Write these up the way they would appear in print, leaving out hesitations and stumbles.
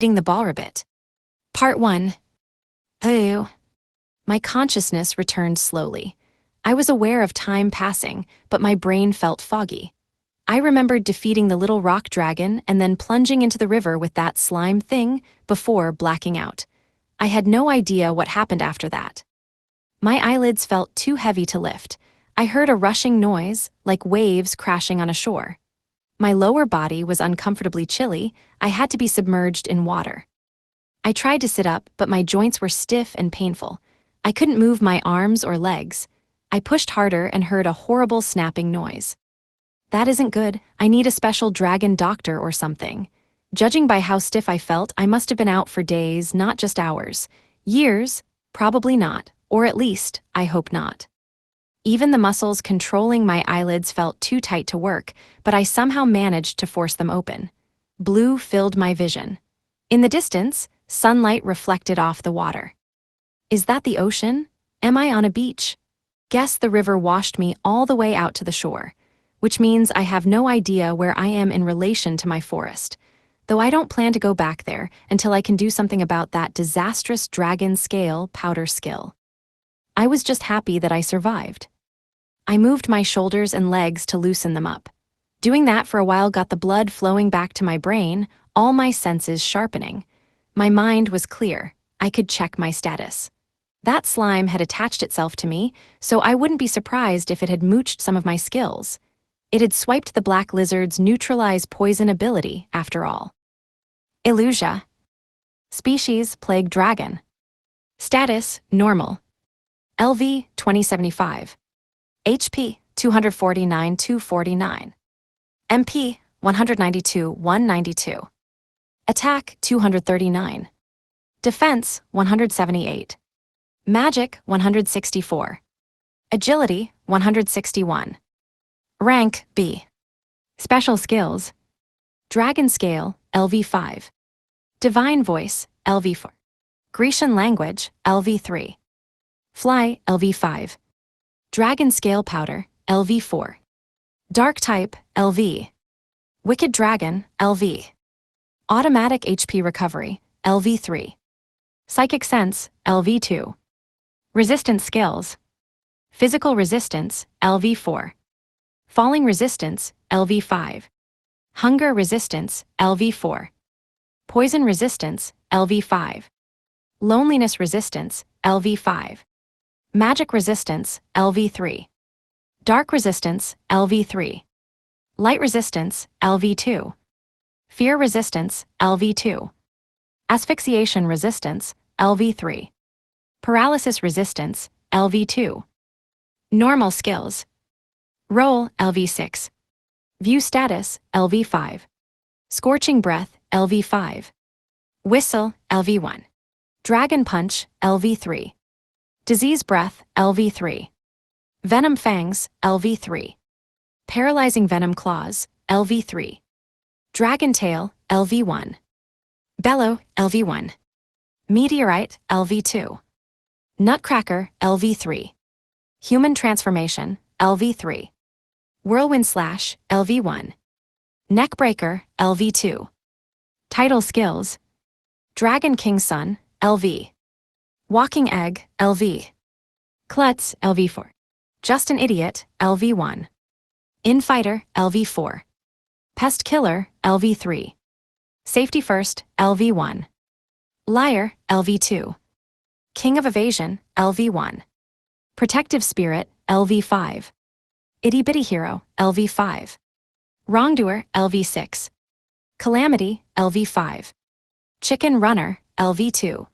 Eating the ball rabbit. Part 1. Oh. My consciousness returned slowly. I was aware of time passing, but my brain felt foggy. I remembered defeating the little rock dragon and then plunging into the river with that slime thing before blacking out. I had no idea what happened after that. My eyelids felt too heavy to lift. I heard a rushing noise, like waves crashing on a shore. My lower body was uncomfortably chilly. I had to be submerged in water. I tried to sit up, but my joints were stiff and painful. I couldn't move my arms or legs. I pushed harder and heard a horrible snapping noise. That isn't good. I need a special dragon doctor or something. Judging by how stiff I felt, I must have been out for days, not just hours. Years? Probably not. Or at least, I hope not. Even the muscles controlling my eyelids felt too tight to work, but I somehow managed to force them open. Blue filled my vision. In the distance, sunlight reflected off the water. Is that the ocean? Am I on a beach? Guess the river washed me all the way out to the shore, which means I have no idea where I am in relation to my forest, though I don't plan to go back there until I can do something about that disastrous dragon scale powder skill. I was just happy that I survived. I moved my shoulders and legs to loosen them up. Doing that for a while got the blood flowing back to my brain, all my senses sharpening. My mind was clear. I could check my status. That slime had attached itself to me, so I wouldn't be surprised if it had mooched some of my skills. It had swiped the black lizard's neutralize poison ability, after all. Illusia. Species, plague dragon. Status, normal. LV, 2075. HP, 249-249. MP, 192-192. Attack, 239. Defense, 178. Magic, 164. Agility, 161. Rank, B. Special skills. Dragon Scale, LV5. Divine Voice, LV4. Grecian Language, LV3. Fly, LV5. Dragon Scale Powder, LV4. Dark Type, LV. Wicked Dragon, LV. Automatic HP Recovery, LV3. Psychic Sense, LV2. Resistance Skills. Physical Resistance, LV4. Falling Resistance, LV5. Hunger Resistance, LV4. Poison Resistance, LV5. Loneliness Resistance, LV5. Magic Resistance, LV3. Dark Resistance, LV3. Light Resistance, LV2. Fear Resistance, LV2. Asphyxiation Resistance, LV3. Paralysis Resistance, LV2. Normal Skills. Roll, LV6. View Status, LV5. Scorching Breath, LV5. Whistle, LV1. Dragon Punch, LV3. Disease Breath, LV3. Venom Fangs, LV3. Paralyzing Venom Claws, LV3. Dragon Tail, LV1. Bellow, LV1. Meteorite, LV2. Nutcracker, LV3. Human Transformation, LV3. Whirlwind Slash, LV1. Neckbreaker, LV2. Title Skills. Dragon King Sun, LV. Walking Egg, LV. Klutz, LV4. Just an Idiot, LV1. Infighter, LV4. Pest Killer, LV3. Safety First, LV1. Liar, LV2. King of Evasion, LV1. Protective Spirit, LV5. Itty Bitty Hero, LV5. Wrongdoer, LV6. Calamity, LV5. Chicken Runner, LV2.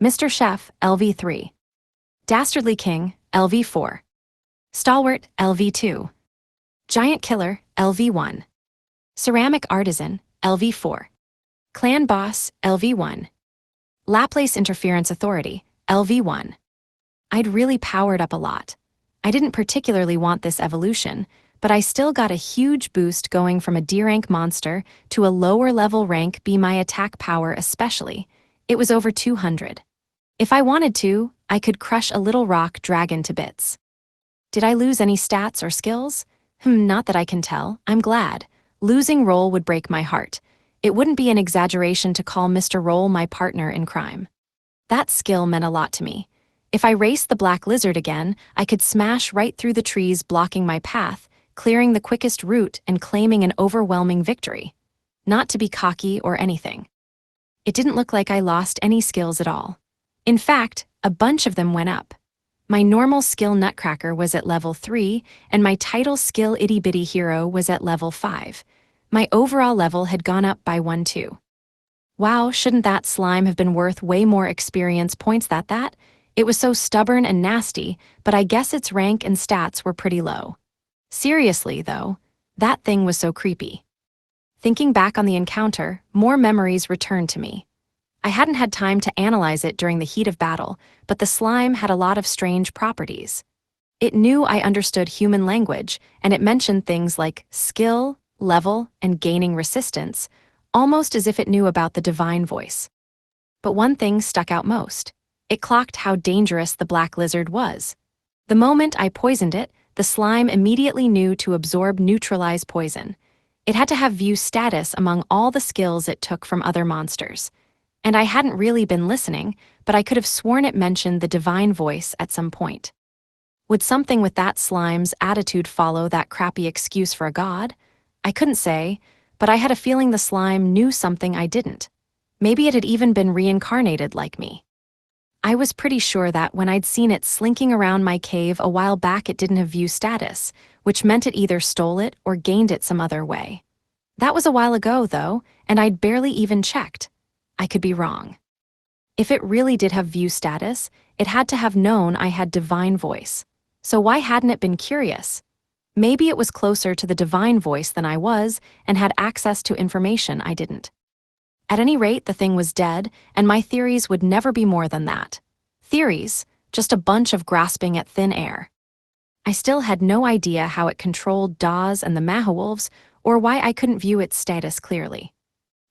Mr. Chef, LV3. Dastardly King, LV4. Stalwart, LV2. Giant Killer, LV1. Ceramic Artisan, LV4. Clan Boss, LV1. Laplace Interference Authority, LV1. I'd really powered up a lot. I didn't particularly want this evolution, but I still got a huge boost going from a D-rank monster to a lower-level rank B. My attack power especially. It was over 200. If I wanted to, I could crush a little rock dragon to bits. Did I lose any stats or skills? Not that I can tell. I'm glad. Losing roll would break my heart. It wouldn't be an exaggeration to call Mr. Roll my partner in crime. That skill meant a lot to me. If I raced the black lizard again, I could smash right through the trees blocking my path, clearing the quickest route and claiming an overwhelming victory. Not to be cocky or anything. It didn't look like I lost any skills at all. In fact, a bunch of them went up. My normal skill Nutcracker was at level 3, and my title skill Itty Bitty Hero was at level 5. My overall level had gone up by 1 too. Wow, shouldn't that slime have been worth way more experience points than that? It was so stubborn and nasty, but I guess its rank and stats were pretty low. Seriously, though, that thing was so creepy. Thinking back on the encounter, more memories returned to me. I hadn't had time to analyze it during the heat of battle, but the slime had a lot of strange properties. It knew I understood human language, and it mentioned things like skill, level, and gaining resistance, almost as if it knew about the divine voice. But one thing stuck out most. It clocked how dangerous the black lizard was. The moment I poisoned it, the slime immediately knew to absorb neutralize poison. It had to have view status among all the skills it took from other monsters. And I hadn't really been listening, but I could have sworn it mentioned the divine voice at some point. Would something with that slime's attitude follow that crappy excuse for a god? I couldn't say, but I had a feeling the slime knew something I didn't. Maybe it had even been reincarnated like me. I was pretty sure that when I'd seen it slinking around my cave a while back, it didn't have view status, which meant it either stole it or gained it some other way. That was a while ago, though, and I'd barely even checked. I could be wrong. If it really did have view status, it had to have known I had divine voice. So why hadn't it been curious? Maybe it was closer to the divine voice than I was and had access to information I didn't. At any rate, the thing was dead, and my theories would never be more than that. Theories, just a bunch of grasping at thin air. I still had no idea how it controlled Dawes and the Mahawolves, or why I couldn't view its status clearly.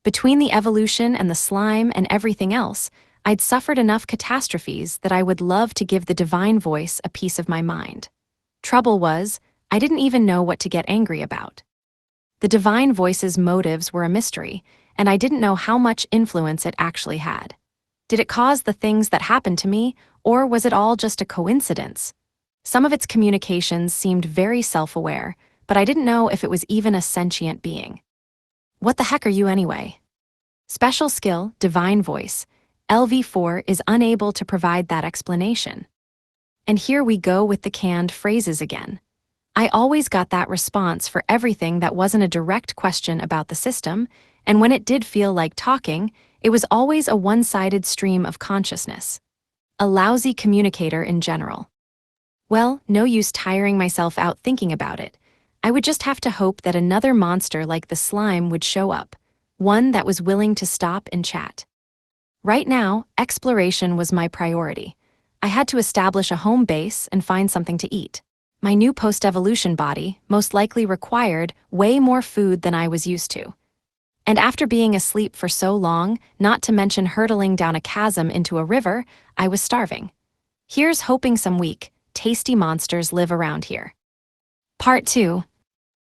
Between the evolution and the slime and everything else, I'd suffered enough catastrophes that I would love to give the divine voice a piece of my mind. Trouble was, I didn't even know what to get angry about. The divine voice's motives were a mystery, and I didn't know how much influence it actually had. Did it cause the things that happened to me, or was it all just a coincidence? Some of its communications seemed very self-aware, but I didn't know if it was even a sentient being. What the heck are you anyway? Special skill, divine voice. LV4 is unable to provide that explanation. And here we go with the canned phrases again. I always got that response for everything that wasn't a direct question about the system, and when it did feel like talking, it was always a one-sided stream of consciousness. A lousy communicator in general. Well, no use tiring myself out thinking about it. I would just have to hope that another monster like the slime would show up, one that was willing to stop and chat. Right now, exploration was my priority. I had to establish a home base and find something to eat. My new post-evolution body most likely required way more food than I was used to. And after being asleep for so long, not to mention hurtling down a chasm into a river, I was starving. Here's hoping some weak, tasty monsters live around here. Part 2.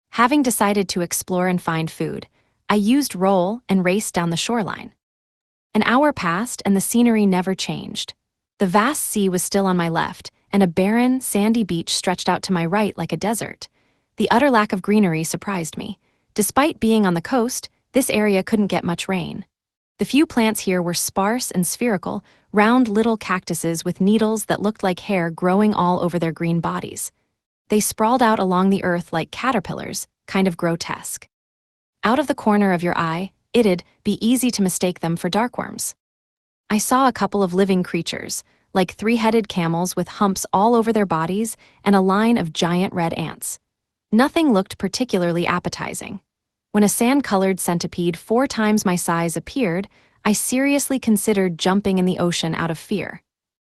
Having decided to explore and find food, I used roll and raced down the shoreline. An hour passed and the scenery never changed. The vast sea was still on my left, and a barren, sandy beach stretched out to my right like a desert. The utter lack of greenery surprised me. Despite being on the coast, this area couldn't get much rain. The few plants here were sparse and spherical, round little cactuses with needles that looked like hair growing all over their green bodies. They sprawled out along the earth like caterpillars, kind of grotesque. Out of the corner of your eye, it'd be easy to mistake them for darkworms. I saw a couple of living creatures, like three-headed camels with humps all over their bodies and a line of giant red ants. Nothing looked particularly appetizing. When a sand-colored centipede 4 times my size appeared, I seriously considered jumping in the ocean out of fear.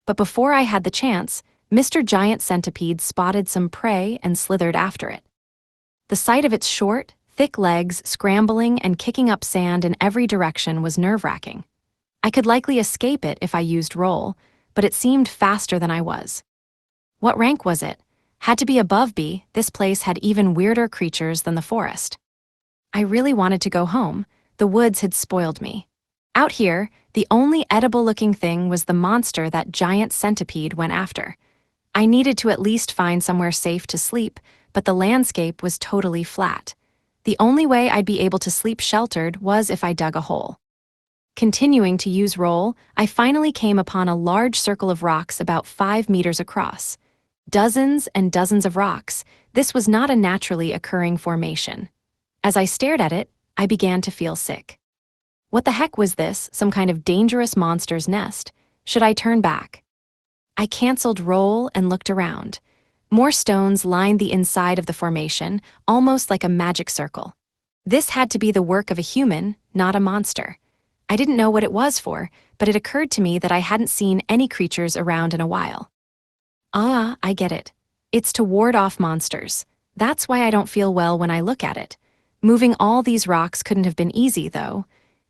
But before I had the chance, Mr. Giant Centipede spotted some prey and slithered after it. The sight of its short, thick legs scrambling and kicking up sand in every direction was nerve-wracking. I could likely escape it if I used roll, but it seemed faster than I was. What rank was it? Had to be above B. This place had even weirder creatures than the forest. I really wanted to go home, The woods had spoiled me. Out here, the only edible-looking thing was the monster that giant centipede went after. I needed to at least find somewhere safe to sleep, but the landscape was totally flat. The only way I'd be able to sleep sheltered was if I dug a hole. Continuing to use roll, I finally came upon a large circle of rocks about 5 meters across. Dozens and dozens of rocks. This was not a naturally occurring formation. As I stared at it, I began to feel sick. What the heck was this, some kind of dangerous monster's nest? Should I turn back? I canceled roll and looked around. More stones lined the inside of the formation, almost like a magic circle. This had to be the work of a human, not a monster. I didn't know what it was for, but it occurred to me that I hadn't seen any creatures around in a while. Ah, I get it. It's to ward off monsters. That's why I don't feel well when I look at it. Moving all these rocks couldn't have been easy, though.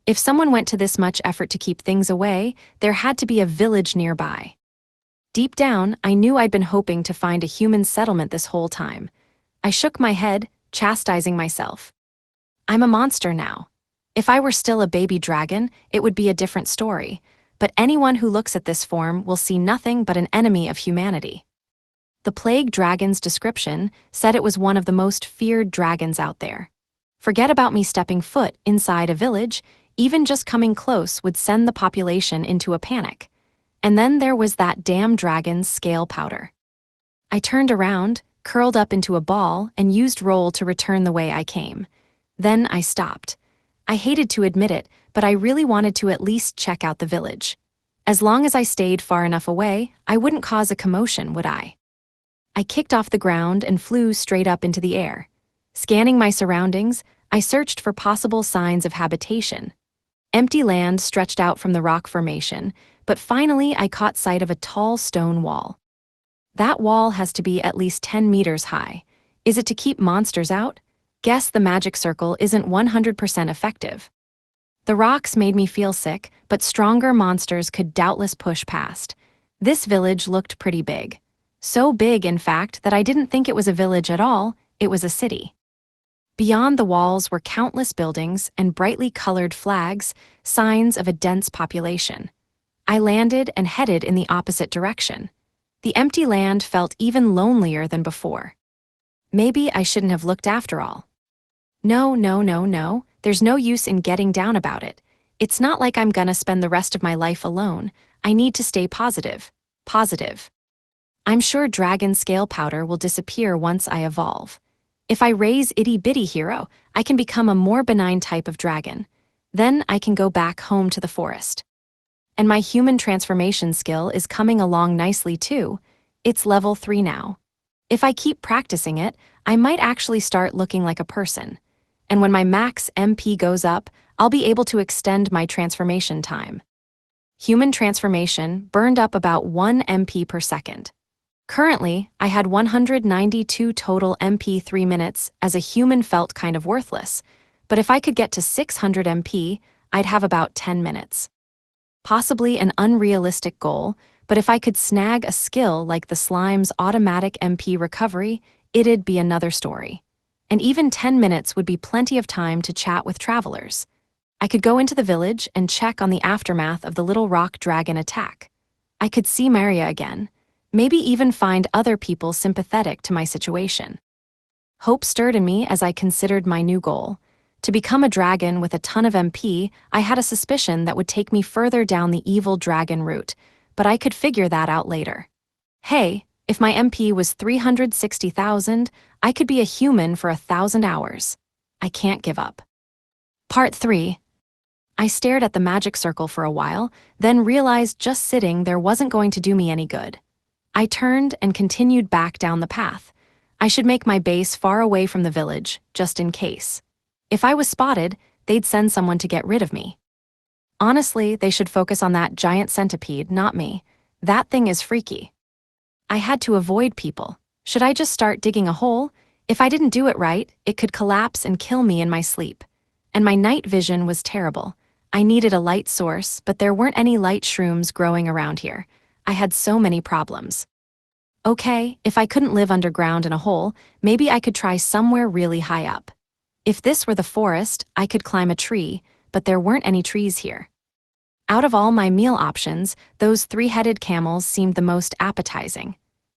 If someone went to this much effort to keep things away, there had to be a village nearby. Deep down, I knew I'd been hoping to find a human settlement this whole time. I shook my head, chastising myself. I'm a monster now. If I were still a baby dragon, it would be a different story, but anyone who looks at this form will see nothing but an enemy of humanity. The plague dragon's description said it was one of the most feared dragons out there. Forget about me stepping foot inside a village, even just coming close would send the population into a panic. And then there was that damn dragon's scale powder. I turned around, curled up into a ball, and used roll to return the way I came. Then I stopped. I hated to admit it, but I really wanted to at least check out the village. As long as I stayed far enough away, I wouldn't cause a commotion, would I? I kicked off the ground and flew straight up into the air. Scanning my surroundings, I searched for possible signs of habitation. Empty land stretched out from the rock formation, but finally I caught sight of a tall stone wall. That wall has to be at least 10 meters high. Is it to keep monsters out? Guess the magic circle isn't 100% effective. The rocks made me feel sick, but stronger monsters could doubtless push past. This village looked pretty big. So big, in fact, that I didn't think it was a village at all, it was a city. Beyond the walls were countless buildings and brightly colored flags, signs of a dense population. I landed and headed in the opposite direction. The empty land felt even lonelier than before. Maybe I shouldn't have looked after all. No, there's no use in getting down about it. It's not like I'm gonna spend the rest of my life alone. I need to stay positive. Positive. I'm sure dragon scale powder will disappear once I evolve. If I raise itty-bitty hero, I can become a more benign type of dragon. Then I can go back home to the forest. And my human transformation skill is coming along nicely too. It's level 3 now. If I keep practicing it, I might actually start looking like a person. And when my max MP goes up, I'll be able to extend my transformation time. Human transformation burned up about 1 MP per second. Currently, I had 192 total MP 3 minutes as a human felt kind of worthless, but if I could get to 600 MP, I'd have about 10 minutes. Possibly an unrealistic goal, but if I could snag a skill like the slime's automatic MP recovery, it'd be another story. And even 10 minutes would be plenty of time to chat with travelers. I could go into the village and check on the aftermath of the little rock dragon attack. I could see Maria again, maybe even find other people sympathetic to my situation. Hope stirred in me as I considered my new goal. To become a dragon with a ton of MP, I had a suspicion that would take me further down the evil dragon route, but I could figure that out later. Hey, if my MP was 360,000, I could be a human for 1,000 hours. I can't give up. Part 3. I stared at the magic circle for a while, then realized just sitting there wasn't going to do me any good. I turned and continued back down the path. I should make my base far away from the village, just in case. If I was spotted, they'd send someone to get rid of me. Honestly, they should focus on that giant centipede, not me. That thing is freaky. I had to avoid people. Should I just start digging a hole? If I didn't do it right, it could collapse and kill me in my sleep. And my night vision was terrible. I needed a light source, but there weren't any light shrooms growing around here. I had so many problems. Okay, if I couldn't live underground in a hole, maybe I could try somewhere really high up. If this were the forest, I could climb a tree, but there weren't any trees here. Out of all my meal options, those three-headed camels seemed the most appetizing.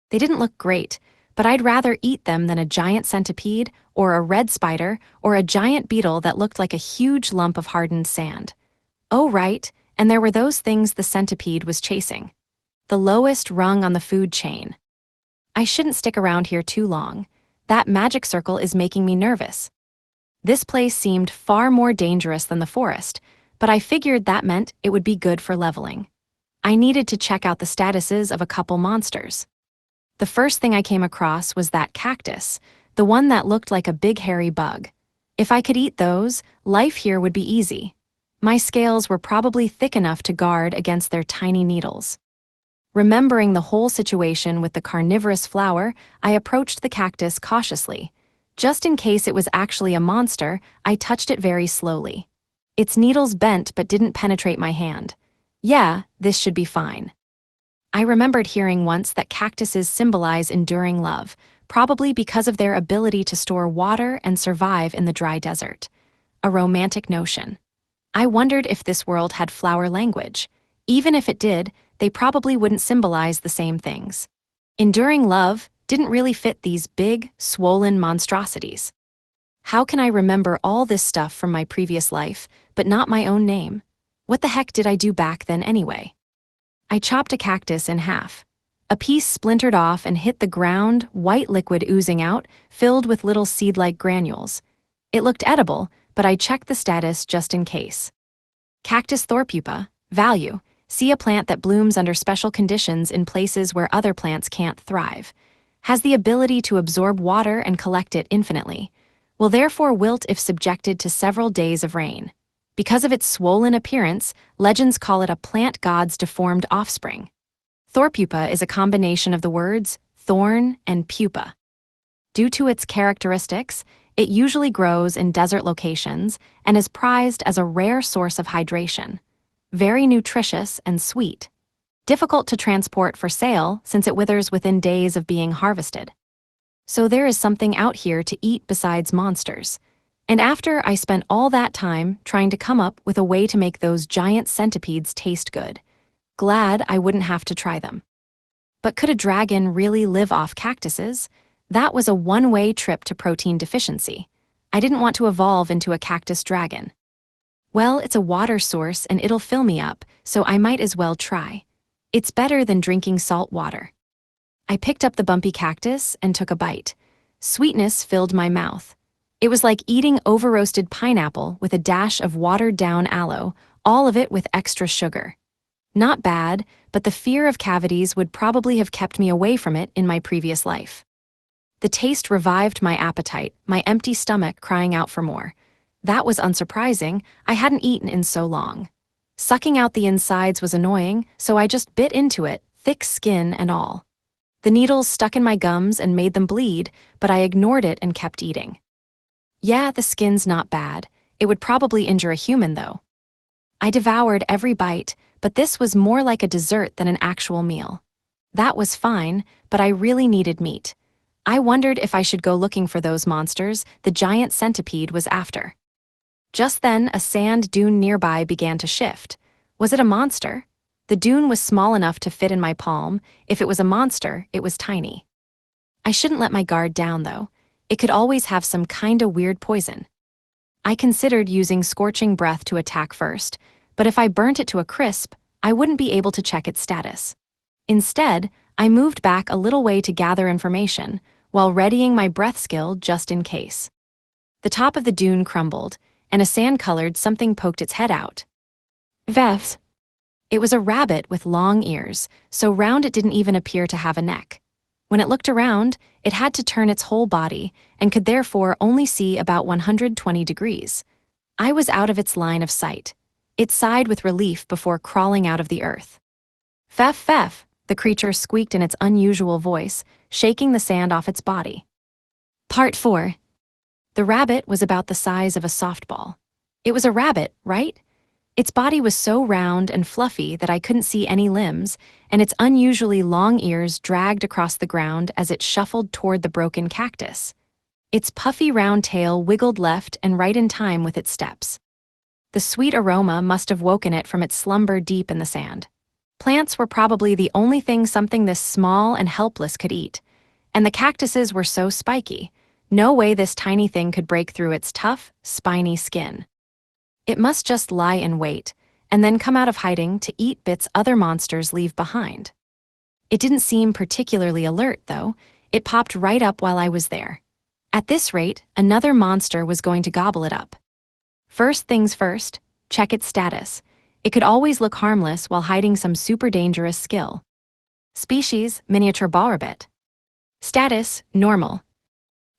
They didn't look great, but I'd rather eat them than a giant centipede, or a red spider, or a giant beetle that looked like a huge lump of hardened sand. Oh, right, and there were those things the centipede was chasing. The lowest rung on the food chain. I shouldn't stick around here too long. That magic circle is making me nervous. This place seemed far more dangerous than the forest, but I figured that meant it would be good for leveling. I needed to check out the statuses of a couple monsters. The first thing I came across was that cactus, the one that looked like a big hairy bug. If I could eat those, life here would be easy. My scales were probably thick enough to guard against their tiny needles. Remembering the whole situation with the carnivorous flower, I approached the cactus cautiously. Just in case it was actually a monster, I touched it very slowly. Its needles bent but didn't penetrate my hand. Yeah, this should be fine. I remembered hearing once that cactuses symbolize enduring love, probably because of their ability to store water and survive in the dry desert. A romantic notion. I wondered if this world had flower language. Even if it did, they probably wouldn't symbolize the same things. Enduring love didn't really fit these big, swollen monstrosities. How can I remember all this stuff from my previous life, but not my own name? What the heck did I do back then anyway? I chopped a cactus in half. A piece splintered off and hit the ground, white liquid oozing out, filled with little seed-like granules. It looked edible, but I checked the status just in case. Cactus Thorpupa, value. See a plant that blooms under special conditions in places where other plants can't thrive. Has the ability to absorb water and collect it infinitely. Will therefore wilt if subjected to several days of rain. Because of its swollen appearance, legends call it a plant god's deformed offspring. Thorpupa is a combination of the words thorn and pupa. Due to its characteristics, it usually grows in desert locations and is prized as a rare source of hydration. Very nutritious and sweet. Difficult to transport for sale since it withers within days of being harvested. So there is something out here to eat besides monsters. And after I spent all that time trying to come up with a way to make those giant centipedes taste good. Glad I wouldn't have to try them. But could a dragon really live off cactuses? That was a one-way trip to protein deficiency. I didn't want to evolve into a cactus dragon. Well, it's a water source and it'll fill me up, so I might as well try. It's better than drinking salt water. I picked up the bumpy cactus and took a bite. Sweetness filled my mouth. It was like eating over-roasted pineapple with a dash of watered-down aloe, all of it with extra sugar. Not bad, but the fear of cavities would probably have kept me away from it in my previous life. The taste revived my appetite, my empty stomach crying out for more. That was unsurprising, I hadn't eaten in so long. Sucking out the insides was annoying, so I just bit into it, thick skin and all. The needles stuck in my gums and made them bleed, but I ignored it and kept eating. Yeah, the skin's not bad. It would probably injure a human, though. I devoured every bite, but this was more like a dessert than an actual meal. That was fine, but I really needed meat. I wondered if I should go looking for those monsters the giant centipede was after. Just then, a sand dune nearby began to shift. Was it a monster? The dune was small enough to fit in my palm. If it was a monster, it was tiny. I shouldn't let my guard down, though. It could always have some kinda weird poison. I considered using scorching breath to attack first, but if I burnt it to a crisp, I wouldn't be able to check its status. Instead, I moved back a little way to gather information, while readying my breath skill just in case. The top of the dune crumbled, and a sand-colored something poked its head out. Veth. It was a rabbit with long ears, so round it didn't even appear to have a neck. When it looked around, it had to turn its whole body, and could therefore only see about 120 degrees. I was out of its line of sight. It sighed with relief before crawling out of the earth. Feff, feff, the creature squeaked in its unusual voice, shaking the sand off its body. Part 4. The rabbit was about the size of a softball. It was a rabbit, right? Its body was so round and fluffy that I couldn't see any limbs, and its unusually long ears dragged across the ground as it shuffled toward the broken cactus. Its puffy round tail wiggled left and right in time with its steps. The sweet aroma must have woken it from its slumber deep in the sand. Plants were probably the only thing something this small and helpless could eat. And the cactuses were so spiky. No way this tiny thing could break through its tough, spiny skin. It must just lie in wait, and then come out of hiding to eat bits other monsters leave behind. It didn't seem particularly alert, though. It popped right up while I was there. At this rate, another monster was going to gobble it up. First things first, check its status. It could always look harmless while hiding some super dangerous skill. Species, miniature ball rabbit. Status, normal.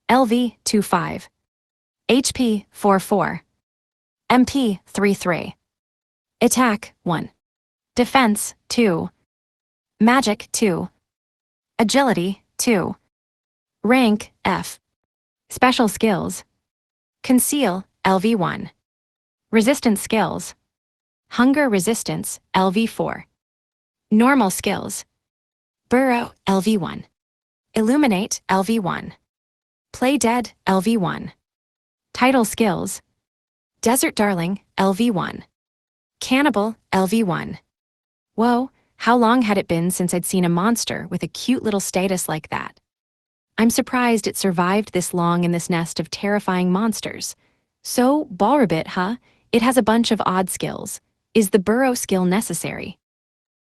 LV, 25. HP, 44. MP, 33. Attack, 1. Defense, 2. Magic, 2. Agility, 2. Rank, F. Special skills. Conceal, LV1. Resistance skills. Hunger resistance, LV4. Normal skills. Burrow, LV1. Illuminate, LV1. Play dead, LV1. Title skills. Desert Darling, LV1. Cannibal, LV1. Whoa, how long had it been since I'd seen a monster with a cute little status like that? I'm surprised it survived this long in this nest of terrifying monsters. So, ball rabbit, huh? It has a bunch of odd skills. Is the burrow skill necessary?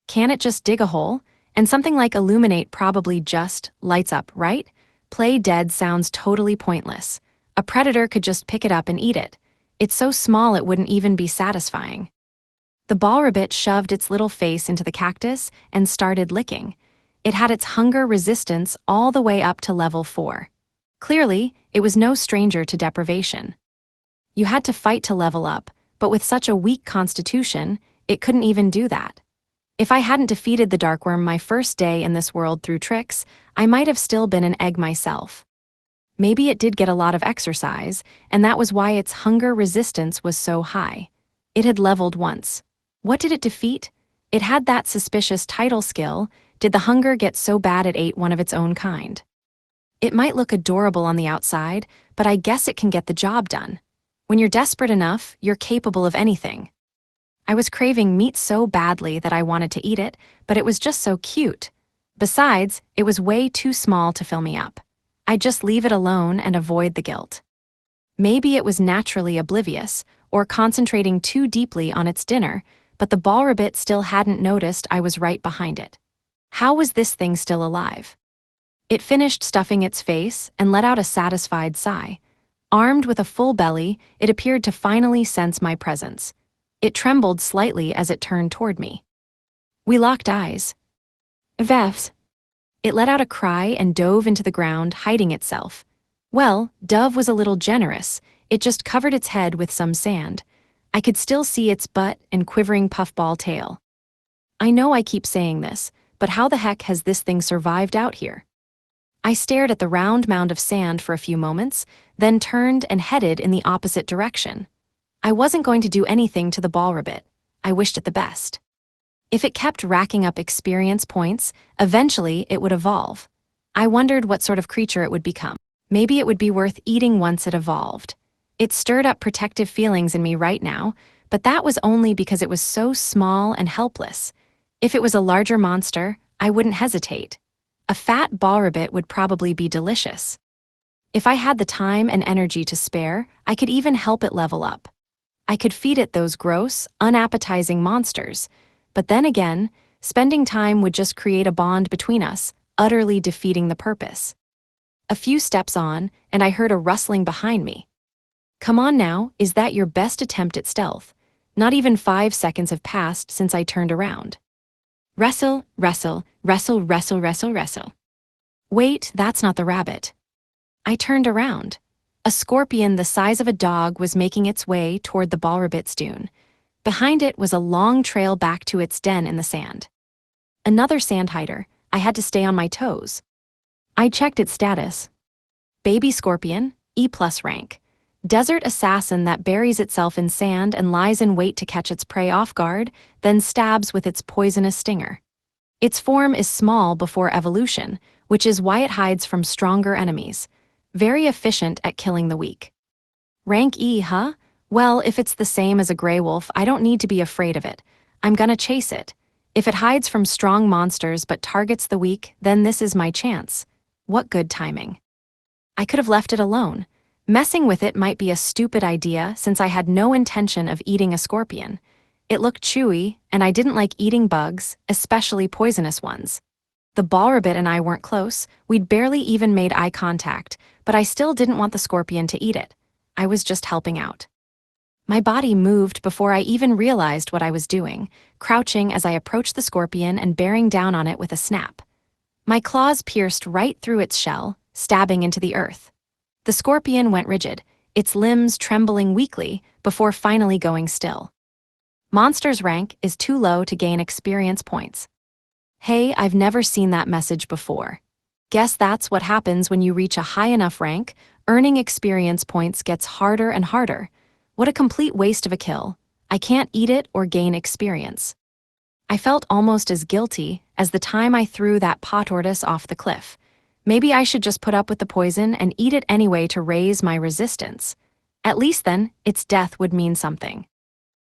Can it just dig a hole? And something like illuminate probably just lights up, right? Play dead sounds totally pointless. A predator could just pick it up and eat it. It's so small it wouldn't even be satisfying. The ball rabbit shoved its little face into the cactus and started licking. It had its hunger resistance all the way up to level 4. Clearly, it was no stranger to deprivation. You had to fight to level up, but with such a weak constitution, it couldn't even do that. If I hadn't defeated the darkworm my first day in this world through tricks, I might have still been an egg myself. Maybe it did get a lot of exercise, and that was why its hunger resistance was so high. It had leveled once. What did it defeat? It had that suspicious title skill. Did the hunger get so bad it ate one of its own kind? It might look adorable on the outside, but I guess it can get the job done. When you're desperate enough, you're capable of anything. I was craving meat so badly that I wanted to eat it, but it was just so cute. Besides, it was way too small to fill me up. I'd just leave it alone and avoid the guilt. Maybe it was naturally oblivious, or concentrating too deeply on its dinner, but the ball rabbit still hadn't noticed I was right behind it. How was this thing still alive? It finished stuffing its face and let out a satisfied sigh. Armed with a full belly, it appeared to finally sense my presence. It trembled slightly as it turned toward me. We locked eyes. Vefs. It let out a cry and dove into the ground, hiding itself. Well, dove was a little generous. It just covered its head with some sand. I could still see its butt and quivering puffball tail. I know I keep saying this, but how the heck has this thing survived out here? I stared at the round mound of sand for a few moments, then turned and headed in the opposite direction. I wasn't going to do anything to the ball rabbit. I wished it the best. If it kept racking up experience points, eventually it would evolve. I wondered what sort of creature it would become. Maybe it would be worth eating once it evolved. It stirred up protective feelings in me right now, but that was only because it was so small and helpless. If it was a larger monster, I wouldn't hesitate. A fat ball rabbit would probably be delicious. If I had the time and energy to spare, I could even help it level up. I could feed it those gross, unappetizing monsters. But then again, spending time would just create a bond between us, utterly defeating the purpose. A few steps on, and I heard a rustling behind me. Come on now, is that your best attempt at stealth? Not even 5 seconds have passed since I turned around. Wrestle, wrestle, wrestle, wrestle, wrestle, wrestle. Wait, that's not the rabbit. I turned around. A scorpion the size of a dog was making its way toward the ball rabbit's dune. Behind it was a long trail back to its den in the sand. Another sand hider. I had to stay on my toes. I checked its status. Baby scorpion, E+ rank. Desert assassin that buries itself in sand and lies in wait to catch its prey off guard, then stabs with its poisonous stinger. Its form is small before evolution, which is why it hides from stronger enemies. Very efficient at killing the weak. Rank E, huh? Well, if it's the same as a gray wolf, I don't need to be afraid of it. I'm gonna chase it. If it hides from strong monsters but targets the weak, then this is my chance. What good timing. I could have left it alone. Messing with it might be a stupid idea since I had no intention of eating a scorpion. It looked chewy, and I didn't like eating bugs, especially poisonous ones. The ball rabbit and I weren't close, we'd barely even made eye contact, but I still didn't want the scorpion to eat it. I was just helping out. My body moved before I even realized what I was doing, crouching as I approached the scorpion and bearing down on it with a snap. My claws pierced right through its shell, stabbing into the earth. The scorpion went rigid, its limbs trembling weakly before finally going still. Monster's rank is too low to gain experience points. Hey, I've never seen that message before. Guess that's what happens when you reach a high enough rank, earning experience points gets harder and harder. What a complete waste of a kill. I can't eat it or gain experience. I felt almost as guilty as the time I threw that pot tortoise off the cliff. Maybe I should just put up with the poison and eat it anyway to raise my resistance. At least then, its death would mean something.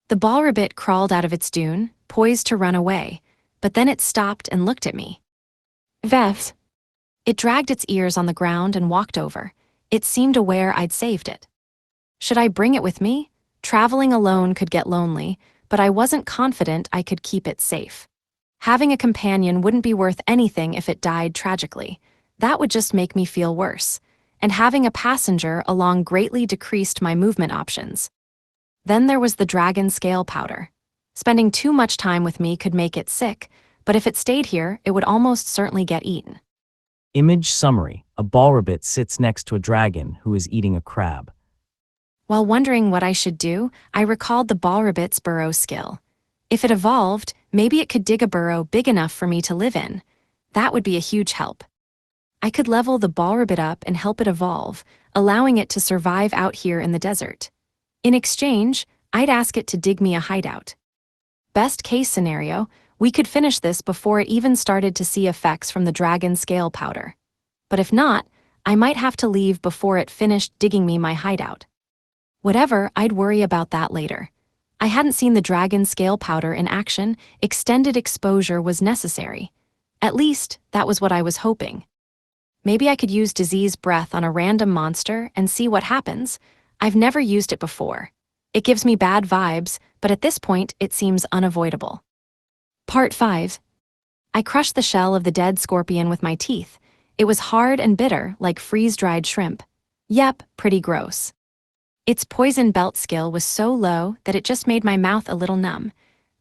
The ball rabbit crawled out of its dune, poised to run away, but then it stopped and looked at me. Veth. It dragged its ears on the ground and walked over. It seemed aware I'd saved it. Should I bring it with me? Traveling alone could get lonely, but I wasn't confident I could keep it safe. Having a companion wouldn't be worth anything if it died tragically. That would just make me feel worse. And having a passenger along greatly decreased my movement options. Then there was the dragon scale powder. Spending too much time with me could make it sick, but if it stayed here, it would almost certainly get eaten. Image summary. A ball rabbit sits next to a dragon who is eating a crab. While wondering what I should do, I recalled the ball rabbit's burrow skill. If it evolved, maybe it could dig a burrow big enough for me to live in. That would be a huge help. I could level the ball rabbit up and help it evolve, allowing it to survive out here in the desert. In exchange, I'd ask it to dig me a hideout. Best case scenario, we could finish this before it even started to see effects from the dragon scale powder. But if not, I might have to leave before it finished digging me my hideout. Whatever, I'd worry about that later. I hadn't seen the dragon scale powder in action. Extended exposure was necessary. At least, that was what I was hoping. Maybe I could use disease breath on a random monster and see what happens. I've never used it before. It gives me bad vibes, but at this point, it seems unavoidable. Part 5. I crushed the shell of the dead scorpion with my teeth. It was hard and bitter, like freeze-dried shrimp. Yep, pretty gross. Its poison belt skill was so low that it just made my mouth a little numb.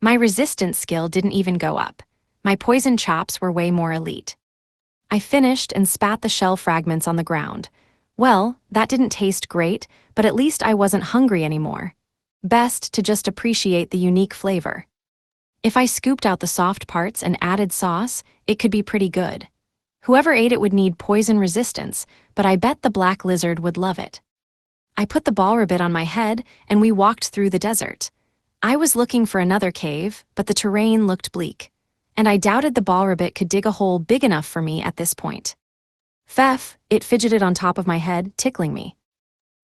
My resistance skill didn't even go up. My poison chops were way more elite. I finished and spat the shell fragments on the ground. Well, that didn't taste great, but at least I wasn't hungry anymore. Best to just appreciate the unique flavor. If I scooped out the soft parts and added sauce, it could be pretty good. Whoever ate it would need poison resistance, but I bet the black lizard would love it. I put the ball rabbit on my head, and we walked through the desert. I was looking for another cave, but the terrain looked bleak. And I doubted the ball rabbit could dig a hole big enough for me at this point. Pfeff, it fidgeted on top of my head, tickling me.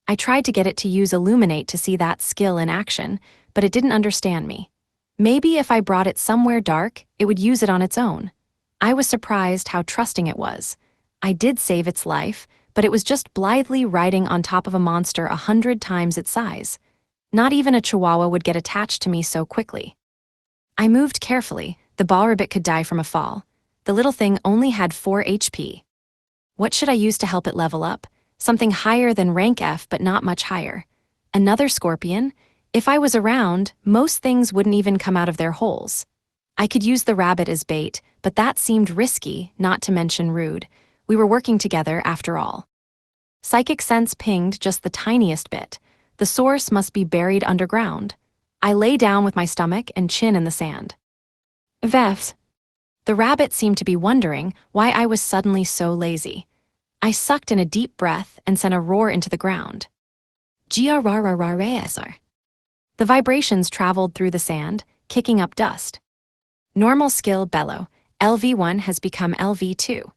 I tried to get it to use Illuminate to see that skill in action, but it didn't understand me. Maybe if I brought it somewhere dark, it would use it on its own. I was surprised how trusting it was. I did save its life, but it was just blithely riding on top of a monster 100 times its size. Not even a chihuahua would get attached to me so quickly. I moved carefully. The ball rabbit could die from a fall. The little thing only had 4 HP. What should I use to help it level up? Something higher than rank F, but not much higher. Another scorpion? If I was around, most things wouldn't even come out of their holes. I could use the rabbit as bait, but that seemed risky, not to mention rude. We were working together after all. Psychic sense pinged just the tiniest bit. The source must be buried underground. I lay down with my stomach and chin in the sand. Veth. The rabbit seemed to be wondering why I was suddenly so lazy. I sucked in a deep breath and sent a roar into the ground. Grrrrrrrr. The vibrations traveled through the sand, kicking up dust. Normal skill bellow. LV1 has become LV2.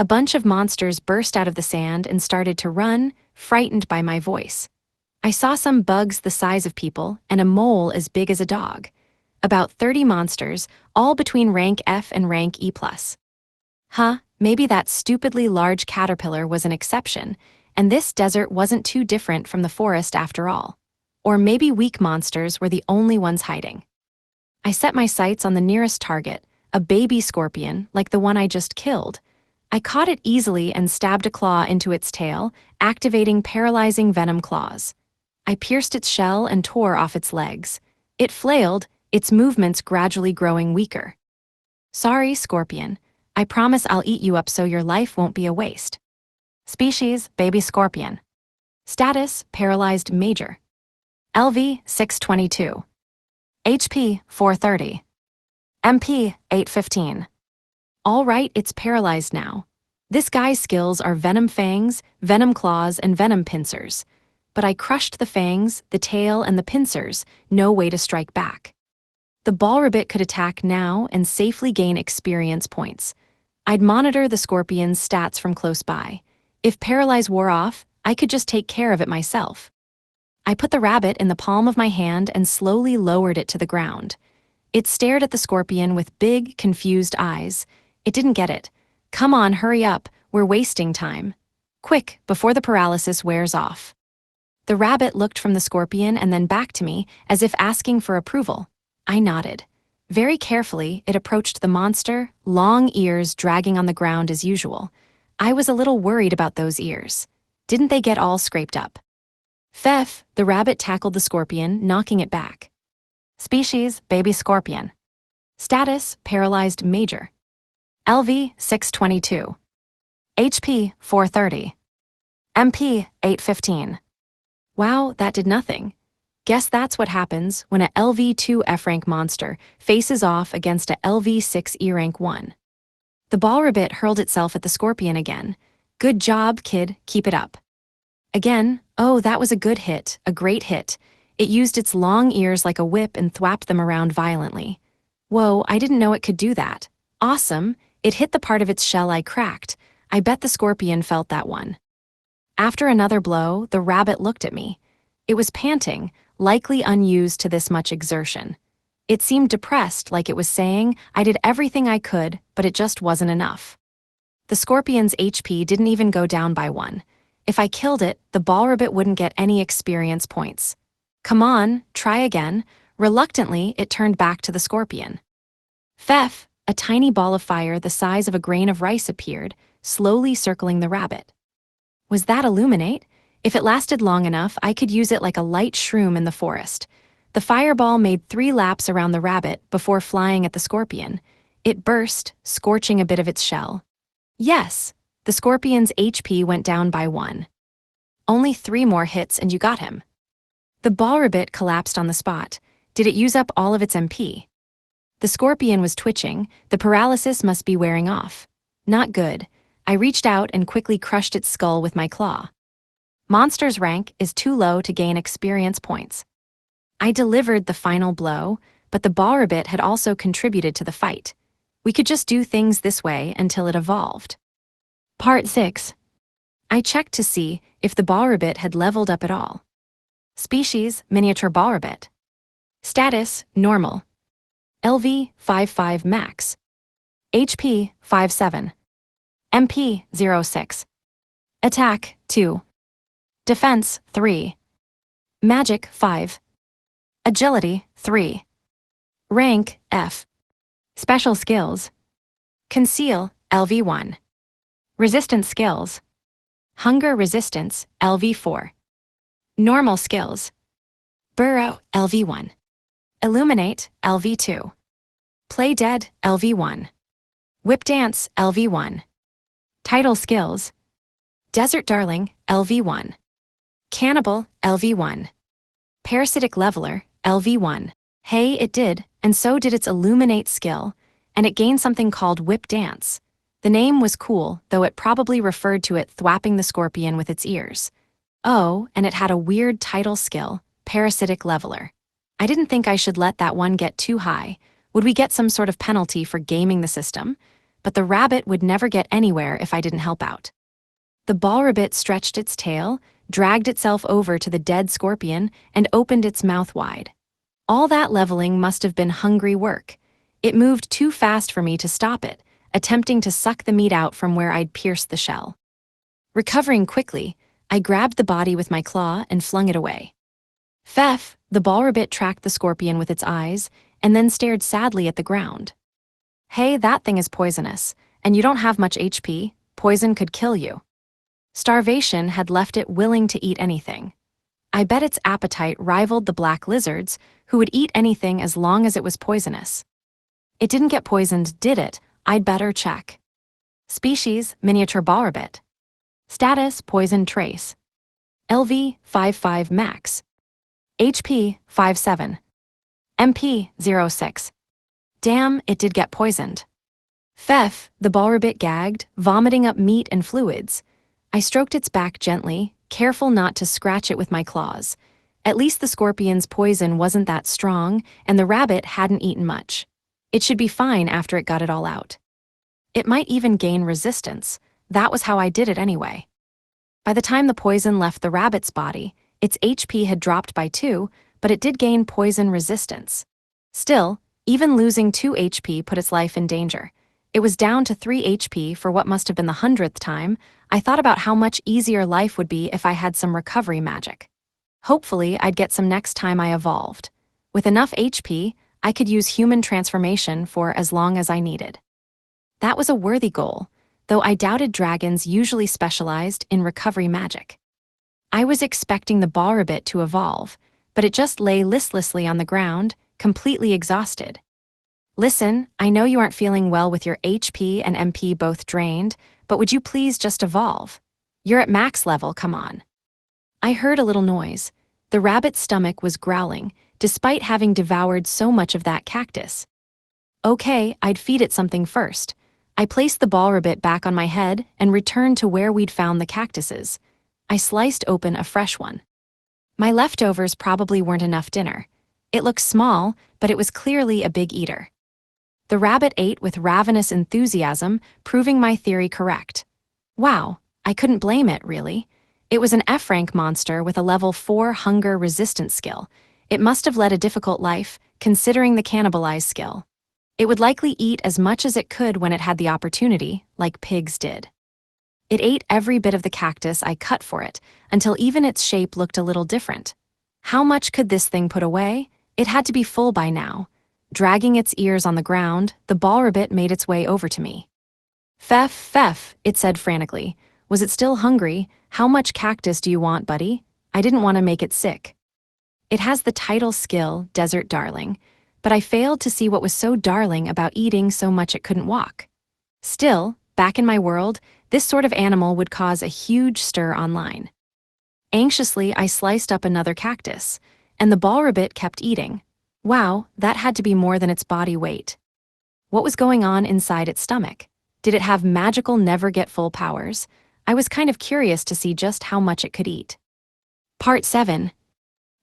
A bunch of monsters burst out of the sand and started to run, frightened by my voice. I saw some bugs the size of people and a mole as big as a dog. About 30 monsters, all between rank F and rank E+. Huh, maybe that stupidly large caterpillar was an exception, and this desert wasn't too different from the forest after all. Or maybe weak monsters were the only ones hiding. I set my sights on the nearest target, a baby scorpion like the one I just killed. I caught it easily and stabbed a claw into its tail, activating paralyzing venom claws. I pierced its shell and tore off its legs. It flailed, its movements gradually growing weaker. Sorry, scorpion. I promise I'll eat you up so your life won't be a waste. Species, baby scorpion. Status, paralyzed major. LV, 622. HP, 430. MP, 815. All right, it's paralyzed now. This guy's skills are venom fangs, venom claws, and venom pincers. But I crushed the fangs, the tail, and the pincers, no way to strike back. The ball rabbit could attack now and safely gain experience points. I'd monitor the scorpion's stats from close by. If paralyze wore off, I could just take care of it myself. I put the rabbit in the palm of my hand and slowly lowered it to the ground. It stared at the scorpion with big, confused eyes. It didn't get it. Come on, hurry up, we're wasting time. Quick, before the paralysis wears off. The rabbit looked from the scorpion and then back to me, as if asking for approval. I nodded. Very carefully, it approached the monster, long ears dragging on the ground as usual. I was a little worried about those ears. Didn't they get all scraped up? Pfeff, the rabbit tackled the scorpion, knocking it back. Species, baby scorpion. Status, paralyzed major. LV, 622. HP, 430. MP, 815. Wow, that did nothing. Guess that's what happens when a LV2 F-rank monster faces off against a LV6 E-rank 1. The ball rabbit hurled itself at the scorpion again. Good job, kid, keep it up. Again, oh, that was a good hit, a great hit. It used its long ears like a whip and thwapped them around violently. Whoa, I didn't know it could do that. Awesome, it hit the part of its shell I cracked. I bet the scorpion felt that one. After another blow, the rabbit looked at me. It was panting, likely unused to this much exertion. It seemed depressed, like it was saying, I did everything I could, but it just wasn't enough. The scorpion's HP didn't even go down by 1. If I killed it, the ball rabbit wouldn't get any experience points. Come on, try again. Reluctantly, it turned back to the scorpion. Pfeff, a tiny ball of fire the size of a grain of rice appeared, slowly circling the rabbit. Was that illuminate? If it lasted long enough, I could use it like a light shroom in the forest. The fireball made 3 laps around the rabbit before flying at the scorpion. It burst, scorching a bit of its shell. Yes, the scorpion's HP went down by 1. Only 3 more hits and you got him. The ball rabbit collapsed on the spot. Did it use up all of its MP? The scorpion was twitching. The paralysis must be wearing off. Not good. I reached out and quickly crushed its skull with my claw. Monster's rank is too low to gain experience points. I delivered the final blow, but the ball rabbit had also contributed to the fight. We could just do things this way until it evolved. Part 6. I checked to see if the ball rabbit had leveled up at all. Species, miniature ball rabbit. Status, normal. LV, 55 max. HP, 57. MP, 06. Attack, 2. Defense, 3. Magic, 5. Agility, 3. Rank, F. Special skills. Conceal, LV1. Resistance skills. Hunger resistance, LV4. Normal skills. Burrow, LV1. Illuminate, LV2. Play dead, LV1. Whip dance, LV1. Title skills. Desert darling, LV1. Cannibal, LV1. Parasitic leveler, LV1. Hey, it did, and so did its illuminate skill, and it gained something called whip dance. The name was cool, though it probably referred to it thwapping the scorpion with its ears. Oh, and it had a weird title skill, parasitic leveler. I didn't think I should let that one get too high. Would we get some sort of penalty for gaming the system? But the rabbit would never get anywhere if I didn't help out. The ball rabbit stretched its tail, dragged itself over to the dead scorpion, and opened its mouth wide. All that leveling must have been hungry work. It moved too fast for me to stop it, attempting to suck the meat out from where I'd pierced the shell. Recovering quickly, I grabbed the body with my claw and flung it away. Pfeff, the ball rabbit tracked the scorpion with its eyes, and then stared sadly at the ground. Hey, that thing is poisonous, and you don't have much HP. Poison could kill you. Starvation had left it willing to eat anything. I bet its appetite rivaled the black lizards, who would eat anything as long as it was poisonous. It didn't get poisoned, did it? I'd better check. Species, miniature ball rabbit. Status, poison trace. LV, 55 max. HP, 57. MP, 06. Damn, it did get poisoned. Pfeff, the ball rabbit gagged, vomiting up meat and fluids. I stroked its back gently, careful not to scratch it with my claws. At least the scorpion's poison wasn't that strong, and the rabbit hadn't eaten much. It should be fine after it got it all out. It might even gain resistance. That was how I did it anyway. By the time the poison left the rabbit's body, its HP had dropped by 2, but it did gain poison resistance. Still, even losing 2 HP put its life in danger. It was down to 3 HP for what must have been the 100th time. I thought about how much easier life would be if I had some recovery magic. Hopefully, I'd get some next time I evolved. With enough HP, I could use human transformation for as long as I needed. That was a worthy goal, though I doubted dragons usually specialized in recovery magic. I was expecting the ball rabbit to evolve, but it just lay listlessly on the ground, completely exhausted. Listen, I know you aren't feeling well with your HP and MP both drained, but would you please just evolve? You're at max level, come on. I heard a little noise. The rabbit's stomach was growling, despite having devoured so much of that cactus. Okay, I'd feed it something first. I placed the ball rabbit back on my head and returned to where we'd found the cactuses. I sliced open a fresh one. My leftovers probably weren't enough dinner. It looked small, but it was clearly a big eater. The rabbit ate with ravenous enthusiasm, proving my theory correct. Wow, I couldn't blame it, really. It was an F-rank monster with a level 4 hunger resistance skill. It must have led a difficult life, considering the cannibalize skill. It would likely eat as much as it could when it had the opportunity, like pigs did. It ate every bit of the cactus I cut for it, until even its shape looked a little different. How much could this thing put away? It had to be full by now. Dragging its ears on the ground, the ball rabbit made its way over to me. Pfeff, pfeff, it said frantically. Was it still hungry? How much cactus do you want, buddy? I didn't want to make it sick. It has the title skill, Desert Darling, but I failed to see what was so darling about eating so much it couldn't walk. Still, back in my world, this sort of animal would cause a huge stir online. Anxiously, I sliced up another cactus, and the ball rabbit kept eating. Wow, that had to be more than its body weight. What was going on inside its stomach? Did it have magical never-get-full powers? I was kind of curious to see just how much it could eat. Part 7.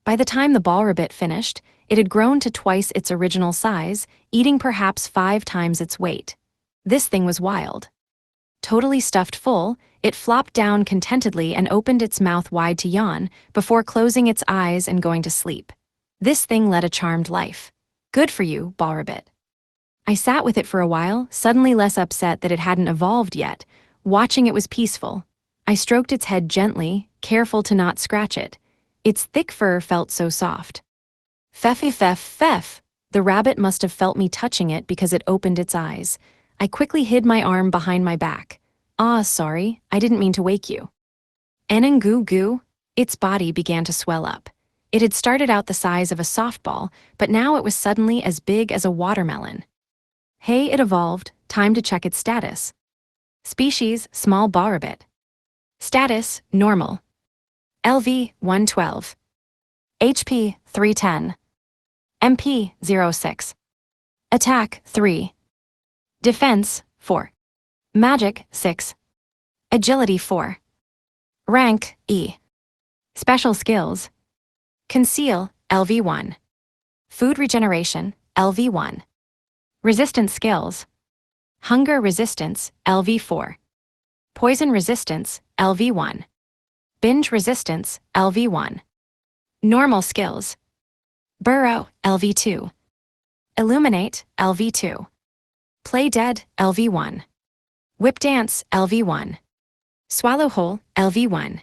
By the time the ball rabbit finished, it had grown to twice its original size, eating perhaps 5 times its weight. This thing was wild. Totally stuffed full, it flopped down contentedly and opened its mouth wide to yawn before closing its eyes and going to sleep. This thing led a charmed life. Good for you, ball rabbit. I sat with it for a while, suddenly less upset that it hadn't evolved yet. Watching it was peaceful. I stroked its head gently, careful to not scratch it. Its thick fur felt so soft. Pfeffy pfeff pfeff. The rabbit must have felt me touching it because it opened its eyes. I quickly hid my arm behind my back. Ah, sorry, I didn't mean to wake you. Enengoo goo. Its body began to swell up. It had started out the size of a softball, but now it was suddenly as big as a watermelon. Hey, it evolved. Time to check its status. Species, small ball rabbit. Status, normal. LV, 112. HP, 310. MP, 06. Attack, 3. Defense, 4. Magic, 6. Agility, 4. Rank, E. Special skills. Conceal, LV1. Food regeneration, LV1. Resistance skills. Hunger resistance, LV4. Poison resistance, LV1. Binge resistance, LV1. Normal skills. Burrow, LV2. Illuminate, LV2. Play dead, LV1. Whip dance, LV1. Swallow whole, LV1.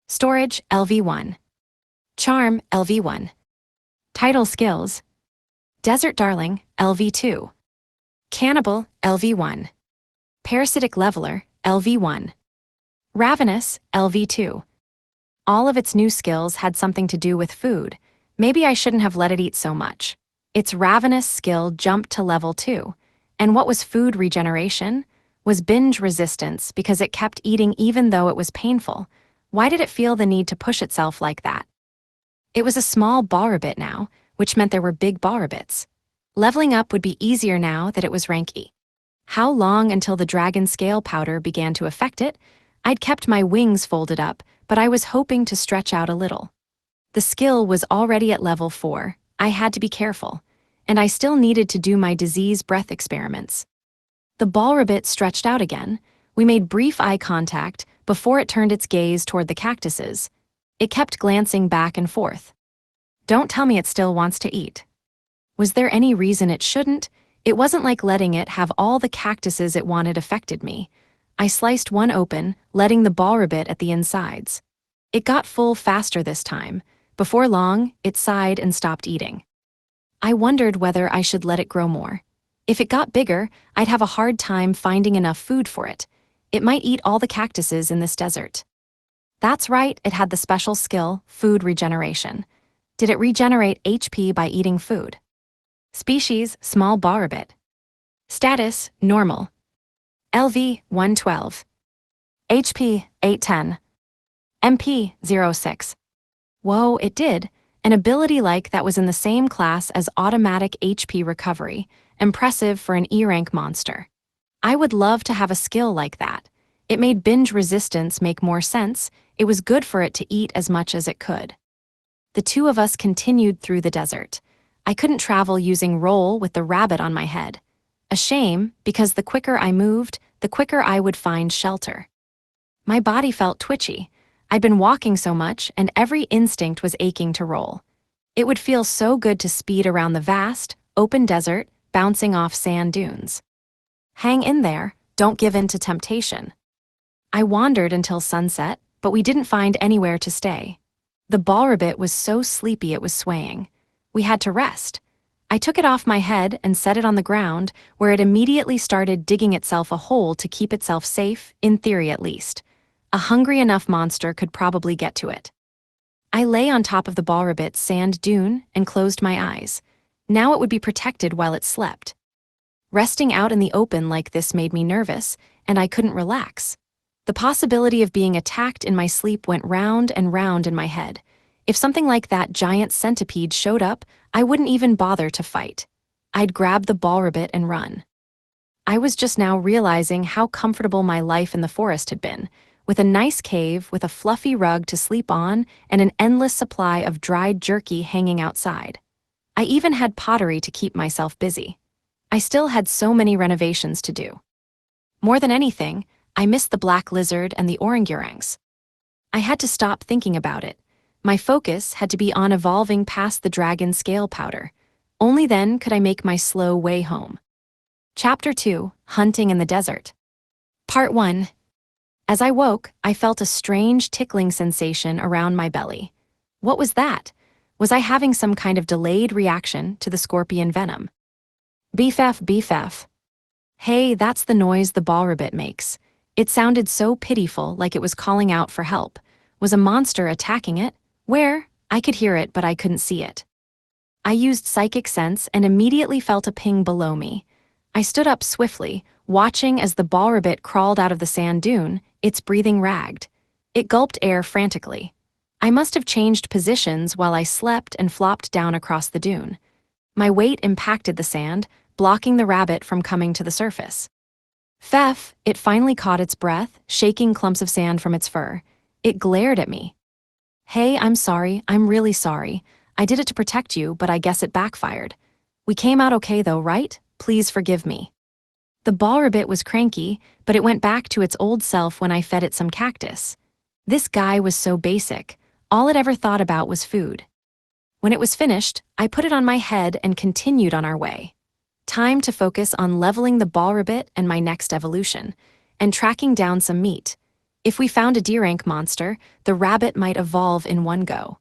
Storage, LV1. Charm, LV1. Title skills. Desert darling, LV2. Cannibal, LV1. Parasitic leveler, LV1. Ravenous, LV2. All of its new skills had something to do with food. Maybe I shouldn't have let it eat so much. Its ravenous skill jumped to level 2. And what was food regeneration? Was binge resistance because it kept eating even though it was painful. Why did it feel the need to push itself like that? It was a small ball-rabbit now, which meant there were big ball-rabbits. Leveling up would be easier now that it was rank E. How long until the dragon scale powder began to affect it? I'd kept my wings folded up, but I was hoping to stretch out a little. The skill was already at level 4. I had to be careful, and I still needed to do my disease breath experiments. The ball-rabbit stretched out again. We made brief eye contact before it turned its gaze toward the cactuses. It kept glancing back and forth. Don't tell me it still wants to eat. Was there any reason it shouldn't? It wasn't like letting it have all the cactuses it wanted affected me. I sliced one open, letting the ball-rabbit at the insides. It got full faster this time. Before long, it sighed and stopped eating. I wondered whether I should let it grow more. If it got bigger, I'd have a hard time finding enough food for it. It might eat all the cactuses in this desert. That's right, it had the special skill, food regeneration. Did it regenerate HP by eating food? Species, small ball-rabbit. Status, normal. LV, 112. HP, 810. MP, 06. Whoa, it did. An ability like that was in the same class as automatic HP recovery. Impressive for an E-rank monster. I would love to have a skill like that. It made binge resistance make more sense. It was good for it to eat as much as it could. The two of us continued through the desert. I couldn't travel using roll with the rabbit on my head. A shame, because the quicker I moved, the quicker I would find shelter. My body felt twitchy. I'd been walking so much, and every instinct was aching to roll. It would feel so good to speed around the vast, open desert, bouncing off sand dunes. Hang in there, don't give in to temptation. I wandered until sunset, but we didn't find anywhere to stay. The ball-rabbit was so sleepy it was swaying. We had to rest. I took it off my head and set it on the ground, where it immediately started digging itself a hole to keep itself safe, in theory at least. A hungry enough monster could probably get to it. I lay on top of the ball-rabbit's sand dune and closed my eyes. Now it would be protected while it slept. Resting out in the open like this made me nervous, and I couldn't relax. The possibility of being attacked in my sleep went round and round in my head. If something like that giant centipede showed up, I wouldn't even bother to fight. I'd grab the ball-rabbit and run. I was just now realizing how comfortable my life in the forest had been, with a nice cave with a fluffy rug to sleep on and an endless supply of dried jerky hanging outside. I even had pottery to keep myself busy. I still had so many renovations to do. More than anything, I missed the black lizard and the orangutangs. I had to stop thinking about it. My focus had to be on evolving past the dragon scale powder. Only then could I make my slow way home. Chapter 2, Hunting in the Desert. Part 1. As I woke, I felt a strange tickling sensation around my belly. What was that? Was I having some kind of delayed reaction to the scorpion venom? Beef-eff, beef-eff. Hey, that's the noise the ball-rabbit makes. It sounded so pitiful, like it was calling out for help. Was a monster attacking it? Where? I could hear it, but I couldn't see it. I used psychic sense and immediately felt a ping below me. I stood up swiftly, watching as the ball-rabbit crawled out of the sand dune, its breathing ragged. It gulped air frantically. I must have changed positions while I slept and flopped down across the dune. My weight impacted the sand, blocking the rabbit from coming to the surface. Pheff, it finally caught its breath, shaking clumps of sand from its fur. It glared at me. Hey, I'm sorry, I'm really sorry. I did it to protect you, but I guess it backfired. We came out okay though, right? Please forgive me. The ball-rabbit was cranky, but it went back to its old self when I fed it some cactus. This guy was so basic. All it ever thought about was food. When it was finished, I put it on my head and continued on our way. Time to focus on leveling the ball ribbit and my next evolution, and tracking down some meat. If we found a D-rank monster, the rabbit might evolve in one go.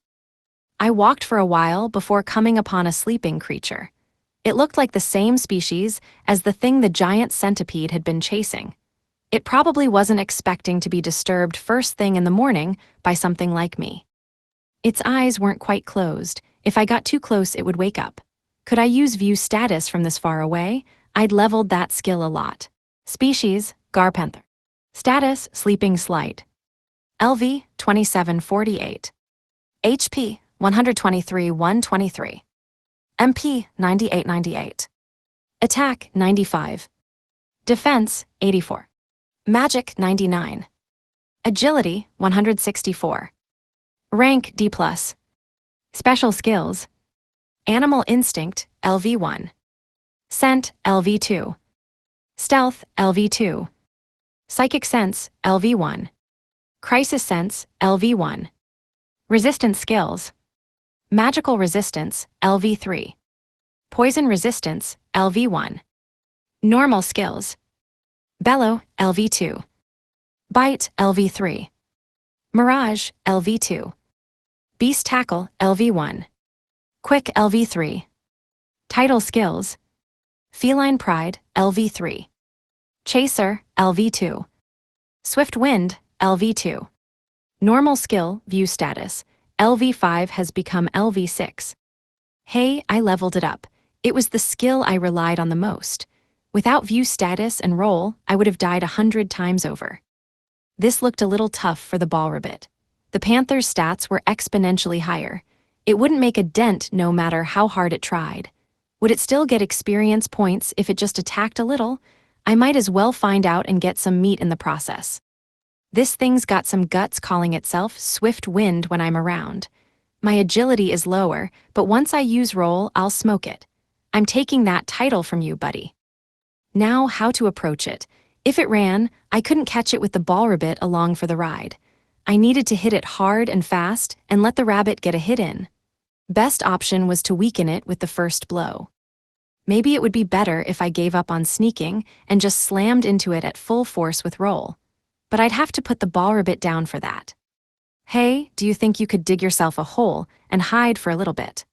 I walked for a while before coming upon a sleeping creature. It looked like the same species as the thing the giant centipede had been chasing. It probably wasn't expecting to be disturbed first thing in the morning by something like me. Its eyes weren't quite closed. If I got too close, it would wake up. Could I use view status from this far away? I'd leveled that skill a lot. Species, Garpanther. Status, sleeping slight. LV, 2748. HP, 123-123. MP, 98-98. Attack, 95. Defense, 84. Magic, 99. Agility, 164. Rank, D+. Special skills. Animal Instinct, LV1. Scent, LV2. Stealth, LV2. Psychic Sense, LV1. Crisis Sense, LV1. Resistance skills. Magical Resistance, LV3. Poison Resistance, LV1. Normal skills. Bellow, LV2. Bite, LV3. Mirage, LV2. Beast Tackle, LV1. Quick, LV3. Title skills. Feline Pride, LV3. Chaser, LV2. Swift Wind, LV2. Normal skill, view status. LV5 has become LV6. Hey, I leveled it up. It was the skill I relied on the most. Without view status and roll, I would have died 100 times over. This looked a little tough for the ball ribbit. The panther's stats were exponentially higher. It wouldn't make a dent no matter how hard it tried. Would it still get experience points if it just attacked a little? I might as well find out and get some meat in the process. This thing's got some guts calling itself Swift Wind when I'm around. My agility is lower, but once I use roll, I'll smoke it. I'm taking that title from you, buddy. Now, how to approach it. If it ran, I couldn't catch it with the ball ribbit along for the ride. I needed to hit it hard and fast and let the rabbit get a hit in. Best option was to weaken it with the first blow. Maybe it would be better if I gave up on sneaking and just slammed into it at full force with roll. But I'd have to put the ball ribbit down for that. Hey, do you think you could dig yourself a hole and hide for a little bit?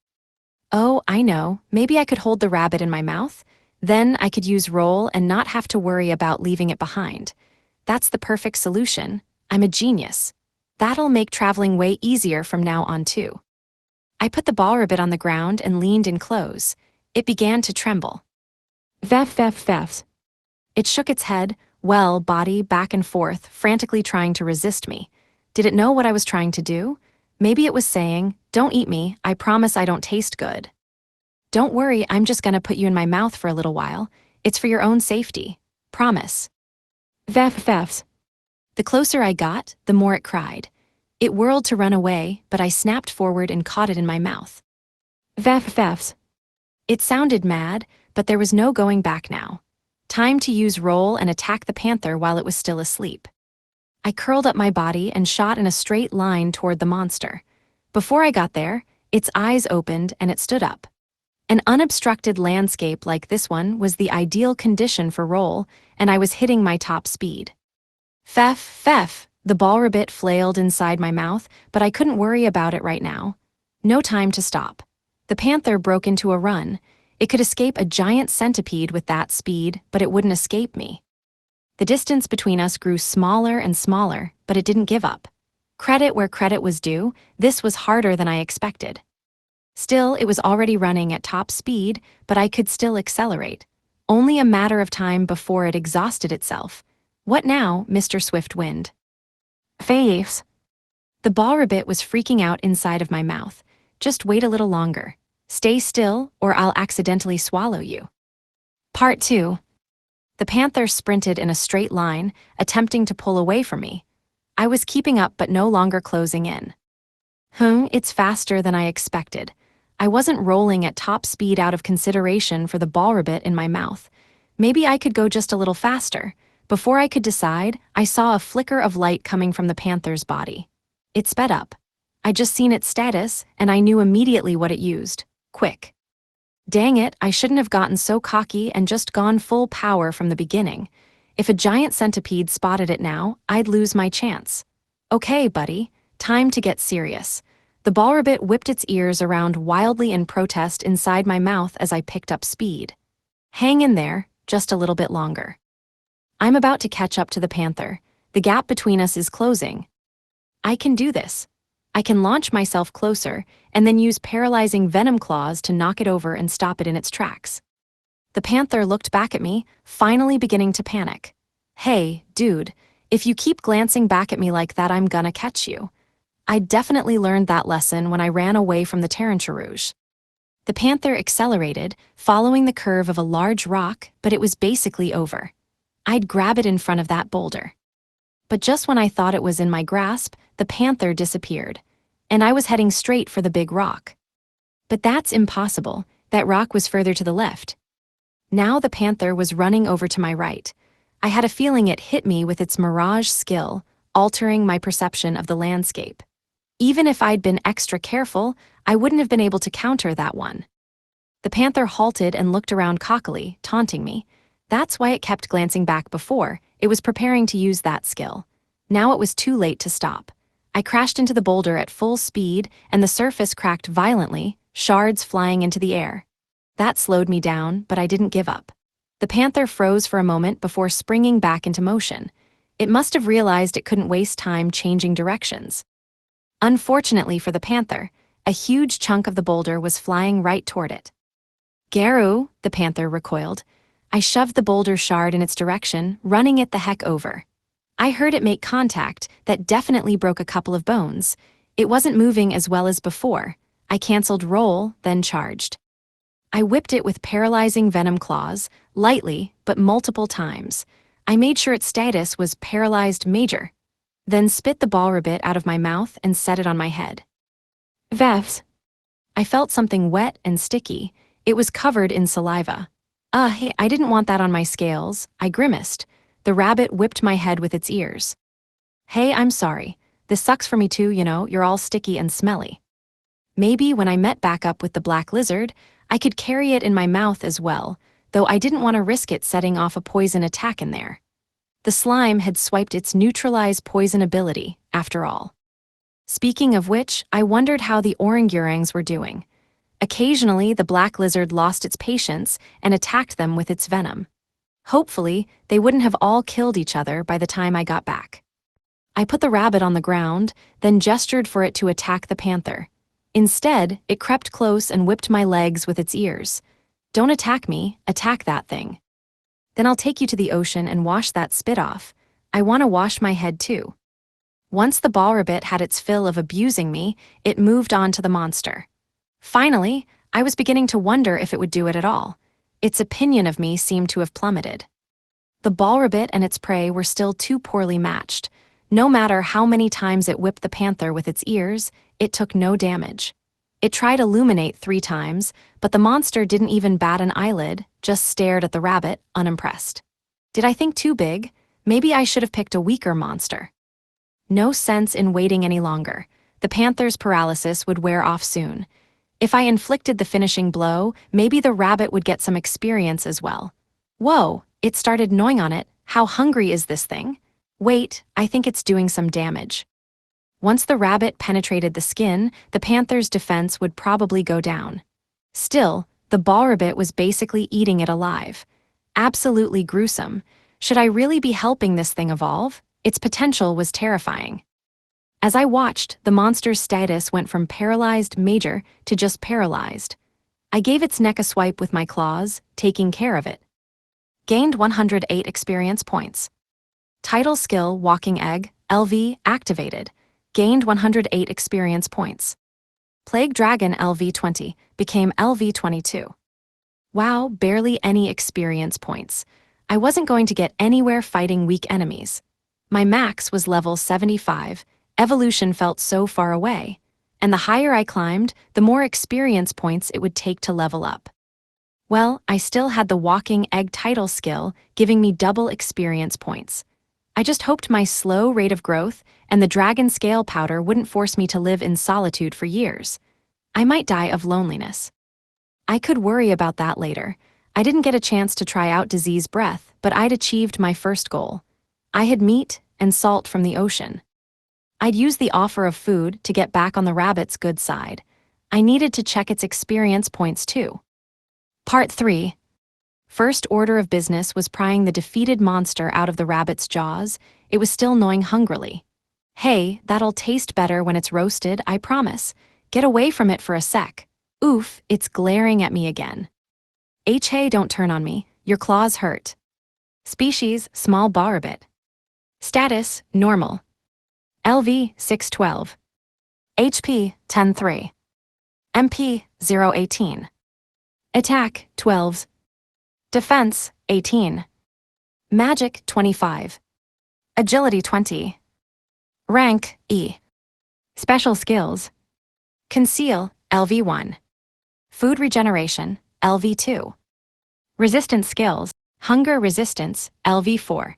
Oh, I know, maybe I could hold the rabbit in my mouth. Then I could use roll and not have to worry about leaving it behind. That's the perfect solution. I'm a genius. That'll make traveling way easier from now on too. I put the ball ribbit on the ground and leaned in close. It began to tremble. Vef. It shook its head, body back and forth, frantically trying to resist me. Did it know what I was trying to do? Maybe it was saying, "Don't eat me, I promise I don't taste good." Don't worry, I'm just gonna put you in my mouth for a little while. It's for your own safety. Promise. Vef. The closer I got, the more it cried. It whirled to run away, but I snapped forward and caught it in my mouth. Vef. It sounded mad, but there was no going back now. Time to use roll and attack the panther while it was still asleep. I curled up my body and shot in a straight line toward the monster. Before I got there, its eyes opened and it stood up. An unobstructed landscape like this one was the ideal condition for roll, and I was hitting my top speed. Fef, the ball ribbit flailed inside my mouth, but I couldn't worry about it right now. No time to stop. The panther broke into a run. It could escape a giant centipede with that speed, but it wouldn't escape me. The distance between us grew smaller and smaller, but it didn't give up. Credit where credit was due, this was harder than I expected. Still, it was already running at top speed, but I could still accelerate. Only a matter of time before it exhausted itself. What now, Mr. Swift Wind? Face. The ball ribbit was freaking out inside of my mouth. Just wait a little longer. Stay still, or I'll accidentally swallow you. Part 2. The panther sprinted in a straight line, attempting to pull away from me. I was keeping up but no longer closing in. It's faster than I expected. I wasn't rolling at top speed out of consideration for the ball ribbit in my mouth. Maybe I could go just a little faster. Before I could decide, I saw a flicker of light coming from the panther's body. It sped up. I'd just seen its status, and I knew immediately what it used. Quick. Dang it, I shouldn't have gotten so cocky and just gone full power from the beginning. If a giant centipede spotted it now, I'd lose my chance. Okay, buddy, time to get serious. The ballrabbit whipped its ears around wildly in protest inside my mouth as I picked up speed. Hang in there, just a little bit longer. I'm about to catch up to the panther. The gap between us is closing. I can do this. I can launch myself closer and then use paralyzing venom claws to knock it over and stop it in its tracks. The panther looked back at me, finally beginning to panic. Hey, dude, if you keep glancing back at me like that, I'm gonna catch you. I definitely learned that lesson when I ran away from the Taranturouge. The panther accelerated, following the curve of a large rock, but it was basically over. I'd grab it in front of that boulder. But just when I thought it was in my grasp, the panther disappeared, and I was heading straight for the big rock. But that's impossible. That rock was further to the left. Now the panther was running over to my right. I had a feeling it hit me with its mirage skill, altering my perception of the landscape. Even if I'd been extra careful, I wouldn't have been able to counter that one. The panther halted and looked around cockily, taunting me. That's why it kept glancing back before. It was preparing to use that skill. Now it was too late to stop. I crashed into the boulder at full speed, and the surface cracked violently, shards flying into the air. That slowed me down, but I didn't give up. The panther froze for a moment before springing back into motion. It must have realized it couldn't waste time changing directions. Unfortunately for the panther, a huge chunk of the boulder was flying right toward it. Garou, the panther recoiled. I shoved the boulder shard in its direction, running it the heck over. I heard it make contact that definitely broke a couple of bones. It wasn't moving as well as before. I canceled roll, then charged. I whipped it with paralyzing venom claws, lightly, but multiple times. I made sure its status was paralyzed major, then spit the ballrabbit out of my mouth and set it on my head. Veths. I felt something wet and sticky. It was covered in saliva. Hey, I didn't want that on my scales. I grimaced. The rabbit whipped my head with its ears. Hey, I'm sorry. This sucks for me too, you're all sticky and smelly. Maybe when I met back up with the black lizard, I could carry it in my mouth as well, though I didn't want to risk it setting off a poison attack in there. The slime had swiped its neutralize poison ability, after all. Speaking of which, I wondered how the orangutangs were doing. Occasionally, the black lizard lost its patience and attacked them with its venom. Hopefully, they wouldn't have all killed each other by the time I got back. I put the rabbit on the ground, then gestured for it to attack the panther. Instead, it crept close and whipped my legs with its ears. Don't attack me, attack that thing. Then I'll take you to the ocean and wash that spit off. I want to wash my head too. Once the ballrabbit had its fill of abusing me, it moved on to the monster. Finally, I was beginning to wonder if it would do it at all. Its opinion of me seemed to have plummeted. The ballrabbit and its prey were still too poorly matched. No matter how many times it whipped the panther with its ears, it took no damage. It tried illuminate 3 times, but the monster didn't even bat an eyelid, just stared at the rabbit, unimpressed. Did I think too big? Maybe I should have picked a weaker monster. No sense in waiting any longer. The panther's paralysis would wear off soon. If I inflicted the finishing blow, maybe the rabbit would get some experience as well. Whoa, it started gnawing on it. How hungry is this thing? Wait, I think it's doing some damage. Once the rabbit penetrated the skin, the panther's defense would probably go down. Still, the ballrabbit was basically eating it alive. Absolutely gruesome. Should I really be helping this thing evolve? Its potential was terrifying. As I watched, the monster's status went from paralyzed major to just paralyzed. I gave its neck a swipe with my claws, taking care of it. Gained 108 experience points. Title skill Walking Egg, LV, activated. Gained 108 experience points. Plague Dragon LV20, became LV22. Wow, barely any experience points. I wasn't going to get anywhere fighting weak enemies. My max was level 75, evolution felt so far away, and the higher I climbed, the more experience points it would take to level up. Well, I still had the walking egg title skill, giving me double experience points. I just hoped my slow rate of growth and the dragon scale powder wouldn't force me to live in solitude for years. I might die of loneliness. I could worry about that later. I didn't get a chance to try out disease breath, but I'd achieved my first goal. I had meat and salt from the ocean. I'd use the offer of food to get back on the rabbit's good side. I needed to check its experience points too. Part 3. First order of business was prying the defeated monster out of the rabbit's jaws. It was still gnawing hungrily. Hey, that'll taste better when it's roasted, I promise. Get away from it for a sec. Oof, it's glaring at me again. Hey, don't turn on me. Your claws hurt. Species, small barbet. Status, normal. LV, 612. HP, 10-3. MP, 018. Attack, 12s. Defense, 18. Magic, 25. Agility, 20. Rank, E. Special skills. Conceal, LV1. Food regeneration, LV2. Resistance skills, hunger resistance, LV4.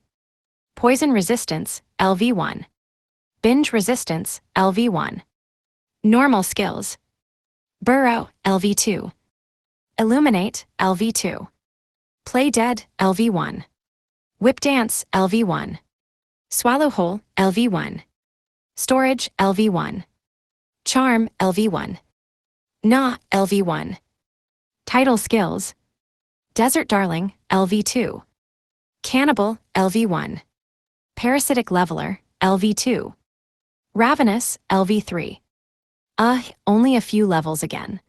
Poison resistance, LV1. Binge resistance, LV1. Normal skills. Burrow, LV2. Illuminate, LV2. Play dead, LV1. Whip dance, LV1. Swallow whole, LV1. Storage, LV1. Charm, LV1. Gnaw, LV1. Title skills. Desert Darling, LV2. Cannibal, LV1. Parasitic Leveler, LV2. Ravenous, LV3. Only a few levels again.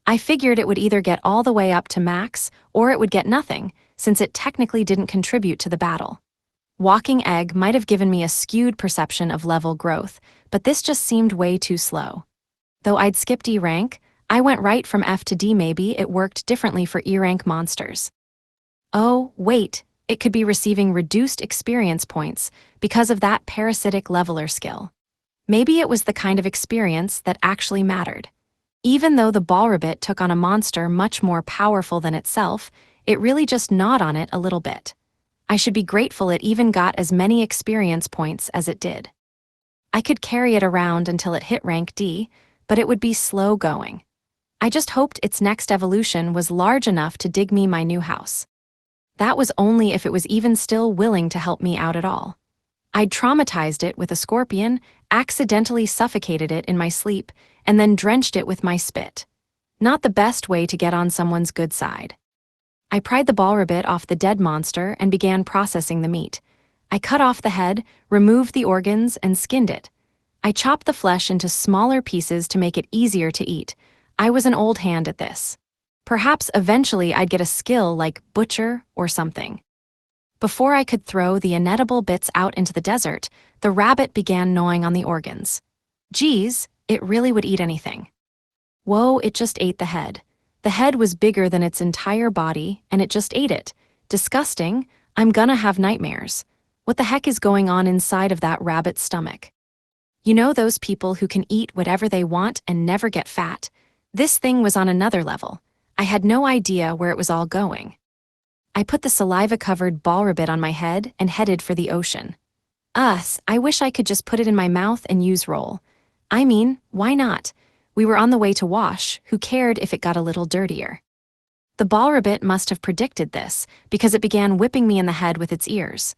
I figured it would either get all the way up to max, or it would get nothing, since it technically didn't contribute to the battle. Walking Egg might have given me a skewed perception of level growth, but this just seemed way too slow. Though I'd skipped E rank, I went right from F to D. Maybe it worked differently for E rank monsters. Oh, wait, it could be receiving reduced experience points because of that parasitic leveler skill. Maybe it was the kind of experience that actually mattered. Even though the ballrabbit took on a monster much more powerful than itself, it really just gnawed on it a little bit. I should be grateful it even got as many experience points as it did. I could carry it around until it hit rank D, but it would be slow going. I just hoped its next evolution was large enough to dig me my new house. That was only if it was even still willing to help me out at all. I'd traumatized it with a scorpion, accidentally suffocated it in my sleep, and then drenched it with my spit. Not the best way to get on someone's good side. I pried the ballrabbit off the dead monster and began processing the meat. I cut off the head, removed the organs, and skinned it. I chopped the flesh into smaller pieces to make it easier to eat. I was an old hand at this. Perhaps eventually I'd get a skill like butcher or something. Before I could throw the inedible bits out into the desert, the rabbit began gnawing on the organs. Geez, it really would eat anything. Whoa, it just ate the head. The head was bigger than its entire body, and it just ate it. Disgusting. I'm gonna have nightmares. What the heck is going on inside of that rabbit's stomach? You know those people who can eat whatever they want and never get fat? This thing was on another level. I had no idea where it was all going. I put the saliva-covered ballrabbit on my head and headed for the ocean. I wish I could just put it in my mouth and use roll. I mean, why not? We were on the way to wash, who cared if it got a little dirtier? The ballrabbit must have predicted this, because it began whipping me in the head with its ears.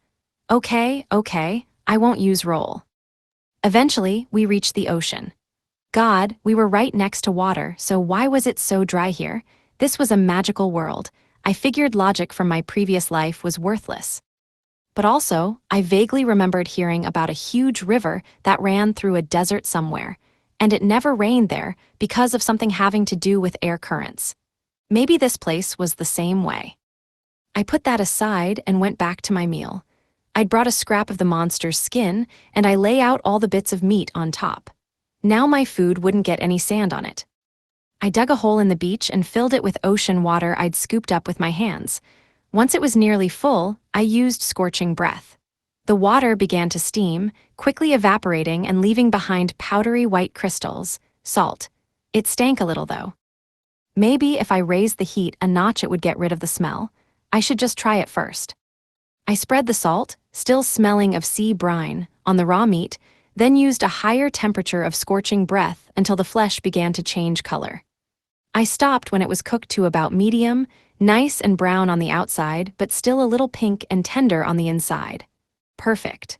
Okay, I won't use roll. Eventually, we reached the ocean. God, we were right next to water, so why was it so dry here? This was a magical world. I figured logic from my previous life was worthless. But also, I vaguely remembered hearing about a huge river that ran through a desert somewhere, and it never rained there because of something having to do with air currents. Maybe this place was the same way. I put that aside and went back to my meal. I'd brought a scrap of the monster's skin, and I lay out all the bits of meat on top. Now my food wouldn't get any sand on it. I dug a hole in the beach and filled it with ocean water I'd scooped up with my hands. Once it was nearly full, I used scorching breath. The water began to steam, quickly evaporating and leaving behind powdery white crystals, salt. It stank a little though. Maybe if I raised the heat a notch it would get rid of the smell. I should just try it first. I spread the salt, still smelling of sea brine, on the raw meat, then used a higher temperature of scorching breath until the flesh began to change color. I stopped when it was cooked to about medium, nice and brown on the outside, but still a little pink and tender on the inside. Perfect.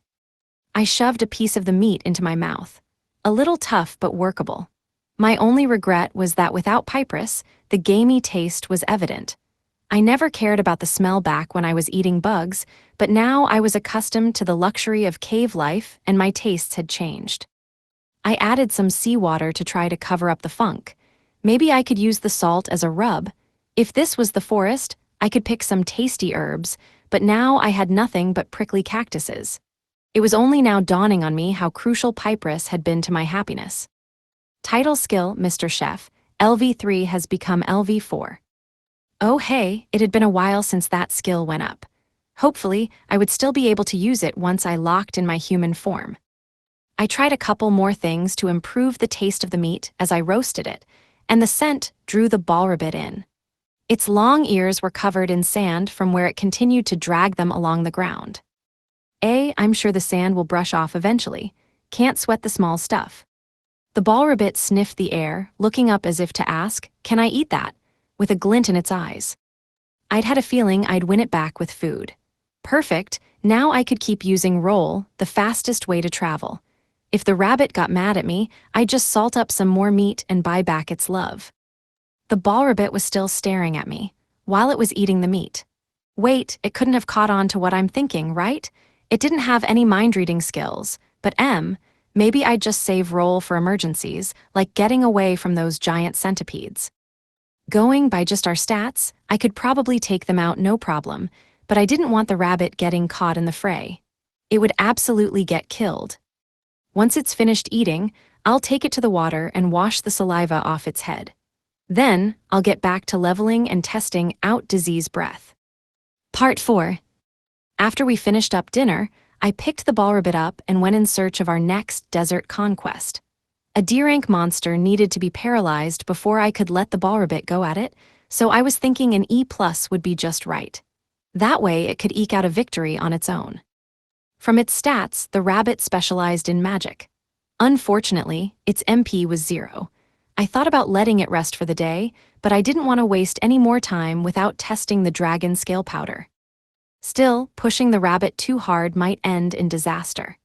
I shoved a piece of the meat into my mouth. A little tough but workable. My only regret was that without Piperus, the gamey taste was evident. I never cared about the smell back when I was eating bugs, but now I was accustomed to the luxury of cave life and my tastes had changed. I added some seawater to try to cover up the funk. Maybe I could use the salt as a rub. If this was the forest, I could pick some tasty herbs, but now I had nothing but prickly cactuses. It was only now dawning on me how crucial Piperus had been to my happiness. Title skill, Mr. Chef, LV3 has become LV4. Oh hey, it had been a while since that skill went up. Hopefully, I would still be able to use it once I locked in my human form. I tried a couple more things to improve the taste of the meat as I roasted it, and the scent drew the ballrabbit in. Its long ears were covered in sand from where it continued to drag them along the ground. I'm sure the sand will brush off eventually. Can't sweat the small stuff. The ballrabbit sniffed the air, looking up as if to ask, "Can I eat that?" with a glint in its eyes. I'd had a feeling I'd win it back with food. Perfect, now I could keep using roll, the fastest way to travel. If the rabbit got mad at me, I'd just salt up some more meat and buy back its love. The ballrabbit was still staring at me, while it was eating the meat. Wait, it couldn't have caught on to what I'm thinking, right? It didn't have any mind-reading skills, but maybe I'd just save roll for emergencies, like getting away from those giant centipedes. Going by just our stats, I could probably take them out no problem, but I didn't want the rabbit getting caught in the fray. It would absolutely get killed. Once it's finished eating, I'll take it to the water and wash the saliva off its head. Then, I'll get back to leveling and testing out disease breath. Part 4. After we finished up dinner, I picked the ballrabbit up and went in search of our next desert conquest. A D-rank monster needed to be paralyzed before I could let the ballrabbit go at it, so I was thinking an E+ would be just right. That way it could eke out a victory on its own. From its stats, the rabbit specialized in magic. Unfortunately, its MP was 0. I thought about letting it rest for the day, but I didn't want to waste any more time without testing the dragon scale powder. Still, pushing the rabbit too hard might end in disaster.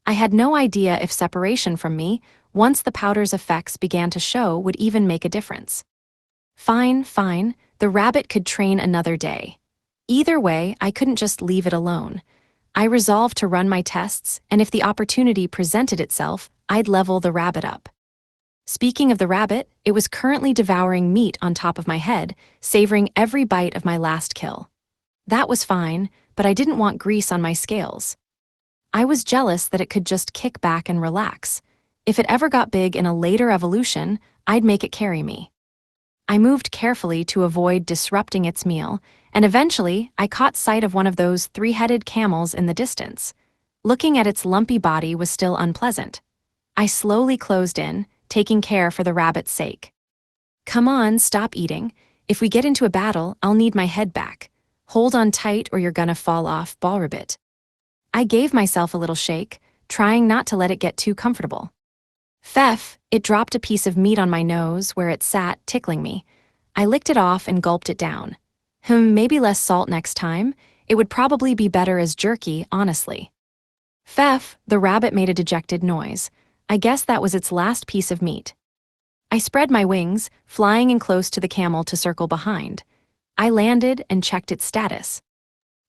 I had no idea if separation from me, once the powder's effects began to show, would even make a difference. Fine, the rabbit could train another day. Either way, I couldn't just leave it alone. I resolved to run my tests, and if the opportunity presented itself, I'd level the rabbit up. Speaking of the rabbit, it was currently devouring meat on top of my head, savoring every bite of my last kill. That was fine, but I didn't want grease on my scales. I was jealous that it could just kick back and relax. If it ever got big in a later evolution, I'd make it carry me. I moved carefully to avoid disrupting its meal, and eventually I caught sight of one of those three-headed camels in the distance. Looking at its lumpy body was still unpleasant. I slowly closed in, taking care for the rabbit's sake. Come on, stop eating. If we get into a battle, I'll need my head back. Hold on tight or you're gonna fall off, ballrabbit. I gave myself a little shake, trying not to let it get too comfortable. Pheff, it dropped a piece of meat on my nose where it sat, tickling me. I licked it off and gulped it down. Maybe less salt next time. It would probably be better as jerky, honestly. Pheff, the rabbit made a dejected noise. I guess that was its last piece of meat. I spread my wings, flying in close to the camel to circle behind. I landed and checked its status.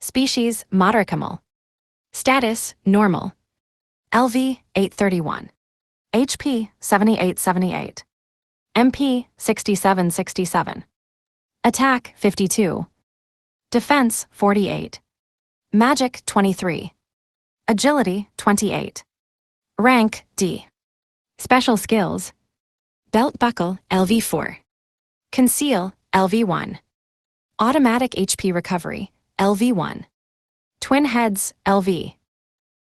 Species, moderate camel. Status, normal. LV, 831. HP, 7878. MP, 6767. Attack, 52. Defense, 48. Magic, 23. Agility, 28. Rank, D. Special skills. Belt buckle, LV4. Conceal, LV1. Automatic HP recovery, LV1. Twin heads, LV.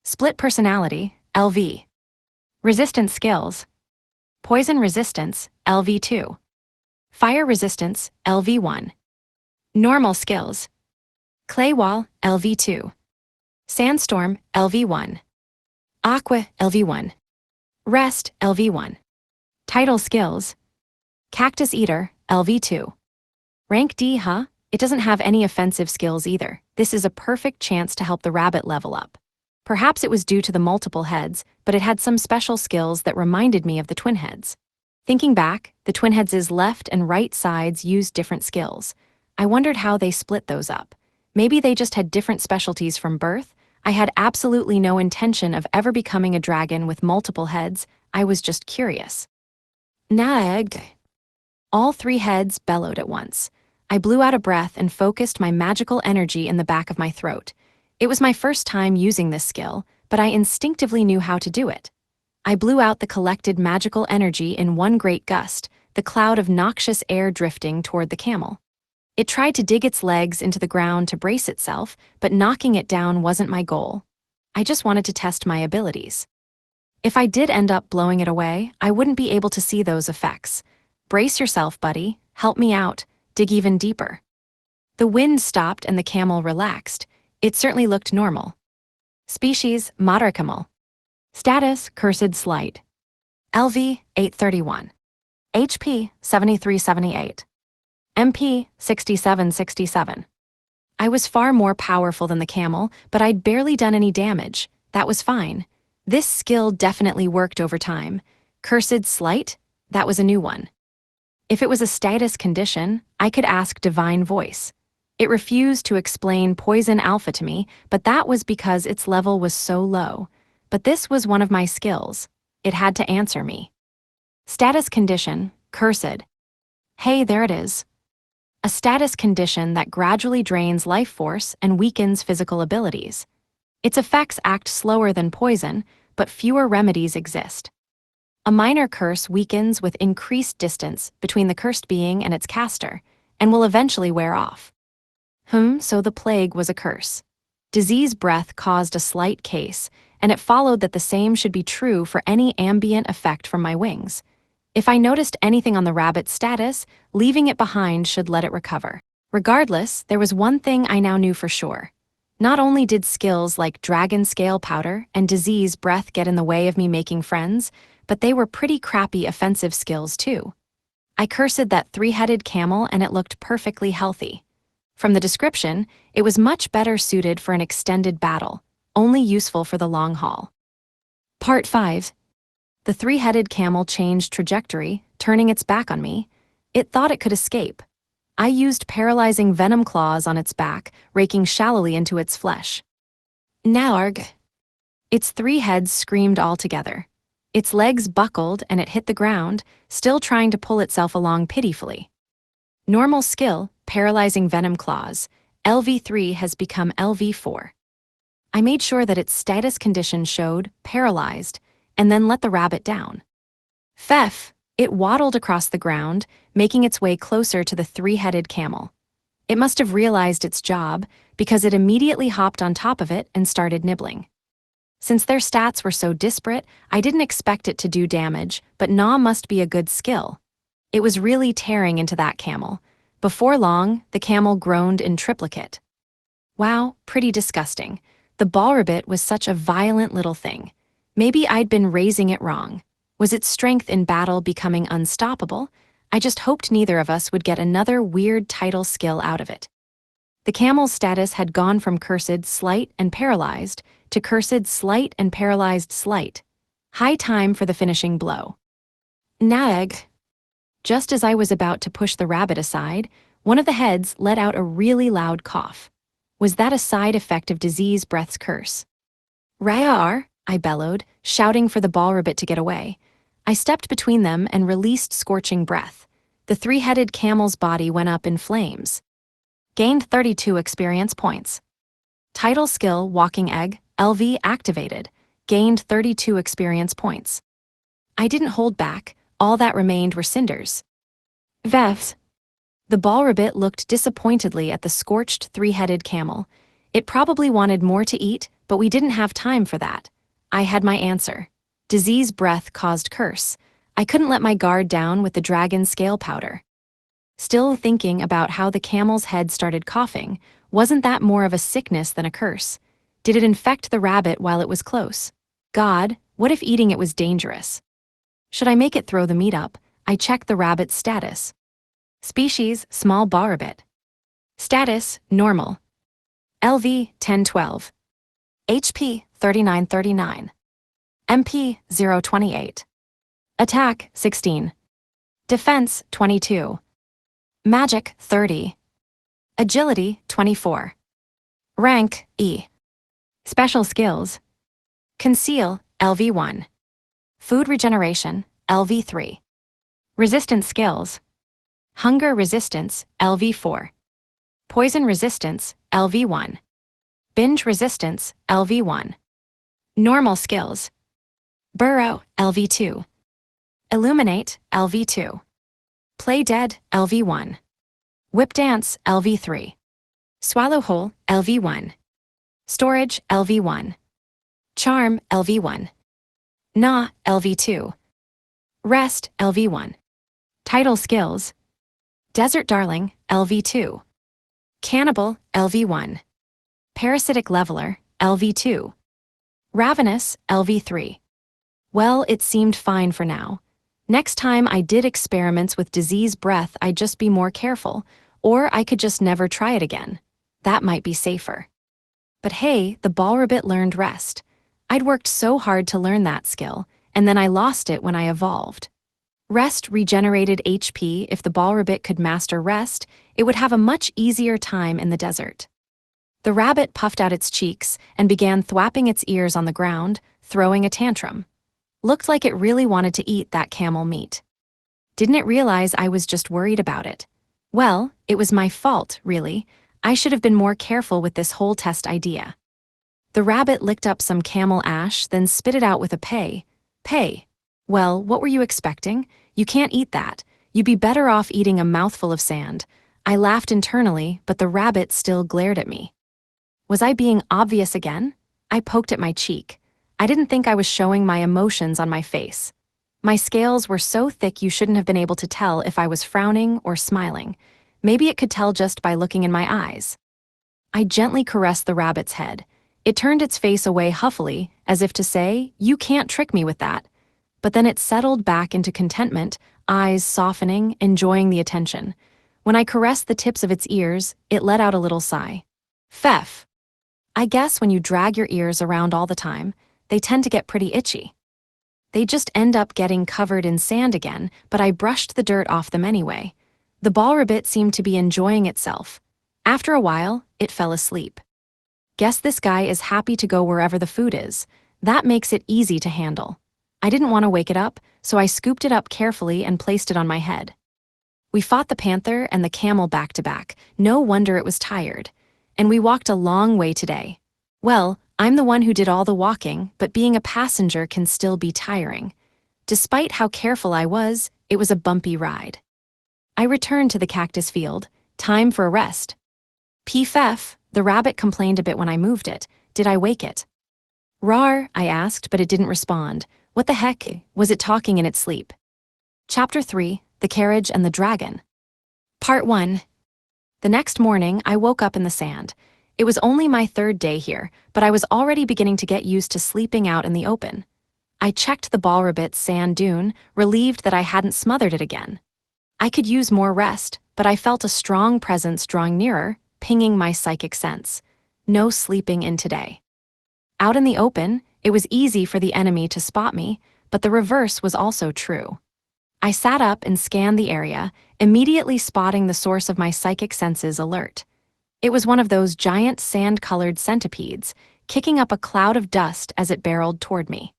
Split personality, LV. Resistance skills. Poison resistance, LV2. Fire resistance, LV1. Normal skills. Clay wall, LV2. Sandstorm, LV1. Aqua, LV1. Rest, LV1. Title skills. Cactus eater, LV2. Rank D, huh? It doesn't have any offensive skills either. This is a perfect chance to help the rabbit level up. Perhaps it was due to the multiple heads, but it had some special skills that reminded me of the twin heads. Thinking back, the twin heads' left and right sides used different skills. I wondered how they split those up. Maybe they just had different specialties from birth. I had absolutely no intention of ever becoming a dragon with multiple heads. I was just curious. Nag. All three heads bellowed at once. I blew out a breath and focused my magical energy in the back of my throat. It was my first time using this skill, but I instinctively knew how to do it. I blew out the collected magical energy in one great gust, the cloud of noxious air drifting toward the camel. It tried to dig its legs into the ground to brace itself, but knocking it down wasn't my goal. I just wanted to test my abilities. If I did end up blowing it away, I wouldn't be able to see those effects. Brace yourself, buddy. Help me out. Dig even deeper. The wind stopped and the camel relaxed. It certainly looked normal. Species, Modern camel. Status, cursed slight. LV, 831. HP, 7378. MP, 6767. I was far more powerful than the camel, but I'd barely done any damage. That was fine. This skill definitely worked over time. Cursed slight? That was a new one. If it was a status condition, I could ask Divine Voice. It refused to explain Poison Alpha to me, but that was because its level was so low. But this was one of my skills. It had to answer me. Status condition, cursed. Hey, there it is. A status condition that gradually drains life force and weakens physical abilities. Its effects act slower than poison, but fewer remedies exist. A minor curse weakens with increased distance between the cursed being and its caster, and will eventually wear off. So the plague was a curse. Disease breath caused a slight case, and it followed that the same should be true for any ambient effect from my wings. If I noticed anything on the rabbit's status, leaving it behind should let it recover. Regardless, there was one thing I now knew for sure. Not only did skills like dragon scale powder and disease breath get in the way of me making friends, but they were pretty crappy offensive skills too. I cursed that three-headed camel and it looked perfectly healthy. From the description, it was much better suited for an extended battle, only useful for the long haul. Part 5. The three-headed camel changed trajectory, turning its back on me. It thought it could escape. I used paralyzing venom claws on its back, raking shallowly into its flesh. Narg. Its three heads screamed all together. Its legs buckled and it hit the ground, still trying to pull itself along pitifully. Normal skill, paralyzing venom claws. LV3 has become LV4. I made sure that its status condition showed paralyzed, and then let the rabbit down. Fef. It waddled across the ground, making its way closer to the three-headed camel. It must have realized its job, because it immediately hopped on top of it and started nibbling. Since their stats were so disparate, I didn't expect it to do damage, but gnaw must be a good skill. It was really tearing into that camel. Before long, the camel groaned in triplicate. Wow, pretty disgusting. The ballrabbit was such a violent little thing. Maybe I'd been raising it wrong. Was its strength in battle becoming unstoppable? I just hoped neither of us would get another weird title skill out of it. The camel's status had gone from cursed, slight, and paralyzed to cursed, slight, and paralyzed, slight. High time for the finishing blow. Nag. Just as I was about to push the rabbit aside, one of the heads let out a really loud cough. Was that a side effect of disease breath's curse? Rayar, I bellowed, shouting for the ballrabbit to get away. I stepped between them and released scorching breath. The three-headed camel's body went up in flames. Gained 32 experience points. Title skill, Walking Egg, LV activated. Gained 32 experience points. I didn't hold back. All that remained were cinders. Vefs. The ballrabbit looked disappointedly at the scorched three-headed camel. It probably wanted more to eat, but we didn't have time for that. I had my answer. Disease breath caused curse. I couldn't let my guard down with the dragon scale powder. Still thinking about how the camel's head started coughing. Wasn't that more of a sickness than a curse? Did it infect the rabbit while it was close? God, what if eating it was dangerous? Should I make it throw the meat up? I checked the rabbit's status. Species, small bar rabbit. Status, normal. LV, 1012. HP, 3939. MP, 028. Attack, 16. Defense, 22. Magic, 30. Agility, 24. Rank, E. Special skills. Conceal, LV1. Food regeneration, LV3. Resistance skills. Hunger resistance, LV4. Poison resistance, LV1. Binge resistance, LV1. Normal skills. Burrow, LV2. Illuminate, LV2. Play dead, LV1. Whip dance, LV3. Swallow whole, LV1. Storage, LV1. Charm, LV1. Gnaw, LV2. Rest, LV1. Title skills. Desert Darling, LV2. Cannibal, LV1. Parasitic Leveler, LV2. Ravenous, LV3. Well, it seemed fine for now. Next time I did experiments with disease breath, I'd just be more careful, or I could just never try it again. That might be safer. But hey, the ball rabbit learned rest. I'd worked so hard to learn that skill, and then I lost it when I evolved. Rest regenerated HP. If the ball rabbit could master rest, it would have a much easier time in the desert. The rabbit puffed out its cheeks and began thwapping its ears on the ground, throwing a tantrum. Looked like it really wanted to eat that camel meat. Didn't it realize I was just worried about it? Well, it was my fault, really. I should have been more careful with this whole test idea. The rabbit licked up some camel ash, then spit it out with a pay. Pay. Well, what were you expecting? You can't eat that. You'd be better off eating a mouthful of sand. I laughed internally, but the rabbit still glared at me. Was I being obvious again? I poked at my cheek. I didn't think I was showing my emotions on my face. My scales were so thick you shouldn't have been able to tell if I was frowning or smiling. Maybe it could tell just by looking in my eyes. I gently caressed the rabbit's head. It turned its face away huffily, as if to say, "You can't trick me with that." But then it settled back into contentment, eyes softening, enjoying the attention. When I caressed the tips of its ears, it let out a little sigh. Pheff. I guess when you drag your ears around all the time, they tend to get pretty itchy. They just end up getting covered in sand again, but I brushed the dirt off them anyway. The ball rabbit seemed to be enjoying itself. After a while, it fell asleep. Guess this guy is happy to go wherever the food is. That makes it easy to handle. I didn't want to wake it up, so I scooped it up carefully and placed it on my head. We fought the panther and the camel back to back. No wonder it was tired. And we walked a long way today. Well, I'm the one who did all the walking, but being a passenger can still be tiring. Despite how careful I was, it was a bumpy ride. I returned to the cactus field. Time for a rest. Pfeff, the rabbit complained a bit when I moved it. Did I wake it? Rawr, I asked, but it didn't respond. What the heck? Was it talking in its sleep? Chapter 3, The Carriage and the Dragon. Part 1. The next morning, I woke up in the sand. It was only my third day here, but I was already beginning to get used to sleeping out in the open. I checked the ball rabbit's sand dune, relieved that I hadn't smothered it again. I could use more rest, but I felt a strong presence drawing nearer, pinging my psychic sense. No sleeping in today. Out in the open, it was easy for the enemy to spot me, but the reverse was also true. I sat up and scanned the area, immediately spotting the source of my psychic senses alert. It was one of those giant sand-colored centipedes, kicking up a cloud of dust as it barreled toward me.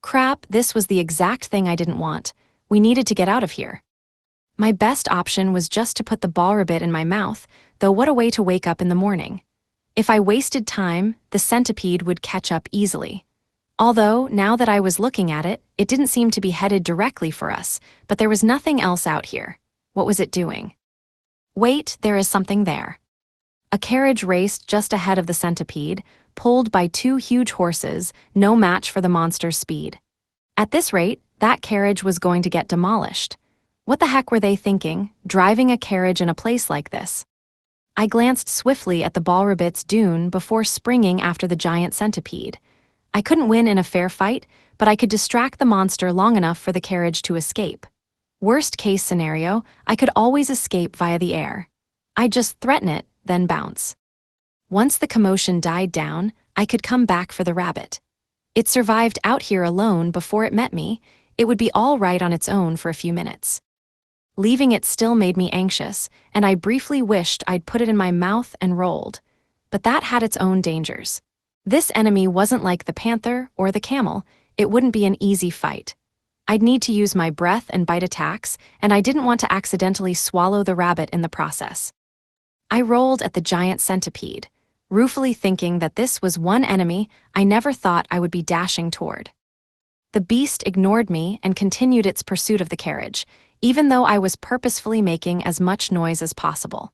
Crap, this was the exact thing I didn't want. We needed to get out of here. My best option was just to put the ball rabbit in my mouth, though what a way to wake up in the morning. If I wasted time, the centipede would catch up easily. Although, now that I was looking at it, it didn't seem to be headed directly for us, but there was nothing else out here. What was it doing? Wait, there is something there. A carriage raced just ahead of the centipede, pulled by two huge horses, no match for the monster's speed. At this rate, that carriage was going to get demolished. What the heck were they thinking, driving a carriage in a place like this? I glanced swiftly at the ballrabbit's dune before springing after the giant centipede. I couldn't win in a fair fight, but I could distract the monster long enough for the carriage to escape. Worst case scenario, I could always escape via the air. I'd just threaten it, then bounce. Once the commotion died down, I could come back for the rabbit. It survived out here alone before it met me. It would be all right on its own for a few minutes. Leaving it still made me anxious, and I briefly wished I'd put it in my mouth and rolled. But that had its own dangers. This enemy wasn't like the panther or the camel. It wouldn't be an easy fight. I'd need to use my breath and bite attacks, and I didn't want to accidentally swallow the rabbit in the process. I rolled at the giant centipede, ruefully thinking that this was one enemy I never thought I would be dashing toward. The beast ignored me and continued its pursuit of the carriage, even though I was purposefully making as much noise as possible.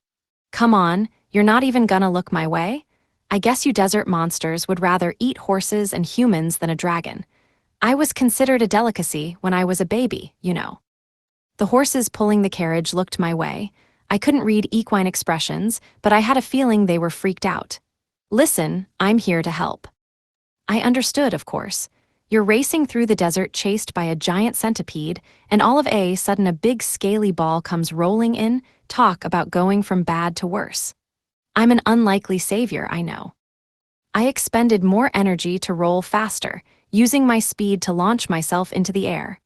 Come on, you're not even gonna look my way? I guess you desert monsters would rather eat horses and humans than a dragon. I was considered a delicacy when I was a baby, you know. The horses pulling the carriage looked my way. I couldn't read equine expressions, but I had a feeling they were freaked out. Listen, I'm here to help. I understood, of course. You're racing through the desert chased by a giant centipede, and all of a sudden a big scaly ball comes rolling in. Talk about going from bad to worse. I'm an unlikely savior, I know. I expended more energy to roll faster, using my speed to launch myself into the air.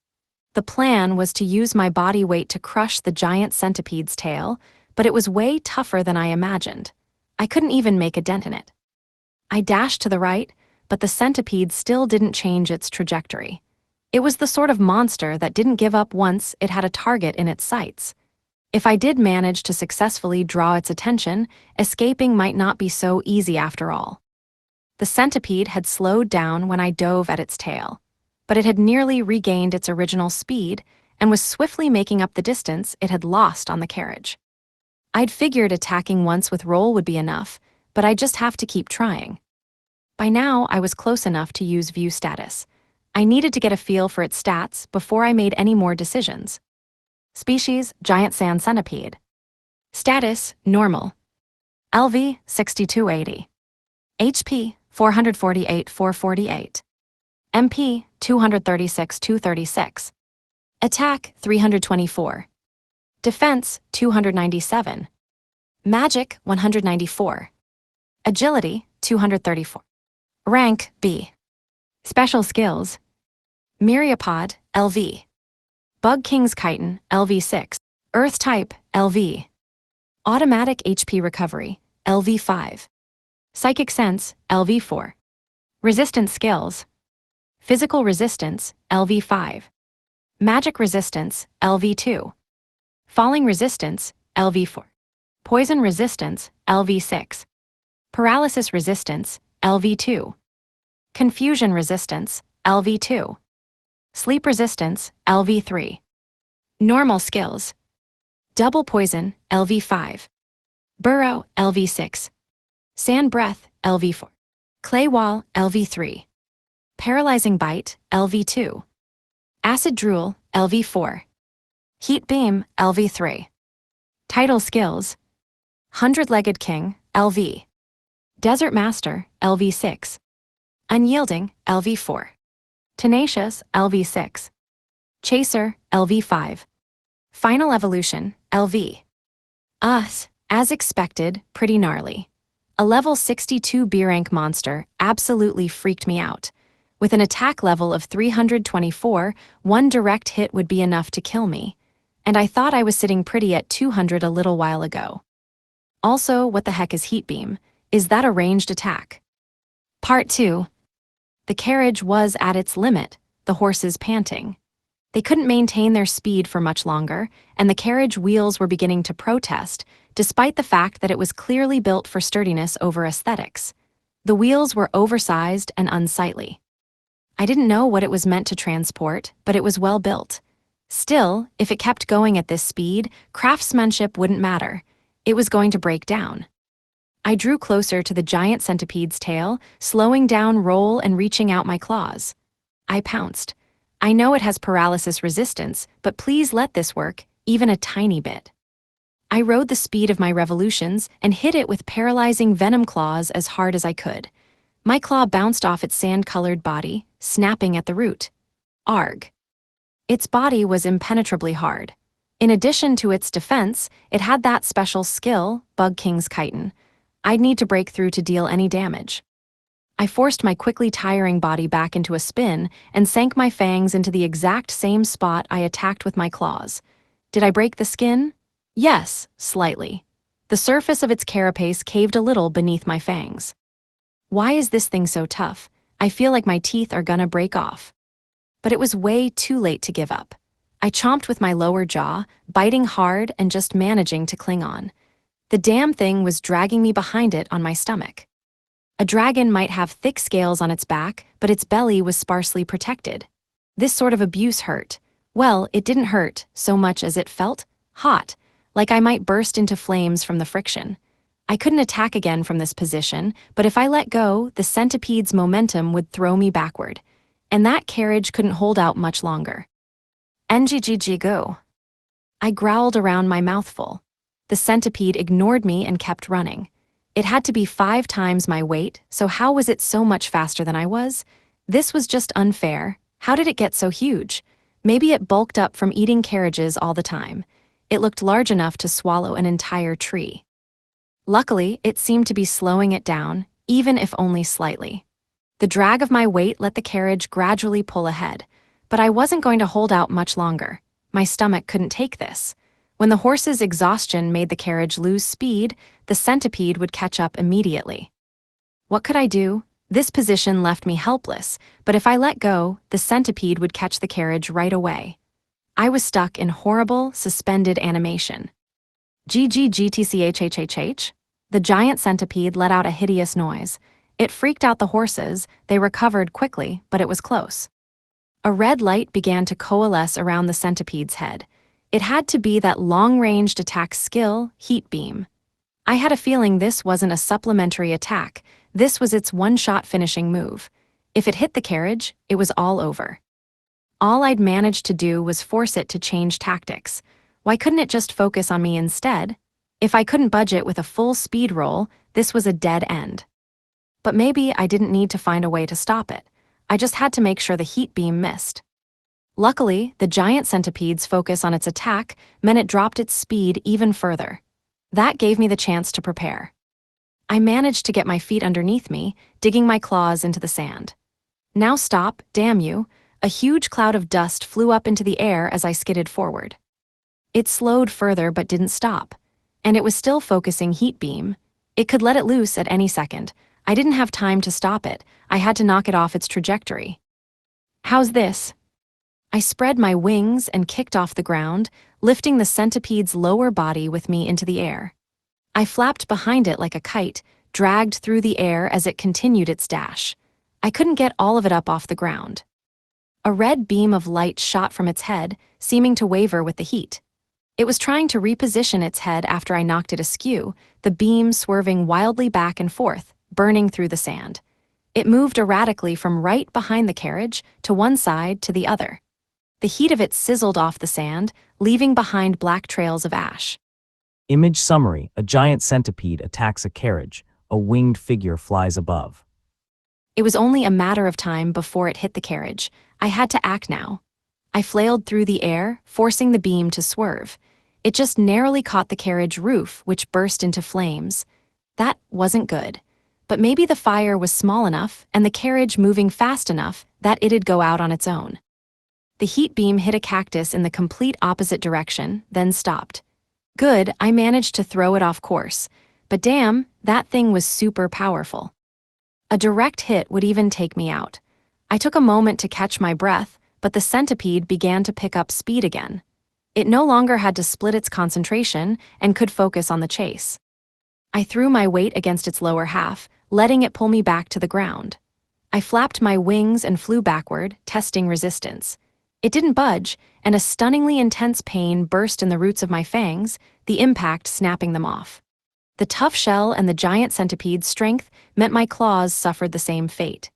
The plan was to use my body weight to crush the giant centipede's tail, but it was way tougher than I imagined. I couldn't even make a dent in it. I dashed to the right, but the centipede still didn't change its trajectory. It was the sort of monster that didn't give up once it had a target in its sights. If I did manage to successfully draw its attention, escaping might not be so easy after all. The centipede had slowed down when I dove at its tail, but it had nearly regained its original speed and was swiftly making up the distance it had lost on the carriage. I'd figured attacking once with roll would be enough, but I'd just have to keep trying. By now, I was close enough to use view status. I needed to get a feel for its stats before I made any more decisions. Species, giant sand centipede. Status, normal. LV, 6280. HP, 448,448. MP, 236,236. Attack, 324. Defense, 297. Magic, 194. Agility, 234. Rank, B. Special skills. Myriapod, LV. Bug King's Chitin, LV6. Earth type, LV. Automatic HP recovery, LV5. Psychic sense, LV4. Resistance skills. Physical resistance, LV5. Magic resistance, LV2. Falling resistance, LV4. Poison resistance, LV6. Paralysis resistance, LV2. Confusion resistance, LV2. Sleep resistance, LV3. Normal skills. Double poison, LV5. Burrow, LV6. Sand breath, LV4. Clay wall, LV3. Paralyzing bite, LV2. Acid drool, LV4. Heat beam, LV3. Title skills. Hundred-legged king, LV. Desert master, LV6. Unyielding, LV4. Tenacious, LV6. Chaser, LV5. Final evolution, LV. As expected, pretty gnarly. A level 62 B-rank monster absolutely freaked me out. With an attack level of 324, one direct hit would be enough to kill me. And I thought I was sitting pretty at 200 a little while ago. Also, what the heck is heat beam? Is that a ranged attack? Part 2. The carriage was at its limit, the horses panting. They couldn't maintain their speed for much longer, and the carriage wheels were beginning to protest, despite the fact that it was clearly built for sturdiness over aesthetics. The wheels were oversized and unsightly. I didn't know what it was meant to transport, but it was well built. Still, if it kept going at this speed, craftsmanship wouldn't matter. It was going to break down. I drew closer to the giant centipede's tail, slowing down roll and reaching out my claws. I pounced. I know it has paralysis resistance, but please let this work. even a tiny bit. I rode the speed of my revolutions and hit it with paralyzing venom claws as hard as I could. My claw bounced off its sand-colored body, snapping at the root. Arg. Its body was impenetrably hard. In addition to its defense, it had that special skill, Bug King's chitin. I'd need to break through to deal any damage. I forced my quickly tiring body back into a spin and sank my fangs into the exact same spot I attacked with my claws. Did I break the skin? Yes, slightly. The surface of its carapace caved a little beneath my fangs. Why is this thing so tough? I feel like my teeth are gonna break off. But it was way too late to give up. I chomped with my lower jaw, biting hard and just managing to cling on. The damn thing was dragging me behind it on my stomach. A dragon might have thick scales on its back, but its belly was sparsely protected. This sort of abuse hurt. Well, it didn't hurt so much as it felt hot, like I might burst into flames from the friction. I couldn't attack again from this position, but if I let go, the centipede's momentum would throw me backward. And that carriage couldn't hold out much longer. NGGG go. I growled around my mouthful. The centipede ignored me and kept running. It had to be 5 times my weight, so how was it so much faster than I was? This was just unfair. How did it get so huge? Maybe it bulked up from eating carriages all the time. It looked large enough to swallow an entire tree. Luckily, it seemed to be slowing it down, even if only slightly. The drag of my weight let the carriage gradually pull ahead, but I wasn't going to hold out much longer. My stomach couldn't take this. When the horse's exhaustion made the carriage lose speed, the centipede would catch up immediately. What could I do? This position left me helpless, but if I let go, the centipede would catch the carriage right away. I was stuck in horrible, suspended animation. GGGTCHHHH? The giant centipede let out a hideous noise. It freaked out the horses. They recovered quickly, but it was close. A red light began to coalesce around the centipede's head. It had to be that long-ranged attack skill, heat beam. I had a feeling this wasn't a supplementary attack. This was its one-shot finishing move. If it hit the carriage, it was all over. All I'd managed to do was force it to change tactics. Why couldn't it just focus on me instead? If I couldn't budge it with a full speed roll, this was a dead end. But maybe I didn't need to find a way to stop it. I just had to make sure the heat beam missed. Luckily, the giant centipede's focus on its attack meant it dropped its speed even further. That gave me the chance to prepare. I managed to get my feet underneath me, digging my claws into the sand. Now stop, damn you. A huge cloud of dust flew up into the air as I skidded forward. It slowed further but didn't stop. And it was still focusing heat beam. It could let it loose at any second. I didn't have time to stop it. I had to knock it off its trajectory. How's this? I spread my wings and kicked off the ground, lifting the centipede's lower body with me into the air. I flapped behind it like a kite, dragged through the air as it continued its dash. I couldn't get all of it up off the ground. A red beam of light shot from its head, seeming to waver with the heat. It was trying to reposition its head after I knocked it askew, the beam swerving wildly back and forth, burning through the sand. It moved erratically from right behind the carriage to one side to the other. The heat of it sizzled off the sand, leaving behind black trails of ash. Image summary: a giant centipede attacks a carriage. A winged figure flies above. It was only a matter of time before it hit the carriage. I had to act now. I flailed through the air, forcing the beam to swerve. It just narrowly caught the carriage roof, which burst into flames. That wasn't good. But maybe the fire was small enough and the carriage moving fast enough that it'd go out on its own. The heat beam hit a cactus in the complete opposite direction, then stopped. Good, I managed to throw it off course. But damn, that thing was super powerful. A direct hit would even take me out. I took a moment to catch my breath, but the centipede began to pick up speed again. It no longer had to split its concentration and could focus on the chase. I threw my weight against its lower half, letting it pull me back to the ground. I flapped my wings and flew backward, testing resistance. It didn't budge, and a stunningly intense pain burst in the roots of my fangs, the impact snapping them off. The tough shell and the giant centipede's strength meant my claws suffered the same fate.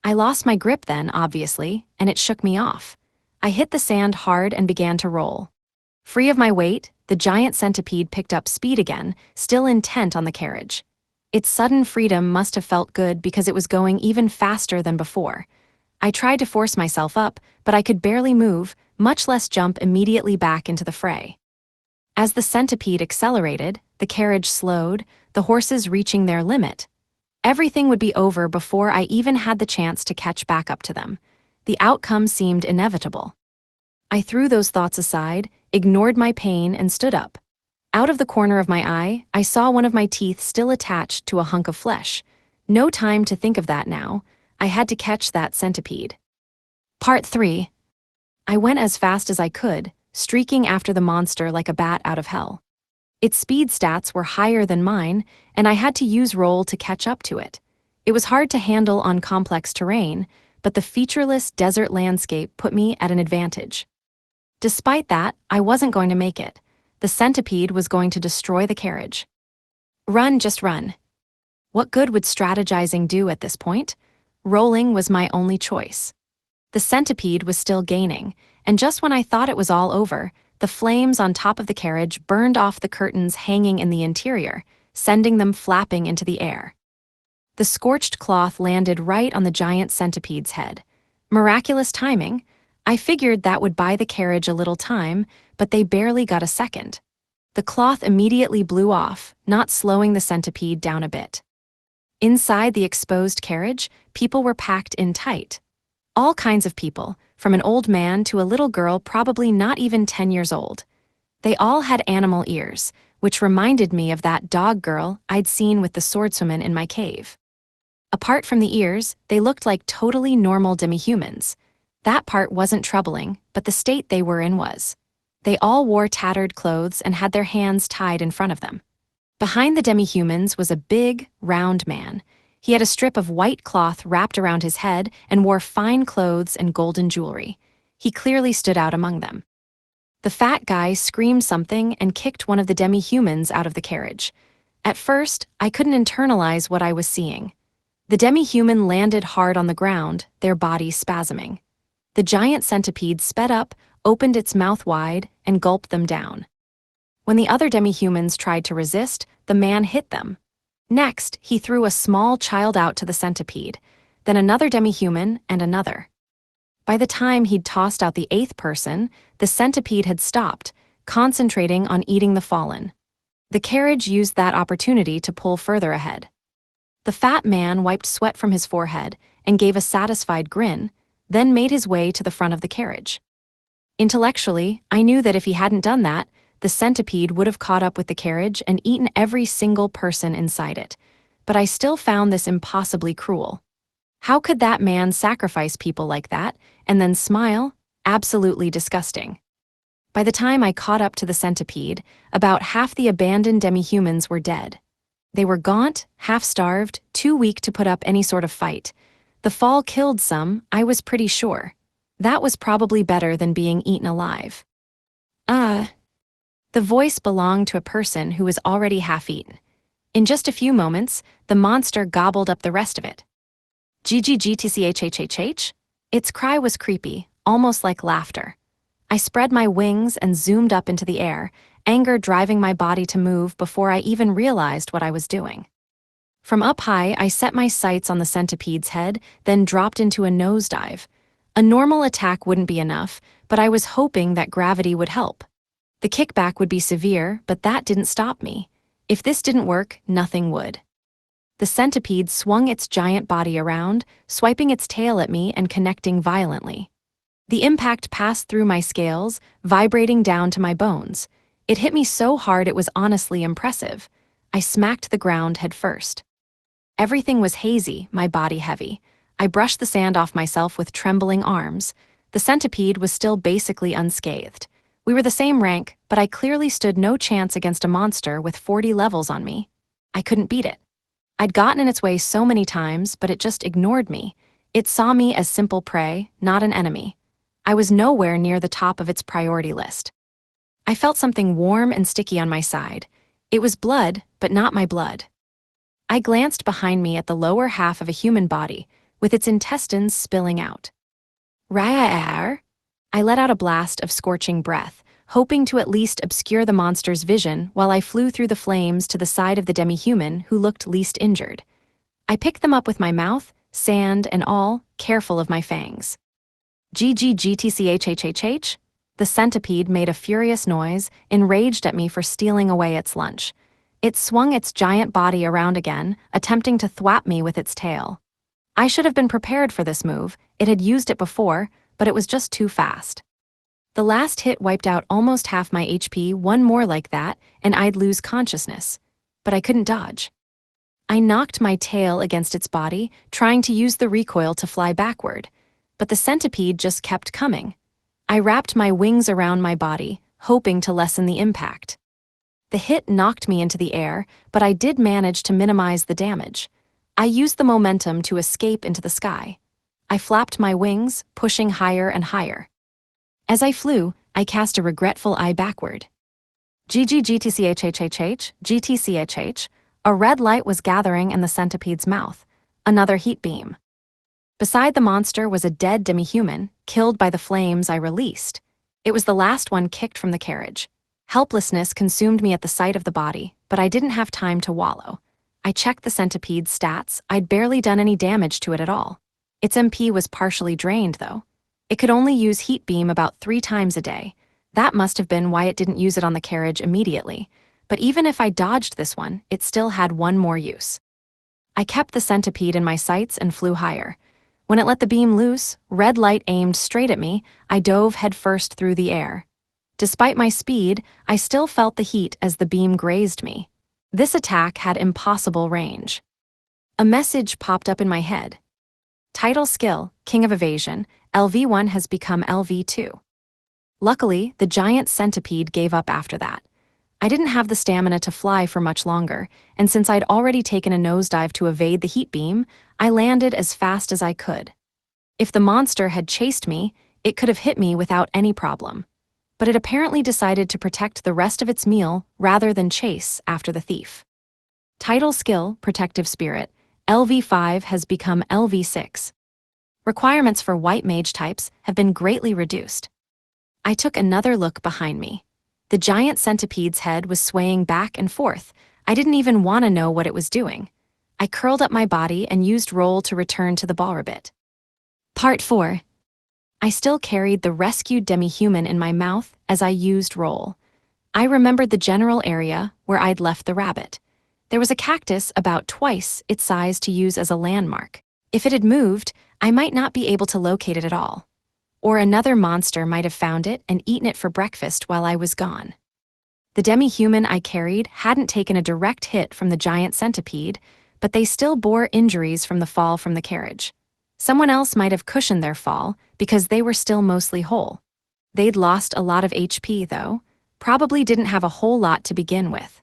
I lost my grip then, obviously, and it shook me off. I hit the sand hard and began to roll. Free of my weight, the giant centipede picked up speed again, still intent on the carriage. Its sudden freedom must have felt good because it was going even faster than before. I tried to force myself up, but I could barely move, much less jump immediately back into the fray. As the centipede accelerated, the carriage slowed, the horses reaching their limit. Everything would be over before I even had the chance to catch back up to them. The outcome seemed inevitable. I threw those thoughts aside, ignored my pain, and stood up. Out of the corner of my eye, I saw one of my teeth still attached to a hunk of flesh. No time to think of that now. I had to catch that centipede. Part 3. I went as fast as I could, streaking after the monster like a bat out of hell. Its speed stats were higher than mine, and I had to use roll to catch up to it. It was hard to handle on complex terrain, but the featureless desert landscape put me at an advantage. Despite that, I wasn't going to make it. The centipede was going to destroy the carriage. Run, just run. What good would strategizing do at this point? Rolling was my only choice. The centipede was still gaining, and just when I thought it was all over, the flames on top of the carriage burned off the curtains hanging in the interior, sending them flapping into the air. The scorched cloth landed right on the giant centipede's head. Miraculous timing. I figured that would buy the carriage a little time, but they barely got a second. The cloth immediately blew off, not slowing the centipede down a bit. Inside the exposed carriage, people were packed in tight. All kinds of people, from an old man to a little girl probably not even 10 years old. They all had animal ears, which reminded me of that dog girl I'd seen with the swordswoman in my cave. Apart from the ears, they looked like totally normal demi-humans. That part wasn't troubling, but the state they were in was. They all wore tattered clothes and had their hands tied in front of them. Behind the demi-humans was a big, round man. He had a strip of white cloth wrapped around his head and wore fine clothes and golden jewelry. He clearly stood out among them. The fat guy screamed something and kicked one of the demi-humans out of the carriage. At first, I couldn't internalize what I was seeing. The demi-human landed hard on the ground, their bodies spasming. The giant centipede sped up, opened its mouth wide, and gulped them down. When the other demi-humans tried to resist, the man hit them. Next, he threw a small child out to the centipede, then another demi-human and another. By the time he'd tossed out the 8th person, the centipede had stopped, concentrating on eating the fallen. The carriage used that opportunity to pull further ahead. The fat man wiped sweat from his forehead and gave a satisfied grin, then made his way to the front of the carriage. Intellectually, I knew that if he hadn't done that, the centipede would have caught up with the carriage and eaten every single person inside it. But I still found this impossibly cruel. How could that man sacrifice people like that and then smile? Absolutely disgusting. By the time I caught up to the centipede, about half the abandoned demi-humans were dead. They were gaunt, half-starved, too weak to put up any sort of fight. The fall killed some, I was pretty sure. That was probably better than being eaten alive. The voice belonged to a person who was already half-eaten. In just a few moments, the monster gobbled up the rest of it. GGGTCHHHH? Its cry was creepy, almost like laughter. I spread my wings and zoomed up into the air, anger driving my body to move before I even realized what I was doing. From up high, I set my sights on the centipede's head, then dropped into a nosedive. A normal attack wouldn't be enough, but I was hoping that gravity would help. The kickback would be severe, but that didn't stop me. If this didn't work, nothing would. The centipede swung its giant body around, swiping its tail at me and connecting violently. The impact passed through my scales, vibrating down to my bones. It hit me so hard it was honestly impressive. I smacked the ground head first. Everything was hazy, my body heavy. I brushed the sand off myself with trembling arms. The centipede was still basically unscathed. We were the same rank, but I clearly stood no chance against a monster with 40 levels on me. I couldn't beat it. I'd gotten in its way so many times, but it just ignored me. It saw me as simple prey, not an enemy. I was nowhere near the top of its priority list. I felt something warm and sticky on my side. It was blood, but not my blood. I glanced behind me at the lower half of a human body, with its intestines spilling out. Rawr! I let out a blast of scorching breath, hoping to at least obscure the monster's vision while I flew through the flames to the side of the demi-human who looked least injured. I picked them up with my mouth, sand and all, careful of my fangs. GGGTCHHHH? The centipede made a furious noise, enraged at me for stealing away its lunch. It swung its giant body around again, attempting to thwap me with its tail. I should have been prepared for this move. It had used it before, but it was just too fast. The last hit wiped out almost half my HP. One more like that, and I'd lose consciousness. But I couldn't dodge. I knocked my tail against its body, trying to use the recoil to fly backward. But the centipede just kept coming. I wrapped my wings around my body, hoping to lessen the impact. The hit knocked me into the air, but I did manage to minimize the damage. I used the momentum to escape into the sky. I flapped my wings, pushing higher and higher. As I flew, I cast a regretful eye backward. GGGTCHHHH, GTCHH, a red light was gathering in the centipede's mouth, another heat beam. Beside the monster was a dead demi-human, killed by the flames I released. It was the last one kicked from the carriage. Helplessness consumed me at the sight of the body, but I didn't have time to wallow. I checked the centipede's stats. I'd barely done any damage to it at all. Its MP was partially drained, though. It could only use heat beam about 3 times a day. That must have been why it didn't use it on the carriage immediately. But even if I dodged this one, it still had one more use. I kept the centipede in my sights and flew higher. When it let the beam loose, red light aimed straight at me. I dove headfirst through the air. Despite my speed, I still felt the heat as the beam grazed me. This attack had impossible range. A message popped up in my head. Title skill, King of Evasion, LV1 has become LV2. Luckily, the giant centipede gave up after that. I didn't have the stamina to fly for much longer, and since I'd already taken a nosedive to evade the heat beam, I landed as fast as I could. If the monster had chased me, it could have hit me without any problem. But it apparently decided to protect the rest of its meal rather than chase after the thief. Title skill, Protective Spirit, LV5 has become LV6. Requirements for white mage types have been greatly reduced. I took another look behind me. The giant centipede's head was swaying back and forth. I didn't even want to know what it was doing. I curled up my body and used roll to return to the ballrabbit. Part 4. I still carried the rescued demi-human in my mouth as I used roll. I remembered the general area where I'd left the rabbit. There was a cactus about twice its size to use as a landmark. If it had moved, I might not be able to locate it at all. Or another monster might have found it and eaten it for breakfast while I was gone. The demi-human I carried hadn't taken a direct hit from the giant centipede, but they still bore injuries from the fall from the carriage. Someone else might have cushioned their fall because they were still mostly whole. They'd lost a lot of HP, though, probably didn't have a whole lot to begin with.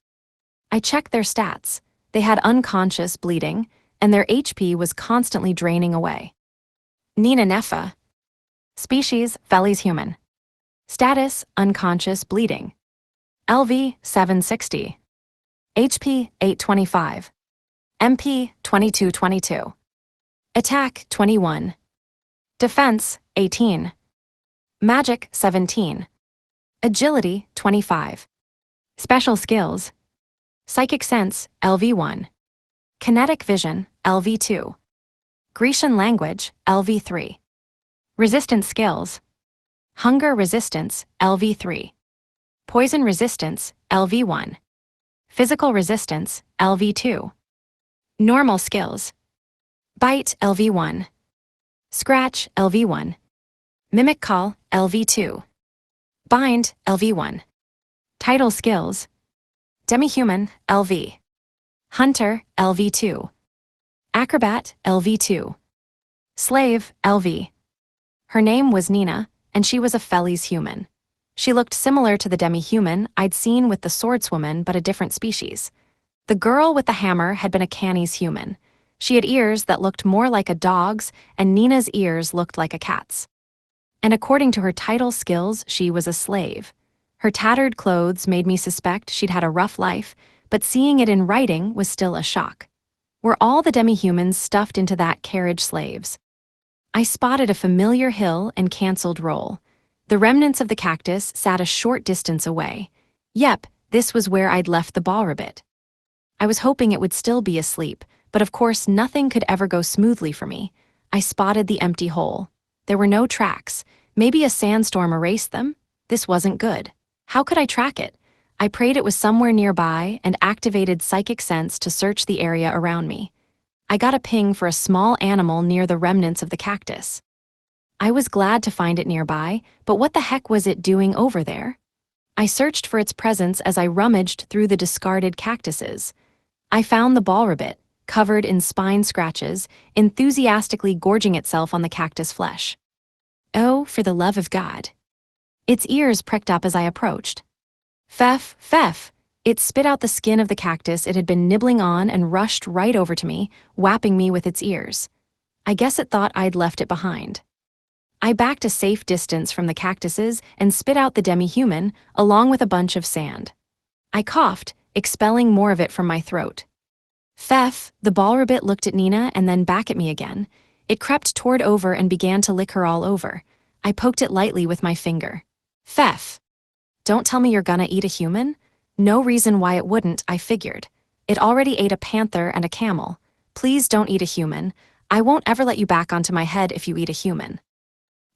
I checked their stats. They had unconscious bleeding, and their HP was constantly draining away. Nina Nefa. Species, Felis human. Status, unconscious bleeding. LV, 760. HP, 825. MP, 2222. Attack, 21. Defense, 18. Magic, 17. Agility, 25. Special skills. Psychic Sense, LV1. Kinetic Vision, LV2. Grecian Language, LV3. Resistance Skills. Hunger Resistance, LV3. Poison Resistance, LV1. Physical Resistance, LV2. Normal Skills. Bite, LV1. Scratch, LV1. Mimic Call, LV2. Bind, LV1. Title Skills. Demi-human, LV. Hunter, LV2. Acrobat, LV2. Slave, LV. Her name was Nina, and she was a Felis human. She looked similar to the demi-human I'd seen with the swordswoman, but a different species. The girl with the hammer had been a Canis human. She had ears that looked more like a dog's, and Nina's ears looked like a cat's. And according to her title skills, she was a slave. Her tattered clothes made me suspect she'd had a rough life, but seeing it in writing was still a shock. Were all the demi-humans stuffed into that carriage slaves? I spotted a familiar hill and canceled roll. The remnants of the cactus sat a short distance away. Yep, this was where I'd left the ball ribbit. I was hoping it would still be asleep, but of course nothing could ever go smoothly for me. I spotted the empty hole. There were no tracks. Maybe a sandstorm erased them? This wasn't good. How could I track it? I prayed it was somewhere nearby and activated psychic sense to search the area around me. I got a ping for a small animal near the remnants of the cactus. I was glad to find it nearby, but what the heck was it doing over there? I searched for its presence as I rummaged through the discarded cactuses. I found the ball ribbit, covered in spine scratches, enthusiastically gorging itself on the cactus flesh. Oh, for the love of God. Its ears pricked up as I approached. Pfeff, pfeff. It spit out the skin of the cactus it had been nibbling on and rushed right over to me, whapping me with its ears. I guess it thought I'd left it behind. I backed a safe distance from the cactuses and spit out the demi-human, along with a bunch of sand. I coughed, expelling more of it from my throat. Pfeff, the ball ribbit looked at Nina and then back at me again. It crept toward over and began to lick her all over. I poked it lightly with my finger. Pfeff. Don't tell me you're gonna eat a human? No reason why it wouldn't, I figured. It already ate a panther and a camel. Please don't eat a human. I won't ever let you back onto my head if you eat a human.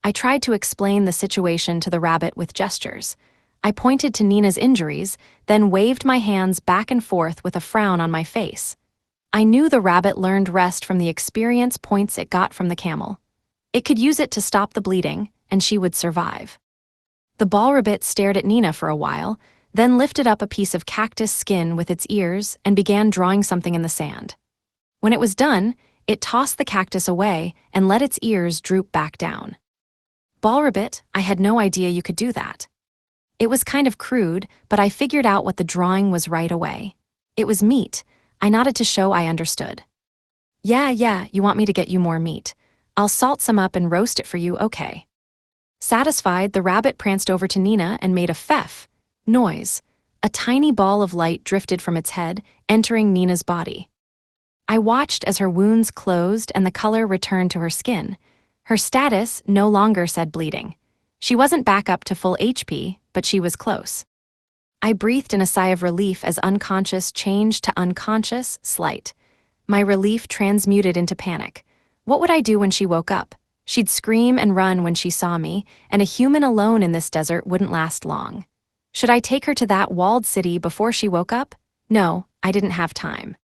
I tried to explain the situation to the rabbit with gestures. I pointed to Nina's injuries, then waved my hands back and forth with a frown on my face. I knew the rabbit learned rest from the experience points it got from the camel. It could use it to stop the bleeding, and she would survive. The ball ribbit stared at Nina for a while, then lifted up a piece of cactus skin with its ears and began drawing something in the sand. When it was done, it tossed the cactus away and let its ears droop back down. Ball ribbit, I had no idea you could do that. It was kind of crude, but I figured out what the drawing was right away. It was meat. I nodded to show I understood. Yeah, you want me to get you more meat. I'll salt some up and roast it for you, okay. Satisfied, the rabbit pranced over to Nina and made a pfeff noise. A tiny ball of light drifted from its head, entering Nina's body. I watched as her wounds closed and the color returned to her skin. Her status no longer said bleeding. She wasn't back up to full HP, but she was close. I breathed in a sigh of relief as unconscious changed to unconscious, slight. My relief transmuted into panic. What would I do when she woke up? She'd scream and run when she saw me, and a human alone in this desert wouldn't last long. Should I take her to that walled city before she woke up? No, I didn't have time.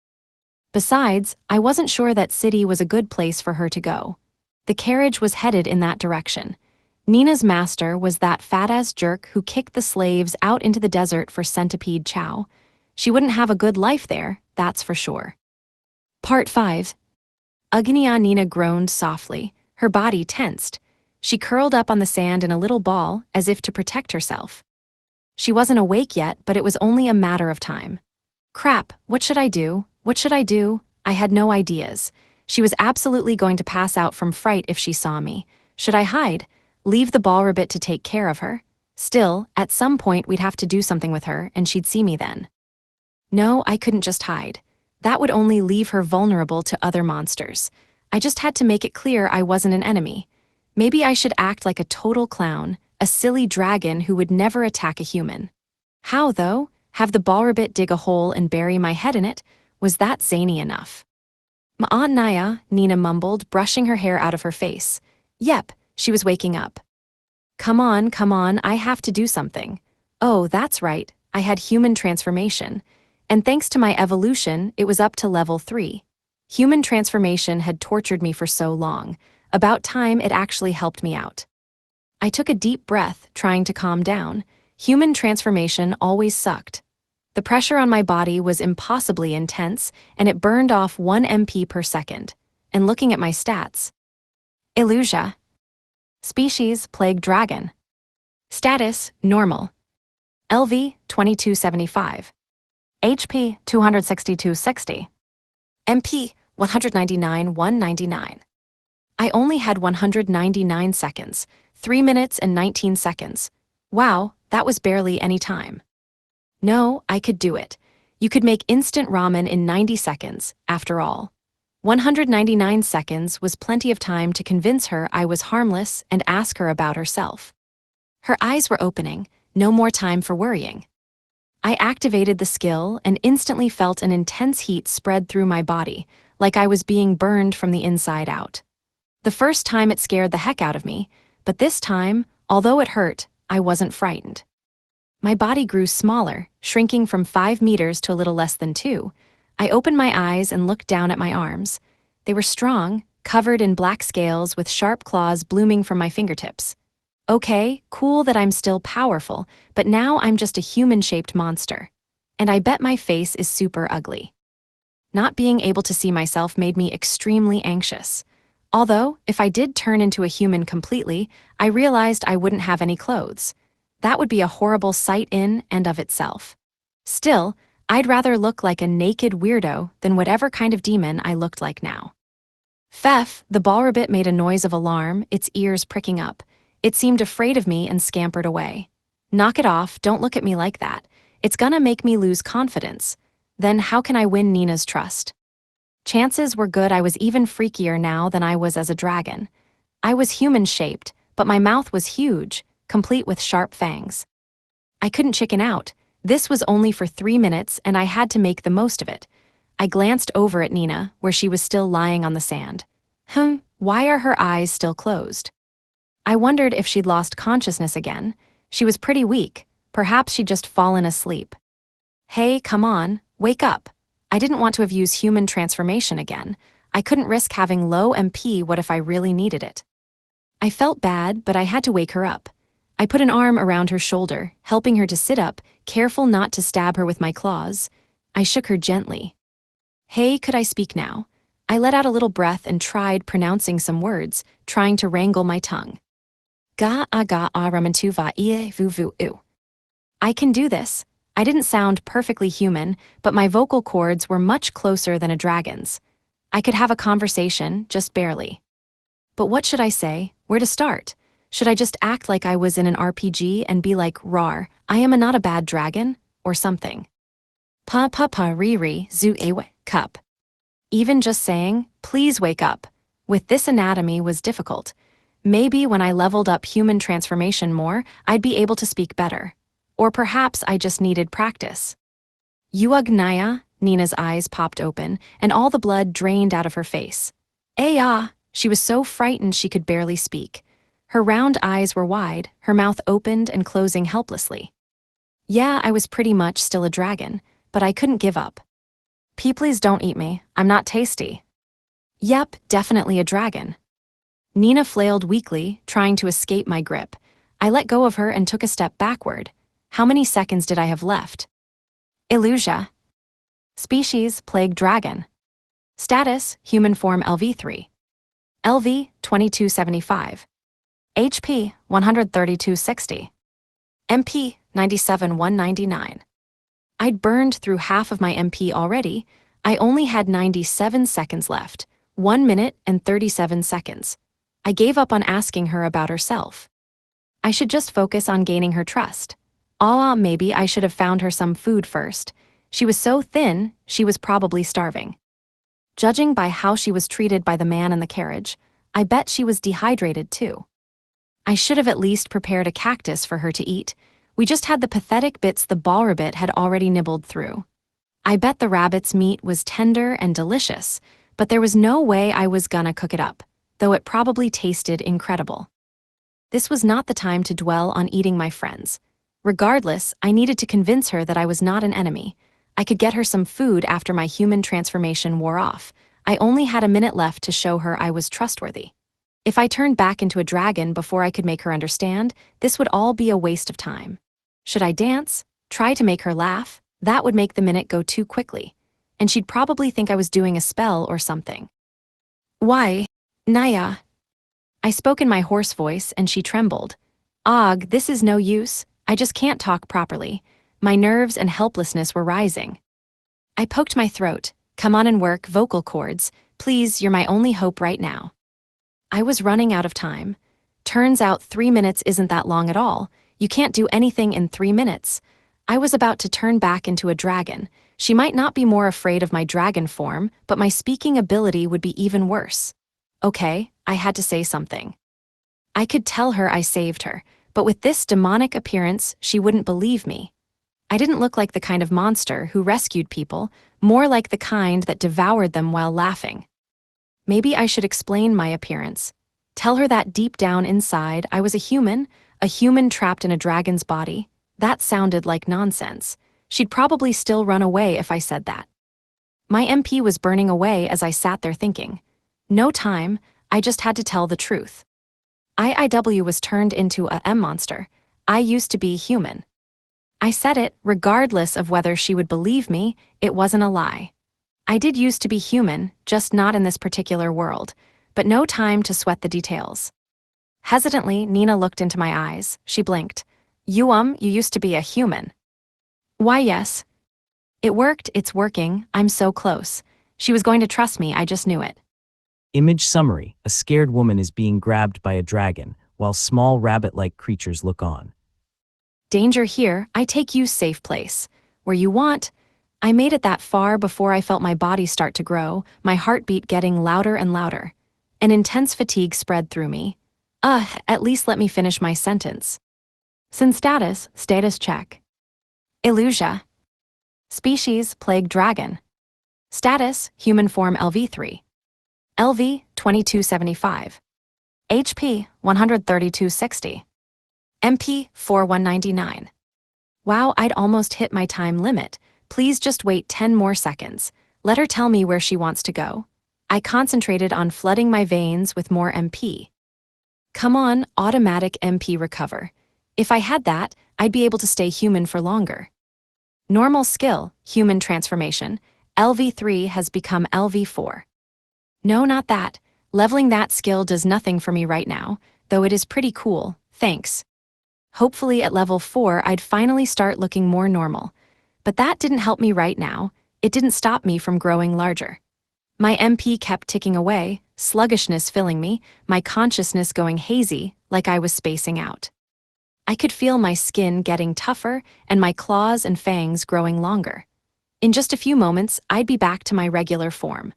Besides, I wasn't sure that city was a good place for her to go. The carriage was headed in that direction. Nina's master was that fat-ass jerk who kicked the slaves out into the desert for centipede chow. She wouldn't have a good life there, that's for sure. Part 5. Agnia Nina groaned softly, her body tensed. She curled up on the sand in a little ball, as if to protect herself. She wasn't awake yet, but it was only a matter of time. Crap, what should I do? What should I do? I had no ideas. She was absolutely going to pass out from fright if she saw me. Should I hide? Leave the ball ribbit to take care of her? Still, at some point we'd have to do something with her, and she'd see me then. No, I couldn't just hide. That would only leave her vulnerable to other monsters. I just had to make it clear I wasn't an enemy. Maybe I should act like a total clown, a silly dragon who would never attack a human. How, though? Have the ball ribbit dig a hole and bury my head in it? Was that zany enough? Ma'an Naya, Nina mumbled, brushing her hair out of her face. Yep, she was waking up. Come on, I have to do something. Oh, that's right, I had human transformation. And thanks to my evolution, it was up to level 3. Human transformation had tortured me for so long. About time it actually helped me out. I took a deep breath, trying to calm down. Human transformation always sucked. The pressure on my body was impossibly intense, and it burned off 1 MP per second. And looking at my stats. Illusia. Species, plague dragon. Status, normal. LV, 2275. HP, 26260. MP, 199,199. I only had 199 seconds, 3 minutes and 19 seconds. Wow, that was barely any time. No, I could do it. You could make instant ramen in 90 seconds, after all. 199 seconds was plenty of time to convince her I was harmless and ask her about herself. Her eyes were opening, no more time for worrying. I activated the skill and instantly felt an intense heat spread through my body, like I was being burned from the inside out. The first time it scared the heck out of me, but this time, although it hurt, I wasn't frightened. My body grew smaller, shrinking from 5 meters to a little less than 2. I opened my eyes and looked down at my arms. They were strong, covered in black scales with sharp claws blooming from my fingertips. Okay, cool that I'm still powerful, but now I'm just a human-shaped monster. And I bet my face is super ugly. Not being able to see myself made me extremely anxious. Although, if I did turn into a human completely, I realized I wouldn't have any clothes. That would be a horrible sight in and of itself. Still, I'd rather look like a naked weirdo than whatever kind of demon I looked like now. Pfeff, the ball rabbit made a noise of alarm, its ears pricking up. It seemed afraid of me and scampered away. Knock it off, don't look at me like that. It's gonna make me lose confidence. Then how can I win Nina's trust? Chances were good I was even freakier now than I was as a dragon. I was human-shaped, but my mouth was huge, complete with sharp fangs. I couldn't chicken out. This was only for 3 minutes, and I had to make the most of it. I glanced over at Nina, where she was still lying on the sand. Why are her eyes still closed? I wondered if she'd lost consciousness again. She was pretty weak. Perhaps she'd just fallen asleep. Hey, come on, wake up. I didn't want to have used human transformation again. I couldn't risk having low MP. What if I really needed it? I felt bad, but I had to wake her up. I put an arm around her shoulder, helping her to sit up, careful not to stab her with my claws. I shook her gently. Hey, could I speak now? I let out a little breath and tried pronouncing some words, trying to wrangle my tongue. Ga-a-ga-a-ramantu-va ie-vu-vu-u. I can do this. I didn't sound perfectly human, but my vocal cords were much closer than a dragon's. I could have a conversation, just barely. But what should I say? Where to start? Should I just act like I was in an RPG and be like, "Rar, I am not a bad dragon," or something? Pa-pa-pa-ri-ri, zu-ewe, cup. Even just saying, "Please wake up," with this anatomy was difficult. Maybe when I leveled up human transformation more, I'd be able to speak better. Or perhaps I just needed practice. Yuagnaya, Nina's eyes popped open, and all the blood drained out of her face. Aya! She was so frightened she could barely speak. Her round eyes were wide, her mouth opened and closing helplessly. Yeah, I was pretty much still a dragon, but I couldn't give up. Please don't eat me, I'm not tasty. Yep, definitely a dragon. Nina flailed weakly, trying to escape my grip. I let go of her and took a step backward. How many seconds did I have left? Illusia. Species, plague dragon. Status, human form LV3. LV, 2275. HP, 13260. MP, 97,199. I'd burned through half of my MP already. I only had 97 seconds left. 1 minute and 37 seconds. I gave up on asking her about herself. I should just focus on gaining her trust. Maybe I should have found her some food first. She was so thin, she was probably starving. Judging by how she was treated by the man in the carriage, I bet she was dehydrated too. I should have at least prepared a cactus for her to eat. We just had the pathetic bits the ball rabbit had already nibbled through. I bet the rabbit's meat was tender and delicious, but there was no way I was gonna cook it up, though it probably tasted incredible. This was not the time to dwell on eating my friends. Regardless, I needed to convince her that I was not an enemy. I could get her some food after my human transformation wore off. I only had a minute left to show her I was trustworthy. If I turned back into a dragon before I could make her understand, this would all be a waste of time. Should I dance? Try to make her laugh? That would make the minute go too quickly. And she'd probably think I was doing a spell or something. Why? Naya. I spoke in my hoarse voice and she trembled. Og, this is no use. I just can't talk properly. My nerves and helplessness were rising. I poked my throat. Come on and work, vocal cords. Please, you're my only hope right now. I was running out of time. Turns out 3 minutes isn't that long at all. You can't do anything in 3 minutes. I was about to turn back into a dragon. She might not be more afraid of my dragon form, but my speaking ability would be even worse. Okay, I had to say something. I could tell her I saved her, but with this demonic appearance, she wouldn't believe me. I didn't look like the kind of monster who rescued people, more like the kind that devoured them while laughing. Maybe I should explain my appearance. Tell her that deep down inside, I was a human trapped in a dragon's body. That sounded like nonsense. She'd probably still run away if I said that. My MP was burning away as I sat there thinking. No time, I just had to tell the truth. IIW was turned into a M monster. I used to be human. I said it, regardless of whether she would believe me, it wasn't a lie. I did used to be human, just not in this particular world, but no time to sweat the details. Hesitantly, Nina looked into my eyes. She blinked. You used to be a human. Why, yes. It worked, it's working, I'm so close. She was going to trust me, I just knew it. Image summary: a scared woman is being grabbed by a dragon, while small rabbit-like creatures look on. Danger here, I take you safe place. Where you want. I made it that far before I felt my body start to grow, my heartbeat getting louder and louder. An intense fatigue spread through me. At least let me finish my sentence. Sin status check. Illusia. Species, plague dragon. Status, human form LV3. LV, 2275. HP, 13260. MP, 4199. Wow, I'd almost hit my time limit. Please just wait 10 more seconds. Let her tell me where she wants to go. I concentrated on flooding my veins with more MP. Come on, automatic MP recover. If I had that, I'd be able to stay human for longer. Normal skill, human transformation. LV3 has become LV4. No, not that. Leveling that skill does nothing for me right now, though it is pretty cool, thanks. Hopefully at level 4 I'd finally start looking more normal. But that didn't help me right now. It didn't stop me from growing larger. My MP kept ticking away, sluggishness filling me, my consciousness going hazy, like I was spacing out. I could feel my skin getting tougher and my claws and fangs growing longer. In just a few moments, I'd be back to my regular form.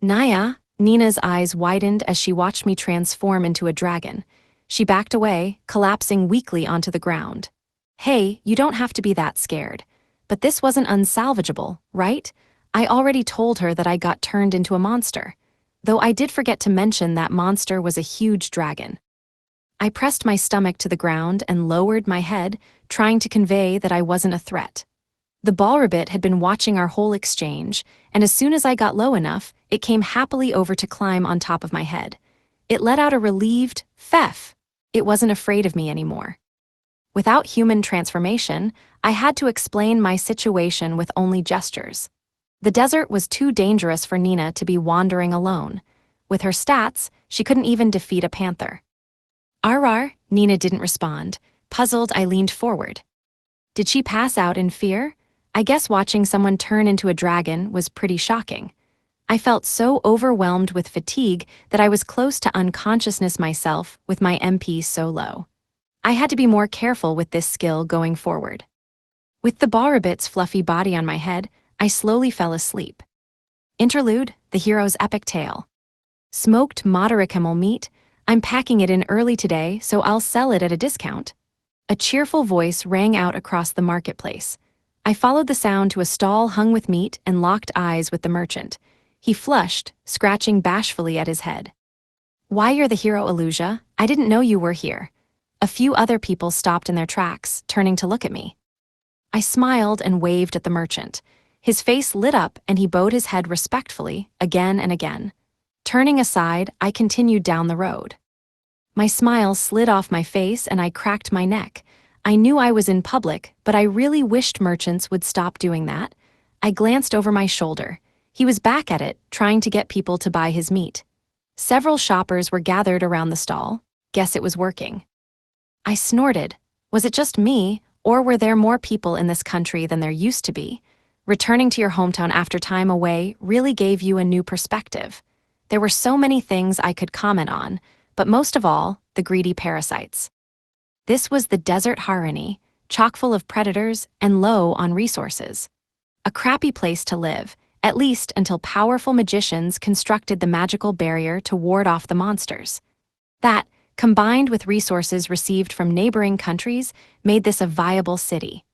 Naya, Nina's eyes widened as she watched me transform into a dragon. She backed away, collapsing weakly onto the ground. Hey, you don't have to be that scared. But this wasn't unsalvageable, right? I already told her that I got turned into a monster. Though I did forget to mention that monster was a huge dragon. I pressed my stomach to the ground and lowered my head, trying to convey that I wasn't a threat. The ballrabbit had been watching our whole exchange, and as soon as I got low enough, it came happily over to climb on top of my head. It let out a relieved "Pfeff." It wasn't afraid of me anymore. Without human transformation, I had to explain my situation with only gestures. The desert was too dangerous for Nina to be wandering alone. With her stats, she couldn't even defeat a panther. Arr, Nina didn't respond. Puzzled, I leaned forward. Did she pass out in fear? I guess watching someone turn into a dragon was pretty shocking. I felt so overwhelmed with fatigue that I was close to unconsciousness myself with my MP so low. I had to be more careful with this skill going forward. With the ballrabbit's fluffy body on my head, I slowly fell asleep. Interlude, the hero's epic tale. Smoked moderakamel meat. I'm packing it in early today, so I'll sell it at a discount. A cheerful voice rang out across the marketplace. I followed the sound to a stall hung with meat and locked eyes with the merchant. He flushed, scratching bashfully at his head. Why, you're the hero, Illusia. I didn't know you were here. A few other people stopped in their tracks, turning to look at me. I smiled and waved at the merchant. His face lit up and he bowed his head respectfully, again and again. Turning aside, I continued down the road. My smile slid off my face and I cracked my neck. I knew I was in public, but I really wished merchants would stop doing that. I glanced over my shoulder. He was back at it, trying to get people to buy his meat. Several shoppers were gathered around the stall. Guess it was working. I snorted. Was it just me, or were there more people in this country than there used to be? Returning to your hometown after time away really gave you a new perspective. There were so many things I could comment on, but most of all, the greedy parasites. This was the desert Harani, chock full of predators and low on resources. A crappy place to live, at least until powerful magicians constructed the magical barrier to ward off the monsters. That combined with resources received from neighboring countries, made this a viable city.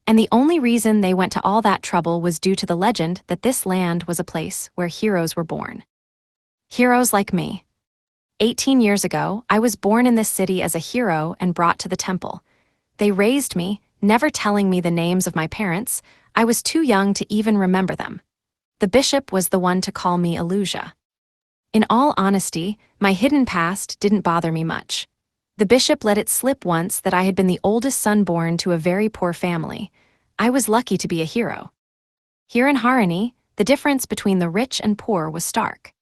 And the only reason they went to all that trouble was due to the legend that this land was a place where heroes were born. Heroes like me. 18 years ago, I was born in this city as a hero and brought to the temple. They raised me, never telling me the names of my parents. I was too young to even remember them. The bishop was the one to call me Illusia. In all honesty, my hidden past didn't bother me much. The bishop let it slip once that I had been the oldest son born to a very poor family. I was lucky to be a hero. Here in Harani, the difference between the rich and poor was stark.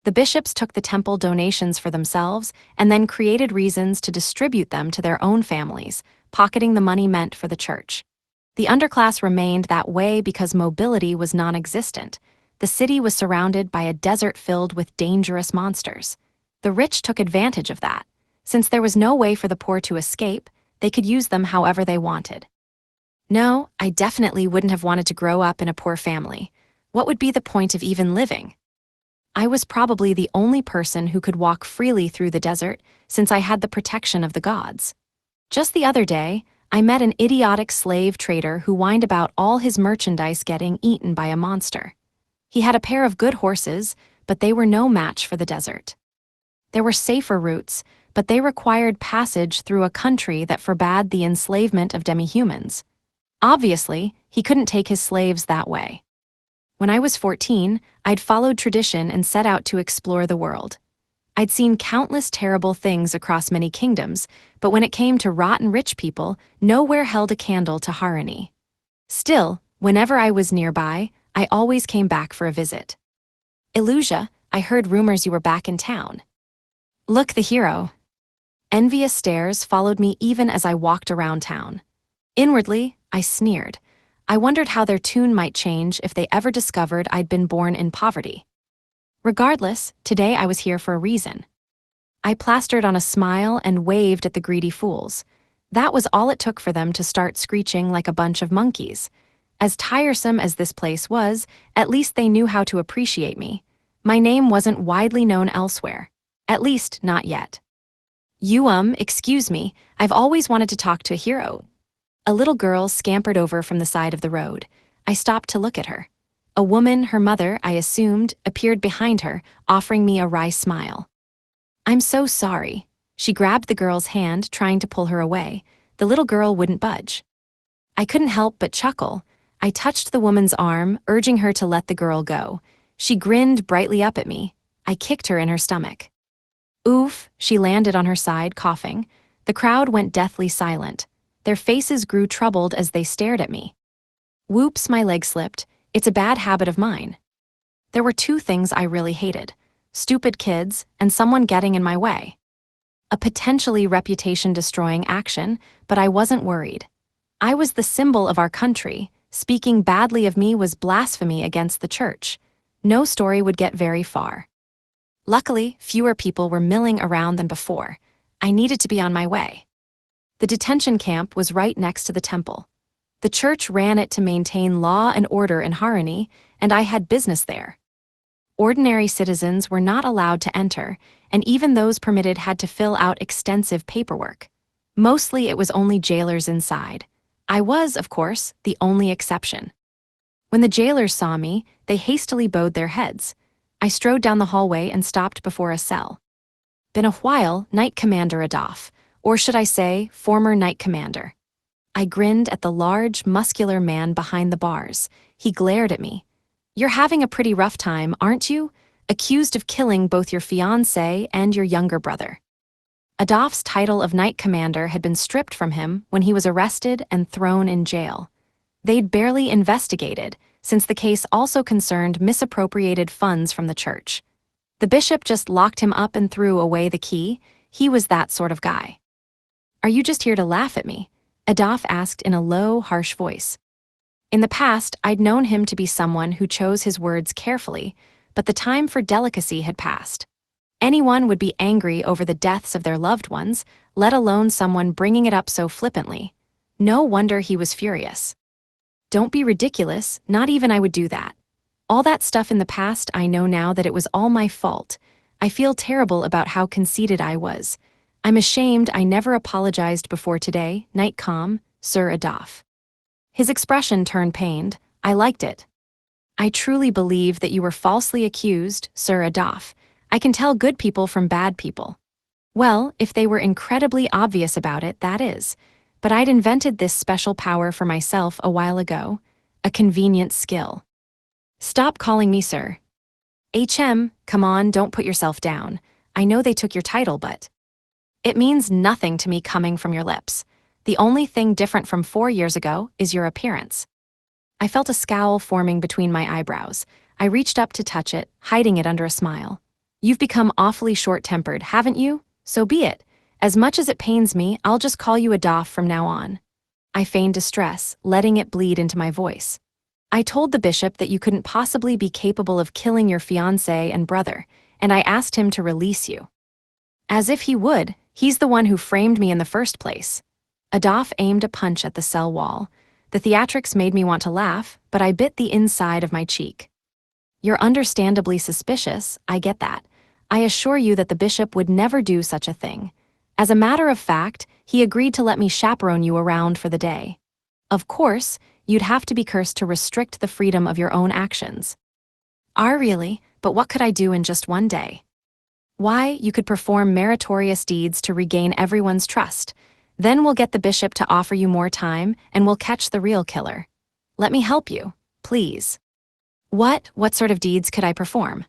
The bishops took the temple donations for themselves and then created reasons to distribute them to their own families, pocketing the money meant for the church. The underclass remained that way because mobility was non-existent. The city was surrounded by a desert filled with dangerous monsters. The rich took advantage of that. Since there was no way for the poor to escape, they could use them however they wanted. No, I definitely wouldn't have wanted to grow up in a poor family. What would be the point of even living? I was probably the only person who could walk freely through the desert since I had the protection of the gods. Just the other day, I met an idiotic slave trader who whined about all his merchandise getting eaten by a monster. He had a pair of good horses, but they were no match for the desert. There were safer routes, but they required passage through a country that forbade the enslavement of demi-humans. Obviously, he couldn't take his slaves that way. When I was 14, I'd followed tradition and set out to explore the world. I'd seen countless terrible things across many kingdoms, but when it came to rotten rich people, nowhere held a candle to Harani. Still, whenever I was nearby, I always came back for a visit. Illusia, I heard rumors you were back in town. Look, the hero. Envious stares followed me even as I walked around town. Inwardly, I sneered. I wondered how their tune might change if they ever discovered I'd been born in poverty. Regardless, today I was here for a reason. I plastered on a smile and waved at the greedy fools. That was all it took for them to start screeching like a bunch of monkeys. As tiresome as this place was, at least they knew how to appreciate me. My name wasn't widely known elsewhere. At least, not yet. Excuse me, I've always wanted to talk to a hero. A little girl scampered over from the side of the road. I stopped to look at her. A woman, her mother, I assumed, appeared behind her, offering me a wry smile. I'm so sorry. She grabbed the girl's hand, trying to pull her away. The little girl wouldn't budge. I couldn't help but chuckle. I touched the woman's arm, urging her to let the girl go. She grinned brightly up at me. I kicked her in her stomach. Oof, she landed on her side, coughing. The crowd went deathly silent. Their faces grew troubled as they stared at me. Whoops, my leg slipped. It's a bad habit of mine. There were two things I really hated: stupid kids and someone getting in my way. A potentially reputation-destroying action, but I wasn't worried. I was the symbol of our country. Speaking badly of me was blasphemy against the church. No story would get very far. Luckily, fewer people were milling around than before. I needed to be on my way. The detention camp was right next to the temple. The church ran it to maintain law and order in Harani, and I had business there. Ordinary citizens were not allowed to enter, and even those permitted had to fill out extensive paperwork. Mostly it was only jailers inside. I was, of course, the only exception. When the jailers saw me, they hastily bowed their heads. I strode down the hallway and stopped before a cell. Been a while, Knight Commander Adolf, or should I say, former Knight Commander. I grinned at the large, muscular man behind the bars. He glared at me. You're having a pretty rough time, aren't you? Accused of killing both your fiancé and your younger brother. Adolf's title of Knight Commander had been stripped from him when he was arrested and thrown in jail. They'd barely investigated, since the case also concerned misappropriated funds from the church. The bishop just locked him up and threw away the key. He was that sort of guy. Are you just here to laugh at me? Adolf asked in a low, harsh voice. In the past, I'd known him to be someone who chose his words carefully, but the time for delicacy had passed. Anyone would be angry over the deaths of their loved ones, let alone someone bringing it up so flippantly. No wonder he was furious. Don't be ridiculous, not even I would do that. All that stuff in the past, I know now that it was all my fault. I feel terrible about how conceited I was. I'm ashamed I never apologized before today, night calm, Sir Adolphe. His expression turned pained. I liked it. I truly believe that you were falsely accused, Sir Adolphe. I can tell good people from bad people. Well, if they were incredibly obvious about it, that is. But I'd invented this special power for myself a while ago. A convenient skill. Stop calling me sir. Come on, don't put yourself down. I know they took your title, but it means nothing to me coming from your lips. The only thing different from 4 years ago is your appearance. I felt a scowl forming between my eyebrows. I reached up to touch it, hiding it under a smile. You've become awfully short-tempered, haven't you? So be it. As much as it pains me, I'll just call you Adolphe from now on. I feigned distress, letting it bleed into my voice. I told the bishop that you couldn't possibly be capable of killing your fiancé and brother, and I asked him to release you. As if he would, he's the one who framed me in the first place. Adolphe aimed a punch at the cell wall. The theatrics made me want to laugh, but I bit the inside of my cheek. You're understandably suspicious, I get that. I assure you that the bishop would never do such a thing. As a matter of fact, he agreed to let me chaperone you around for the day. Of course, you'd have to be cursed to restrict the freedom of your own actions. Really? But what could I do in just one day? Why, you could perform meritorious deeds to regain everyone's trust. Then we'll get the bishop to offer you more time, and we'll catch the real killer. Let me help you, please. What sort of deeds could I perform?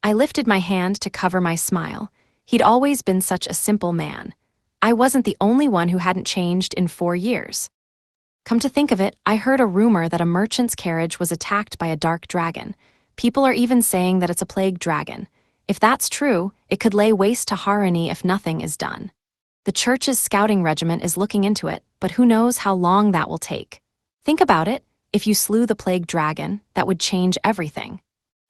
I lifted my hand to cover my smile. He'd always been such a simple man. I wasn't the only one who hadn't changed in 4 years. Come to think of it, I heard a rumor that a merchant's carriage was attacked by a dark dragon. People are even saying that it's a plague dragon. If that's true, it could lay waste to Harani if nothing is done. The church's scouting regiment is looking into it, but who knows how long that will take. Think about it. If you slew the plague dragon, that would change everything.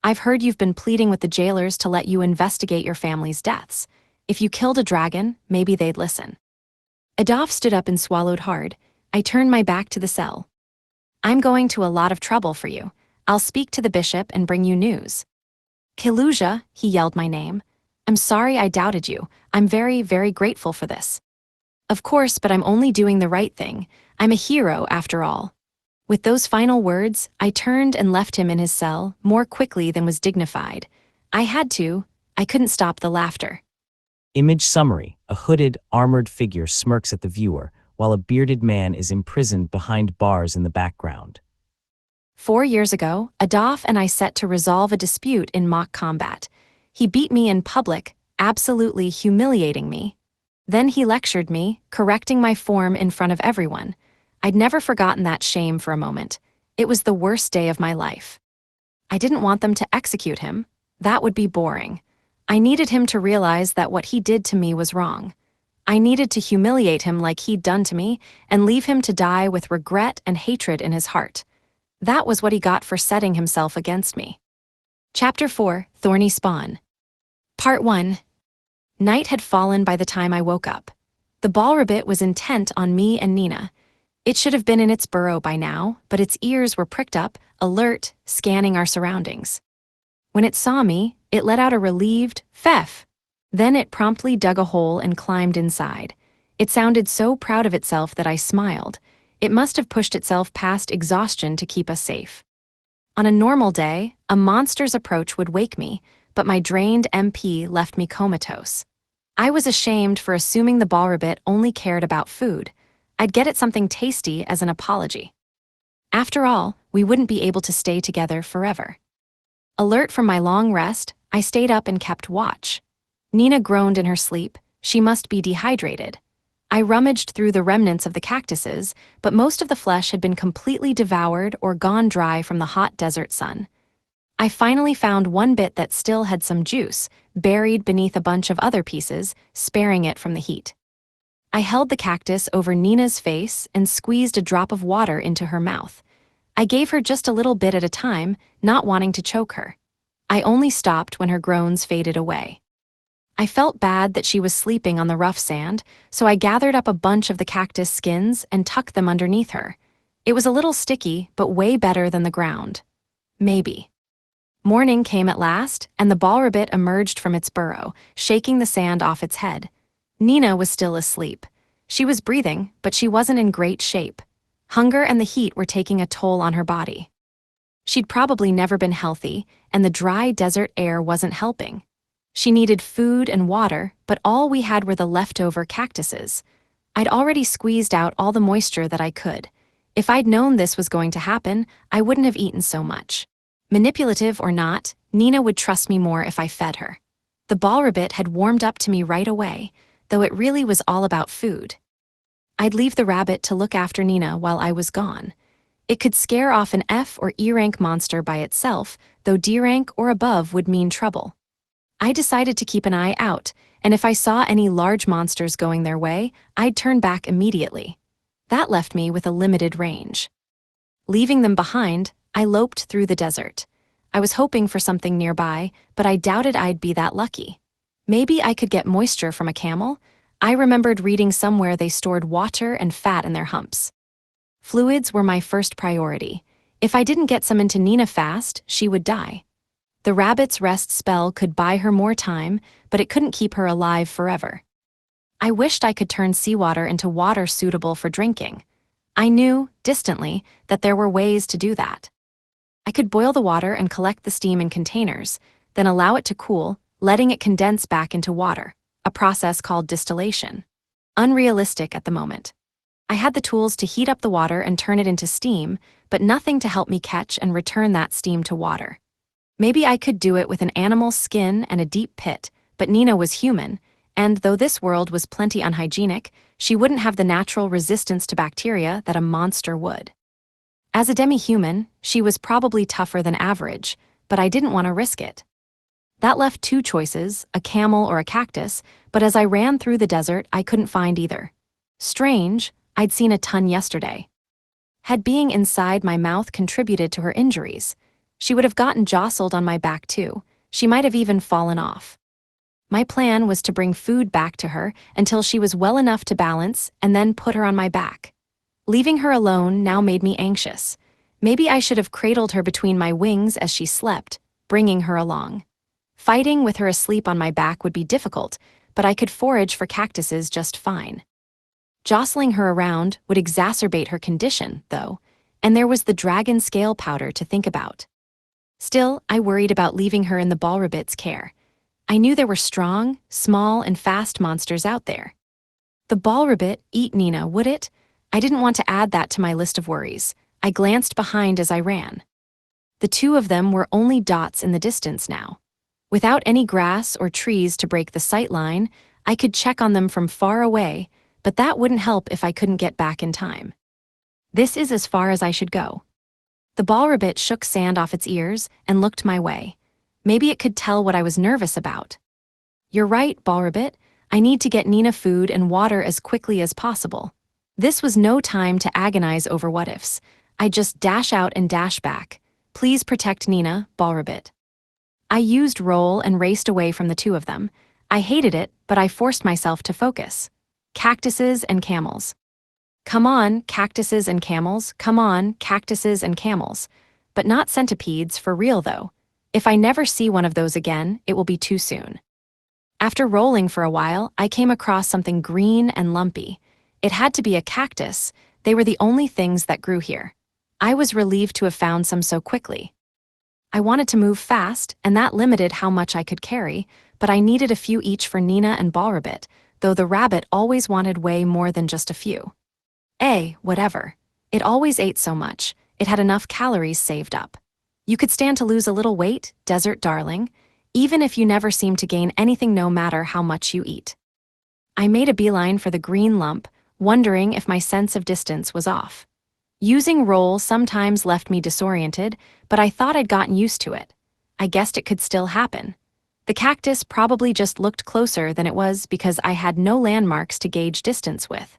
I've heard you've been pleading with the jailers to let you investigate your family's deaths. If you killed a dragon, maybe they'd listen. Adolphe stood up and swallowed hard. I turned my back to the cell. I'm going to a lot of trouble for you. I'll speak to the bishop and bring you news. Kiluja, he yelled my name. I'm sorry I doubted you. I'm very, very grateful for this. Of course, but I'm only doing the right thing. I'm a hero, after all. With those final words, I turned and left him in his cell, more quickly than was dignified. I had to. I couldn't stop the laughter. Image summary: a hooded, armored figure smirks at the viewer, while a bearded man is imprisoned behind bars in the background. 4 years ago, Adolphe and I set to resolve a dispute in mock combat. He beat me in public, absolutely humiliating me. Then he lectured me, correcting my form in front of everyone. I'd never forgotten that shame for a moment. It was the worst day of my life. I didn't want them to execute him. That would be boring. I needed him to realize that what he did to me was wrong. I needed to humiliate him like he'd done to me and leave him to die with regret and hatred in his heart. That was what he got for setting himself against me. Chapter 4, Thorny Spawn. Part 1. Night had fallen by the time I woke up. The ball rabbit was intent on me and Nina. It should have been in its burrow by now, but its ears were pricked up, alert, scanning our surroundings. When it saw me, it let out a relieved "Pfeff." Then it promptly dug a hole and climbed inside. It sounded so proud of itself that I smiled. It must have pushed itself past exhaustion to keep us safe. On a normal day, a monster's approach would wake me, but my drained MP left me comatose. I was ashamed for assuming the ball rabbit only cared about food. I'd get it something tasty as an apology. After all, we wouldn't be able to stay together forever. Alert from my long rest, I stayed up and kept watch. Nina groaned in her sleep. She must be dehydrated. I rummaged through the remnants of the cactuses, but most of the flesh had been completely devoured or gone dry from the hot desert sun. I finally found one bit that still had some juice, buried beneath a bunch of other pieces, sparing it from the heat. I held the cactus over Nina's face and squeezed a drop of water into her mouth. I gave her just a little bit at a time, not wanting to choke her. I only stopped when her groans faded away. I felt bad that she was sleeping on the rough sand, so I gathered up a bunch of the cactus skins and tucked them underneath her. It was a little sticky, but way better than the ground. Maybe. Morning came at last, and the ball rabbit emerged from its burrow, shaking the sand off its head. Nina was still asleep. She was breathing, but she wasn't in great shape. Hunger and the heat were taking a toll on her body. She'd probably never been healthy, and the dry desert air wasn't helping. She needed food and water, but all we had were the leftover cactuses. I'd already squeezed out all the moisture that I could. If I'd known this was going to happen, I wouldn't have eaten so much. Manipulative or not, Nina would trust me more if I fed her. The ball rabbit had warmed up to me right away, though it really was all about food. I'd leave the rabbit to look after Nina while I was gone. It could scare off an F or E rank monster by itself, though D rank or above would mean trouble. I decided to keep an eye out, and if I saw any large monsters going their way, I'd turn back immediately. That left me with a limited range. Leaving them behind, I loped through the desert. I was hoping for something nearby, but I doubted I'd be that lucky. Maybe I could get moisture from a camel? I remembered reading somewhere they stored water and fat in their humps. Fluids were my first priority. If I didn't get some into Nina fast, she would die. The rabbit's rest spell could buy her more time, but it couldn't keep her alive forever. I wished I could turn seawater into water suitable for drinking. I knew, distantly, that there were ways to do that. I could boil the water and collect the steam in containers, then allow it to cool, letting it condense back into water, a process called distillation. Unrealistic at the moment. I had the tools to heat up the water and turn it into steam, but nothing to help me catch and return that steam to water. Maybe I could do it with an animal's skin and a deep pit, but Nina was human, and though this world was plenty unhygienic, she wouldn't have the natural resistance to bacteria that a monster would. As a demi-human, she was probably tougher than average, but I didn't want to risk it. That left two choices, a camel or a cactus, but as I ran through the desert, I couldn't find either. Strange, I'd seen a ton yesterday. Had being inside my mouth contributed to her injuries? She would have gotten jostled on my back too. She might have even fallen off. My plan was to bring food back to her until she was well enough to balance and then put her on my back. Leaving her alone now made me anxious. Maybe I should have cradled her between my wings as she slept, bringing her along. Fighting with her asleep on my back would be difficult, but I could forage for cactuses just fine. Jostling her around would exacerbate her condition, though, and there was the dragon scale powder to think about. Still, I worried about leaving her in the ball rabbit's care. I knew there were strong, small, and fast monsters out there. The ball rabbit eat Nina, would it? I didn't want to add that to my list of worries. I glanced behind as I ran. The two of them were only dots in the distance now. Without any grass or trees to break the sight line, I could check on them from far away, but that wouldn't help if I couldn't get back in time. This is as far as I should go. The ball rabbit shook sand off its ears and looked my way. Maybe it could tell what I was nervous about. You're right, ball rabbit. I need to get Nina food and water as quickly as possible. This was no time to agonize over what-ifs. I'd just dash out and dash back. Please protect Nina, ball rabbit. I used roll and raced away from the two of them. I hated it, but I forced myself to focus. Cactuses and camels. Come on, cactuses and camels, come on, cactuses and camels. But not centipedes, for real though. If I never see one of those again, it will be too soon. After rolling for a while, I came across something green and lumpy. It had to be a cactus. They were the only things that grew here. I was relieved to have found some so quickly. I wanted to move fast, and that limited how much I could carry, but I needed a few each for Nina and ball rabbit, though the rabbit always wanted way more than just a few. Whatever. It always ate so much, it had enough calories saved up. You could stand to lose a little weight, desert darling, even if you never seem to gain anything no matter how much you eat. I made a beeline for the green lump, wondering if my sense of distance was off. Using roll sometimes left me disoriented, but I thought I'd gotten used to it. I guessed it could still happen. The cactus probably just looked closer than it was because I had no landmarks to gauge distance with.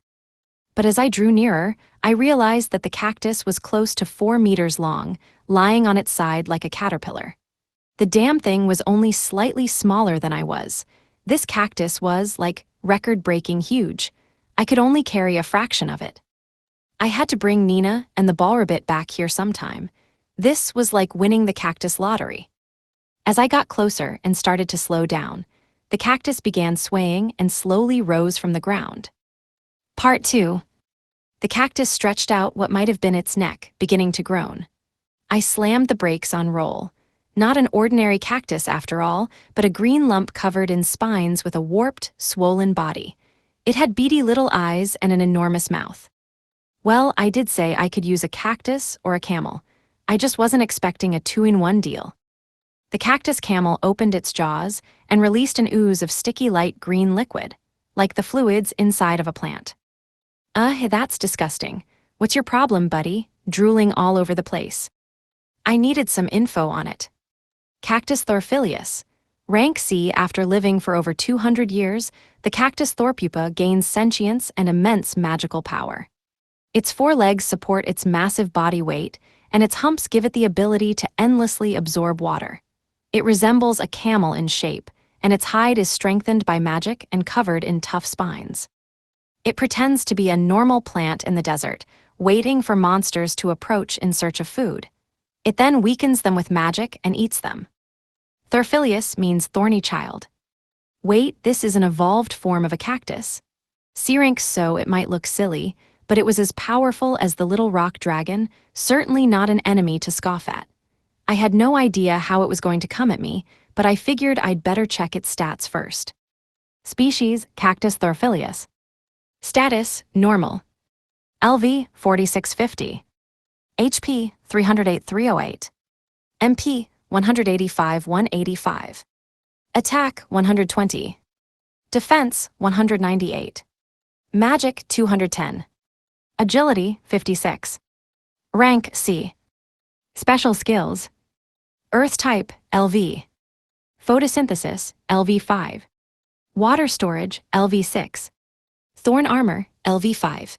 But as I drew nearer, I realized that the cactus was close to 4 meters long, lying on its side like a caterpillar. The damn thing was only slightly smaller than I was. This cactus was, like, record-breaking huge. I could only carry a fraction of it. I had to bring Nina and the ball rabbit back here sometime. This was like winning the cactus lottery. As I got closer and started to slow down, The cactus began swaying and slowly rose from the ground. Part 2. The cactus stretched out what might have been its neck, beginning to groan. I slammed the brakes on roll. Not an ordinary cactus, after all, but a green lump covered in spines with a warped, swollen body. It had beady little eyes and an enormous mouth. Well, I did say I could use a cactus or a camel. I just wasn't expecting a two-in-one deal. The cactus camel opened its jaws and released an ooze of sticky light green liquid, like the fluids inside of a plant. That's disgusting. What's your problem, buddy? Drooling all over the place. I needed some info on it. Cactus Thorphilius. Rank C. After living for over 200 years, the cactus Thorpupa gains sentience and immense magical power. Its four legs support its massive body weight, and its humps give it the ability to endlessly absorb water. It resembles a camel in shape, and its hide is strengthened by magic and covered in tough spines. It pretends to be a normal plant in the desert, waiting for monsters to approach in search of food. It then weakens them with magic and eats them. Thorphilius means thorny child. Wait, this is an evolved form of a cactus. C-rank, so it might look silly, but it was as powerful as the little rock dragon, certainly not an enemy to scoff at. I had no idea how it was going to come at me, but I figured I'd better check its stats first. Species, Cactus Thorphilius. Status, normal. LV, 4650. HP, 308,308. MP, 185,185. Attack, 120. Defense, 198. Magic, 210. Agility, 56. Rank, C. Special skills. Earth type, LV. Photosynthesis, LV5. Water storage, LV6. Thorn armor, LV5.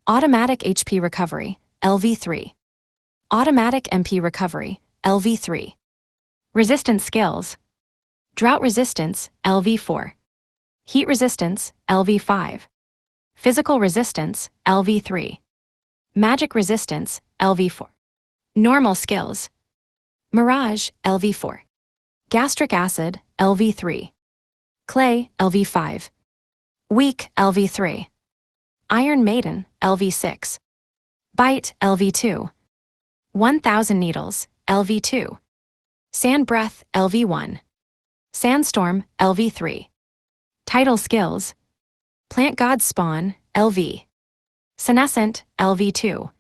Automatic HP recovery, LV3. Automatic MP recovery, LV3. Resistance skills. Drought resistance, LV4. Heat resistance, LV5. Physical resistance, LV3. Magic resistance, LV4. Normal skills. Mirage, LV4. Gastric acid, LV3. Clay, LV5. Weak, LV3. Iron Maiden, LV6. Bite, LV2. 1000 needles, LV2. Sand breath, LV1. Sandstorm, LV3. Tidal skills. Plant god spawn, LV. Senescent, LV2.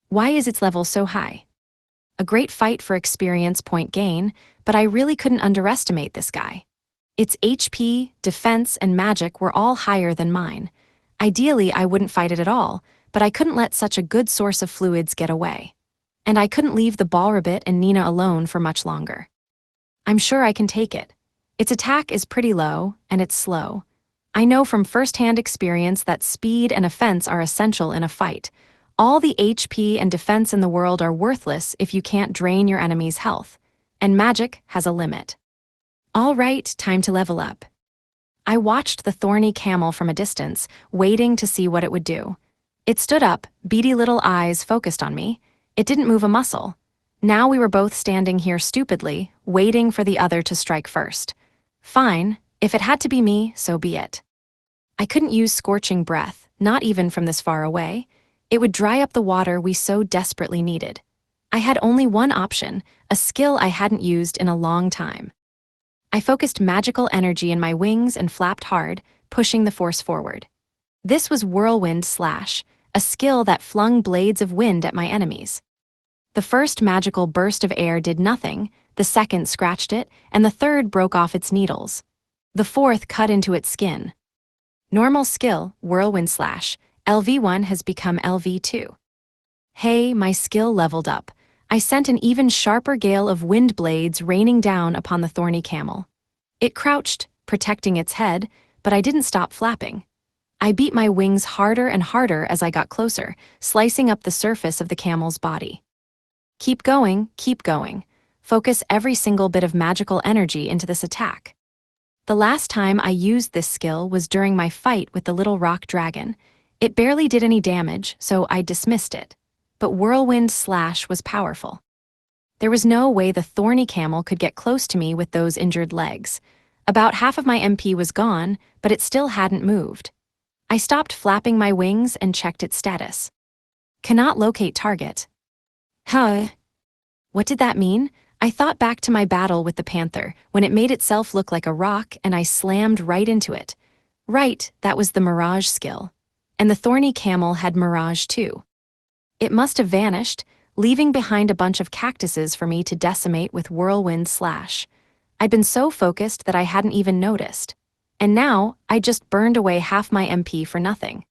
Why is its level so high? A great fight for experience point gain, but I really couldn't underestimate this guy. Its HP, defense, and magic were all higher than mine. Ideally, I wouldn't fight it at all, but I couldn't let such a good source of fluids get away. And I couldn't leave the Ballrabbit and Nina alone for much longer. I'm sure I can take it. Its attack is pretty low, and it's slow. I know from first-hand experience that speed and offense are essential in a fight. All the HP and defense in the world are worthless if you can't drain your enemy's health, and magic has a limit. All right, time to level up. I watched the thorny camel from a distance, waiting to see what it would do. It stood up, beady little eyes focused on me. It didn't move a muscle. Now we were both standing here stupidly, waiting for the other to strike first. Fine, if it had to be me, so be it. I couldn't use scorching breath, not even from this far away. It would dry up the water we so desperately needed. I had only one option, a skill I hadn't used in a long time. I focused magical energy in my wings and flapped hard, pushing the force forward. This was Whirlwind Slash, a skill that flung blades of wind at my enemies. The first magical burst of air did nothing, the second scratched it, and the third broke off its needles. The fourth cut into its skin. Normal skill, Whirlwind Slash, LV1 has become LV2. Hey, my skill leveled up. I sent an even sharper gale of wind blades raining down upon the thorny camel. It crouched, protecting its head, but I didn't stop flapping. I beat my wings harder and harder as I got closer, slicing up the surface of the camel's body. Keep going, keep going. Focus every single bit of magical energy into this attack. The last time I used this skill was during my fight with the little rock dragon. It barely did any damage, so I dismissed it. But Whirlwind Slash was powerful. There was no way the thorny camel could get close to me with those injured legs. About half of my MP was gone, but it still hadn't moved. I stopped flapping my wings and checked its status. Cannot locate target. Huh. What did that mean? I thought back to my battle with the panther, when it made itself look like a rock and I slammed right into it. Right, that was the mirage skill. And the thorny camel had mirage too. It must have vanished, leaving behind a bunch of cactuses for me to decimate with whirlwind slash. I'd been so focused that I hadn't even noticed. And now, I just burned away half my MP for nothing.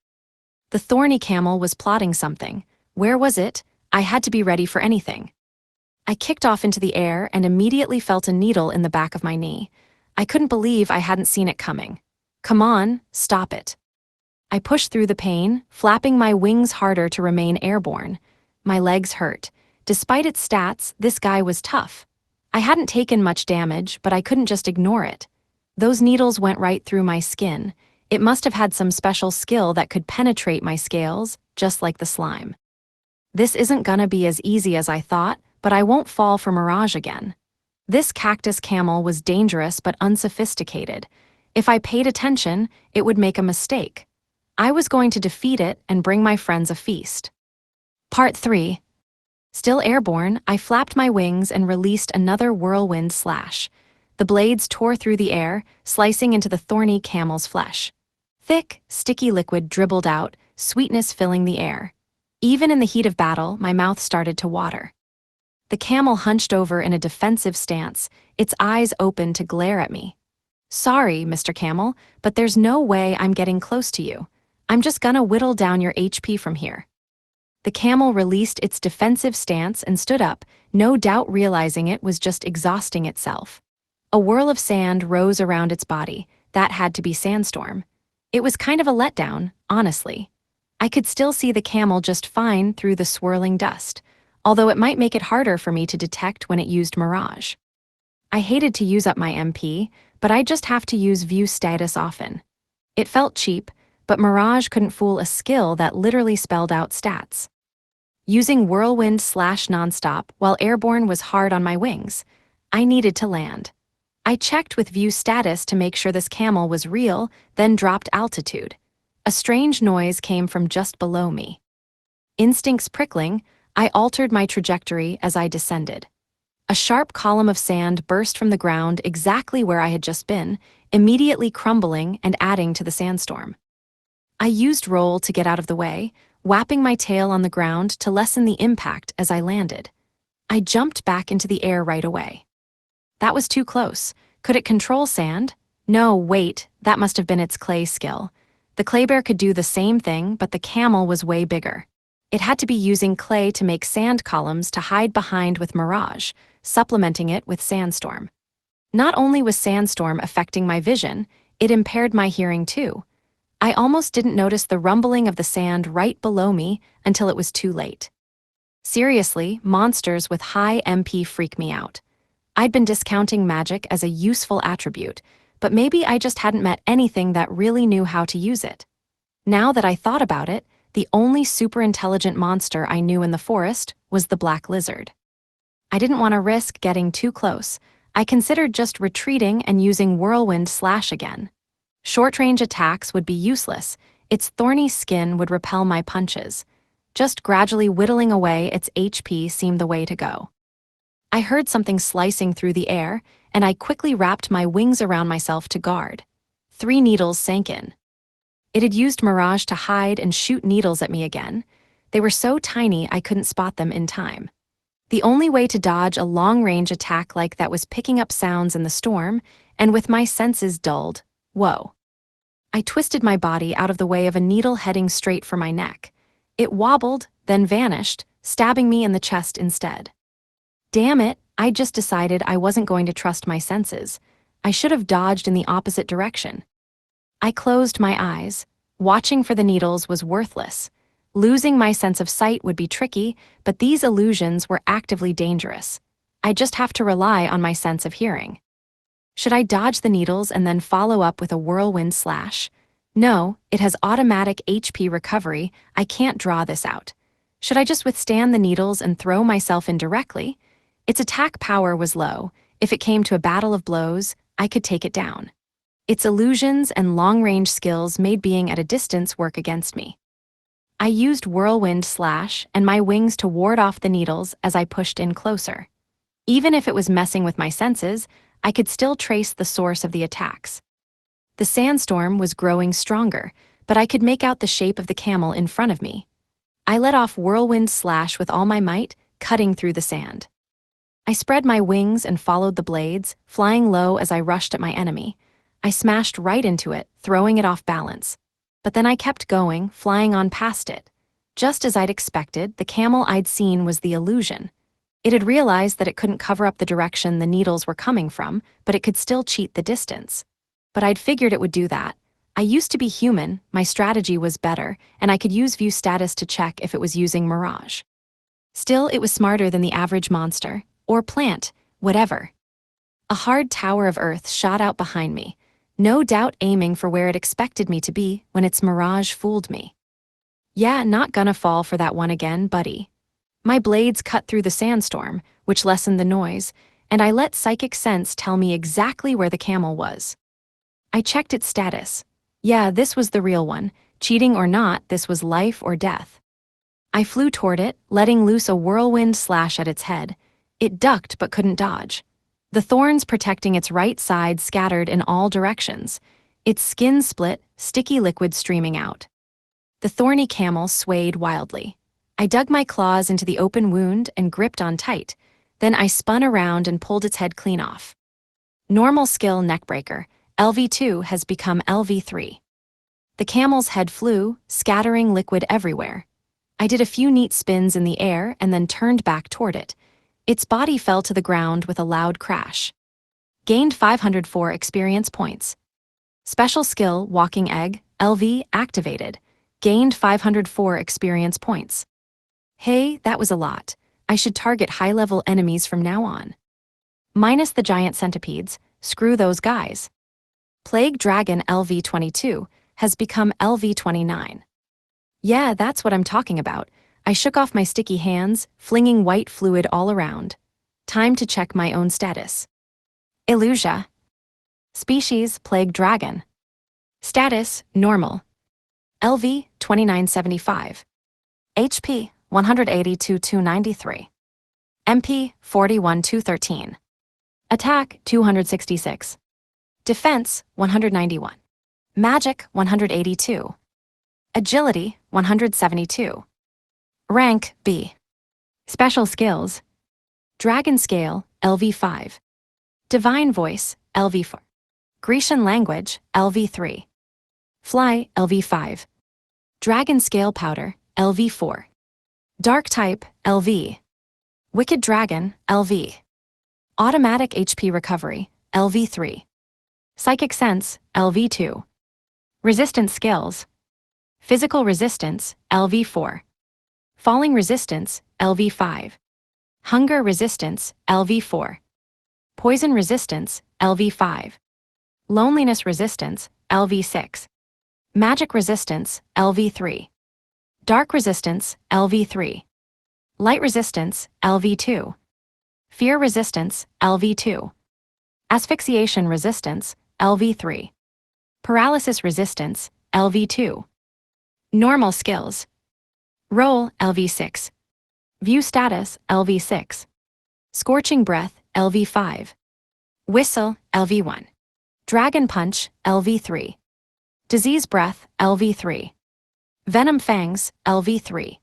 The thorny camel was plotting something. Where was it? I had to be ready for anything. I kicked off into the air and immediately felt a needle in the back of my knee. I couldn't believe I hadn't seen it coming. Come on, stop it. I pushed through the pain, flapping my wings harder to remain airborne. My legs hurt. Despite its stats, this guy was tough. I hadn't taken much damage, but I couldn't just ignore it. Those needles went right through my skin. It must have had some special skill that could penetrate my scales, just like the slime. This isn't gonna be as easy as I thought, but I won't fall for mirage again. This cactus camel was dangerous but unsophisticated. If I paid attention, it would make a mistake. I was going to defeat it and bring my friends a feast. Part 3. Still airborne, I flapped my wings and released another whirlwind slash. The blades tore through the air, slicing into the thorny camel's flesh. Thick, sticky liquid dribbled out, sweetness filling the air. Even in the heat of battle, my mouth started to water. The camel hunched over in a defensive stance, its eyes open to glare at me. Sorry, Mr. Camel, but there's no way I'm getting close to you. I'm just gonna whittle down your HP from here. The camel released its defensive stance and stood up, no doubt realizing it was just exhausting itself. A whirl of sand rose around its body. That had to be sandstorm. It was kind of a letdown, honestly. I could still see the camel just fine through the swirling dust, although it might make it harder for me to detect when it used mirage. I hated to use up my MP, but I just have to use view status often. It felt cheap, but mirage couldn't fool a skill that literally spelled out stats. Using whirlwind slash nonstop while airborne was hard on my wings. I needed to land. I checked with view status to make sure this camel was real, then dropped altitude. A strange noise came from just below me. Instincts prickling, I altered my trajectory as I descended. A sharp column of sand burst from the ground exactly where I had just been, immediately crumbling and adding to the sandstorm. I used roll to get out of the way, whapping my tail on the ground to lessen the impact as I landed. I jumped back into the air right away. That was too close. Could it control sand? No, wait, that must have been its clay skill. The clay bear could do the same thing, but the camel was way bigger. It had to be using clay to make sand columns to hide behind with mirage, supplementing it with sandstorm. Not only was sandstorm affecting my vision, it impaired my hearing too. I almost didn't notice the rumbling of the sand right below me until it was too late. Seriously, monsters with high MP freak me out. I'd been discounting magic as a useful attribute, but maybe I just hadn't met anything that really knew how to use it. Now that I thought about it, the only super intelligent monster I knew in the forest was the black lizard. I didn't want to risk getting too close. I considered just retreating and using whirlwind slash again. Short-range attacks would be useless. Its thorny skin would repel my punches. Just gradually whittling away its HP seemed the way to go. I heard something slicing through the air, and I quickly wrapped my wings around myself to guard. 3 needles sank in. It had used mirage to hide and shoot needles at me again. They were so tiny I couldn't spot them in time. The only way to dodge a long-range attack like that was picking up sounds in the storm, and with my senses dulled, whoa. I twisted my body out of the way of a needle heading straight for my neck. It wobbled, then vanished, stabbing me in the chest instead. Damn it, I just decided I wasn't going to trust my senses. I should have dodged in the opposite direction. I closed my eyes. Watching for the needles was worthless. Losing my sense of sight would be tricky, but these illusions were actively dangerous. I just have to rely on my sense of hearing. Should I dodge the needles and then follow up with a whirlwind slash? No, it has automatic HP recovery. I can't draw this out. Should I just withstand the needles and throw myself in directly? Its attack power was low. If it came to a battle of blows, I could take it down. Its illusions and long-range skills made being at a distance work against me. I used whirlwind slash and my wings to ward off the needles as I pushed in closer. Even if it was messing with my senses, I could still trace the source of the attacks. The sandstorm was growing stronger, but I could make out the shape of the camel in front of me. I let off whirlwind slash with all my might, cutting through the sand. I spread my wings and followed the blades, flying low as I rushed at my enemy. I smashed right into it, throwing it off balance. But then I kept going, flying on past it. Just as I'd expected, the camel I'd seen was the illusion. It had realized that it couldn't cover up the direction the needles were coming from, but it could still cheat the distance. But I'd figured it would do that. I used to be human, my strategy was better, and I could use view status to check if it was using Mirage. Still, it was smarter than the average monster, or plant, whatever. A hard tower of earth shot out behind me, no doubt aiming for where it expected me to be when its Mirage fooled me. Yeah, not gonna fall for that one again, buddy. My blades cut through the sandstorm, which lessened the noise, and I let psychic sense tell me exactly where the camel was. I checked its status. Yeah, this was the real one. Cheating or not, this was life or death. I flew toward it, letting loose a whirlwind slash at its head. It ducked but couldn't dodge. The thorns protecting its right side scattered in all directions. Its skin split, sticky liquid streaming out. The thorny camel swayed wildly. I dug my claws into the open wound and gripped on tight. Then I spun around and pulled its head clean off. Normal skill neckbreaker. LV2 has become LV3. The camel's head flew, scattering liquid everywhere. I did a few neat spins in the air and then turned back toward it. Its body fell to the ground with a loud crash. Gained 504 experience points. Special skill Walking Egg, LV, activated. Gained 504 experience points. Hey, that was a lot. I should target high-level enemies from now on. Minus the giant centipedes, screw those guys. Plague Dragon LV22 has become LV29. Yeah, that's what I'm talking about. I shook off my sticky hands, flinging white fluid all around. Time to check my own status. Illusia. Species Plague Dragon. Status Normal. LV 2975. HP 182,293. MP 41,213. Attack 266. Defense 191. Magic 182. Agility 172. Rank B. Special skills. Dragon Scale LV5. Divine Voice LV4. Grecian Language LV3. Fly LV5. Dragon Scale Powder LV4. Dark Type LV. Wicked Dragon LV. Automatic HP Recovery LV3. Psychic Sense LV2. Resistance Skills. Physical Resistance LV4. Falling Resistance LV5. Hunger Resistance LV4. Poison Resistance LV5. Loneliness Resistance LV6. Magic Resistance LV3. Dark Resistance LV3. Light Resistance LV2. Fear Resistance LV2. Asphyxiation Resistance LV3. Paralysis Resistance LV2. Normal Skills. Roll LV6. View Status LV6. Scorching Breath LV5. Whistle LV1. Dragon Punch LV3. Disease Breath LV3. Venom Fangs LV3.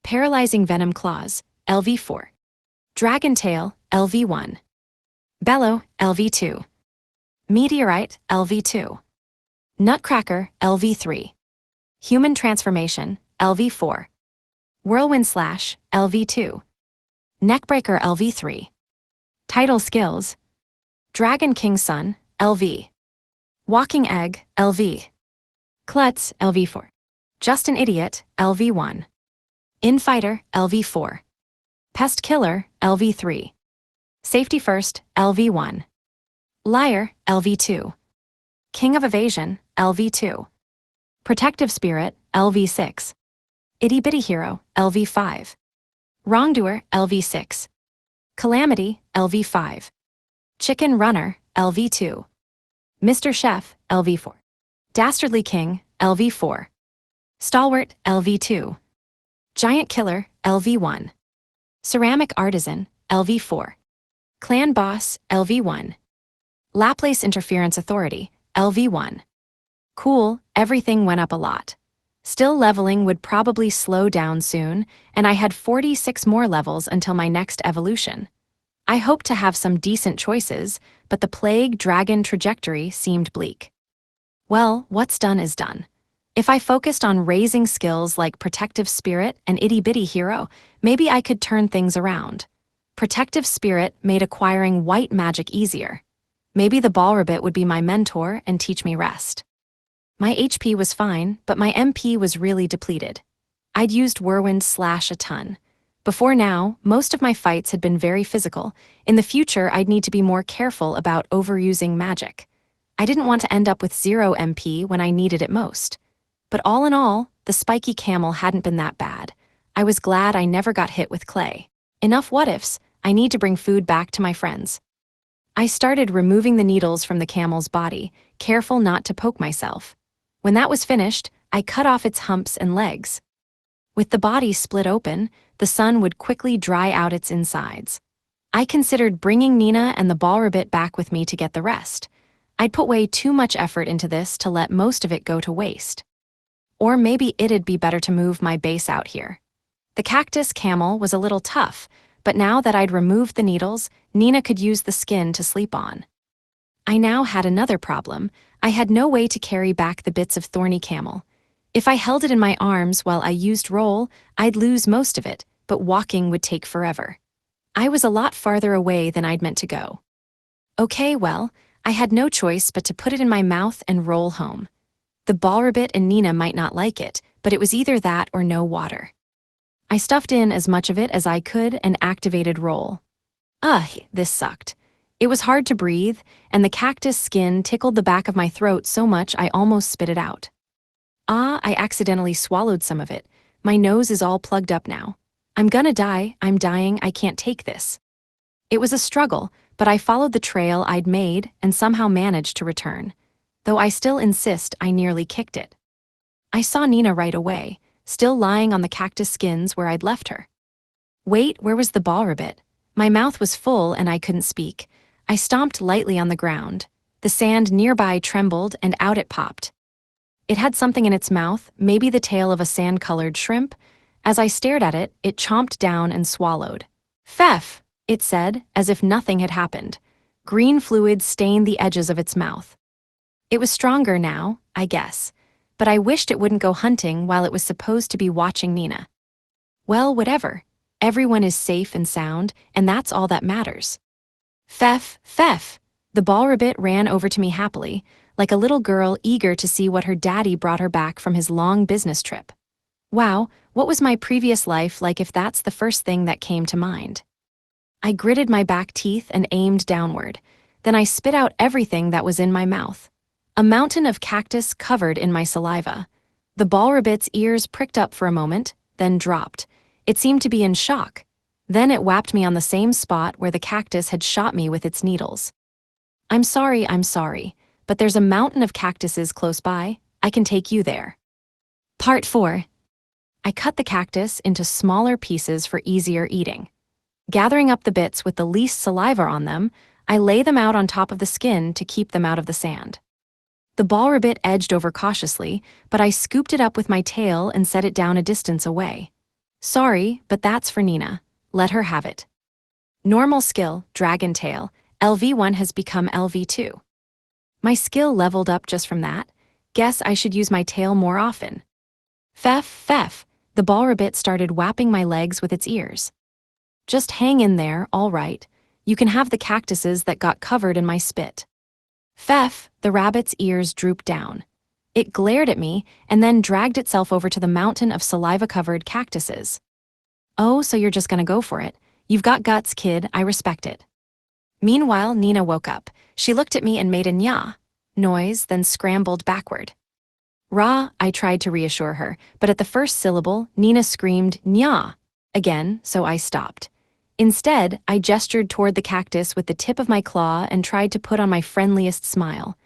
Paralyzing Venom Claws LV4. Dragon Tail LV1. Bellow LV2. Meteorite LV2. Nutcracker LV3. Human Transformation LV4. Whirlwind Slash LV2. Neckbreaker LV3. Title Skills. Dragon King's Son LV. Walking Egg LV. Klutz LV4. Just an Idiot LV1. Infighter LV4. Pest Killer LV3. Safety First LV1. Liar LV2. King of Evasion LV2. Protective Spirit LV6. Itty Bitty Hero LV5. Wrongdoer LV6. Calamity LV5. Chicken Runner LV2. Mr. Chef, LV4. Dastardly King, LV4. Stalwart, LV2. Giant Killer, LV1. Ceramic Artisan, LV4. Clan Boss, LV1. Laplace Interference Authority, LV1. Cool, everything went up a lot. Still, leveling would probably slow down soon, and I had 46 more levels until my next evolution. I hoped to have some decent choices, but the plague dragon trajectory seemed bleak. Well, what's done is done. If I focused on raising skills like Protective Spirit and Itty Bitty Hero, maybe I could turn things around. Protective Spirit made acquiring white magic easier. Maybe the ball rabbit would be my mentor and teach me rest. My HP was fine, but my MP was really depleted. I'd used Whirlwind Slash a ton. Before now, most of my fights had been very physical. In the future, I'd need to be more careful about overusing magic. I didn't want to end up with 0 MP when I needed it most. But all in all, the spiky camel hadn't been that bad. I was glad I never got hit with clay. Enough what-ifs, I need to bring food back to my friends. I started removing the needles from the camel's body, careful not to poke myself. When that was finished, I cut off its humps and legs. With the body split open, the sun would quickly dry out its insides. I considered bringing Nina and the ball rabbit back with me to get the rest. I'd put way too much effort into this to let most of it go to waste. Or maybe it'd be better to move my base out here. The cactus camel was a little tough, but now that I'd removed the needles, Nina could use the skin to sleep on. I now had another problem. I had no way to carry back the bits of thorny camel. If I held it in my arms while I used roll, I'd lose most of it, but walking would take forever. I was a lot farther away than I'd meant to go. Okay, well, I had no choice but to put it in my mouth and roll home. The ball rabbit and Nina might not like it, but it was either that or no water. I stuffed in as much of it as I could and activated roll. This sucked. It was hard to breathe, and the cactus skin tickled the back of my throat so much I almost spit it out. I accidentally swallowed some of it. My nose is all plugged up now. I'm gonna die, I'm dying, I can't take this. It was a struggle, but I followed the trail I'd made and somehow managed to return. Though I still insist I nearly kicked it. I saw Nina right away, still lying on the cactus skins where I'd left her. Wait, where was the ball rabbit? My mouth was full and I couldn't speak. I stomped lightly on the ground. The sand nearby trembled and out it popped. It had something in its mouth, maybe the tail of a sand-colored shrimp. As I stared at it, it chomped down and swallowed. "Pfeff," it said, as if nothing had happened. Green fluid stained the edges of its mouth. It was stronger now, I guess, but I wished it wouldn't go hunting while it was supposed to be watching Nina. Well, whatever. Everyone is safe and sound, and that's all that matters. "Pfeff, Pfeff." The ball rabbit ran over to me happily, like a little girl eager to see what her daddy brought her back from his long business trip. Wow, what was my previous life like if that's the first thing that came to mind? I gritted my back teeth and aimed downward. Then I spit out everything that was in my mouth. A mountain of cactus covered in my saliva. The ball rabbit's ears pricked up for a moment, then dropped. It seemed to be in shock. Then it whapped me on the same spot where the cactus had shot me with its needles. I'm sorry, but there's a mountain of cactuses close by. I can take you there. Part 4. I cut the cactus into smaller pieces for easier eating. Gathering up the bits with the least saliva on them, I lay them out on top of the skin to keep them out of the sand. The ball rabbit edged over cautiously, but I scooped it up with my tail and set it down a distance away. Sorry, but that's for Nina. Let her have it. Normal skill, Dragon Tail. LV1 has become LV2. My skill leveled up just from that. Guess I should use my tail more often. Pfeff, Pfeff. The ball rabbit started whapping my legs with its ears. Just hang in there, all right. You can have the cactuses that got covered in my spit. Pfeff, the rabbit's ears drooped down. It glared at me and then dragged itself over to the mountain of saliva-covered cactuses. Oh, so you're just gonna go for it. You've got guts, kid, I respect it. Meanwhile, Nina woke up. She looked at me and made a nya noise, then scrambled backward. Rah, I tried to reassure her, but at the first syllable, Nina screamed nya again, so I stopped. Instead, I gestured toward the cactus with the tip of my claw and tried to put on my friendliest smile.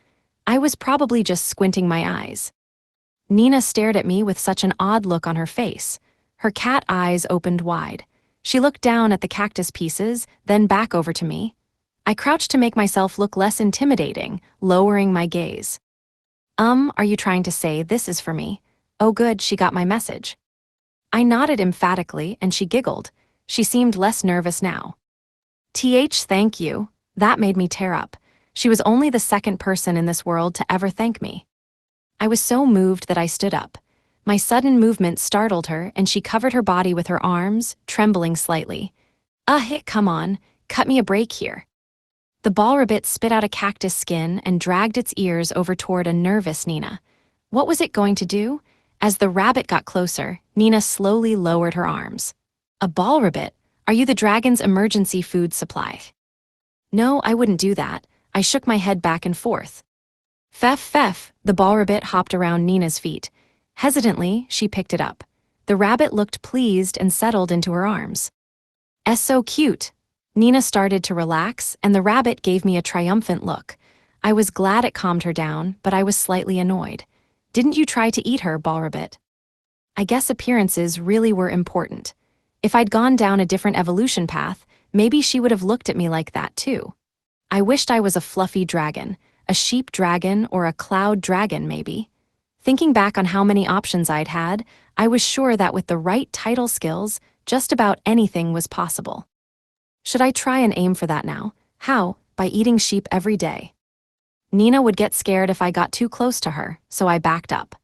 I was probably just squinting my eyes. Nina stared at me with such an odd look on her face. Her cat eyes opened wide. She looked down at the cactus pieces, then back over to me. I crouched to make myself look less intimidating, lowering my gaze. Are you trying to say this is for me? Oh good, she got my message. I nodded emphatically and she giggled. She seemed less nervous now. Thank you. That made me tear up. She was only the second person in this world to ever thank me. I was so moved that I stood up. My sudden movement startled her and she covered her body with her arms, trembling slightly. Come on, cut me a break here. The ball rabbit spit out a cactus skin and dragged its ears over toward a nervous Nina. What was it going to do? As the rabbit got closer, Nina slowly lowered her arms. A ball rabbit? Are you the dragon's emergency food supply? No, I wouldn't do that. I shook my head back and forth. Feff, the ball rabbit hopped around Nina's feet. Hesitantly, she picked it up. The rabbit looked pleased and settled into her arms. So cute. Nina started to relax, and the rabbit gave me a triumphant look. I was glad it calmed her down, but I was slightly annoyed. Didn't you try to eat her, ball rabbit? I guess appearances really were important. If I'd gone down a different evolution path, maybe she would have looked at me like that too. I wished I was a fluffy dragon, a sheep dragon or a cloud dragon maybe. Thinking back on how many options I'd had, I was sure that with the right title skills, just about anything was possible. Should I try and aim for that now? How? By eating sheep every day. Nina would get scared if I got too close to her, so I backed up.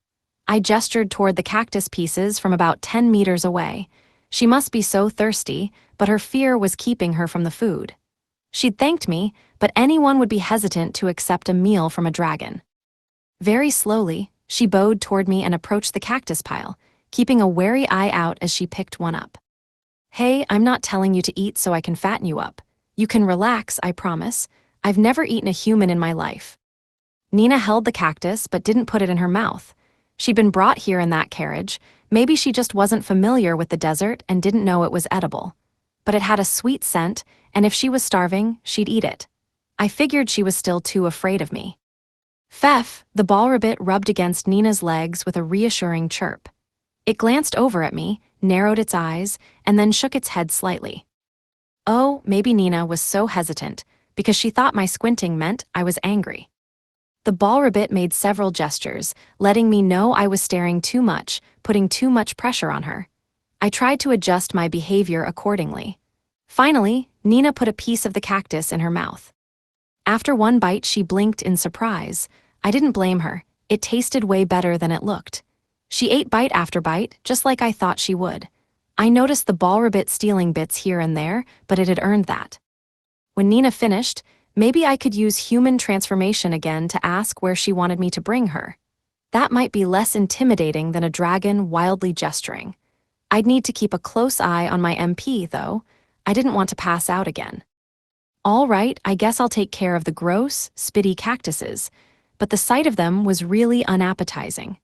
I gestured toward the cactus pieces from about 10 meters away. She must be so thirsty, but her fear was keeping her from the food. She'd thanked me, but anyone would be hesitant to accept a meal from a dragon. Very slowly, she bowed toward me and approached the cactus pile, keeping a wary eye out as she picked one up. Hey, I'm not telling you to eat so I can fatten you up. You can relax, I promise. I've never eaten a human in my life. Nina held the cactus but didn't put it in her mouth. She'd been brought here in that carriage. Maybe she just wasn't familiar with the desert and didn't know it was edible. But it had a sweet scent, and if she was starving, she'd eat it. I figured she was still too afraid of me. Feff, the ball rabbit rubbed against Nina's legs with a reassuring chirp. It glanced over at me, narrowed its eyes, and then shook its head slightly. Oh, maybe Nina was so hesitant, because she thought my squinting meant I was angry. The ball rabbit made several gestures, letting me know I was staring too much, putting too much pressure on her. I tried to adjust my behavior accordingly. Finally, Nina put a piece of the cactus in her mouth. After one bite, she blinked in surprise. I didn't blame her. It tasted way better than it looked. She ate bite after bite, just like I thought she would. I noticed the ball rabbit stealing bits here and there, but it had earned that. When Nina finished, maybe I could use human transformation again to ask where she wanted me to bring her. That might be less intimidating than a dragon wildly gesturing. I'd need to keep a close eye on my MP, though. I didn't want to pass out again. All right, I guess I'll take care of the gross, spitty cactuses, but the sight of them was really unappetizing.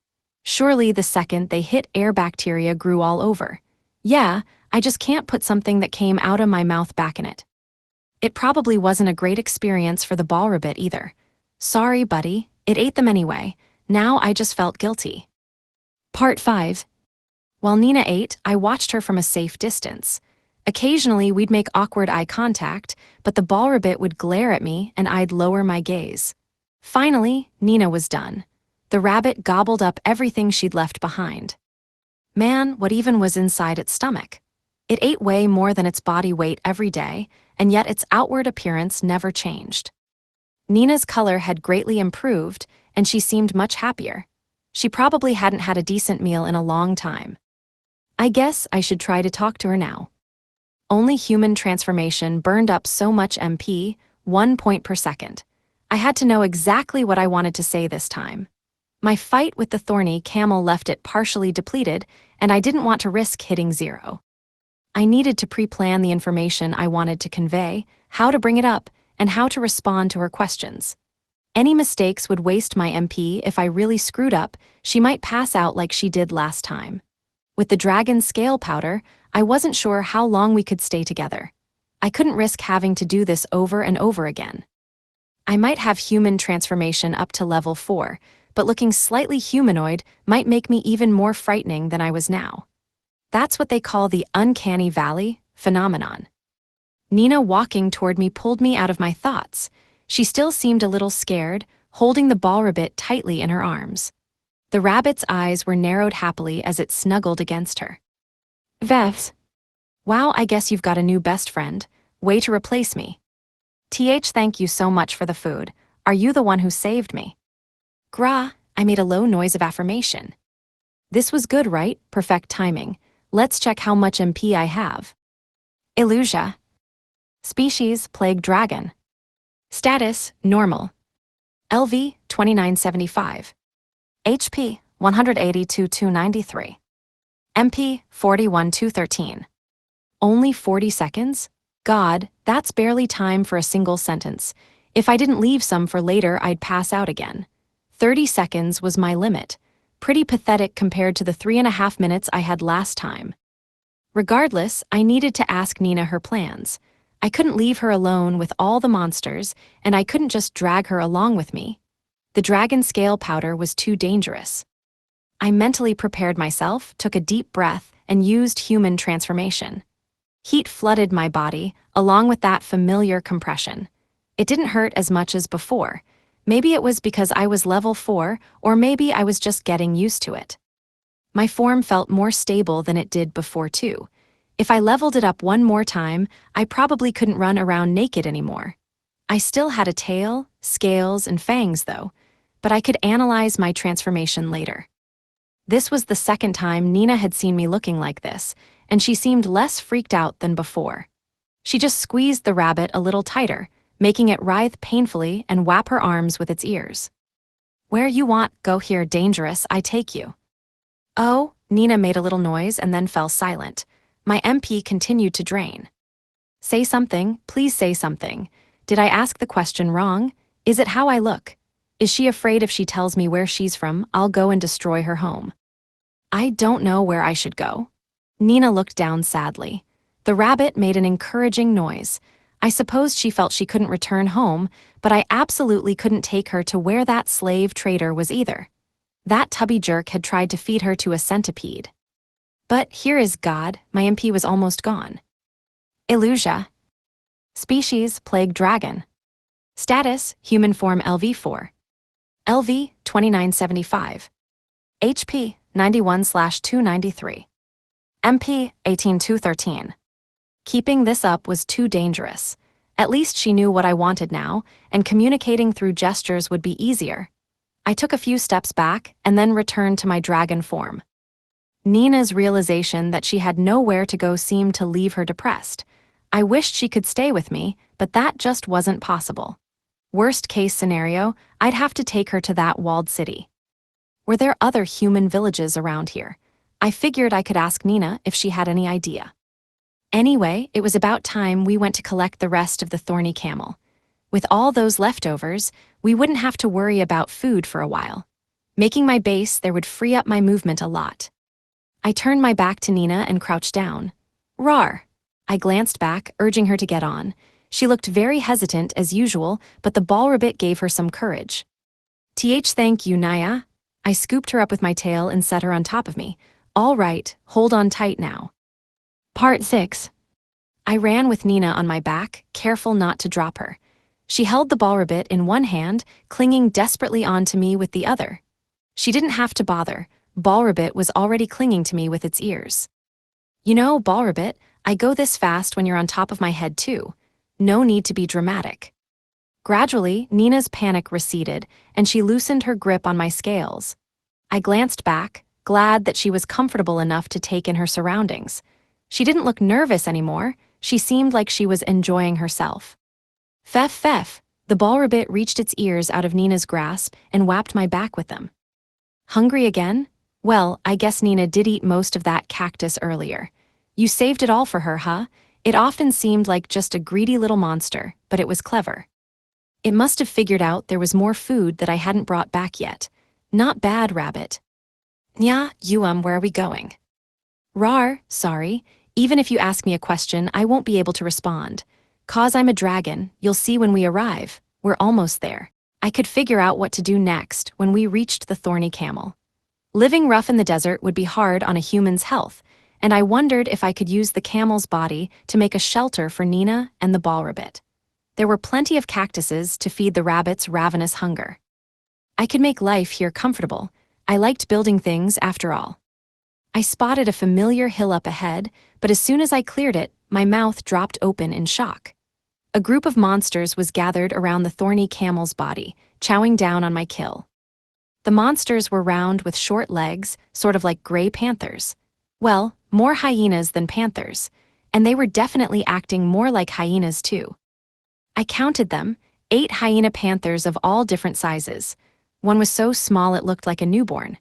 Surely the second they hit air, bacteria grew all over. Yeah, I just can't put something that came out of my mouth back in it. It probably wasn't a great experience for the ball rabbit either. Sorry, buddy, it ate them anyway. Now I just felt guilty. Part 5. While Nina ate, I watched her from a safe distance. Occasionally, we'd make awkward eye contact, but the ball rabbit would glare at me and I'd lower my gaze. Finally, Nina was done. The rabbit gobbled up everything she'd left behind. Man, what even was inside its stomach? It ate way more than its body weight every day, and yet its outward appearance never changed. Nina's color had greatly improved, and she seemed much happier. She probably hadn't had a decent meal in a long time. I guess I should try to talk to her now. Only human transformation burned up so much MP, 1 point per second. I had to know exactly what I wanted to say this time. My fight with the thorny camel left it partially depleted, and I didn't want to risk hitting 0. I needed to pre-plan the information I wanted to convey, how to bring it up, and how to respond to her questions. Any mistakes would waste my MP. If I really screwed up, she might pass out like she did last time. With the dragon scale powder, I wasn't sure how long we could stay together. I couldn't risk having to do this over and over again. I might have human transformation up to level 4, but looking slightly humanoid might make me even more frightening than I was now. That's what they call the uncanny valley phenomenon. Nina walking toward me pulled me out of my thoughts. She still seemed a little scared, holding the ball rabbit tightly in her arms. The rabbit's eyes were narrowed happily as it snuggled against her. Vevs. Wow, I guess you've got a new best friend. Way to replace me. Thank you so much for the food. Are you the one who saved me? Gra, I made a low noise of affirmation. This was good, right? Perfect timing. Let's check how much MP I have. Illusia. Species, plague dragon. Status, normal. LV, 2975. HP, 182,293. MP, 41,213. Only 40 seconds? God, that's barely time for a single sentence. If I didn't leave some for later, I'd pass out again. 30 seconds was my limit. Pretty pathetic compared to the 3.5 minutes I had last time. Regardless, I needed to ask Nina her plans. I couldn't leave her alone with all the monsters, and I couldn't just drag her along with me. The dragon scale powder was too dangerous. I mentally prepared myself, took a deep breath, and used human transformation. Heat flooded my body, along with that familiar compression. It didn't hurt as much as before. Maybe it was because I was level 4, or maybe I was just getting used to it. My form felt more stable than it did before too. If I leveled it up one more time, I probably couldn't run around naked anymore. I still had a tail, scales, and fangs though, but I could analyze my transformation later. This was the second time Nina had seen me looking like this, and she seemed less freaked out than before. She just squeezed the rabbit a little tighter, making it writhe painfully and whap her arms with its ears. Where you want, go here, dangerous, I take you. Oh, Nina made a little noise and then fell silent. My MP continued to drain. Say something, please say something. Did I ask the question wrong? Is it how I look? Is she afraid if she tells me where she's from, I'll go and destroy her home? I don't know where I should go. Nina looked down sadly. The rabbit made an encouraging noise. I suppose she felt she couldn't return home, but I absolutely couldn't take her to where that slave trader was either. That tubby jerk had tried to feed her to a centipede. But here is God, my MP was almost gone. Illusia. Species, plague dragon. Status, human form LV4. LV, 2975. HP, 91/293. MP, 18,213. Keeping this up was too dangerous. At least she knew what I wanted now, and communicating through gestures would be easier. I took a few steps back and then returned to my dragon form. Nina's realization that she had nowhere to go seemed to leave her depressed. I wished she could stay with me, but that just wasn't possible. Worst case scenario, I'd have to take her to that walled city. Were there other human villages around here? I figured I could ask Nina if she had any idea. Anyway, it was about time we went to collect the rest of the thorny camel. With all those leftovers, we wouldn't have to worry about food for a while. Making my base there would free up my movement a lot. I turned my back to Nina and crouched down. Rawr! I glanced back, urging her to get on. She looked very hesitant as usual, but the ball rabbit gave her some courage. Thank you, Naya. I scooped her up with my tail and set her on top of me. All right, hold on tight now. Part 6. I ran with Nina on my back, careful not to drop her. She held the ball rabbit in one hand, clinging desperately onto me with the other. She didn't have to bother. Ball rabbit was already clinging to me with its ears. You know, ball rabbit, I go this fast when you're on top of my head too. No need to be dramatic. Gradually, Nina's panic receded, and she loosened her grip on my scales. I glanced back, glad that she was comfortable enough to take in her surroundings. She didn't look nervous anymore. She seemed like she was enjoying herself. Fef, the ball rabbit reached its ears out of Nina's grasp and whapped my back with them. Hungry again? Well, I guess Nina did eat most of that cactus earlier. You saved it all for her, huh? It often seemed like just a greedy little monster, but it was clever. It must have figured out there was more food that I hadn't brought back yet. Not bad, rabbit. Nya, where are we going? Rar, sorry. Even if you ask me a question, I won't be able to respond. "'Cause I'm a dragon, you'll see when we arrive. We're almost there." I could figure out what to do next when we reached the thorny camel. Living rough in the desert would be hard on a human's health, and I wondered if I could use the camel's body to make a shelter for Nina and the ball rabbit. There were plenty of cactuses to feed the rabbit's ravenous hunger. I could make life here comfortable. I liked building things after all. I spotted a familiar hill up ahead, but as soon as I cleared it, my mouth dropped open in shock. A group of monsters was gathered around the thorny camel's body, chowing down on my kill. The monsters were round with short legs, sort of like gray panthers. Well, more hyenas than panthers, and they were definitely acting more like hyenas too. I counted them, 8 hyena panthers of all different sizes. One was so small it looked like a newborn.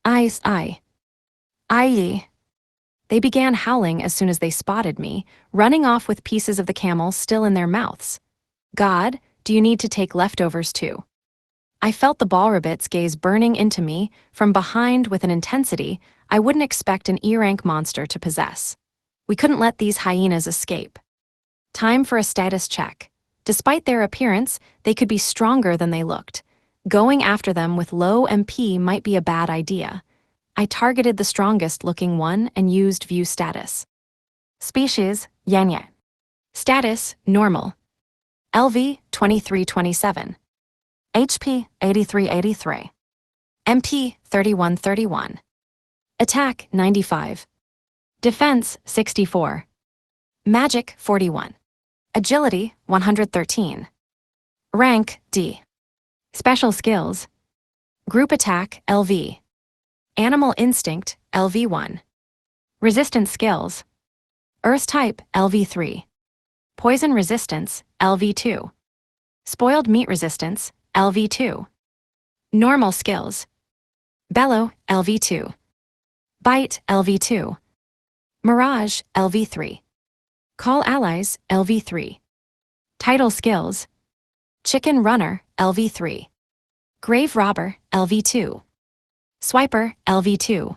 I. They began howling as soon as they spotted me, running off with pieces of the camel still in their mouths. God, do you need to take leftovers too? I felt the ball rabbit's gaze burning into me from behind with an intensity I wouldn't expect an E-rank monster to possess. We couldn't let these hyenas escape. Time for a status check. Despite their appearance, they could be stronger than they looked. Going after them with low MP might be a bad idea. I targeted the strongest-looking one and used View Status. Species, Yanya. Status, Normal. LV, 2327. HP, 8383. MP, 3131. Attack, 95. Defense, 64. Magic, 41. Agility, 113. Rank, D. Special skills. Group attack, LV. Animal instinct, LV1. Resistance skills. Earth type, LV3. Poison resistance, LV2. Spoiled meat resistance, LV2. Normal skills. Bellow, LV2. Bite, LV2. Mirage, LV3. Call allies, LV3. Title skills. Chicken runner, LV3. Grave robber, LV2. Swiper, LV2.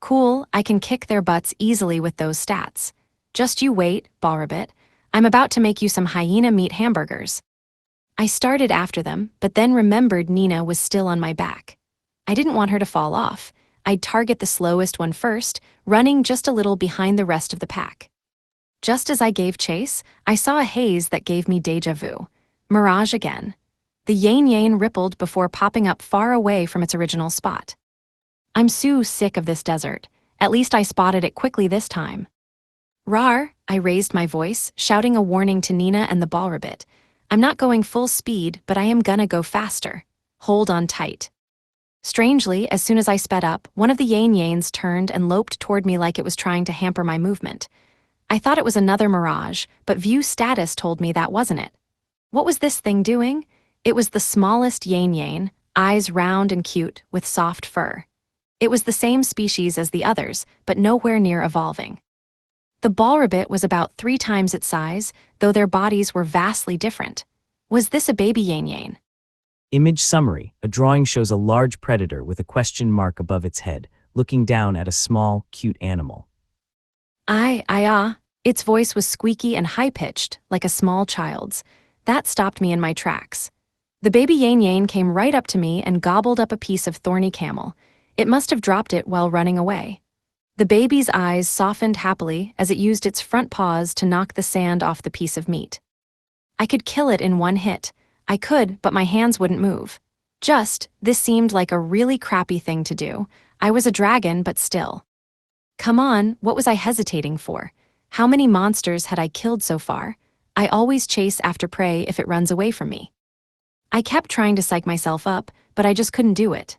Cool, I can kick their butts easily with those stats. Just you wait, Ballrabbit. I'm about to make you some hyena meat hamburgers. I started after them, but then remembered Nina was still on my back. I didn't want her to fall off. I'd target the slowest one first, running just a little behind the rest of the pack. Just as I gave chase, I saw a haze that gave me deja vu. Mirage again. The Yane rippled before popping up far away from its original spot. I'm so sick of this desert. At least I spotted it quickly this time. Rar, I raised my voice, shouting a warning to Nina and the ball rabbit. I'm not going full speed, but I am gonna go faster. Hold on tight. Strangely, as soon as I sped up, one of the Yanes turned and loped toward me like it was trying to hamper my movement. I thought it was another mirage, but View Status told me that wasn't it. What was this thing doing? It was the smallest Yane, eyes round and cute, with soft fur. It was the same species as the others, but nowhere near evolving. The ball rabbit was about 3 times its size, though their bodies were vastly different. Was this a baby Yane? Image summary. A drawing shows a large predator with a question mark above its head, looking down at a small, cute animal. Its voice was squeaky and high-pitched, like a small child's. That stopped me in my tracks. The baby Yane came right up to me and gobbled up a piece of thorny camel. It must have dropped it while running away. The baby's eyes softened happily as it used its front paws to knock the sand off the piece of meat. I could kill it in one hit. I could, but my hands wouldn't move. This seemed like a really crappy thing to do. I was a dragon, but still. Come on, what was I hesitating for? How many monsters had I killed so far? I always chase after prey if it runs away from me. I kept trying to psych myself up, but I just couldn't do it.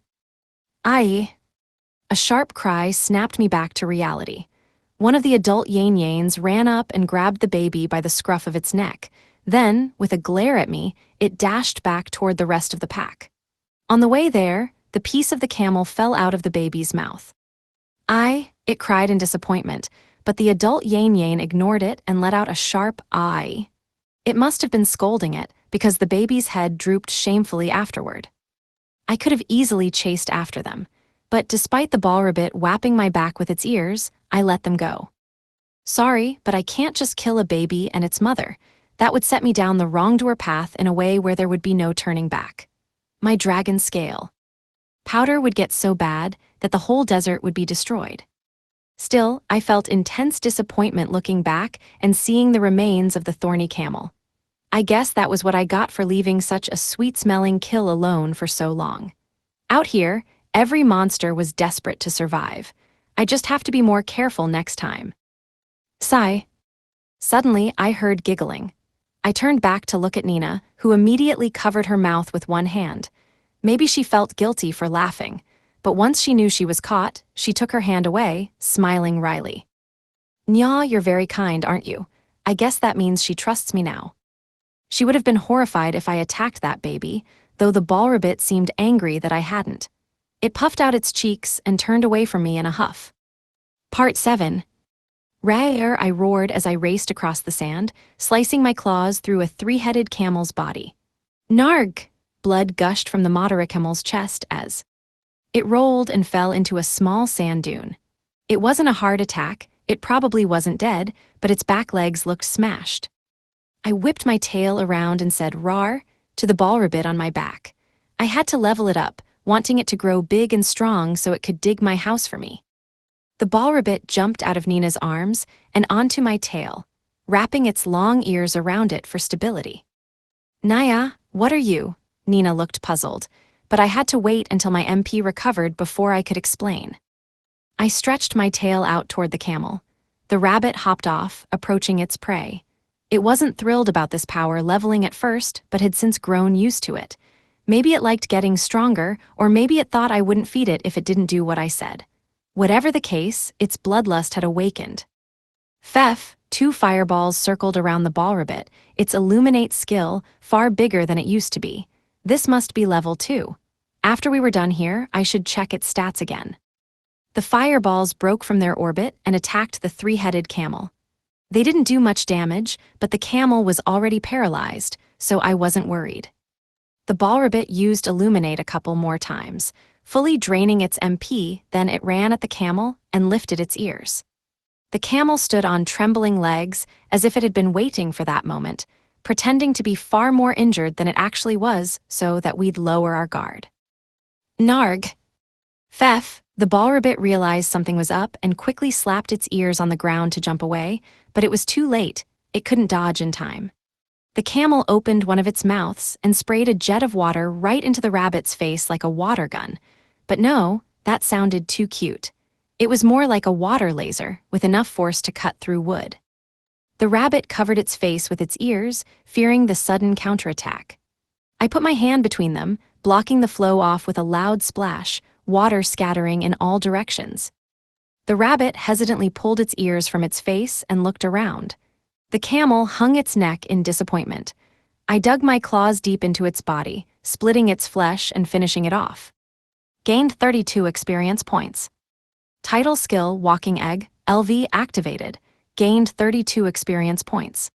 A sharp cry snapped me back to reality. One of the adult Yanes ran up and grabbed the baby by the scruff of its neck. Then, with a glare at me, it dashed back toward the rest of the pack. On the way there, the piece of the camel fell out of the baby's mouth. It cried in disappointment, but the adult Yane ignored it and let out a sharp "I." It must have been scolding it, because the baby's head drooped shamefully afterward. I could have easily chased after them, but despite the ball rabbit whapping my back with its ears, I let them go. Sorry, but I can't just kill a baby and its mother. That would set me down the wrongdoer path in a way where there would be no turning back. My dragon scale. Powder would get so bad that the whole desert would be destroyed. Still, I felt intense disappointment looking back and seeing the remains of the thorny camel. I guess that was what I got for leaving such a sweet-smelling kill alone for so long. Out here, every monster was desperate to survive. I just have to be more careful next time. Sigh. Suddenly, I heard giggling. I turned back to look at Nina, who immediately covered her mouth with one hand. Maybe she felt guilty for laughing, but once she knew she was caught, she took her hand away, smiling wryly. Nya, you're very kind, aren't you? I guess that means she trusts me now. She would have been horrified if I attacked that baby, though the ball rabbit seemed angry that I hadn't. It puffed out its cheeks and turned away from me in a huff. Part 7. Rawr, I roared as I raced across the sand, slicing my claws through a three-headed camel's body. Narg! Blood gushed from the Madara camel's chest as it rolled and fell into a small sand dune. It wasn't a heart attack, it probably wasn't dead, but its back legs looked smashed. I whipped my tail around and said rawr to the ball rabbit on my back. I had to level it up, wanting it to grow big and strong so it could dig my house for me. The ball rabbit jumped out of Nina's arms and onto my tail, wrapping its long ears around it for stability. Naya, what are you? Nina looked puzzled, but I had to wait until my MP recovered before I could explain. I stretched my tail out toward the camel. The rabbit hopped off, approaching its prey. It wasn't thrilled about this power leveling at first, but had since grown used to it. Maybe it liked getting stronger, or maybe it thought I wouldn't feed it if it didn't do what I said. Whatever the case, its bloodlust had awakened. Fef, 2 fireballs circled around the ball rabbit, its illuminate skill far bigger than it used to be. This must be level 2. After we were done here, I should check its stats again. The fireballs broke from their orbit and attacked the three-headed camel. They didn't do much damage, but the camel was already paralyzed, so I wasn't worried. The ball rabbit used illuminate a couple more times, fully draining its MP, then it ran at the camel and lifted its ears. The camel stood on trembling legs as if it had been waiting for that moment, pretending to be far more injured than it actually was so that we'd lower our guard. Narg. Fef, the ball rabbit realized something was up and quickly slapped its ears on the ground to jump away, but it was too late. It couldn't dodge in time. The camel opened one of its mouths and sprayed a jet of water right into the rabbit's face like a water gun. But no, that sounded too cute. It was more like a water laser, with enough force to cut through wood. The rabbit covered its face with its ears, fearing the sudden counterattack. I put my hand between them, blocking the flow off with a loud splash, water scattering in all directions. The rabbit hesitantly pulled its ears from its face and looked around. The camel hung its neck in disappointment. I dug my claws deep into its body, splitting its flesh and finishing it off. Gained 32 experience points. Title skill Walking Egg, LV activated. Gained 32 experience points.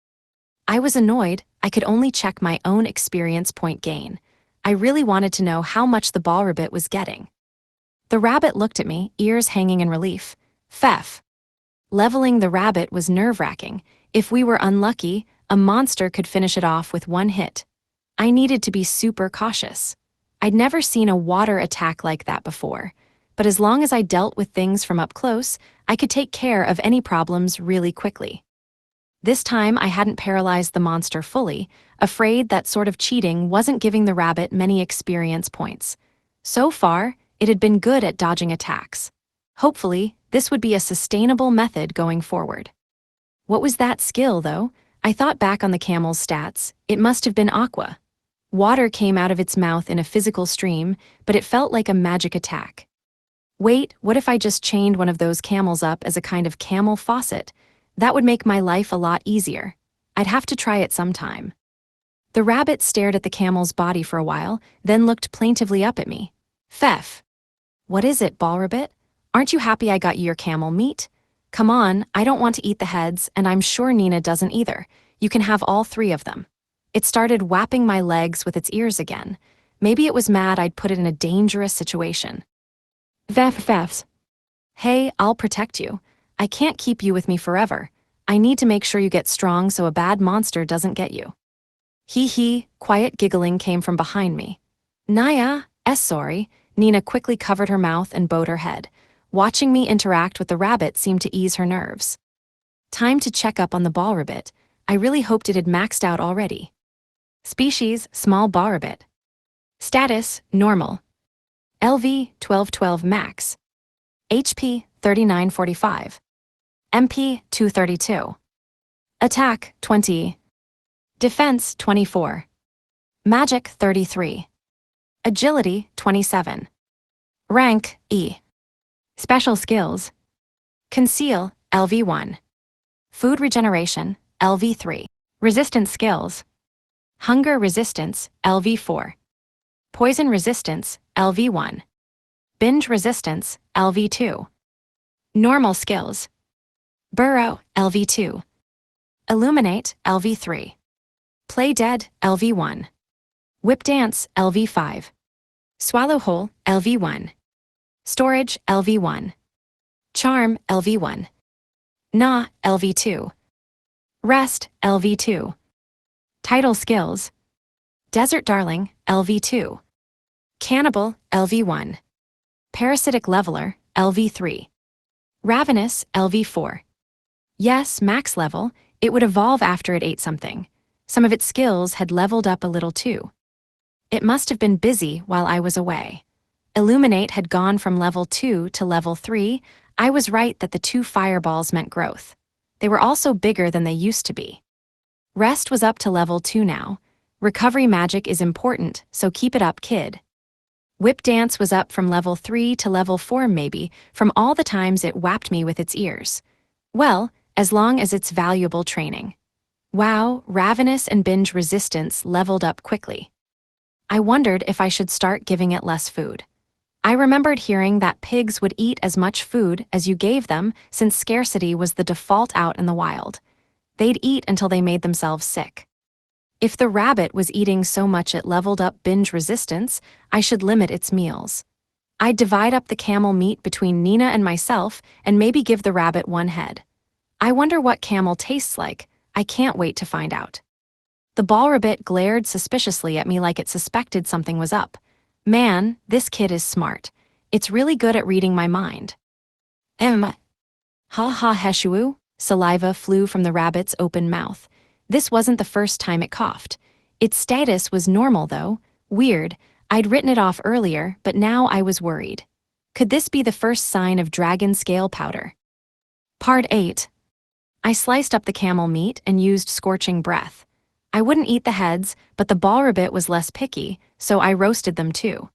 I was annoyed. I could only check my own experience point gain. I really wanted to know how much the ball rabbit was getting. The rabbit looked at me, ears hanging in relief. Fef. Leveling the rabbit was nerve-wracking. If we were unlucky, a monster could finish it off with one hit. I needed to be super cautious. I'd never seen a water attack like that before, but as long as I dealt with things from up close, I could take care of any problems really quickly. This time I hadn't paralyzed the monster fully, afraid that sort of cheating wasn't giving the rabbit many experience points. So far, it had been good at dodging attacks. Hopefully, this would be a sustainable method going forward. What was that skill, though? I thought back on the camel's stats. It must have been aqua. Water came out of its mouth in a physical stream, but it felt like a magic attack. Wait, what if I just chained one of those camels up as a kind of camel faucet? That would make my life a lot easier. I'd have to try it sometime. The rabbit stared at the camel's body for a while, then looked plaintively up at me. Fef. What is it, ball rabbit? Aren't you happy I got you your camel meat? Come on, I don't want to eat the heads, and I'm sure Nina doesn't either. You can have all 3 of them. It started whapping my legs with its ears again. Maybe it was mad I'd put it in a dangerous situation. Vef. Hey, I'll protect you. I can't keep you with me forever. I need to make sure you get strong so a bad monster doesn't get you. Hee hee, quiet giggling came from behind me. Naya, sorry. Nina quickly covered her mouth and bowed her head. Watching me interact with the rabbit seemed to ease her nerves. Time to check up on the ball rabbit. I really hoped it had maxed out already. Species, small ball rabbit. Status, normal. LV, 1212 max. HP, 3945. MP, 232. Attack, 20. Defense, 24. Magic, 33. Agility, 27. Rank, E. Special skills. Conceal, LV1. Food regeneration, LV3. Resistance skills. Hunger resistance, LV4. Poison resistance, LV1. Binge resistance, LV2. Normal skills. Burrow, LV2. Illuminate, LV3. Play dead, LV1. Whip dance, LV5. Swallow whole, LV1. Storage, LV1. Charm, LV1. Gnaw, LV2. Rest, LV2. Title skills. Desert Darling, LV2. Cannibal, LV1. Parasitic Leveler, LV3. Ravenous, LV4. Yes, max level, it would evolve after it ate something. Some of its skills had leveled up a little too. It must have been busy while I was away. Illuminate had gone from level 2 to level 3. I was right that the 2 fireballs meant growth. They were also bigger than they used to be. Rest was up to level 2 now. Recovery magic is important, so keep it up, kid. Whip dance was up from level 3 to level 4 maybe, from all the times it whapped me with its ears. Well, as long as it's valuable training. Wow, ravenous and binge resistance leveled up quickly. I wondered if I should start giving it less food. I remembered hearing that pigs would eat as much food as you gave them since scarcity was the default out in the wild. They'd eat until they made themselves sick. If the rabbit was eating so much it leveled up binge resistance, I should limit its meals. I'd divide up the camel meat between Nina and myself and maybe give the rabbit one head. I wonder what camel tastes like. I can't wait to find out. The ball rabbit glared suspiciously at me like it suspected something was up. Man, this kid is smart. It's really good at reading my mind. Ha ha heshu. Saliva flew from the rabbit's open mouth. This wasn't the first time it coughed. Its status was normal though. Weird. I'd written it off earlier, but now I was worried. Could this be the first sign of dragon scale powder? Part 8. I sliced up the camel meat and used scorching breath. I wouldn't eat the heads, but the ball rabbit was less picky, so I roasted them too.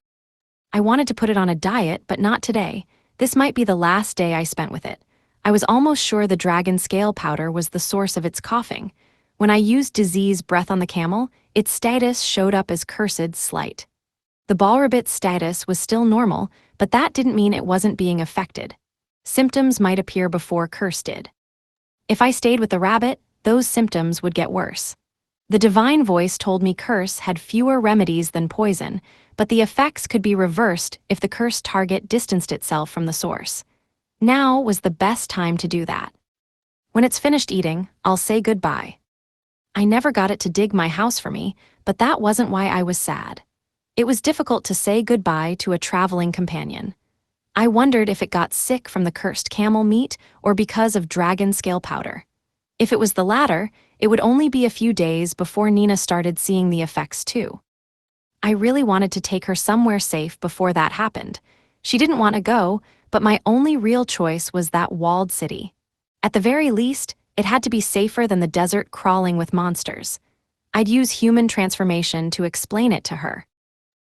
I wanted to put it on a diet, but not today. This might be the last day I spent with it. I was almost sure the dragon scale powder was the source of its coughing. When I used disease breath on the camel, its status showed up as cursed slight. The ball rabbit's status was still normal, but that didn't mean it wasn't being affected. Symptoms might appear before curse did. If I stayed with the rabbit, those symptoms would get worse. The divine voice told me curse had fewer remedies than poison, but the effects could be reversed if the cursed target distanced itself from the source. Now was the best time to do that. When it's finished eating, I'll say goodbye. I never got it to dig my house for me, but that wasn't why I was sad. It was difficult to say goodbye to a traveling companion. I wondered if it got sick from the cursed camel meat or because of dragon scale powder. If it was the latter, it would only be a few days before Nina started seeing the effects too. I really wanted to take her somewhere safe before that happened. She didn't want to go, but my only real choice was that walled city. At the very least, it had to be safer than the desert crawling with monsters. I'd use human transformation to explain it to her.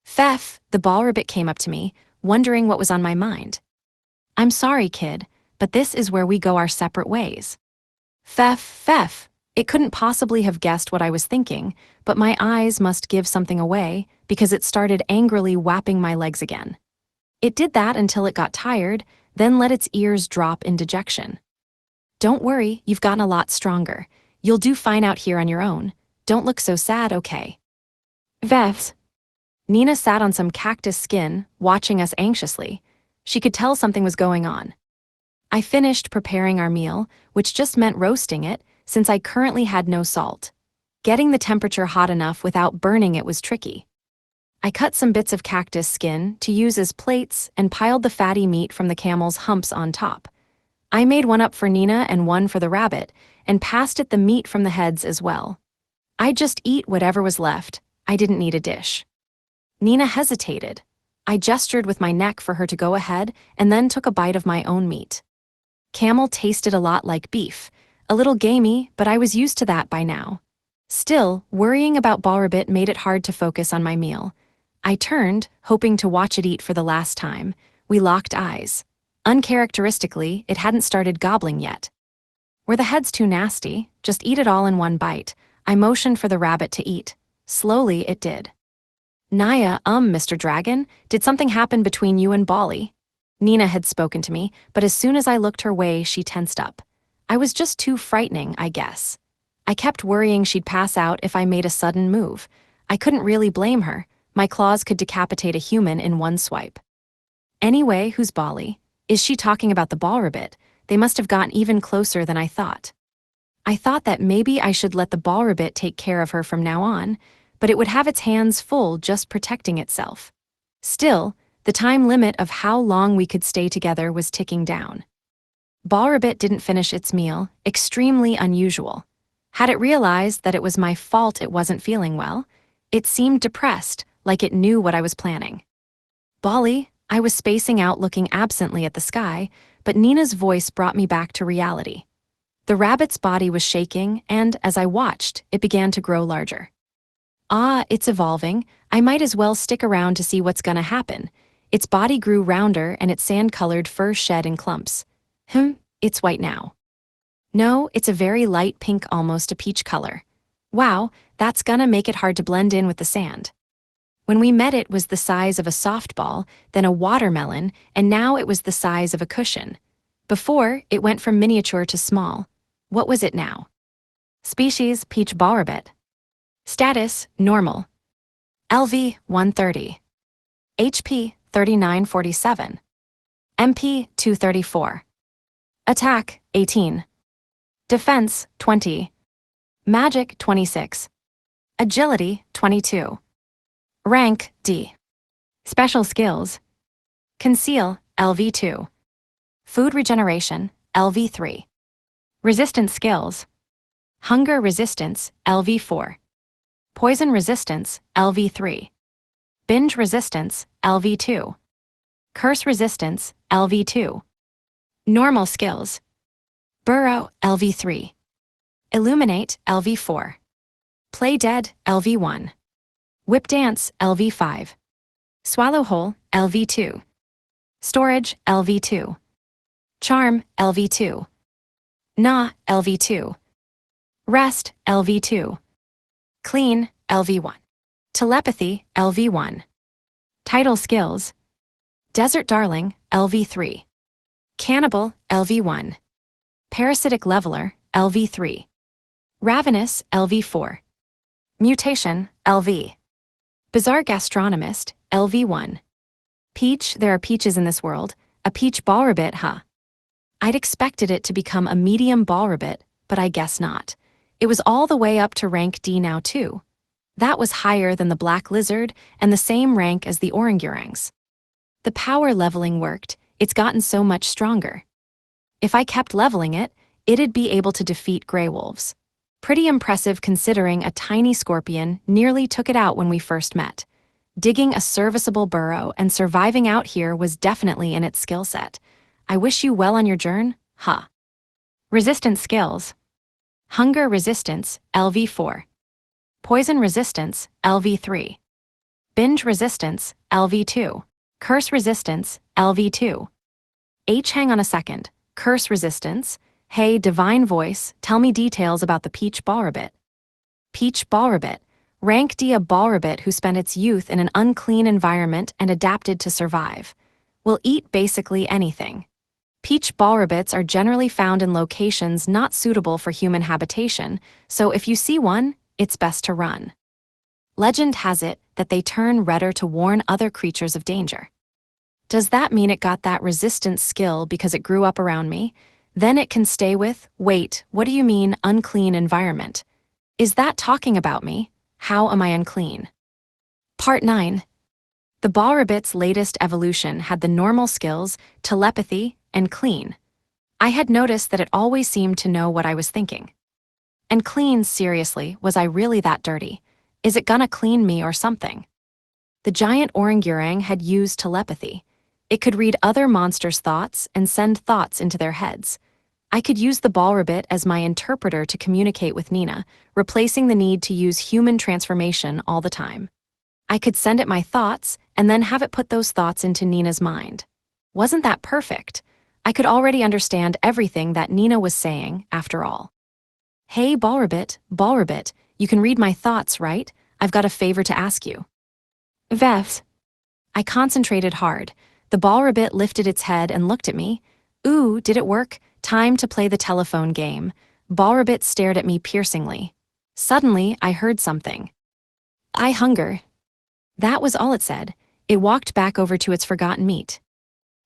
Fef, the ball rabbit came up to me, wondering what was on my mind. I'm sorry, kid, but this is where we go our separate ways. Fef. It couldn't possibly have guessed what I was thinking, but my eyes must give something away because it started angrily whapping my legs again. It did that until it got tired, then let its ears drop in dejection. Don't worry, you've gotten a lot stronger. You'll do fine out here on your own. Don't look so sad, okay? Vefs. Nina sat on some cactus skin, watching us anxiously. She could tell something was going on. I finished preparing our meal, which just meant roasting it, since I currently had no salt. Getting the temperature hot enough without burning it was tricky. I cut some bits of cactus skin to use as plates and piled the fatty meat from the camel's humps on top. I made one up for Nina and one for the rabbit, and passed it the meat from the heads as well. I'd just eat whatever was left. I didn't need a dish. Nina hesitated. I gestured with my neck for her to go ahead and then took a bite of my own meat. Camel tasted a lot like beef, a little gamey, but I was used to that by now. Still, worrying about Balrabbit made it hard to focus on my meal. I turned, hoping to watch it eat for the last time. We locked eyes. Uncharacteristically, it hadn't started gobbling yet. Were the heads too nasty? Just eat it all in one bite. I motioned for the rabbit to eat. Slowly, it did. Naya, Mr. Dragon, did something happen between you and Bali? Nina had spoken to me, but as soon as I looked her way, she tensed up. I was just too frightening, I guess. I kept worrying she'd pass out if I made a sudden move. I couldn't really blame her. My claws could decapitate a human in one swipe. Anyway, who's Bali? Is she talking about the Balrabbit? They must have gotten even closer than I thought. I thought that maybe I should let the Balrabbit take care of her from now on, but it would have its hands full just protecting itself. Still, the time limit of how long we could stay together was ticking down. Balrabbit didn't finish its meal, extremely unusual. Had it realized that it was my fault it wasn't feeling well? It seemed depressed, like it knew what I was planning. Bali, I was spacing out looking absently at the sky, but Nina's voice brought me back to reality. The rabbit's body was shaking, and as I watched, it began to grow larger. Ah, it's evolving. I might as well stick around to see what's gonna happen. Its body grew rounder and its sand-colored fur shed in clumps. It's white now. No, it's a very light pink, almost a peach color. Wow, that's gonna make it hard to blend in with the sand. When we met it was the size of a softball, then a watermelon, and now it was the size of a cushion. Before, it went from miniature to small. What was it now? Species, peach Balrabbit. Status, normal. LV, 130. HP, 3947. MP, 234. Attack, 18. Defense, 20. Magic, 26. Agility, 22. Rank, D. Special skills. Conceal, LV2. Food regeneration, LV3. Resistance skills. Hunger resistance, LV4. Poison resistance, LV3. Binge resistance, LV2. Curse resistance, LV2. Normal skills. Burrow, LV3. Illuminate, LV4. Play dead, LV1. Whip dance, LV5. Swallow whole, LV2. Storage, LV2. Charm, LV2. Gnaw, LV2. Rest, LV2. Clean, LV1. Telepathy, LV1. Title skills. Desert Darling, LV3. Cannibal, LV1. Parasitic Leveler, LV3. Ravenous, LV4. Mutation, LV. Bizarre Gastronomist, LV1. Peach, there are peaches in this world. A peach Balrabbit, huh? I'd expected it to become a medium Balrabbit, but I guess not. It was all the way up to rank D now too. That was higher than the black lizard and the same rank as the orangutangs. The power leveling worked. It's gotten so much stronger. If I kept leveling it, it'd be able to defeat gray wolves. Pretty impressive considering a tiny scorpion nearly took it out when we first met. Digging a serviceable burrow and surviving out here was definitely in its skill set. I wish you well on your journey, huh? Resistance skills. Hunger resistance, LV4. Poison resistance, LV3. Binge resistance, LV2. Curse resistance, LV2. Hang on a second. Curse resistance? Hey, divine voice, tell me details about the peach Balrabbit. Peach Balrabbit. Rank D, a Balrabbit who spent its youth in an unclean environment and adapted to survive. Will eat basically anything. Peach Balrabbits are generally found in locations not suitable for human habitation, so if you see one, it's best to run. Legend has it that they turn redder to warn other creatures of danger. Does that mean it got that resistance skill because it grew up around me? Then it can stay with, wait, what do you mean, unclean environment? Is that talking about me? How am I unclean? Part 9. The ball rabbit's latest evolution had the normal skills, telepathy, and clean. I had noticed that it always seemed to know what I was thinking. And clean, seriously, was I really that dirty? Is it gonna clean me or something? The giant orangurang had used telepathy. It could read other monsters' thoughts and send thoughts into their heads. I could use the ball rabbit as my interpreter to communicate with Nina, replacing the need to use human transformation all the time. I could send it my thoughts and then have it put those thoughts into Nina's mind. Wasn't that perfect? I could already understand everything that Nina was saying, after all. Hey, ball rabbit, you can read my thoughts, right? I've got a favor to ask you. Veth. I concentrated hard. The ball rabbit lifted its head and looked at me. Ooh, did it work? Time to play the telephone game. Ball rabbit stared at me piercingly. Suddenly, I heard something. I hunger. That was all it said. It walked back over to its forgotten meat.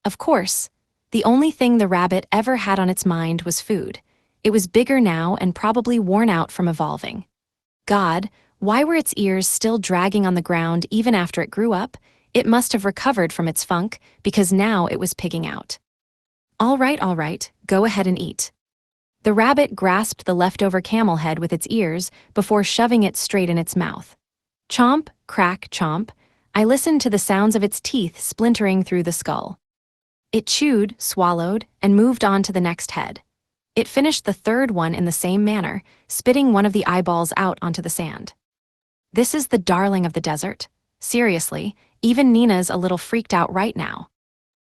Of course. The only thing the rabbit ever had on its mind was food. It was bigger now and probably worn out from evolving. God, why were its ears still dragging on the ground even after it grew up? It must have recovered from its funk, because now it was pigging out. All right, go ahead and eat. The rabbit grasped the leftover camel head with its ears before shoving it straight in its mouth. Chomp, crack, chomp. I listened to the sounds of its teeth splintering through the skull. It chewed, swallowed, and moved on to the next head. It finished the third one in the same manner, spitting one of the eyeballs out onto the sand. This is the darling of the desert. Seriously, even Nina's a little freaked out right now.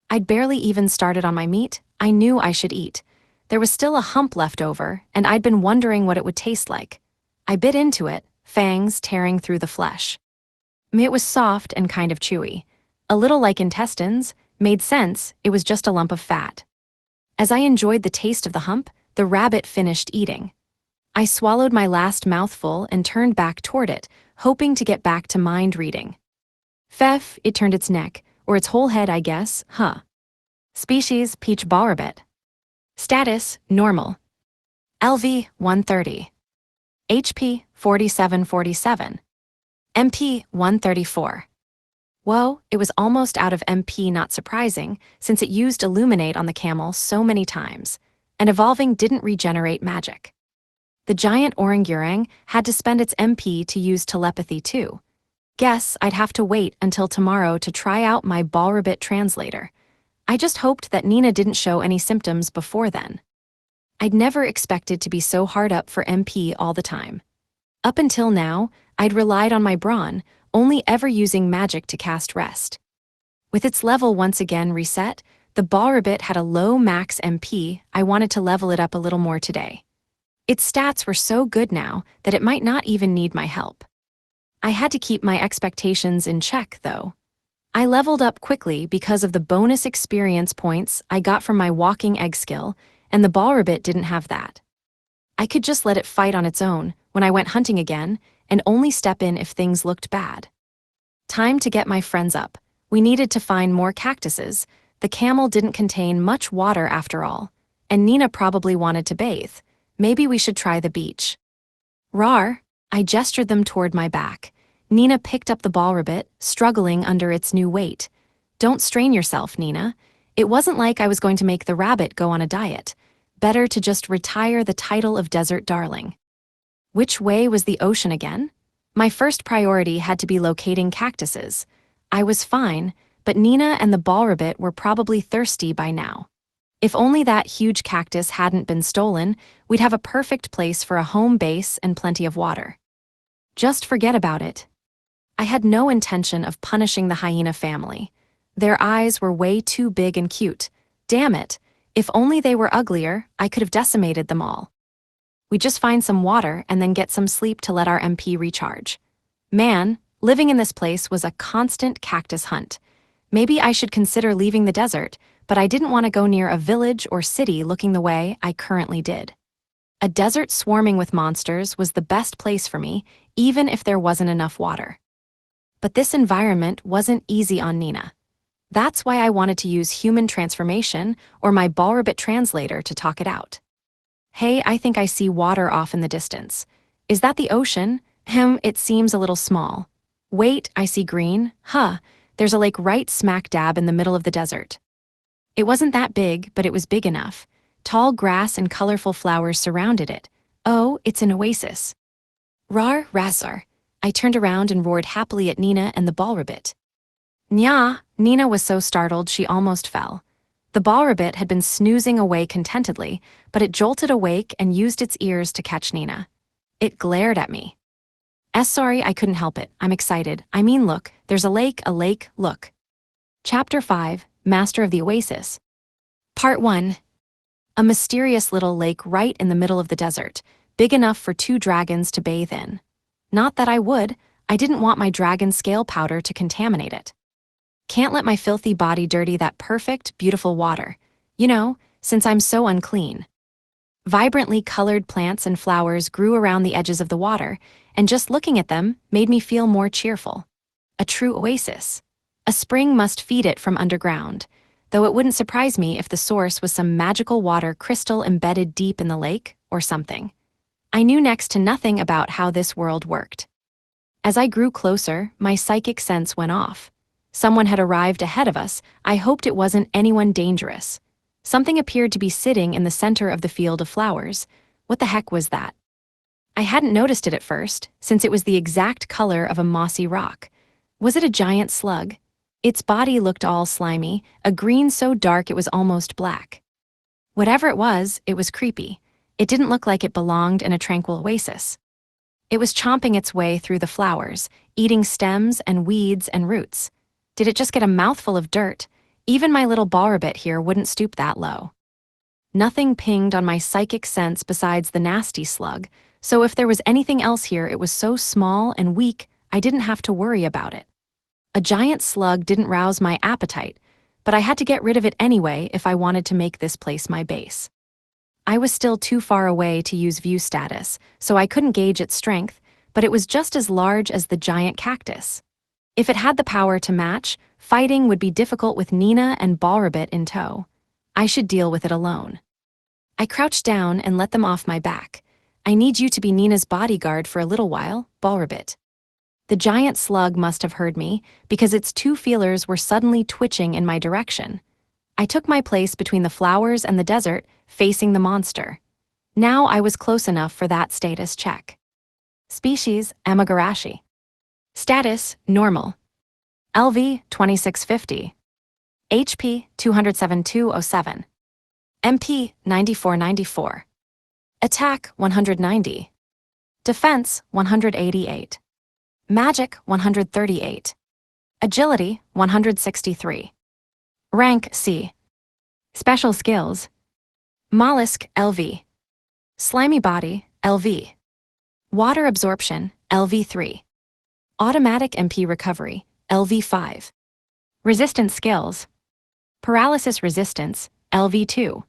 I'd barely even started on my meat. I knew I should eat. There was still a hump left over, and I'd been wondering what it would taste like. I bit into it, fangs tearing through the flesh. It was soft and kind of chewy. A little like intestines. Made sense, it was just a lump of fat. As I enjoyed the taste of the hump, the rabbit finished eating. I swallowed my last mouthful and turned back toward it, hoping to get back to mind reading. Fef, it turned its neck, or its whole head, I guess, huh? Species, peach ball rabbit. Status, normal. LV, 130. HP, 4747. MP, 134. Whoa, it was almost out of MP, not surprising, since it used Illuminate on the camel so many times, and evolving didn't regenerate magic. The giant orangurang had to spend its MP to use telepathy too. Guess I'd have to wait until tomorrow to try out my ball rabbit translator. I just hoped that Nina didn't show any symptoms before then. I'd never expected to be so hard up for MP all the time. Up until now, I'd relied on my brawn, only ever using magic to cast rest. With its level once again reset, the ball rabbit had a low max MP. I wanted to level it up a little more today. Its stats were so good now that it might not even need my help. I had to keep my expectations in check, though. I leveled up quickly because of the bonus experience points I got from my walking egg skill, and the ball rabbit didn't have that. I could just let it fight on its own when I went hunting again, and only step in if things looked bad. Time to get my friends up. We needed to find more cactuses. The camel didn't contain much water after all, and Nina probably wanted to bathe. Maybe we should try the beach. Rar, I gestured them toward my back. Nina picked up the ball rabbit, struggling under its new weight. Don't strain yourself, Nina. It wasn't like I was going to make the rabbit go on a diet. Better to just retire the title of desert darling. Which way was the ocean again? My first priority had to be locating cactuses. I was fine, but Nina and the ball rabbit were probably thirsty by now. If only that huge cactus hadn't been stolen, we'd have a perfect place for a home base and plenty of water. Just forget about it. I had no intention of punishing the hyena family. Their eyes were way too big and cute. Damn it, if only they were uglier, I could have decimated them all. We just find some water and then get some sleep to let our MP recharge. Man, living in this place was a constant cactus hunt. Maybe I should consider leaving the desert, but I didn't want to go near a village or city looking the way I currently did. A desert swarming with monsters was the best place for me, even if there wasn't enough water. But this environment wasn't easy on Nina. That's why I wanted to use human transformation or my Ballrabbit translator to talk it out. Hey, I think I see water off in the distance. Is that the ocean? It seems a little small. Wait, I see green. There's a lake right smack dab in the middle of the desert. It wasn't that big, but it was big enough. Tall grass and colorful flowers surrounded it. Oh, it's an oasis. Rar, Razar. I turned around and roared happily at Nina and the Ballrabbit. Nya, Nina was so startled she almost fell. The Ballrabbit had been snoozing away contentedly, but it jolted awake and used its ears to catch Nina. It glared at me. Sorry, I couldn't help it. I'm excited. I mean, look, there's a lake, look. Chapter 5, Master of the Oasis. Part 1. A mysterious little lake right in the middle of the desert, big enough for 2 dragons to bathe in. Not that I would, I didn't want my dragon scale powder to contaminate it. Can't let my filthy body dirty that perfect, beautiful water. Since I'm so unclean. Vibrantly colored plants and flowers grew around the edges of the water, and just looking at them made me feel more cheerful. A true oasis. A spring must feed it from underground, though it wouldn't surprise me if the source was some magical water crystal embedded deep in the lake or something. I knew next to nothing about how this world worked. As I grew closer, my psychic sense went off. Someone had arrived ahead of us. I hoped it wasn't anyone dangerous. Something appeared to be sitting in the center of the field of flowers. What the heck was that? I hadn't noticed it at first, since it was the exact color of a mossy rock. Was it a giant slug? Its body looked all slimy, a green so dark it was almost black. Whatever it was creepy. It didn't look like it belonged in a tranquil oasis. It was chomping its way through the flowers, eating stems and weeds and roots. Did it just get a mouthful of dirt? Even my little Ballrabbit here wouldn't stoop that low. Nothing pinged on my psychic sense besides the nasty slug, so if there was anything else here, it was so small and weak, I didn't have to worry about it. A giant slug didn't rouse my appetite, but I had to get rid of it anyway if I wanted to make this place my base. I was still too far away to use view status, so I couldn't gauge its strength, but it was just as large as the giant cactus. If it had the power to match, fighting would be difficult with Nina and Ballrabbit in tow. I should deal with it alone. I crouched down and let them off my back. I need you to be Nina's bodyguard for a little while, Ballrabbit. The giant slug must have heard me, because its 2 feelers were suddenly twitching in my direction. I took my place between the flowers and the desert, facing the monster. Now I was close enough for that status check. Species, Amagarashi. Status, normal. LV, 2650. HP, 207,207. MP, 9494. Attack, 190. Defense, 188. Magic, 138. Agility, 163. Rank, C. Special skills. Mollusk, LV. Slimy body, LV. Water absorption, LV3. Automatic MP recovery, LV5. Resistance skills. Paralysis resistance, LV2.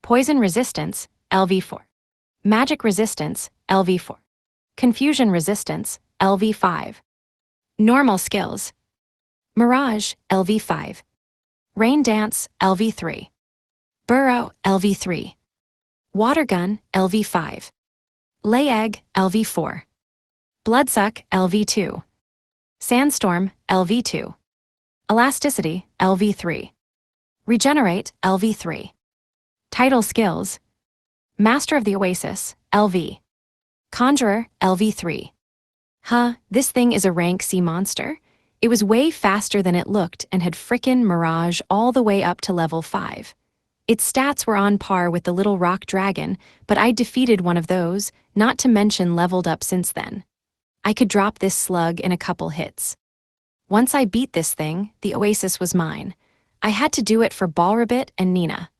Poison resistance, LV4. Magic resistance, LV4. Confusion resistance, LV5. Normal skills. Mirage, LV5. Rain dance, LV3. Burrow, LV3. Water gun, LV5. Lay egg, LV4. Bloodsuck, LV2. Sandstorm, LV2. Elasticity, LV3. Regenerate, LV3. Title skills. Master of the Oasis, LV. Conjurer, LV3. This thing is a rank C monster? It was way faster than it looked and had frickin' Mirage all the way up to level 5. Its stats were on par with the little rock dragon, but I'd defeated one of those, not to mention leveled up since then. I could drop this slug in a couple hits. Once I beat this thing, the oasis was mine. I had to do it for Ballrabbit and Nina.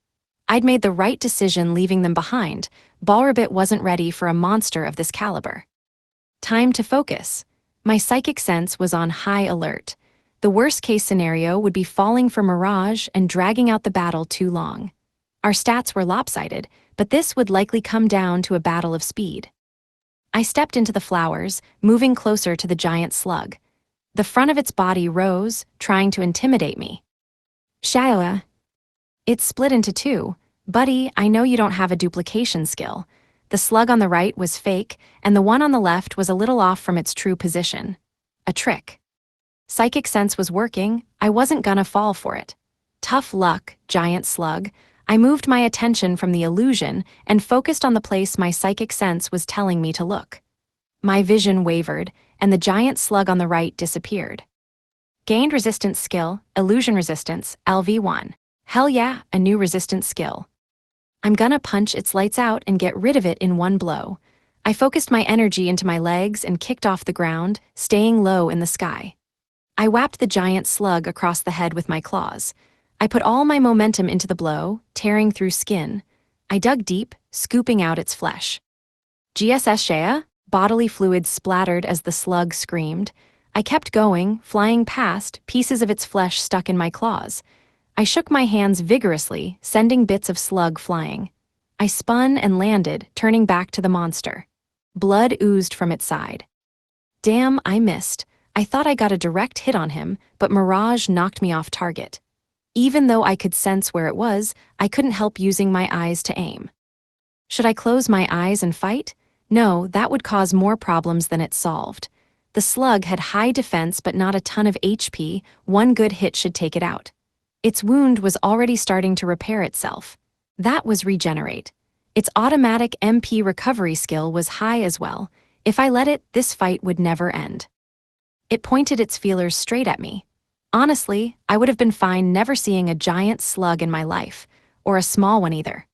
I'd made the right decision leaving them behind. Ballrabbit wasn't ready for a monster of this caliber. Time to focus. My psychic sense was on high alert. The worst-case scenario would be falling for Mirage and dragging out the battle too long. Our stats were lopsided, but this would likely come down to a battle of speed. I stepped into the flowers, moving closer to the giant slug. The front of its body rose, trying to intimidate me. Shaya. It's split into two. Buddy, I know you don't have a duplication skill. The slug on the right was fake, and the one on the left was a little off from its true position. A trick. Psychic sense was working, I wasn't gonna fall for it. Tough luck, giant slug. I moved my attention from the illusion and focused on the place my psychic sense was telling me to look. My vision wavered, and the giant slug on the right disappeared. Gained resistance skill, illusion resistance, LV1. Hell yeah, a new resistance skill. I'm gonna punch its lights out and get rid of it in one blow. I focused my energy into my legs and kicked off the ground, staying low in the sky. I whapped the giant slug across the head with my claws. I put all my momentum into the blow, tearing through skin. I dug deep, scooping out its flesh. GSS Shea? Bodily fluids splattered as the slug screamed. I kept going, flying past, pieces of its flesh stuck in my claws. I shook my hands vigorously, sending bits of slug flying. I spun and landed, turning back to the monster. Blood oozed from its side. Damn, I missed. I thought I got a direct hit on him, but Mirage knocked me off target. Even though I could sense where it was, I couldn't help using my eyes to aim. Should I close my eyes and fight? No, that would cause more problems than it solved. The slug had high defense but not a ton of HP, one good hit should take it out. Its wound was already starting to repair itself. That was regenerate. Its automatic MP recovery skill was high as well. If I let it, this fight would never end. It pointed its feelers straight at me. Honestly, I would have been fine never seeing a giant slug in my life, or a small one either.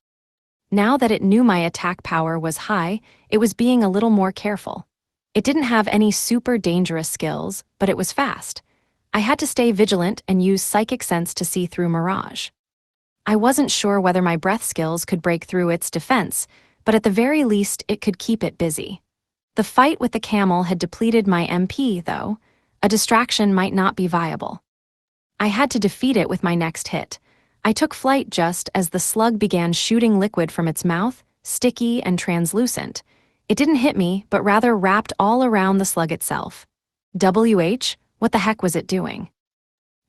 Now that it knew my attack power was high, it was being a little more careful. It didn't have any super dangerous skills, but it was fast. I had to stay vigilant and use psychic sense to see through Mirage. I wasn't sure whether my breath skills could break through its defense, but at the very least it could keep it busy. The fight with the camel had depleted my MP, though. A distraction might not be viable. I had to defeat it with my next hit. I took flight just as the slug began shooting liquid from its mouth, sticky and translucent. It didn't hit me, but rather wrapped all around the slug itself. WH, what the heck was it doing?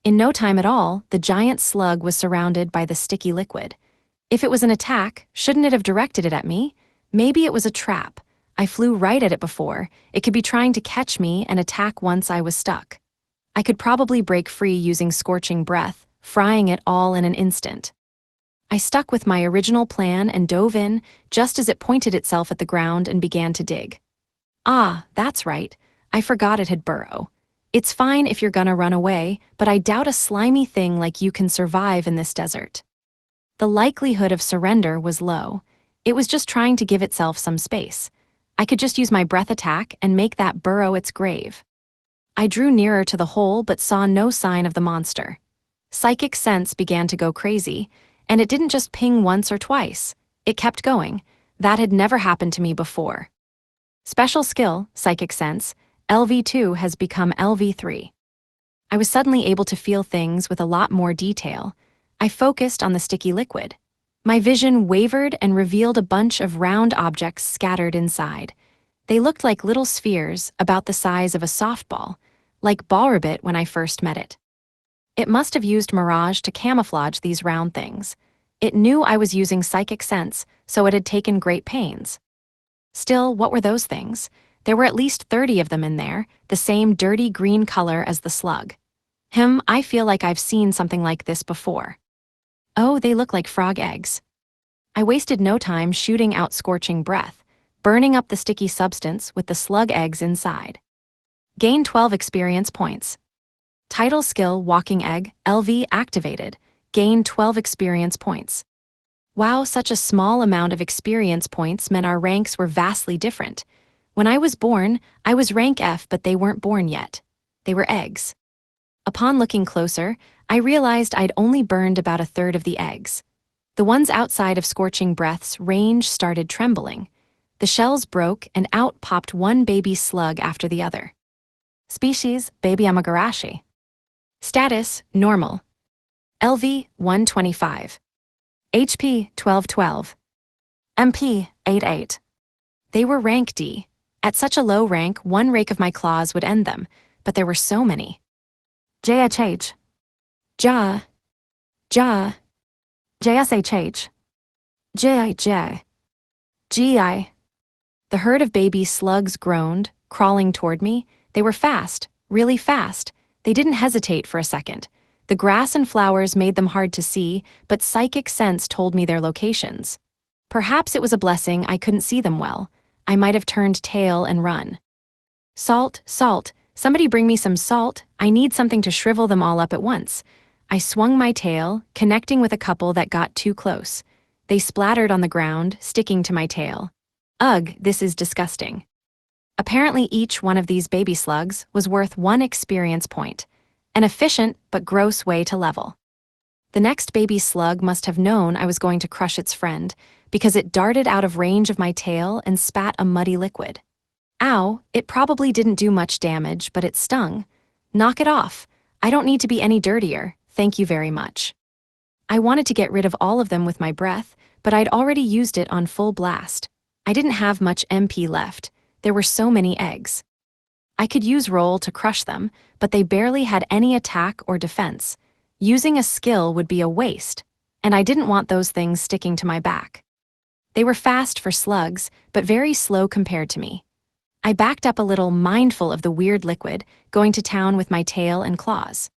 In no time at all, the giant slug was surrounded by the sticky liquid. If it was an attack, shouldn't it have directed it at me? Maybe it was a trap. I flew right at it before. It could be trying to catch me and attack once I was stuck. I could probably break free using scorching breath, frying it all in an instant. I stuck with my original plan and dove in, just as it pointed itself at the ground and began to dig. Ah, that's right. I forgot it had burrow. It's fine if you're gonna run away, but I doubt a slimy thing like you can survive in this desert. The likelihood of surrender was low. It was just trying to give itself some space. I could just use my breath attack and make that burrow its grave. I drew nearer to the hole but saw no sign of the monster. Psychic sense began to go crazy, and it didn't just ping once or twice. It kept going. That had never happened to me before. Special skill, Psychic Sense, LV2 has become LV3. I was suddenly able to feel things with a lot more detail. I focused on the sticky liquid. My vision wavered and revealed a bunch of round objects scattered inside. They looked like little spheres about the size of a softball, like Ballrabbit when I first met it. It must have used Mirage to camouflage these round things. It knew I was using Psychic Sense, so it had taken great pains. Still, what were those things? There were at least 30 of them in there, the same dirty green color as the slug. I feel like I've seen something like this before. Oh, they look like frog eggs. I wasted no time shooting out scorching breath, burning up the sticky substance with the slug eggs inside. Gain 12 experience points. Title skill Walking Egg, LV activated. Gain 12 experience points. Wow, such a small amount of experience points meant our ranks were vastly different. When I was born, I was rank F, but they weren't born yet. They were eggs. Upon looking closer, I realized I'd only burned about a third of the eggs. The ones outside of Scorching Breath's range started trembling. The shells broke and out popped one baby slug after the other. Species, Baby Amagarashi. Status, normal. LV, 125. HP, 1212. MP, 88. They were rank D. At such a low rank, one rake of my claws would end them, but there were so many. JHH. Ja. Ja. JSHH. J. GI. The herd of baby slugs groaned, crawling toward me. They were fast, really fast. They didn't hesitate for a second. The grass and flowers made them hard to see, but psychic sense told me their locations. Perhaps it was a blessing I couldn't see them well. I might have turned tail and run. Salt, salt. Somebody bring me some salt. I need something to shrivel them all up at once. I swung my tail, connecting with a couple that got too close. They splattered on the ground, sticking to my tail. Ugh, this is disgusting. Apparently each one of these baby slugs was worth 1 experience point. An efficient but gross way to level. The next baby slug must have known I was going to crush its friend, because it darted out of range of my tail and spat a muddy liquid. Ow, it probably didn't do much damage, but it stung. Knock it off. I don't need to be any dirtier, thank you very much. I wanted to get rid of all of them with my breath, but I'd already used it on full blast. I didn't have much MP left. There were so many eggs. I could use roll to crush them, but they barely had any attack or defense. Using a skill would be a waste, and I didn't want those things sticking to my back. They were fast for slugs, but very slow compared to me. I backed up a little, mindful of the weird liquid, going to town with my tail and claws.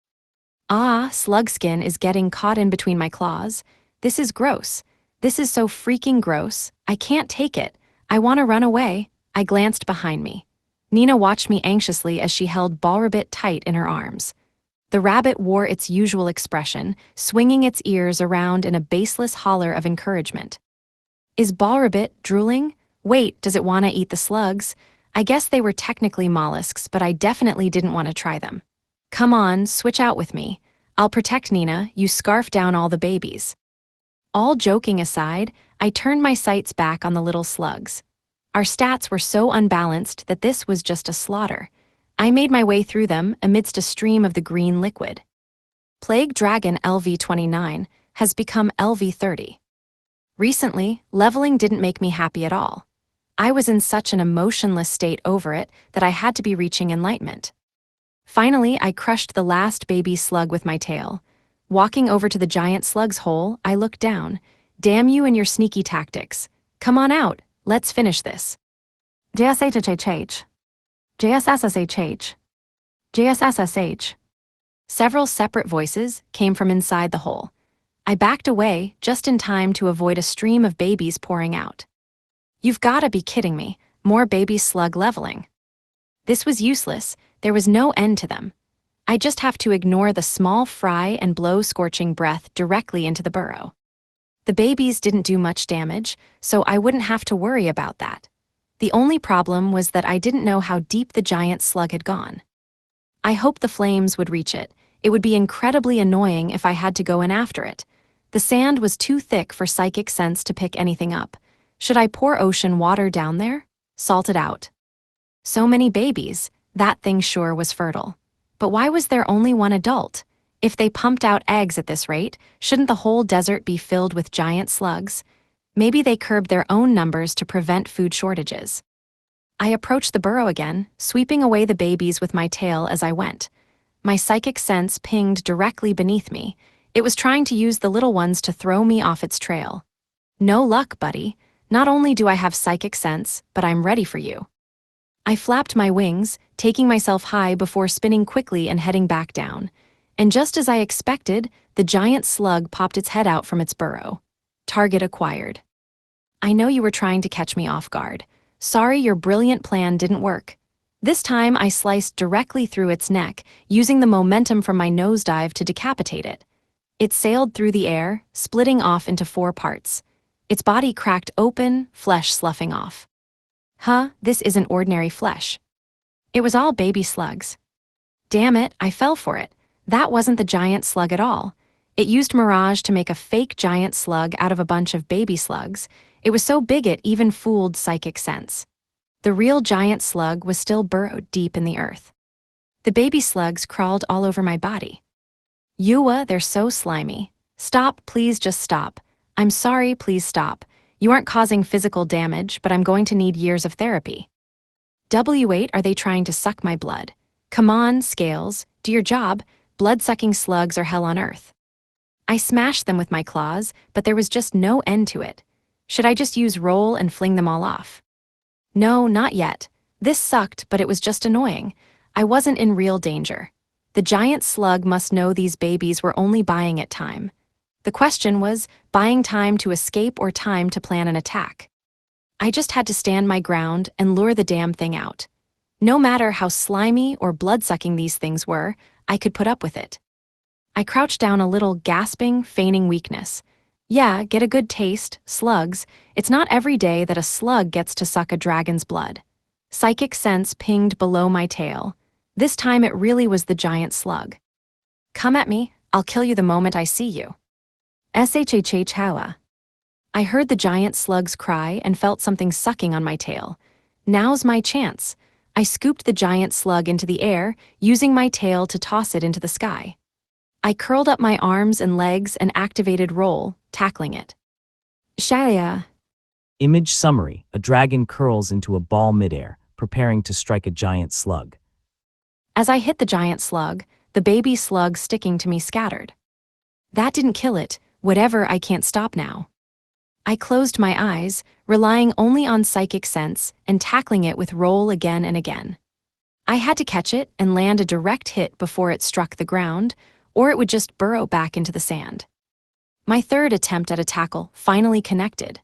Ah, slug skin is getting caught in between my claws. This is gross. This is so freaking gross. I can't take it. I want to run away. I glanced behind me. Nina watched me anxiously as she held Ballrabbit tight in her arms. The rabbit wore its usual expression, swinging its ears around in a baseless holler of encouragement. Is Ballrabbit drooling? Wait, does it want to eat the slugs? I guess they were technically mollusks, but I definitely didn't want to try them. Come on, switch out with me. I'll protect Nina, you scarf down all the babies. All joking aside, I turned my sights back on the little slugs. Our stats were so unbalanced that this was just a slaughter. I made my way through them amidst a stream of the green liquid. Plague Dragon LV-29 has become LV-30. Recently, leveling didn't make me happy at all. I was in such an emotionless state over it that I had to be reaching enlightenment. Finally, I crushed the last baby slug with my tail. Walking over to the giant slug's hole, I looked down. Damn you and your sneaky tactics. Come on out, let's finish this. JSHHH. JSSSHH. JSSSH. Several separate voices came from inside the hole. I backed away just in time to avoid a stream of babies pouring out. You've gotta be kidding me, more baby slug leveling. This was useless, there was no end to them. I just have to ignore the small fry and blow scorching breath directly into the burrow. The babies didn't do much damage, so I wouldn't have to worry about that. The only problem was that I didn't know how deep the giant slug had gone. I hoped the flames would reach it. It would be incredibly annoying if I had to go in after it. The sand was too thick for psychic sense to pick anything up. Should I pour ocean water down there? Salt it out. So many babies, that thing sure was fertile. But why was there only one adult? If they pumped out eggs at this rate, shouldn't the whole desert be filled with giant slugs? Maybe they curbed their own numbers to prevent food shortages. I approached the burrow again, sweeping away the babies with my tail as I went. My psychic sense pinged directly beneath me. It was trying to use the little ones to throw me off its trail. No luck, buddy. Not only do I have psychic sense, but I'm ready for you. I flapped my wings, taking myself high before spinning quickly and heading back down. And just as I expected, the giant slug popped its head out from its burrow. Target acquired. I know you were trying to catch me off guard. Sorry, your brilliant plan didn't work. This time I sliced directly through its neck, using the momentum from my nosedive to decapitate it. It sailed through the air, splitting off into 4 parts. Its body cracked open, flesh sloughing off. Huh, this isn't ordinary flesh. It was all baby slugs. Damn it, I fell for it. That wasn't the giant slug at all. It used Mirage to make a fake giant slug out of a bunch of baby slugs. It was so big it even fooled psychic sense. The real giant slug was still burrowed deep in the earth. The baby slugs crawled all over my body. Yua, they're so slimy. Stop, please just stop. I'm sorry, please stop. You aren't causing physical damage, but I'm going to need years of therapy. W8, are they trying to suck my blood? Come on, Scales, do your job. Blood-sucking slugs are hell on earth. I smashed them with my claws, but there was just no end to it. Should I just use roll and fling them all off? No, not yet. This sucked, but it was just annoying. I wasn't in real danger. The giant slug must know these babies were only buying it time. The question was, buying time to escape or time to plan an attack? I just had to stand my ground and lure the damn thing out. No matter how slimy or blood-sucking these things were, I could put up with it. I crouched down a little, gasping, feigning weakness. Yeah, get a good taste, slugs. It's not every day that a slug gets to suck a dragon's blood. Psychic sense pinged below my tail. This time it really was the giant slug. Come at me, I'll kill you the moment I see you. Shhhhwa. I heard the giant slug's cry and felt something sucking on my tail. Now's my chance. I scooped the giant slug into the air, using my tail to toss it into the sky. I curled up my arms and legs and activated roll, tackling it. Shaya. Image summary: a dragon curls into a ball midair, preparing to strike a giant slug. As I hit the giant slug, the baby slug sticking to me scattered. That didn't kill it, whatever, I can't stop now. I closed my eyes, relying only on psychic sense and tackling it with roll again and again. I had to catch it and land a direct hit before it struck the ground, or it would just burrow back into the sand. My third attempt at a tackle finally connected.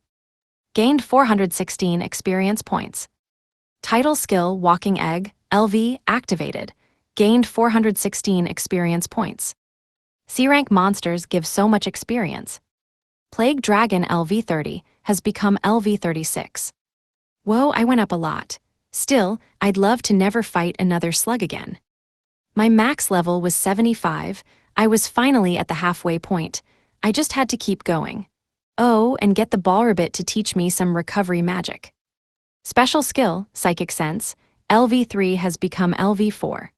Gained 416 experience points. Title skill Walking Egg, LV, activated. Gained 416 experience points. C-rank monsters give so much experience. Plague Dragon LV30 has become LV36. Whoa, I went up a lot. Still, I'd love to never fight another slug again. My max level was 75. I was finally at the halfway point. I just had to keep going. Oh, and get the ball rabbit to teach me some recovery magic. Special skill, Psychic Sense, LV3 has become LV4.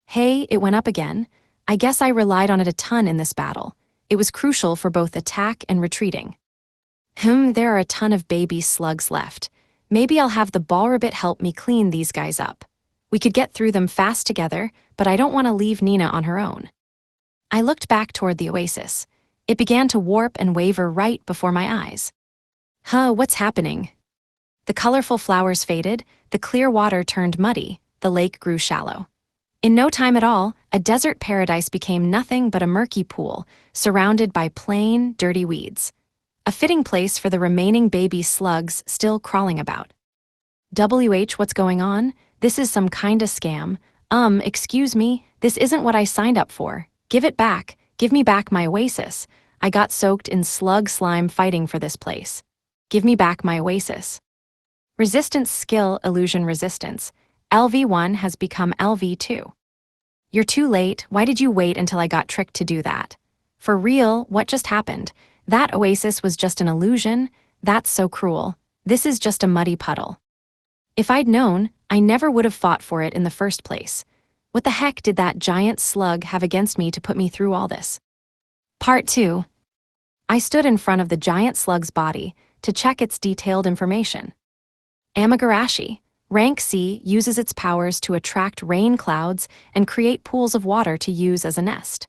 Hey, it went up again. I guess I relied on it a ton in this battle. It was crucial for both attack and retreating. There are a ton of baby slugs left. Maybe I'll have the ball rabbit help me clean these guys up. We could get through them fast together, but I don't want to leave Nina on her own. I looked back toward the oasis. It began to warp and waver right before my eyes. What's happening? The colorful flowers faded, the clear water turned muddy, the lake grew shallow. In no time at all, a desert paradise became nothing but a murky pool, surrounded by plain, dirty weeds. A fitting place for the remaining baby slugs still crawling about. What's going on? This is some kinda scam. Excuse me, this isn't what I signed up for. Give it back. Give me back my oasis. I got soaked in slug slime fighting for this place. Give me back my oasis. Resistance skill Illusion Resistance. LV1 has become LV2. You're too late. Why did you wait until I got tricked to do that? For real, what just happened? That oasis was just an illusion? That's so cruel. This is just a muddy puddle. If I'd known, I never would have fought for it in the first place. What the heck did that giant slug have against me to put me through all this? Part 2. I stood in front of the giant slug's body to check its detailed information. Amagarashi, rank C, uses its powers to attract rain clouds and create pools of water to use as a nest.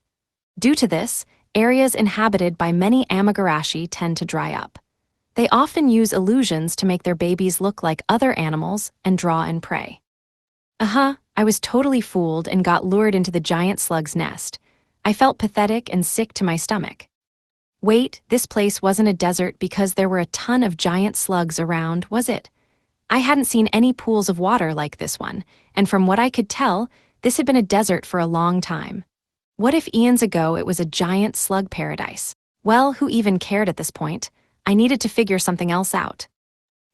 Due to this, areas inhabited by many Amagarashi tend to dry up. They often use illusions to make their babies look like other animals and draw in prey. I was totally fooled and got lured into the giant slug's nest. I felt pathetic and sick to my stomach. Wait, this place wasn't a desert because there were a ton of giant slugs around, was it? I hadn't seen any pools of water like this one, and from what I could tell, this had been a desert for a long time. What if eons ago it was a giant slug paradise? Well, who even cared at this point? I needed to figure something else out.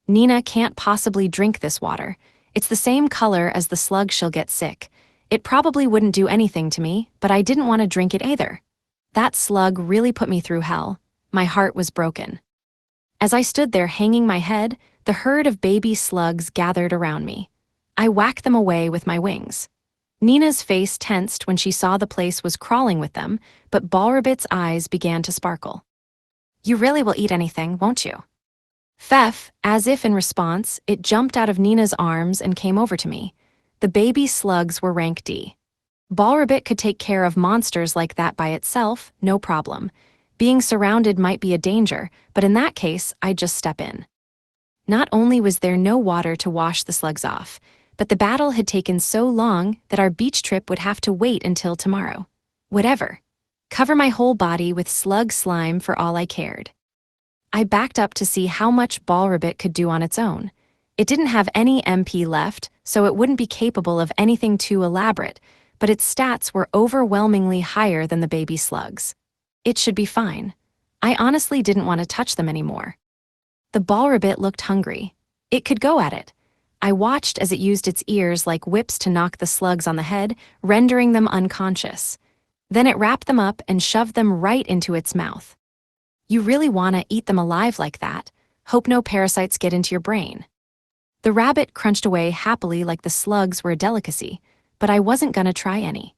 Nina can't possibly drink this water. It's the same color as the slug she'll get sick. It probably wouldn't do anything to me, but I didn't want to drink it either. That slug really put me through hell. My heart was broken. As I stood there hanging my head, the herd of baby slugs gathered around me. I whacked them away with my wings. Nina's face tensed when she saw the place was crawling with them, but Ballrabbit's eyes began to sparkle. You really will eat anything, won't you? Pfeff, as if in response, it jumped out of Nina's arms and came over to me. The baby slugs were rank D. Ballrabbit could take care of monsters like that by itself, no problem. Being surrounded might be a danger, but in that case, I'd just step in. Not only was there no water to wash the slugs off, but the battle had taken so long that our beach trip would have to wait until tomorrow. Whatever. Cover my whole body with slug slime for all I cared. I backed up to see how much Ball Ribbit could do on its own. It didn't have any MP left, so it wouldn't be capable of anything too elaborate, but its stats were overwhelmingly higher than the baby slugs. It should be fine. I honestly didn't want to touch them anymore. The Ball Ribbit looked hungry. It could go at it. I watched as it used its ears like whips to knock the slugs on the head, rendering them unconscious. Then it wrapped them up and shoved them right into its mouth. You really want to eat them alive like that. Hope no parasites get into your brain. The rabbit crunched away happily like the slugs were a delicacy, but I wasn't gonna try any.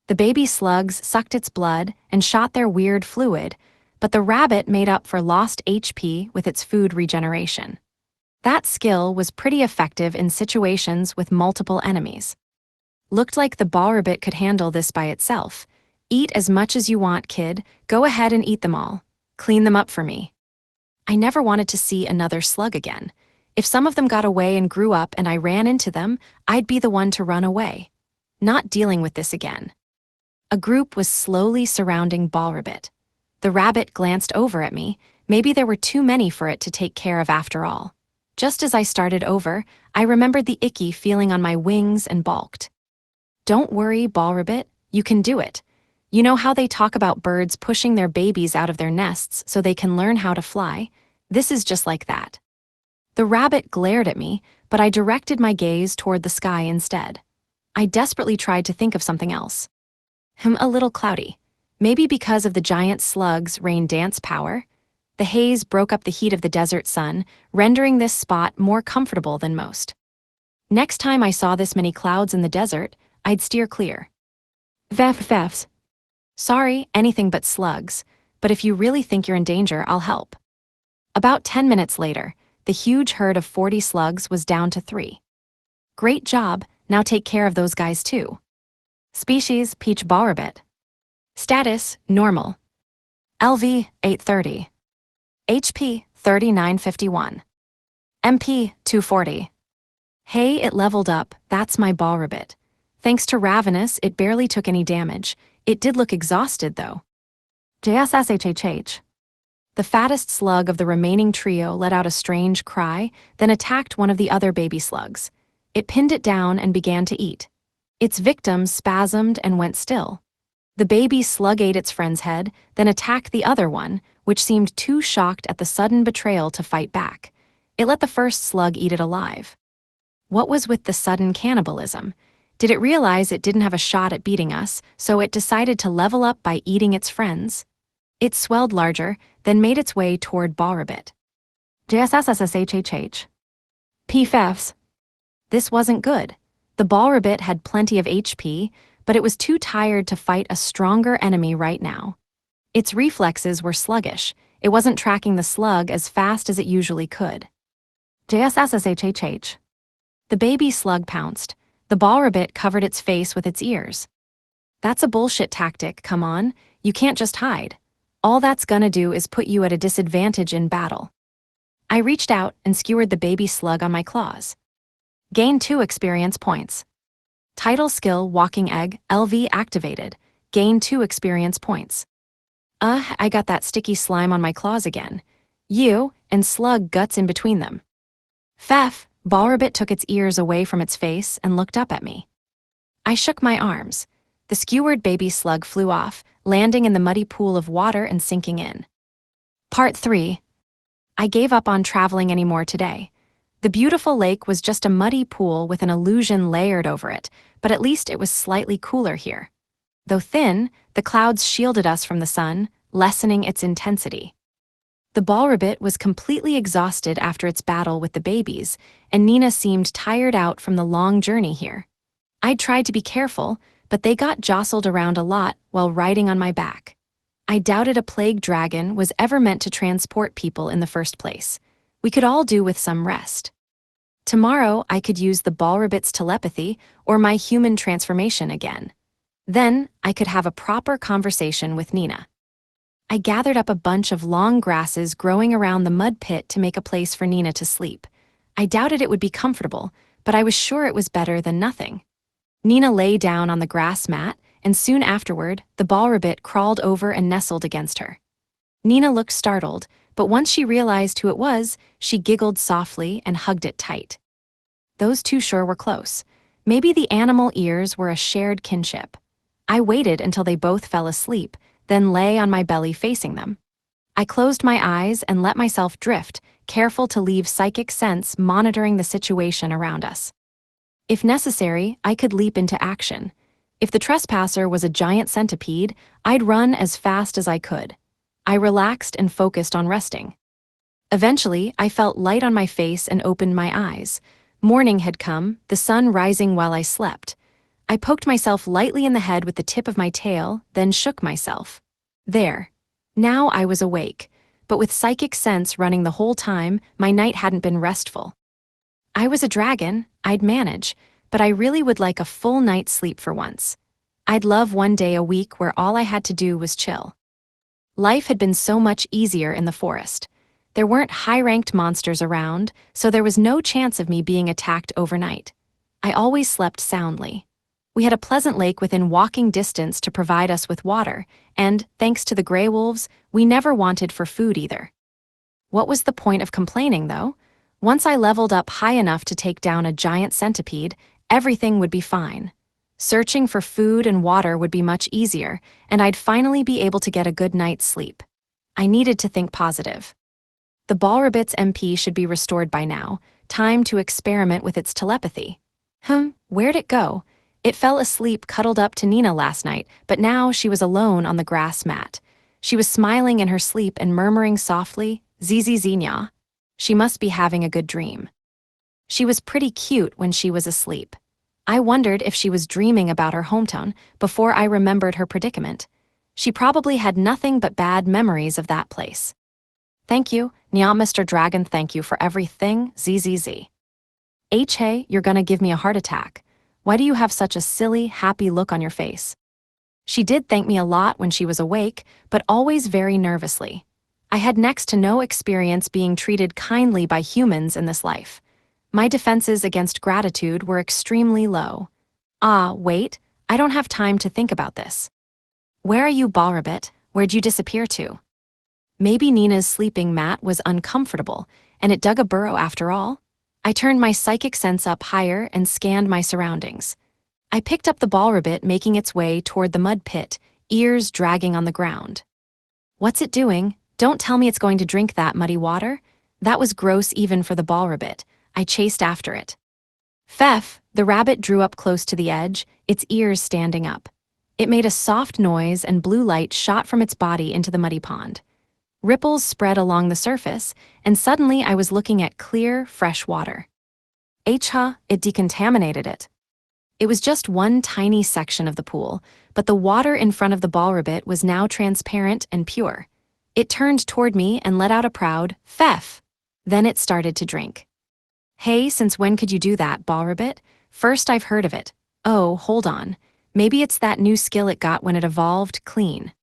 The baby slugs sucked its blood and shot their weird fluid, but the rabbit made up for lost HP with its food regeneration. That skill was pretty effective in situations with multiple enemies. Looked like the Ball Ribbit could handle this by itself. Eat as much as you want, kid. Go ahead and eat them all. Clean them up for me. I never wanted to see another slug again. If some of them got away and grew up and I ran into them, I'd be the one to run away. Not dealing with this again. A group was slowly surrounding Ball Ribbit. The rabbit glanced over at me. Maybe there were too many for it to take care of after all. Just as I started over, I remembered the icky feeling on my wings and balked. Don't worry, Ball Ribbit, you can do it. You know how they talk about birds pushing their babies out of their nests so they can learn how to fly? This is just like that. The rabbit glared at me, but I directed my gaze toward the sky instead. I desperately tried to think of something else. A little cloudy. Maybe because of the giant slug's rain dance power? The haze broke up the heat of the desert sun, rendering this spot more comfortable than most. Next time I saw this many clouds in the desert, I'd steer clear. Vefs. Sorry, anything but slugs, but if you really think you're in danger, I'll help. About 10 minutes later, the huge herd of 40 slugs was down to 3. Great job, now take care of those guys too. Species, Peach Ball Ribbit. Status, normal. LV, 830. HP, 3951. MP, 240. Hey, it leveled up, that's my Ball Ribbit. Thanks to Ravenous, it barely took any damage. It did look exhausted, though. JSSHHH. The fattest slug of the remaining trio let out a strange cry, then attacked one of the other baby slugs. It pinned it down and began to eat. Its victim spasmed and went still. The baby slug ate its friend's head, then attacked the other one, which seemed too shocked at the sudden betrayal to fight back. It let the first slug eat it alive. What was with the sudden cannibalism? Did it realize it didn't have a shot at beating us, so it decided to level up by eating its friends? It swelled larger, then made its way toward Ball Ribbit. JSSSHHH. PFFs. This wasn't good. The Ball Ribbit had plenty of HP, but it was too tired to fight a stronger enemy right now. Its reflexes were sluggish. It wasn't tracking the slug as fast as it usually could. JSSSHHH. The baby slug pounced. The Ball Ribbit covered its face with its ears. That's a bullshit tactic, come on. You can't just hide. All that's gonna do is put you at a disadvantage in battle. I reached out and skewered the baby slug on my claws. Gain 2 experience points. Title skill Walking Egg, LV activated. Gain 2 experience points. I got that sticky slime on my claws again. You, and slug guts in between them. Pfeff, Ball Ribbit took its ears away from its face and looked up at me. I shook my arms. The skewered baby slug flew off, landing in the muddy pool of water and sinking in. Part 3. I gave up on traveling anymore today. The beautiful lake was just a muddy pool with an illusion layered over it, but at least it was slightly cooler here. Though thin, the clouds shielded us from the sun, lessening its intensity. The Ball Ribbit was completely exhausted after its battle with the babies, and Nina seemed tired out from the long journey here. I tried to be careful, but they got jostled around a lot while riding on my back. I doubted a plague dragon was ever meant to transport people in the first place. We could all do with some rest. Tomorrow, I could use the Ball Ribbit's telepathy or my human transformation again. Then, I could have a proper conversation with Nina. I gathered up a bunch of long grasses growing around the mud pit to make a place for Nina to sleep. I doubted it would be comfortable, but I was sure it was better than nothing. Nina lay down on the grass mat, and soon afterward, the ball rabbit crawled over and nestled against her. Nina looked startled, but once she realized who it was, she giggled softly and hugged it tight. Those two sure were close. Maybe the animal ears were a shared kinship. I waited until they both fell asleep, then lay on my belly facing them. I closed my eyes and let myself drift, careful to leave psychic sense monitoring the situation around us. If necessary, I could leap into action. If the trespasser was a giant centipede, I'd run as fast as I could. I relaxed and focused on resting. Eventually, I felt light on my face and opened my eyes. Morning had come, the sun rising while I slept. I poked myself lightly in the head with the tip of my tail, then shook myself. There. Now I was awake, but with psychic sense running the whole time, my night hadn't been restful. I was a dragon, I'd manage, but I really would like a full night's sleep for once. I'd love one day a week where all I had to do was chill. Life had been so much easier in the forest. There weren't high-ranked monsters around, so there was no chance of me being attacked overnight. I always slept soundly. We had a pleasant lake within walking distance to provide us with water, and, thanks to the gray wolves, we never wanted for food either. What was the point of complaining, though? Once I leveled up high enough to take down a giant centipede, everything would be fine. Searching for food and water would be much easier, and I'd finally be able to get a good night's sleep. I needed to think positive. The ball rabbit's MP should be restored by now. Time to experiment with its telepathy. Where'd it go? It fell asleep cuddled up to Nina last night, but now she was alone on the grass mat. She was smiling in her sleep and murmuring softly, "Zznya." She must be having a good dream. She was pretty cute when she was asleep. I wondered if she was dreaming about her hometown before I remembered her predicament. She probably had nothing but bad memories of that place. "Thank you, Nya Mr. Dragon, thank you for everything, ZZZ. Hey, you're gonna give me a heart attack. Why do you have such a silly, happy look on your face?" She did thank me a lot when she was awake, but always very nervously. I had next to no experience being treated kindly by humans in this life. My defenses against gratitude were extremely low. Wait, I don't have time to think about this. "Where are you, ball rabbit? Where'd you disappear to?" Maybe Nina's sleeping mat was uncomfortable, and it dug a burrow after all. I turned my psychic sense up higher and scanned my surroundings. I picked up the ball rabbit making its way toward the mud pit, ears dragging on the ground. What's it doing? Don't tell me it's going to drink that muddy water. That was gross even for the ball rabbit. I chased after it. Pfeff, the rabbit drew up close to the edge, its ears standing up. It made a soft noise and blue light shot from its body into the muddy pond. Ripples spread along the surface, and suddenly I was looking at clear, fresh water. It decontaminated it. It was just one tiny section of the pool, but the water in front of the ball rabbit was now transparent and pure. It turned toward me and let out a proud, "Pfeff." Then it started to drink. "Hey, since when could you do that, ball rabbit? First I've heard of it. Oh, hold on. Maybe it's that new skill it got when it evolved clean."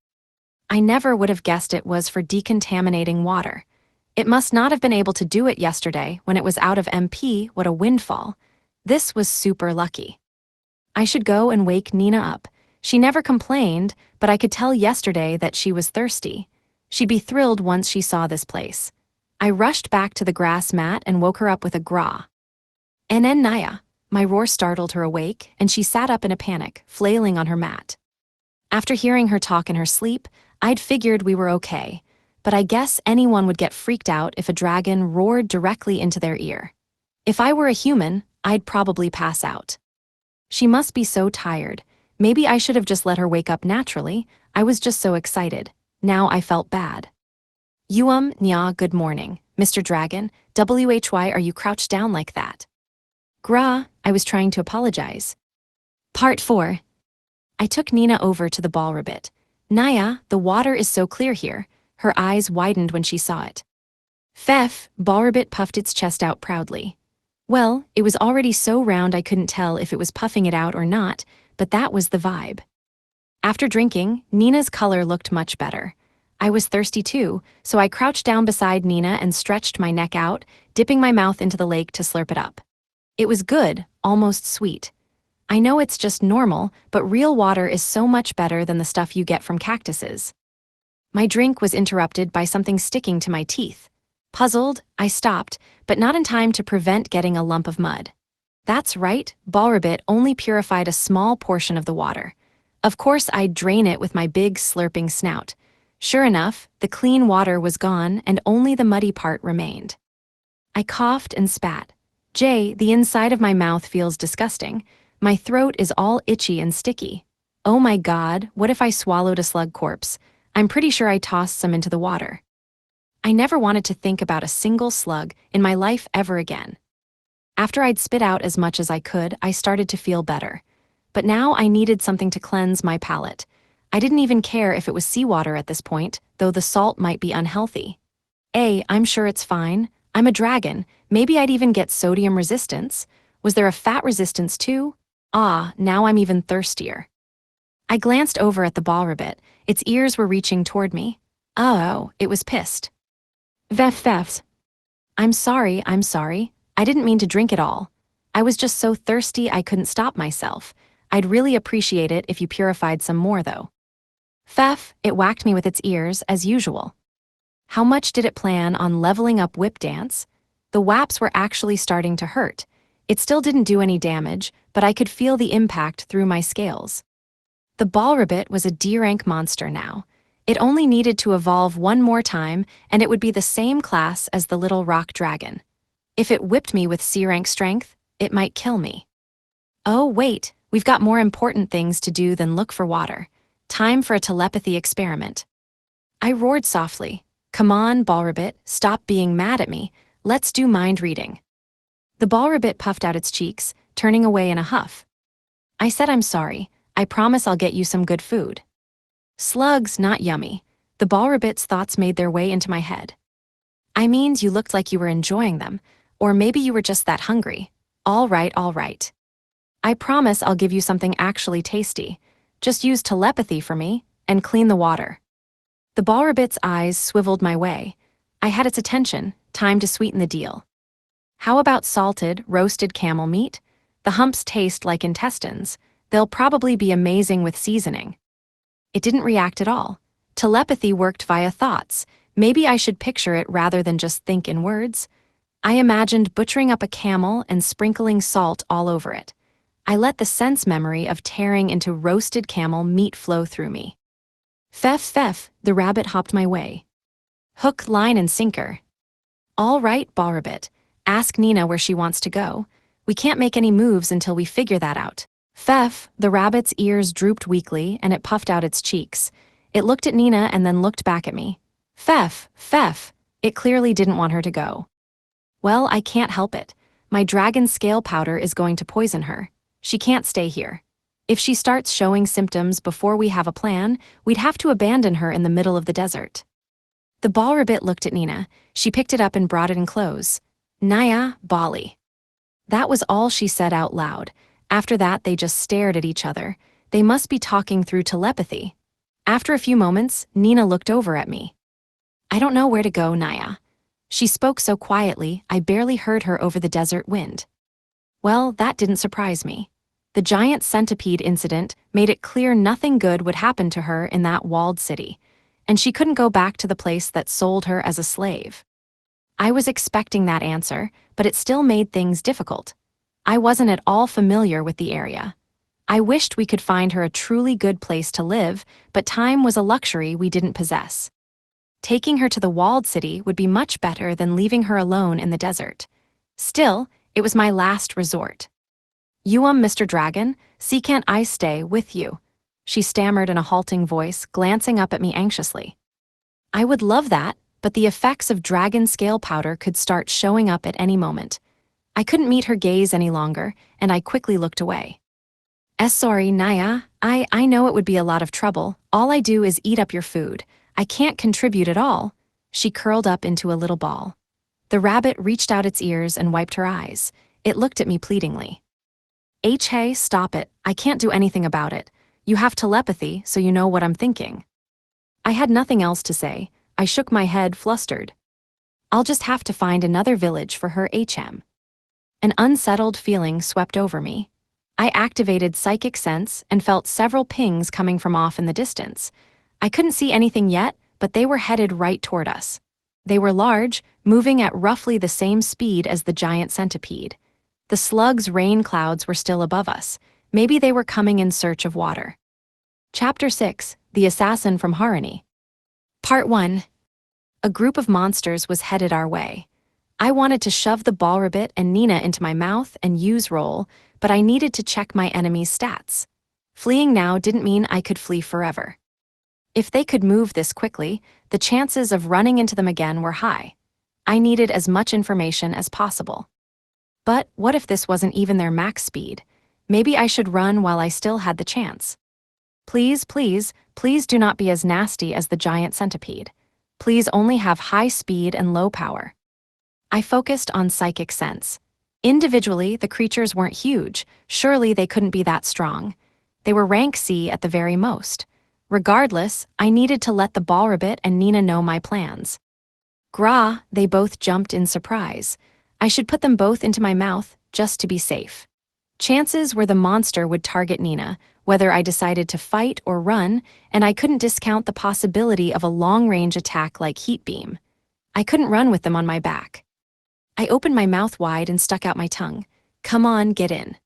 I never would have guessed it was for decontaminating water. It must not have been able to do it yesterday when it was out of MP. What a windfall. This was super lucky. I should go and wake Nina up. She never complained, but I could tell yesterday that she was thirsty. She'd be thrilled once she saw this place. I rushed back to the grass mat and woke her up with a gra. "Enen Naya." My roar startled her awake, and she sat up in a panic, flailing on her mat. After hearing her talk in her sleep, I'd figured we were okay, but I guess anyone would get freaked out if a dragon roared directly into their ear. If I were a human, I'd probably pass out. She must be so tired. Maybe I should have just let her wake up naturally. I was just so excited. Now I felt bad. Nya, good morning. Mr. Dragon, why are you crouched down like that?" "Gra, I was trying to apologize." Part 4. I took Nina over to the ball rabbit. "Naya, the water is so clear here." Her eyes widened when she saw it. "Pfeff," ball rabbit puffed its chest out proudly. Well, it was already so round I couldn't tell if it was puffing it out or not, but that was the vibe. After drinking, Nina's color looked much better. I was thirsty too, so I crouched down beside Nina and stretched my neck out, dipping my mouth into the lake to slurp it up. It was good, almost sweet. I know it's just normal, but real water is so much better than the stuff you get from cactuses. My drink was interrupted by something sticking to my teeth. Puzzled, I stopped, but not in time to prevent getting a lump of mud. That's right, Balrabbit only purified a small portion of the water. Of course, I'd drain it with my big slurping snout. Sure enough, the clean water was gone and only the muddy part remained. I coughed and spat. The inside of my mouth feels disgusting. My throat is all itchy and sticky. Oh my God, what if I swallowed a slug corpse? I'm pretty sure I tossed some into the water. I never wanted to think about a single slug in my life ever again. After I'd spit out as much as I could, I started to feel better. But now I needed something to cleanse my palate. I didn't even care if it was seawater at this point, though the salt might be unhealthy. I'm sure it's fine. I'm a dragon. Maybe I'd even get sodium resistance. Was there a fat resistance too? Now I'm even thirstier. I glanced over at the Balrabbit. Its ears were reaching toward me. Oh, it was pissed. Vef. I'm sorry. I didn't mean to drink it all. I was just so thirsty I couldn't stop myself. I'd really appreciate it if you purified some more, though. It whacked me with its ears, as usual. How much did it plan on leveling up Whip Dance? The whaps were actually starting to hurt. It still didn't do any damage, but I could feel the impact through my scales. The Balrabbit was a D-rank monster now. It only needed to evolve one more time, and it would be the same class as the little rock dragon. If it whipped me with C-rank strength, it might kill me. Oh, wait, we've got more important things to do than look for water. Time for a telepathy experiment. I roared softly. Come on, Balrabbit, stop being mad at me. Let's do mind reading. The Balrabbit puffed out its cheeks, turning away in a huff. I said I'm sorry. I promise I'll get you some good food. Slugs, not yummy. The Balrabbit's thoughts made their way into my head. I means you looked like you were enjoying them, or maybe you were just that hungry. All right. I promise I'll give you something actually tasty. Just use telepathy for me, and clean the water. The Balrabbit's eyes swiveled my way. I had its attention, time to sweeten the deal. How about salted, roasted camel meat? The humps taste like intestines. They'll probably be amazing with seasoning. It didn't react at all. Telepathy worked via thoughts. Maybe I should picture it rather than just think in words. I imagined butchering up a camel and sprinkling salt all over it. I let the sense memory of tearing into roasted camel meat flow through me. Fef, the rabbit hopped my way. Hook, line, and sinker. All right, Balrabbit. Ask Nina where she wants to go. We can't make any moves until we figure that out. The rabbit's ears drooped weakly and it puffed out its cheeks. It looked at Nina and then looked back at me. Fef. It clearly didn't want her to go. Well, I can't help it. My dragon scale powder is going to poison her. She can't stay here. If she starts showing symptoms before we have a plan, we'd have to abandon her in the middle of the desert. The Balrabbit looked at Nina. She picked it up and brought it in close. Naya, Bali. That was all she said out loud. After that, they just stared at each other. They must be talking through telepathy. After a few moments, Nina looked over at me. I don't know where to go, Naya. She spoke so quietly, I barely heard her over the desert wind. Well, that didn't surprise me. The giant centipede incident made it clear nothing good would happen to her in that walled city, and she couldn't go back to the place that sold her as a slave. I was expecting that answer, but it still made things difficult. I wasn't at all familiar with the area. I wished we could find her a truly good place to live, but time was a luxury we didn't possess. Taking her to the walled city would be much better than leaving her alone in the desert. Still, it was my last resort. Mr. Dragon, see can't I stay with you? She stammered in a halting voice, glancing up at me anxiously. I would love that, but the effects of dragon scale powder could start showing up at any moment. I couldn't meet her gaze any longer, and I quickly looked away. Sorry, Naya, I know it would be a lot of trouble. All I do is eat up your food. I can't contribute at all. She curled up into a little ball. The rabbit reached out its ears and wiped her eyes. It looked at me pleadingly. Hey, stop it. I can't do anything about it. You have telepathy, so you know what I'm thinking. I had nothing else to say. I shook my head, flustered. I'll just have to find another village for her HM. An unsettled feeling swept over me. I activated psychic sense and felt several pings coming from off in the distance. I couldn't see anything yet, but they were headed right toward us. They were large, moving at roughly the same speed as the giant centipede. The slug's rain clouds were still above us. Maybe they were coming in search of water. Chapter 6: The Assassin from Harani. Part 1. A group of monsters was headed our way. I wanted to shove the ball rabbit and Nina into my mouth and use roll, but I needed to check my enemy's stats. Fleeing now didn't mean I could flee forever. If they could move this quickly, the chances of running into them again were high. I needed as much information as possible. But what if this wasn't even their max speed? Maybe I should run while I still had the chance. Please, please, please do not be as nasty as the giant centipede. Please only have high speed and low power. I focused on psychic sense. Individually, the creatures weren't huge. Surely they couldn't be that strong. They were rank C at the very most. Regardless, I needed to let the ball rabbit and Nina know my plans. Gra, they both jumped in surprise. I should put them both into my mouth, just to be safe. Chances were the monster would target Nina, whether I decided to fight or run, and I couldn't discount the possibility of a long-range attack like heat beam. I couldn't run with them on my back. I opened my mouth wide and stuck out my tongue. Come on, get in.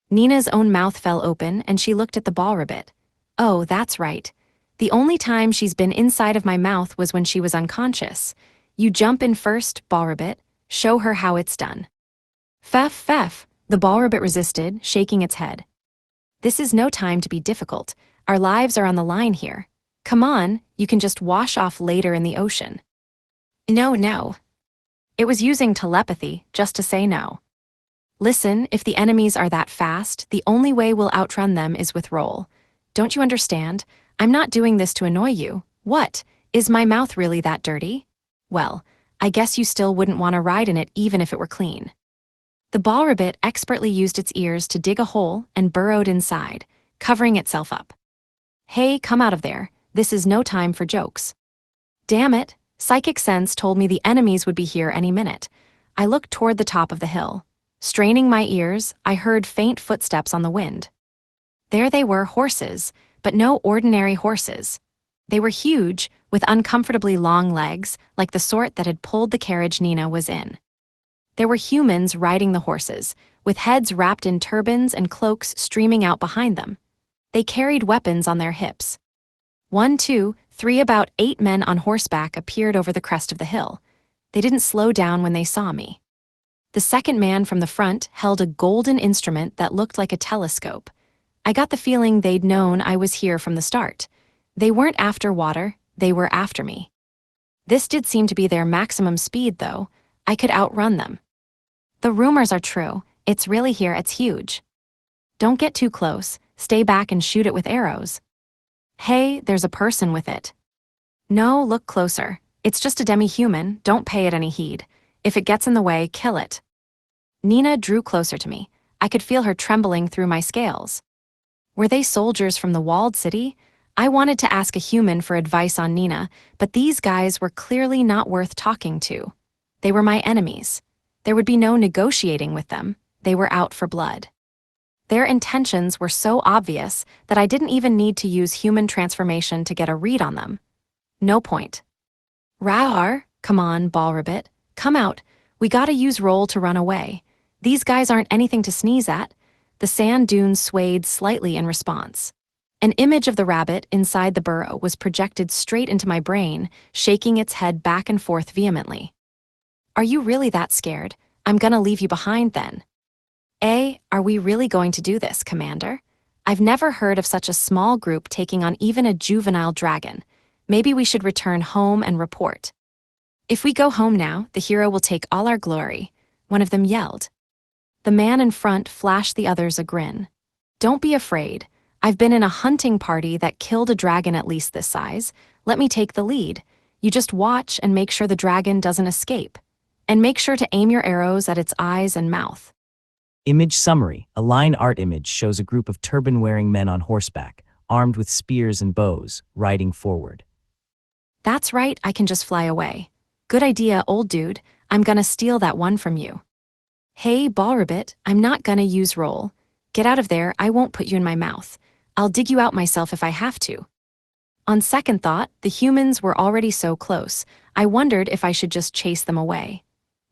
Nina's own mouth fell open, and she looked at the ball rabbit. Oh, that's right. The only time she's been inside of my mouth was when she was unconscious. You jump in first, ball rabbit. Show her how it's done. Feff. The ball rabbit resisted, shaking its head. This is no time to be difficult. Our lives are on the line here. Come on, you can just wash off later in the ocean. No. It was using telepathy, just to say no. Listen, if the enemies are that fast, the only way we'll outrun them is with roll. Don't you understand? I'm not doing this to annoy you. What? Is my mouth really that dirty? Well, I guess you still wouldn't want to ride in it even if it were clean. The ball rabbit expertly used its ears to dig a hole and burrowed inside, covering itself up. Hey, come out of there. This is no time for jokes. Damn it, psychic sense told me the enemies would be here any minute. I looked toward the top of the hill. Straining my ears, I heard faint footsteps on the wind. There they were, horses, but no ordinary horses. They were huge, with uncomfortably long legs, like the sort that had pulled the carriage Nina was in. There were humans riding the horses, with heads wrapped in turbans and cloaks streaming out behind them. They carried weapons on their hips. 1, 2, 3, about 8 men on horseback appeared over the crest of the hill. They didn't slow down when they saw me. The second man from the front held a golden instrument that looked like a telescope. I got the feeling they'd known I was here from the start. They weren't after water, they were after me. This did seem to be their maximum speed, though. I could outrun them. The rumors are true. It's really here, it's huge. Don't get too close. Stay back and shoot it with arrows. Hey, there's a person with it. No, look closer. It's just a demi-human, don't pay it any heed. If it gets in the way, kill it. Nina drew closer to me. I could feel her trembling through my scales. Were they soldiers from the walled city? I wanted to ask a human for advice on Nina, but these guys were clearly not worth talking to. They were my enemies. There would be no negotiating with them. They were out for blood. Their intentions were so obvious that I didn't even need to use human transformation to get a read on them. No point. Rawr, come on, ball rabbit. Come out. We gotta use roll to run away. These guys aren't anything to sneeze at. The sand dunes swayed slightly in response. An image of the rabbit inside the burrow was projected straight into my brain, shaking its head back and forth vehemently. Are you really that scared? I'm gonna leave you behind then. Are we really going to do this, Commander? I've never heard of such a small group taking on even a juvenile dragon. Maybe we should return home and report. If we go home now, the hero will take all our glory, one of them yelled. The man in front flashed the others a grin. Don't be afraid. I've been in a hunting party that killed a dragon at least this size. Let me take the lead. You just watch and make sure the dragon doesn't escape. And make sure to aim your arrows at its eyes and mouth. Image summary. A line art image shows a group of turban-wearing men on horseback, armed with spears and bows, riding forward. That's right, I can just fly away. Good idea, old dude. I'm gonna steal that one from you. Hey, Ballrabbit, I'm not gonna use roll. Get out of there, I won't put you in my mouth. I'll dig you out myself if I have to. On second thought, the humans were already so close, I wondered if I should just chase them away.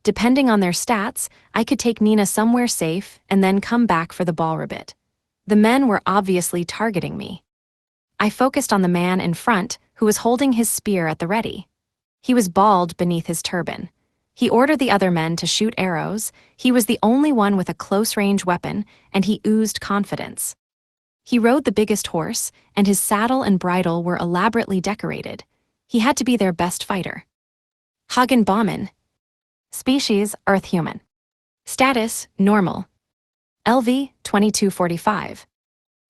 Depending on their stats, I could take Nina somewhere safe and then come back for the Ballrabbit. The men were obviously targeting me. I focused on the man in front, who was holding his spear at the ready. He was bald beneath his turban. He ordered the other men to shoot arrows. He was the only one with a close-range weapon, and he oozed confidence. He rode the biggest horse, and his saddle and bridle were elaborately decorated. He had to be their best fighter. Hagen Baumann. Species, Earth human. Status, normal. LV, 2245.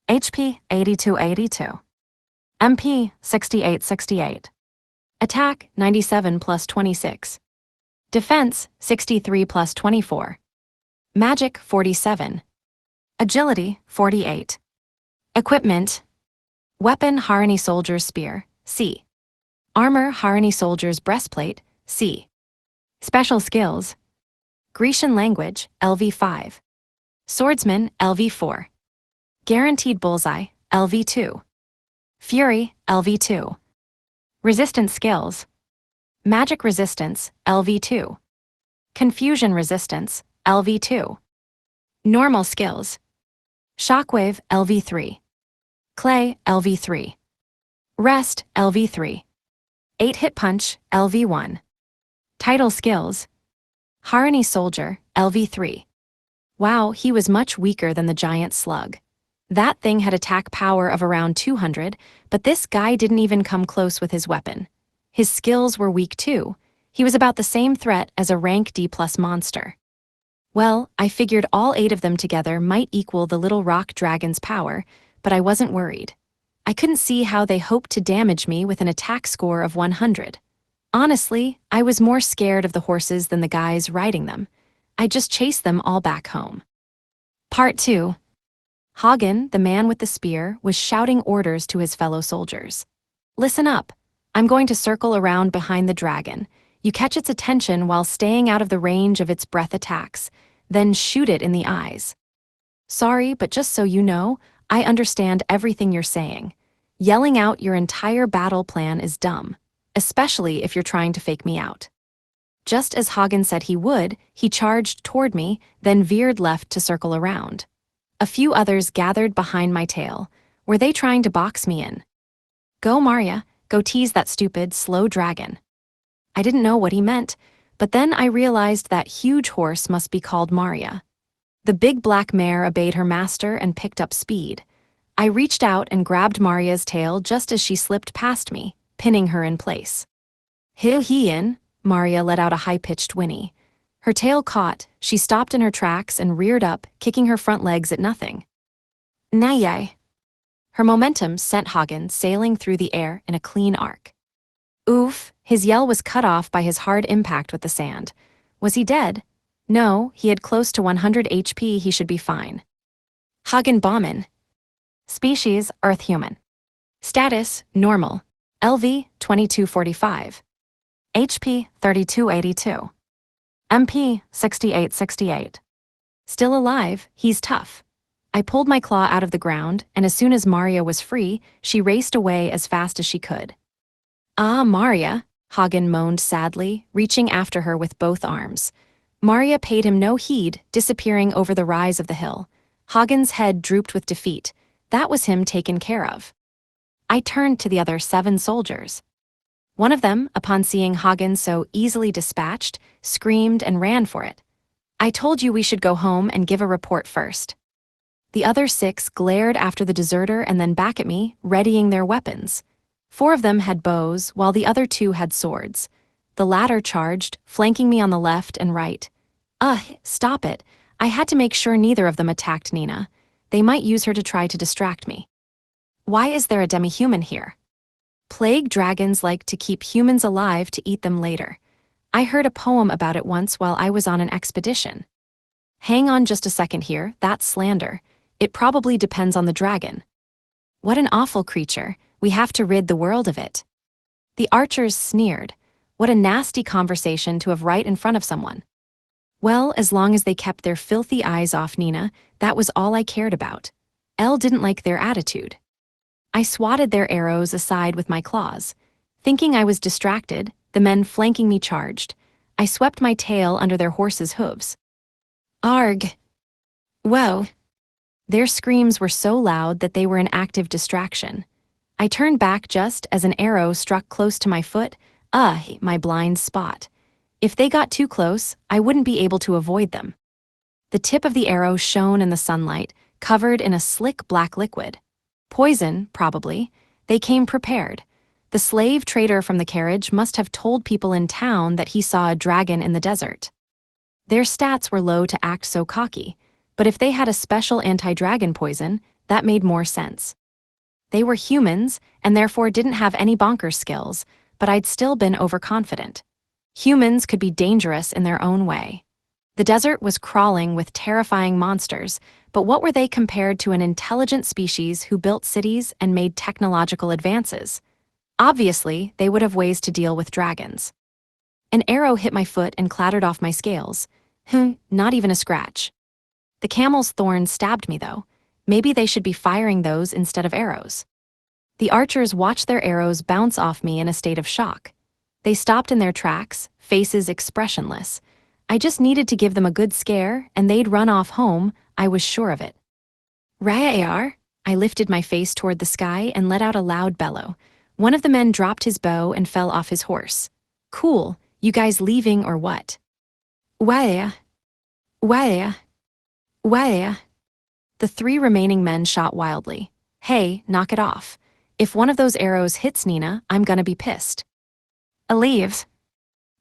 HP, 8282. MP, 6868. Attack, 97 plus 26. Defense, 63 plus 24. Magic, 47. Agility, 48. Equipment. Weapon, Harani Soldier's Spear, C. Armor, Harani Soldier's Breastplate, C. Special Skills. Grecian Language, LV5. Swordsman, LV4. Guaranteed Bullseye, LV2. Fury, LV2. Resistance Skills. Magic Resistance, LV2. Confusion Resistance, LV2. Normal Skills. Shockwave, LV3. Clay, LV3. Rest, LV3. 8-Hit Punch, LV1. Title Skills. Harani Soldier, LV3. Wow, he was much weaker than the giant slug. That thing had attack power of around 200, but this guy didn't even come close with his weapon. His skills were weak too. He was about the same threat as a rank D+ monster. Well, I figured all 8 of them together might equal the little rock dragon's power, but I wasn't worried. I couldn't see how they hoped to damage me with an attack score of 100. Honestly, I was more scared of the horses than the guys riding them. I just chased them all back home. Part 2. Hagen, the man with the spear, was shouting orders to his fellow soldiers. Listen up. I'm going to circle around behind the dragon. You catch its attention while staying out of the range of its breath attacks, then shoot it in the eyes. Sorry, but just so you know, I understand everything you're saying. Yelling out your entire battle plan is dumb, especially if you're trying to fake me out. Just as Hagen said he would, he charged toward me, then veered left to circle around. A few others gathered behind my tail. Were they trying to box me in? Go, Maria, go tease that stupid, slow dragon. I didn't know what he meant, but then I realized that huge horse must be called Maria. The big black mare obeyed her master and picked up speed. I reached out and grabbed Maria's tail just as she slipped past me, pinning her in place. Hee-hee-in, Maria let out a high-pitched whinny. Her tail caught, she stopped in her tracks and reared up, kicking her front legs at nothing. Nay-yay. Her momentum sent Hagen sailing through the air in a clean arc. Oof, his yell was cut off by his hard impact with the sand. Was he dead? No, he had close to 100 HP, he should be fine. Hagen Baumann. Species, Earth human. Status, normal. LV, 2245. HP, 3282. MP, 6868. Still alive, he's tough. I pulled my claw out of the ground, and as soon as Maria was free, she raced away as fast as she could. Ah, Maria, Hagen moaned sadly, reaching after her with both arms. Maria paid him no heed, disappearing over the rise of the hill. Hagen's head drooped with defeat. That was him taken care of. I turned to the other 7 soldiers. One of them, upon seeing Hagen so easily dispatched, screamed and ran for it. I told you we should go home and give a report first. The other 6 glared after the deserter and then back at me, readying their weapons. 4 of them had bows, while the other 2 had swords. The latter charged, flanking me on the left and right. Stop it. I had to make sure neither of them attacked Nina. They might use her to try to distract me. Why is there a demi-human here? Plague dragons like to keep humans alive to eat them later. I heard a poem about it once while I was on an expedition. Hang on just a second here, that's slander. It probably depends on the dragon. What an awful creature, we have to rid the world of it. The archers sneered. What a nasty conversation to have right in front of someone. Well, as long as they kept their filthy eyes off Nina, that was all I cared about. Elle didn't like their attitude. I swatted their arrows aside with my claws. Thinking I was distracted, the men flanking me charged. I swept my tail under their horses' hooves. Arg! Whoa! Their screams were so loud that they were an active distraction. I turned back just as an arrow struck close to my foot, my blind spot. If they got too close, I wouldn't be able to avoid them. The tip of the arrow shone in the sunlight, covered in a slick black liquid. Poison, probably. They came prepared. The slave trader from the carriage must have told people in town that he saw a dragon in the desert. Their stats were low to act so cocky, but if they had a special anti-dragon poison, that made more sense. They were humans, and therefore didn't have any bonkers skills, but I'd still been overconfident. Humans could be dangerous in their own way. The desert was crawling with terrifying monsters, but what were they compared to an intelligent species who built cities and made technological advances? Obviously, they would have ways to deal with dragons. An arrow hit my foot and clattered off my scales. Not even a scratch. The camel's thorns stabbed me, though. Maybe they should be firing those instead of arrows. The archers watched their arrows bounce off me in a state of shock. They stopped in their tracks, faces expressionless. I just needed to give them a good scare, and they'd run off home, I was sure of it. Raya, I lifted my face toward the sky and let out a loud bellow. One of the men dropped his bow and fell off his horse. Cool, you guys leaving or what? Waya. Waya. Waya. The 3 remaining men shot wildly. Hey, knock it off. If one of those arrows hits Nina, I'm gonna be pissed. Leave.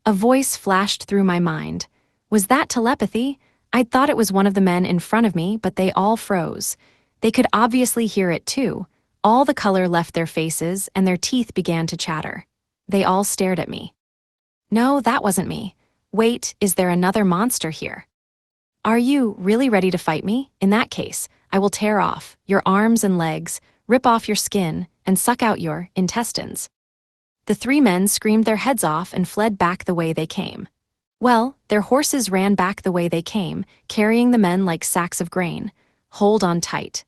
A voice flashed through my mind. Was that telepathy? I'd thought it was one of the men in front of me, but they all froze. They could obviously hear it too. All the color left their faces, and their teeth began to chatter. They all stared at me. No, that wasn't me. Wait, is there another monster here? Are you really ready to fight me? In that case, I will tear off your arms and legs, rip off your skin, and suck out your intestines. The 3 men screamed their heads off and fled back the way they came. Well, their horses ran back the way they came, carrying the men like sacks of grain. Hold on tight.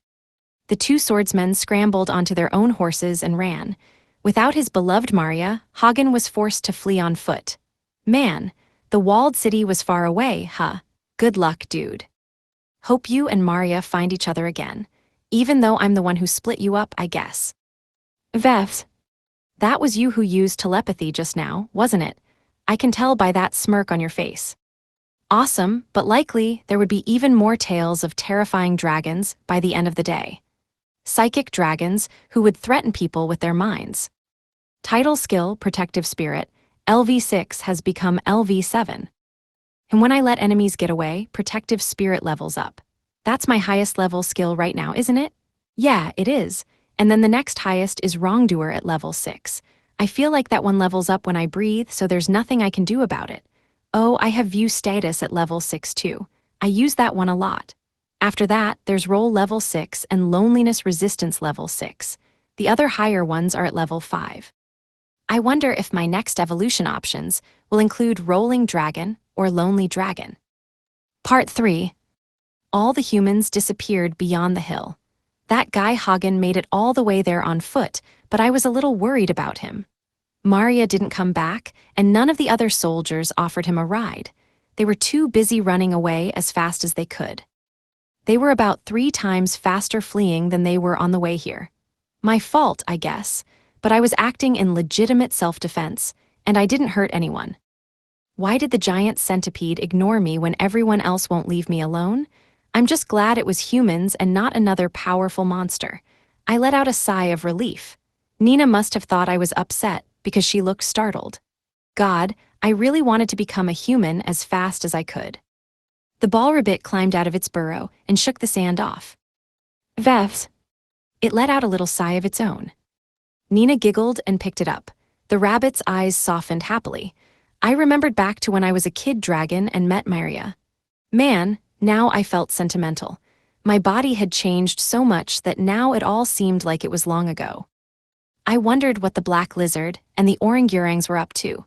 The 2 swordsmen scrambled onto their own horses and ran. Without his beloved Maria, Hagen was forced to flee on foot. Man, the walled city was far away, huh? Good luck, dude. Hope you and Maria find each other again. Even though I'm the one who split you up, I guess. Vef. That was you who used telepathy just now, wasn't it? I can tell by that smirk on your face. Awesome, but likely there would be even more tales of terrifying dragons by the end of the day. Psychic dragons who would threaten people with their minds. Title skill, Protective Spirit, LV6 has become LV7. And when I let enemies get away, Protective Spirit levels up. That's my highest level skill right now, isn't it? Yeah, it is. And then the next highest is Wrongdoer at level 6. I feel like that one levels up when I breathe, so there's nothing I can do about it. Oh, I have View Status at level 6 too. I use that one a lot. After that, there's Roll level 6 and Loneliness Resistance level 6. The other higher ones are at level 5. I wonder if my next evolution options will include Rolling Dragon or Lonely Dragon. Part 3. All the humans disappeared beyond the hill. That guy Hagen made it all the way there on foot, but I was a little worried about him. Maria didn't come back, and none of the other soldiers offered him a ride. They were too busy running away as fast as they could. They were about 3 times faster fleeing than they were on the way here. My fault, I guess, but I was acting in legitimate self-defense, and I didn't hurt anyone. Why did the giant centipede ignore me when everyone else won't leave me alone? I'm just glad it was humans and not another powerful monster. I let out a sigh of relief. Nina must have thought I was upset because she looked startled. God, I really wanted to become a human as fast as I could. The ball rabbit climbed out of its burrow and shook the sand off. Vefs. It let out a little sigh of its own. Nina giggled and picked it up. The rabbit's eyes softened happily. I remembered back to when I was a kid dragon and met Maria. Man, now I felt sentimental. My body had changed so much that now it all seemed like it was long ago. I wondered what the black lizard and the orangutangs were up to.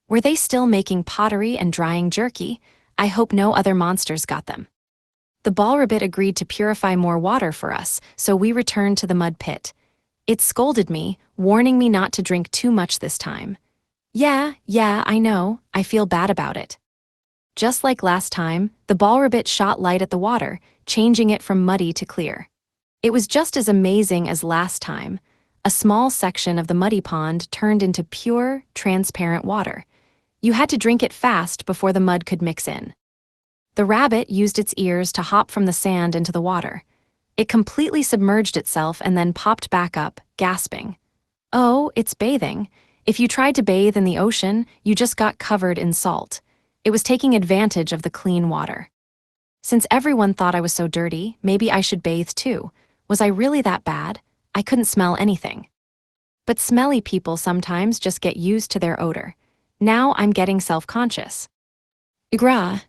Were they still making pottery and drying jerky? I hope no other monsters got them. The ball rabbit agreed to purify more water for us, so we returned to the mud pit. It scolded me, warning me not to drink too much this time. Yeah, I know, I feel bad about it. Just like last time, the ball rabbit shot light at the water, changing it from muddy to clear. It was just as amazing as last time. A small section of the muddy pond turned into pure, transparent water. You had to drink it fast before the mud could mix in. The rabbit used its ears to hop from the sand into the water. It completely submerged itself and then popped back up, gasping. Oh, it's bathing. If you tried to bathe in the ocean, you just got covered in salt. It was taking advantage of the clean water. Since everyone thought I was so dirty, maybe I should bathe too. Was I really that bad? I couldn't smell anything. But smelly people sometimes just get used to their odor. Now I'm getting self-conscious. Igra.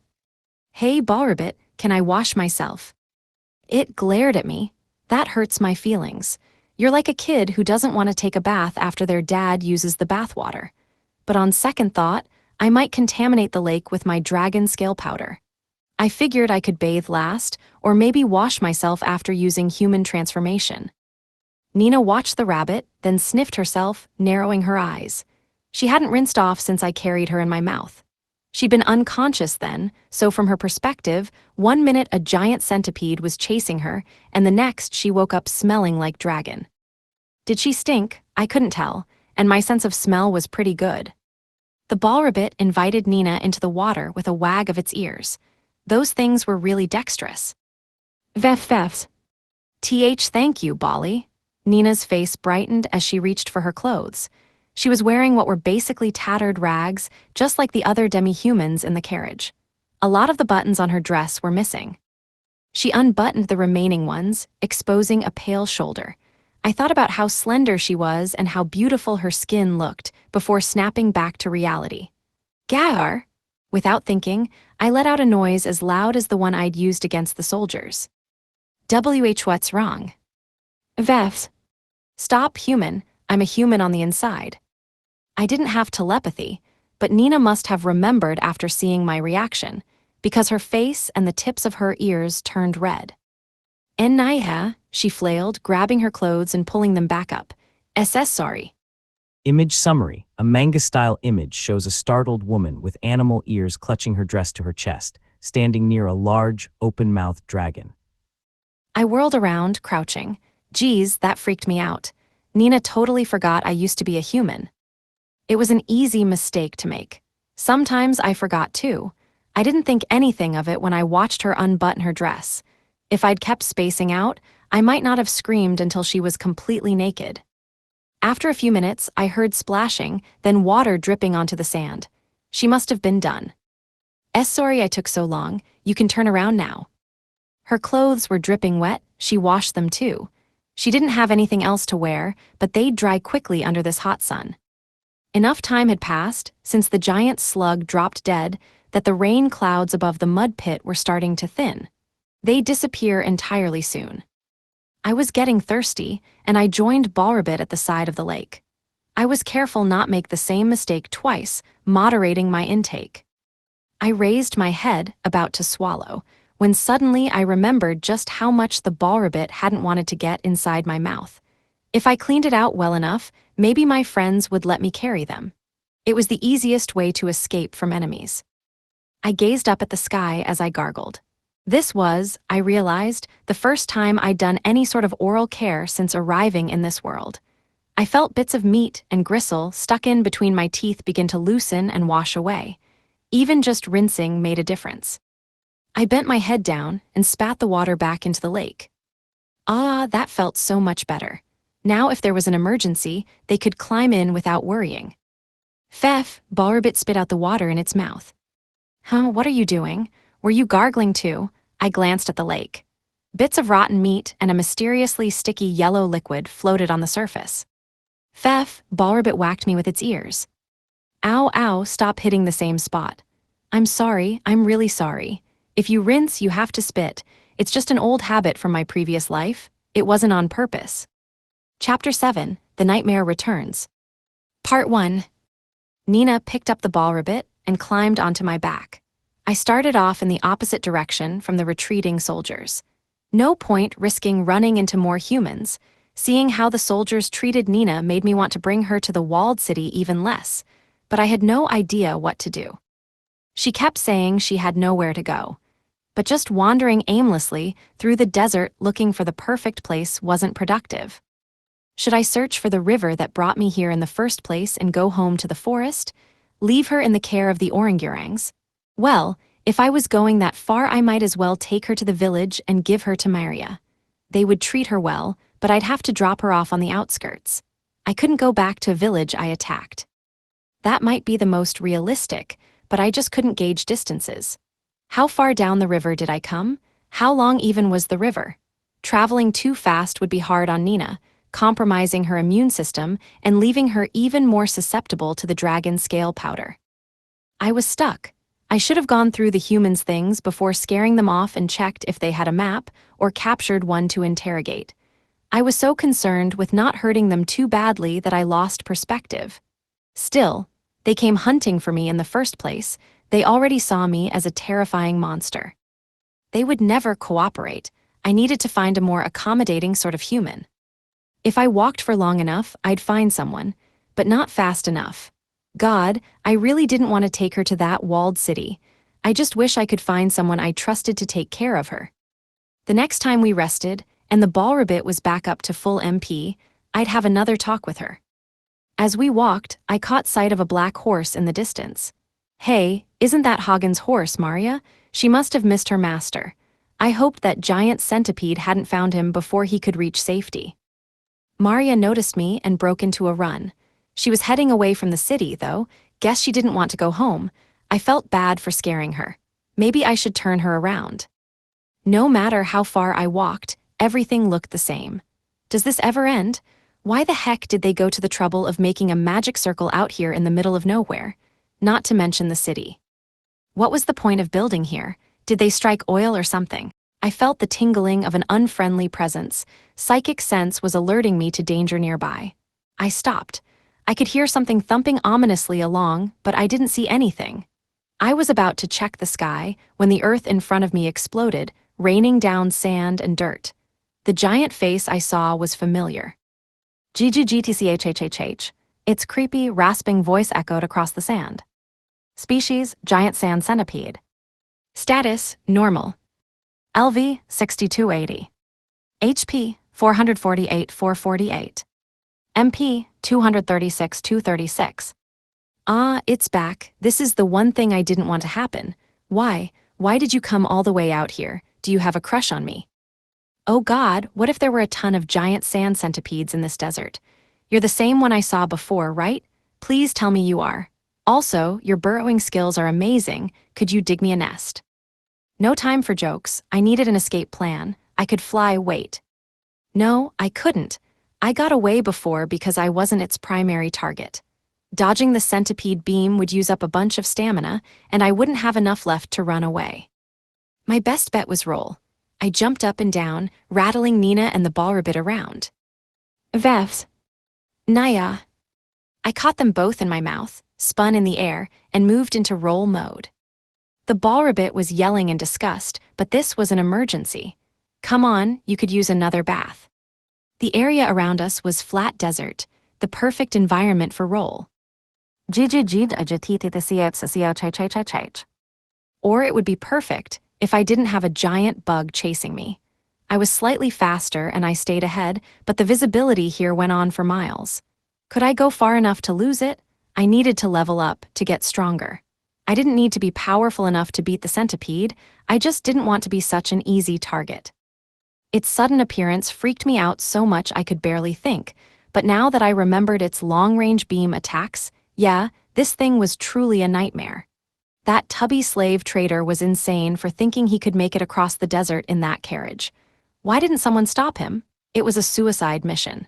Hey, ball rabbit, can I wash myself? It glared at me. That hurts my feelings. You're like a kid who doesn't want to take a bath after their dad uses the bathwater. But on second thought, I might contaminate the lake with my dragon scale powder. I figured I could bathe last, or maybe wash myself after using human transformation. Nina watched the rabbit, then sniffed herself, narrowing her eyes. She hadn't rinsed off since I carried her in my mouth. She'd been unconscious then, so from her perspective, 1 minute a giant centipede was chasing her, and the next she woke up smelling like dragon. Did she stink? I couldn't tell, and my sense of smell was pretty good. The ball rabbit invited Nina into the water with a wag of its ears. Those things were really dexterous. Vef. Thank you, Bolly. Nina's face brightened as she reached for her clothes. She was wearing what were basically tattered rags, just like the other demi-humans in the carriage. A lot of the buttons on her dress were missing. She unbuttoned the remaining ones, exposing a pale shoulder. I thought about how slender she was and how beautiful her skin looked before snapping back to reality. Gar! Without thinking, I let out a noise as loud as the one I'd used against the soldiers. What's wrong? Vefs. Stop, human. I'm a human on the inside. I didn't have telepathy, but Nina must have remembered after seeing my reaction, because her face and the tips of her ears turned red. Naiha, she flailed, grabbing her clothes and pulling them back up. Sorry. Image summary. A manga-style image shows a startled woman with animal ears clutching her dress to her chest, standing near a large, open-mouthed dragon. I whirled around, crouching. Geez, that freaked me out. Nina totally forgot I used to be a human. It was an easy mistake to make. Sometimes I forgot too. I didn't think anything of it when I watched her unbutton her dress. If I'd kept spacing out, I might not have screamed until she was completely naked. After a few minutes, I heard splashing, then water dripping onto the sand. She must have been done. Sorry I took so long. You can turn around now. Her clothes were dripping wet. She washed them too. She didn't have anything else to wear, but they'd dry quickly under this hot sun. Enough time had passed, since the giant slug dropped dead, that the rain clouds above the mud pit were starting to thin. They'd disappear entirely soon. I was getting thirsty, and I joined Ballrabbit at the side of the lake. I was careful not make the same mistake twice, moderating my intake. I raised my head, about to swallow, when suddenly I remembered just how much the Ballrabbit hadn't wanted to get inside my mouth. If I cleaned it out well enough, maybe my friends would let me carry them. It was the easiest way to escape from enemies. I gazed up at the sky as I gargled. This was, I realized, the first time I'd done any sort of oral care since arriving in this world. I felt bits of meat and gristle stuck in between my teeth begin to loosen and wash away. Even just rinsing made a difference. I bent my head down and spat the water back into the lake. Ah, that felt so much better. Now if there was an emergency, they could climb in without worrying. Fef, Ballrabbit spit out the water in its mouth. Huh, what are you doing? Were you gargling too? I glanced at the lake. Bits of rotten meat and a mysteriously sticky yellow liquid floated on the surface. Fef, Ballrabbit whacked me with its ears. Ow, stop hitting the same spot. I'm sorry, I'm really sorry. If you rinse, you have to spit. It's just an old habit from my previous life. It wasn't on purpose. Chapter 7, The Nightmare Returns. Part 1. Nina picked up the ball ribbit and climbed onto my back. I started off in the opposite direction from the retreating soldiers. No point risking running into more humans. Seeing how the soldiers treated Nina made me want to bring her to the walled city even less, but I had no idea what to do. She kept saying she had nowhere to go. But just wandering aimlessly through the desert looking for the perfect place wasn't productive. Should I search for the river that brought me here in the first place and go home to the forest? Leave her in the care of the orangutangs? Well, if I was going that far, I might as well take her to the village and give her to Maria. They would treat her well, but I'd have to drop her off on the outskirts. I couldn't go back to a village I attacked. That might be the most realistic, but I just couldn't gauge distances. How far down the river did I come? How long even was the river? Traveling too fast would be hard on Nina, compromising her immune system and leaving her even more susceptible to the dragon scale powder. I was stuck. I should have gone through the humans' things before scaring them off and checked if they had a map or captured one to interrogate. I was so concerned with not hurting them too badly that I lost perspective. Still, they came hunting for me in the first place. They already saw me as a terrifying monster. They would never cooperate. I needed to find a more accommodating sort of human. If I walked for long enough, I'd find someone, but not fast enough. God, I really didn't want to take her to that walled city. I just wish I could find someone I trusted to take care of her. The next time we rested, and the ball ribbit was back up to full MP, I'd have another talk with her. As we walked, I caught sight of a black horse in the distance. Hey, isn't that Hagen's horse, Maria? She must have missed her master. I hoped that giant centipede hadn't found him before he could reach safety. Maria noticed me and broke into a run. She was heading away from the city, though. Guess she didn't want to go home. I felt bad for scaring her. Maybe I should turn her around. No matter how far I walked, everything looked the same. Does this ever end? Why the heck did they go to the trouble of making a magic circle out here in the middle of nowhere? Not to mention the city. What was the point of building here? Did they strike oil or something? I felt the tingling of an unfriendly presence. Psychic sense was alerting me to danger nearby. I stopped. I could hear something thumping ominously along, but I didn't see anything. I was about to check the sky when the earth in front of me exploded, raining down sand and dirt. The giant face I saw was familiar. GGGTCHHHH. Its creepy, rasping voice echoed across the sand. Species, giant sand centipede. Status, normal. LV, 6280. HP, 448,448. MP, 236,236. Ah, it's back. This is the one thing I didn't want to happen. Why? Why did you come all the way out here? Do you have a crush on me? Oh God, what if there were a ton of giant sand centipedes in this desert? You're the same one I saw before, right? Please tell me you are. Also, your burrowing skills are amazing. Could you dig me a nest? No time for jokes. I needed an escape plan. I could fly, wait. No, I couldn't. I got away before because I wasn't its primary target. Dodging the centipede beam would use up a bunch of stamina, and I wouldn't have enough left to run away. My best bet was roll. I jumped up and down, rattling Nina and the ball ribbit around. Vefs. Naya. I caught them both in my mouth, spun in the air, and moved into roll mode. The ball ribbit was yelling in disgust, but this was an emergency. Come on, you could use another bath. The area around us was flat desert, the perfect environment for roll. Or it would be perfect if I didn't have a giant bug chasing me. I was slightly faster and I stayed ahead, but the visibility here went on for miles. Could I go far enough to lose it? I needed to level up to get stronger. I didn't need to be powerful enough to beat the centipede, I just didn't want to be such an easy target. Its sudden appearance freaked me out so much I could barely think, but now that I remembered its long-range beam attacks, yeah, this thing was truly a nightmare. That tubby slave trader was insane for thinking he could make it across the desert in that carriage. Why didn't someone stop him? It was a suicide mission.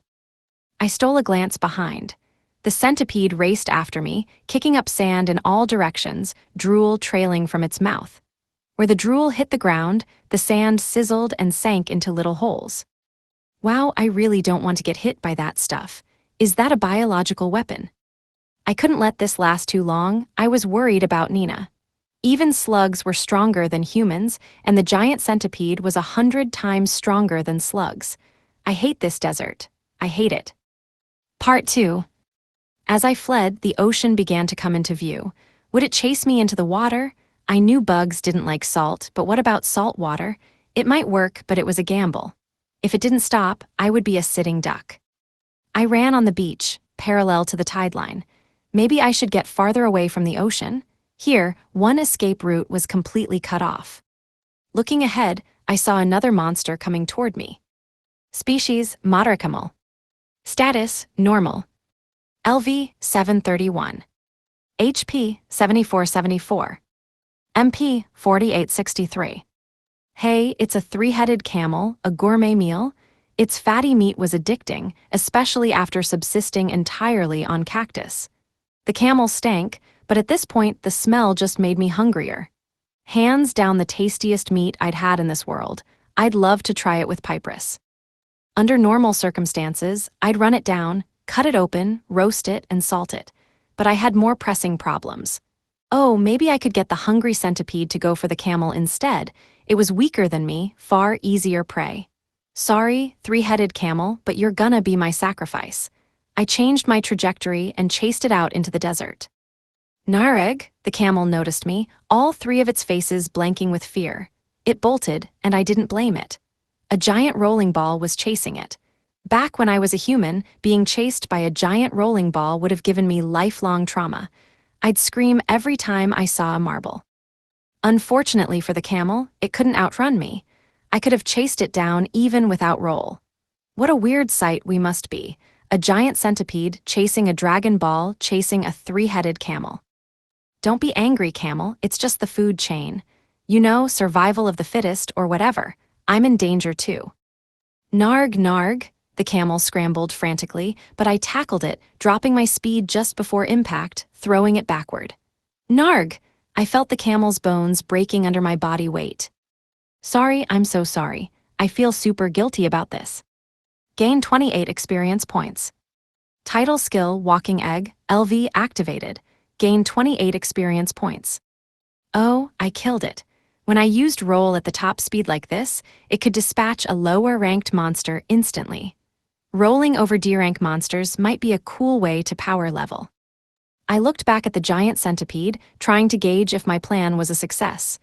I stole a glance behind. The centipede raced after me, kicking up sand in all directions, drool trailing from its mouth. Where the drool hit the ground, the sand sizzled and sank into little holes. Wow, I really don't want to get hit by that stuff. Is that a biological weapon? I couldn't let this last too long. I was worried about Nina. Even slugs were stronger than humans, and the giant centipede was 100 times stronger than slugs. I hate this desert. I hate it. Part 2. As I fled, the ocean began to come into view. Would it chase me into the water? I knew bugs didn't like salt, but what about salt water? It might work, but it was a gamble. If it didn't stop, I would be a sitting duck. I ran on the beach, parallel to the tide line. Maybe I should get farther away from the ocean. Here, one escape route was completely cut off. Looking ahead, I saw another monster coming toward me. Species, Moderacamal. Status, normal. LV, 731. HP, 7474. MP, 4863. Hey, it's a three-headed camel, a gourmet meal. Its fatty meat was addicting, especially after subsisting entirely on cactus. The camel stank, but at this point, the smell just made me hungrier. Hands down the tastiest meat I'd had in this world. I'd love to try it with Piperus. Under normal circumstances, I'd run it down, cut it open, roast it, and salt it. But I had more pressing problems. Oh, maybe I could get the hungry centipede to go for the camel instead. It was weaker than me, far easier prey. Sorry, three-headed camel, but you're gonna be my sacrifice. I changed my trajectory and chased it out into the desert. Nareg, the camel noticed me, all three of its faces blanking with fear. It bolted, and I didn't blame it. A giant rolling ball was chasing it. Back when I was a human, being chased by a giant rolling ball would have given me lifelong trauma. I'd scream every time I saw a marble. Unfortunately for the camel, it couldn't outrun me. I could have chased it down even without roll. What a weird sight we must be. A giant centipede chasing a dragon ball chasing a three-headed camel. Don't be angry, camel, it's just the food chain. You know, survival of the fittest or whatever. I'm in danger too. Narg, narg, the camel scrambled frantically, but I tackled it, dropping my speed just before impact, throwing it backward. Narg! I felt the camel's bones breaking under my body weight. Sorry, I'm so sorry. I feel super guilty about this. Gain 28 experience points. Title skill Walking Egg, LV activated. Gain 28 experience points. Oh, I killed it. When I used roll at the top speed like this, it could dispatch a lower-ranked monster instantly. Rolling over D-rank monsters might be a cool way to power level. I looked back at the giant centipede, trying to gauge if my plan was a success.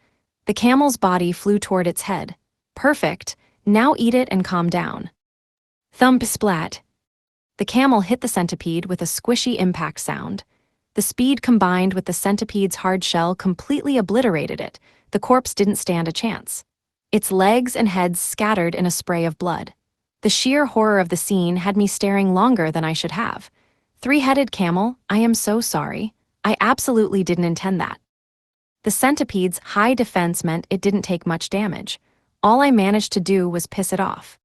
The camel's body flew toward its head. Perfect. Now eat it and calm down. Thump splat. The camel hit the centipede with a squishy impact sound. The speed combined with the centipede's hard shell completely obliterated it. The corpse didn't stand a chance. Its legs and head scattered in a spray of blood. The sheer horror of the scene had me staring longer than I should have. Three-headed camel, I am so sorry. I absolutely didn't intend that. The centipede's high defense meant it didn't take much damage. All I managed to do was piss it off.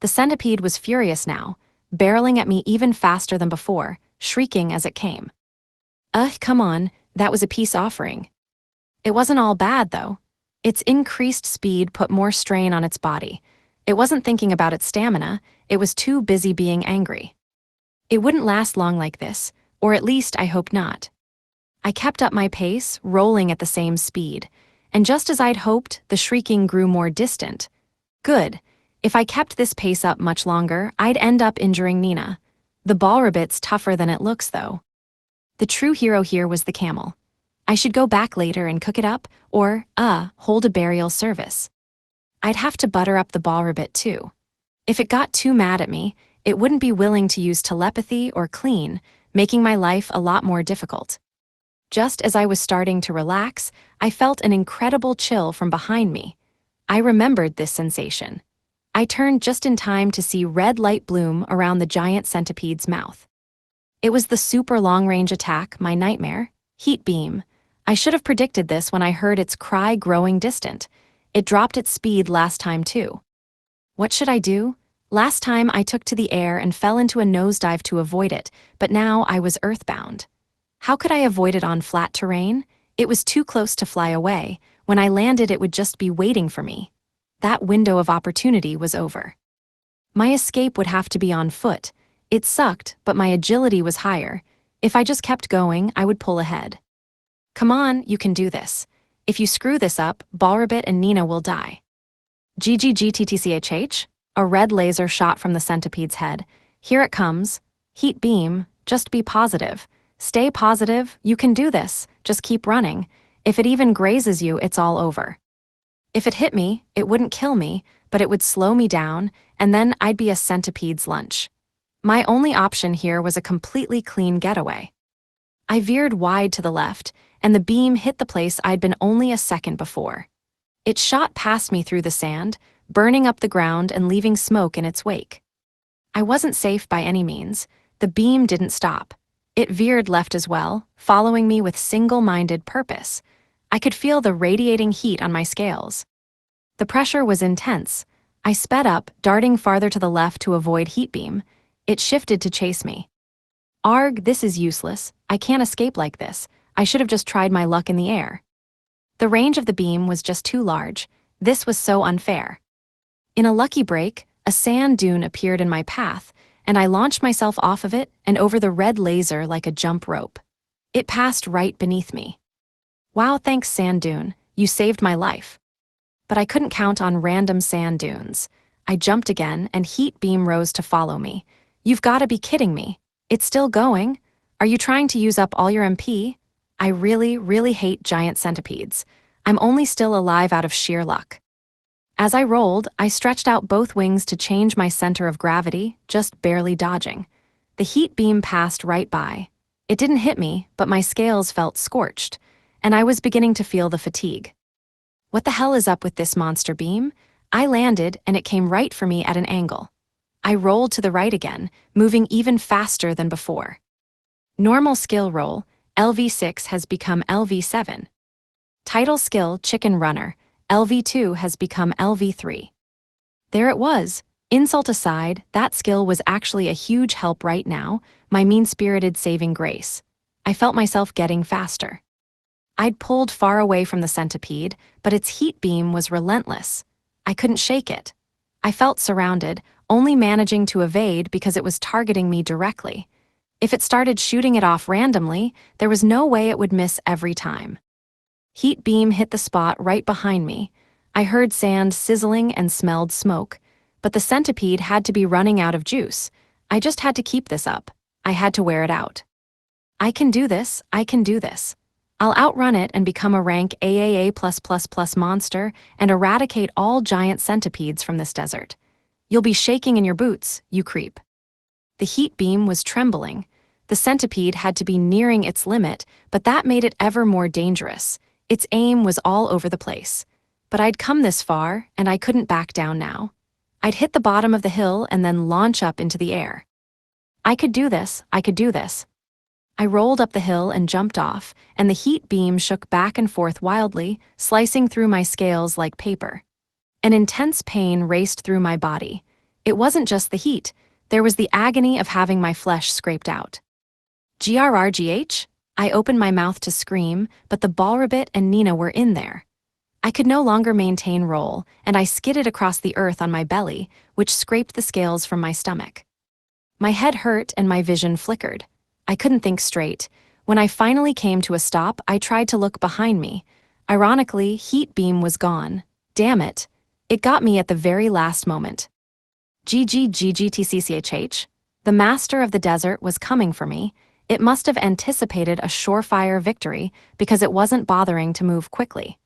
The centipede was furious now, barreling at me even faster than before, shrieking as it came. Come on, that was a peace offering. It wasn't all bad, though. Its increased speed put more strain on its body. It wasn't thinking about its stamina, it was too busy being angry. It wouldn't last long like this, or at least I hope not. I kept up my pace, rolling at the same speed, and just as I'd hoped, the shrieking grew more distant. Good. If I kept this pace up much longer, I'd end up injuring Nina. The ball ribbit's tougher than it looks, though. The true hero here was the camel. I should go back later and cook it up, or, hold a burial service. I'd have to butter up the ball ribbit too. If it got too mad at me, it wouldn't be willing to use telepathy or clean, making my life a lot more difficult. Just as I was starting to relax, I felt an incredible chill from behind me. I remembered this sensation. I turned just in time to see red light bloom around the giant centipede's mouth. It was the super long-range attack, my nightmare, heat beam. I should have predicted this when I heard its cry growing distant. It dropped its speed last time too. What should I do? Last time I took to the air and fell into a nosedive to avoid it, but now I was earthbound. How could I avoid it on flat terrain? It was too close to fly away. When I landed, it would just be waiting for me. That window of opportunity was over. My escape would have to be on foot. It sucked, but my agility was higher. If I just kept going, I would pull ahead. Come on, you can do this. If you screw this up, Balrabbit and Nina will die. GGGTTCHH? A red laser shot from the centipede's head. Here it comes. Heat beam, just be positive. Stay positive, you can do this, just keep running. If it even grazes you, it's all over. If it hit me, it wouldn't kill me, but it would slow me down, and then I'd be a centipede's lunch. My only option here was a completely clean getaway. I veered wide to the left, and the beam hit the place I'd been only a second before. It shot past me through the sand, burning up the ground and leaving smoke in its wake. I wasn't safe by any means. The beam didn't stop. It veered left as well, following me with single-minded purpose. I could feel the radiating heat on my scales. The pressure was intense. I sped up, darting farther to the left to avoid heat beam. It shifted to chase me. Arg, this is useless. I can't escape like this. I should have just tried my luck in the air. The range of the beam was just too large. This was so unfair. In a lucky break, a sand dune appeared in my path, and I launched myself off of it and over the red laser like a jump rope. It passed right beneath me. Wow, thanks, sand dune. You saved my life. But I couldn't count on random sand dunes. I jumped again, and heat beam rose to follow me. You've got to be kidding me. It's still going? Are you trying to use up all your MP? I really, really hate giant centipedes. I'm only still alive out of sheer luck. As I rolled, I stretched out both wings to change my center of gravity, just barely dodging. The heat beam passed right by. It didn't hit me, but my scales felt scorched, and I was beginning to feel the fatigue. What the hell is up with this monster beam? I landed, and it came right for me at an angle. I rolled to the right again, moving even faster than before. Normal skill roll, LV6 has become LV7. Title skill, Chicken Runner, LV2 has become LV3. There it was. Insult aside, that skill was actually a huge help right now, my mean-spirited saving grace. I felt myself getting faster. I'd pulled far away from the centipede, but its heat beam was relentless. I couldn't shake it. I felt surrounded, only managing to evade because it was targeting me directly. If it started shooting it off randomly, there was no way it would miss every time. Heat beam hit the spot right behind me. I heard sand sizzling and smelled smoke, but the centipede had to be running out of juice. I just had to keep this up. I had to wear it out. I can do this, I can do this. I'll outrun it and become a rank AAA+++ monster and eradicate all giant centipedes from this desert. You'll be shaking in your boots, you creep. The heat beam was trembling. The centipede had to be nearing its limit, but that made it ever more dangerous. Its aim was all over the place. But I'd come this far, and I couldn't back down now. I'd hit the bottom of the hill and then launch up into the air. I could do this, I could do this. I rolled up the hill and jumped off, and the heat beam shook back and forth wildly, slicing through my scales like paper. An intense pain raced through my body. It wasn't just the heat. There was the agony of having my flesh scraped out. GRRGH? I opened my mouth to scream, but the Balrabbit and Nina were in there. I could no longer maintain roll, and I skidded across the earth on my belly, which scraped the scales from my stomach. My head hurt and my vision flickered. I couldn't think straight. When I finally came to a stop, I tried to look behind me. Ironically, heat beam was gone. Damn it. It got me at the very last moment. GGGGTCCHH? The master of the desert was coming for me. It must have anticipated a surefire victory because it wasn't bothering to move quickly.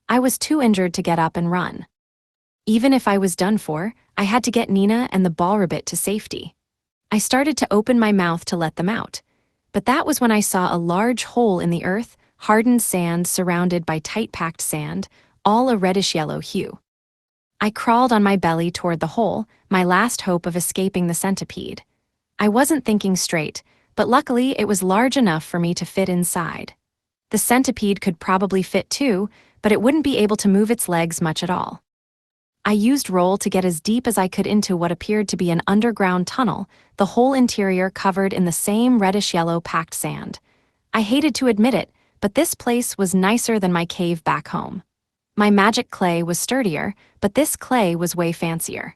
I was too injured to get up and run. Even if I was done for, I had to get Nina and the Balrabbit to safety. I started to open my mouth to let them out. But that was when I saw a large hole in the earth, hardened sand surrounded by tight-packed sand, all a reddish-yellow hue. I crawled on my belly toward the hole, my last hope of escaping the centipede. I wasn't thinking straight, but luckily it was large enough for me to fit inside. The centipede could probably fit too, but it wouldn't be able to move its legs much at all. I used roll to get as deep as I could into what appeared to be an underground tunnel, the whole interior covered in the same reddish-yellow packed sand. I hated to admit it, but this place was nicer than my cave back home. My magic clay was sturdier, but this clay was way fancier.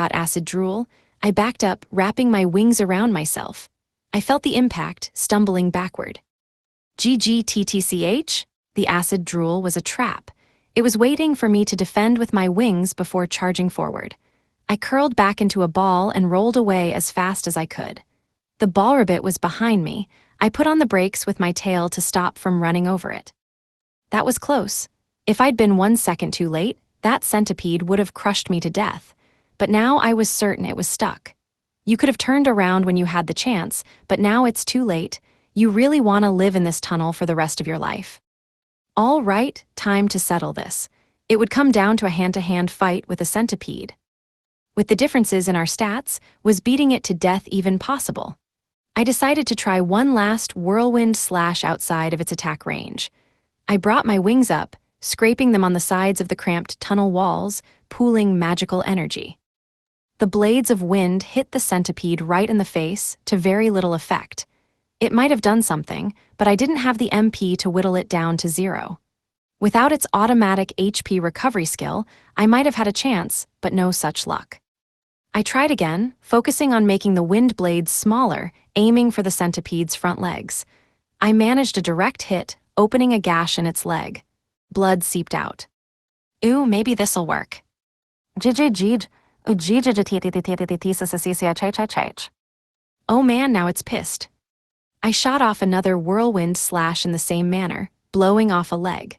got acid drool, I backed up, wrapping my wings around myself. I felt the impact, stumbling backward. GGTTCH? The acid drool was a trap. It was waiting for me to defend with my wings before charging forward. I curled back into a ball and rolled away as fast as I could. The ball ribbit was behind me. I put on the brakes with my tail to stop from running over it. That was close. If I'd been 1 second too late, that centipede would have crushed me to death. But now I was certain it was stuck. You could have turned around when you had the chance, but now it's too late. You really want to live in this tunnel for the rest of your life. All right, time to settle this. It would come down to a hand-to-hand fight with a centipede. With the differences in our stats, was beating it to death even possible? I decided to try one last whirlwind slash outside of its attack range. I brought my wings up, scraping them on the sides of the cramped tunnel walls, pooling magical energy. The blades of wind hit the centipede right in the face, to very little effect. It might have done something, but I didn't have the MP to whittle it down to 0. Without its automatic HP recovery skill, I might have had a chance, but no such luck. I tried again, focusing on making the wind blades smaller, aiming for the centipede's front legs. I managed a direct hit, opening a gash in its leg. Blood seeped out. Ooh, maybe this'll work. Oh man, now it's pissed. I shot off another whirlwind slash in the same manner, blowing off a leg.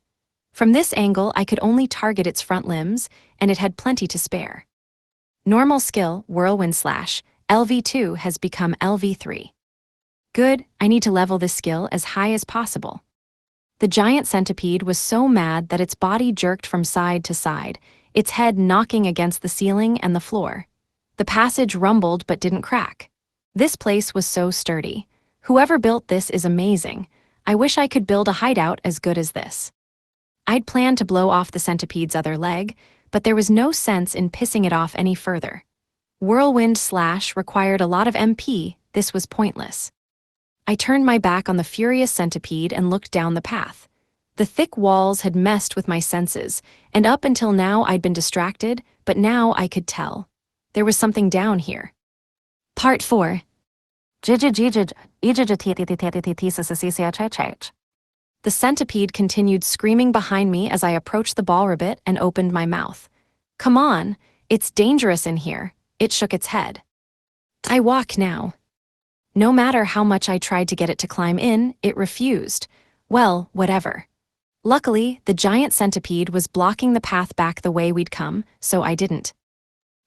From this angle, I could only target its front limbs, and it had plenty to spare. Normal skill, whirlwind slash, LV2 has become LV3. Good, I need to level this skill as high as possible. The giant centipede was so mad that its body jerked from side to side, its head knocking against the ceiling and the floor. The passage rumbled but didn't crack. This place was so sturdy. Whoever built this is amazing. I wish I could build a hideout as good as this. I'd planned to blow off the centipede's other leg, but there was no sense in pissing it off any further. Whirlwind slash required a lot of MP, this was pointless. I turned my back on the furious centipede and looked down the path. The thick walls had messed with my senses, and up until now I'd been distracted, but now I could tell. There was something down here. Part 4. The centipede continued screaming behind me as I approached the ball ribbit and opened my mouth. Come on, it's dangerous in here. It shook its head. I walk now. No matter how much I tried to get it to climb in, it refused. Well, whatever. Luckily, the giant centipede was blocking the path back the way we'd come, so I didn't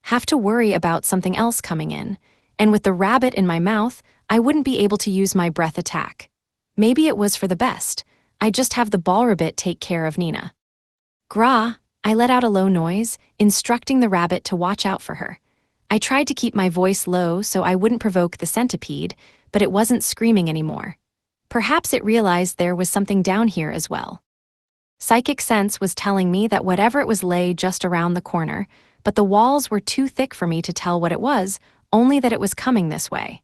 have to worry about something else coming in, and with the rabbit in my mouth, I wouldn't be able to use my breath attack. Maybe it was for the best. I'd just have the ball ribbit take care of Nina. Gra, I let out a low noise, instructing the rabbit to watch out for her. I tried to keep my voice low so I wouldn't provoke the centipede, but it wasn't screaming anymore. Perhaps it realized there was something down here as well. Psychic sense was telling me that whatever it was lay just around the corner, but the walls were too thick for me to tell what it was, only that it was coming this way.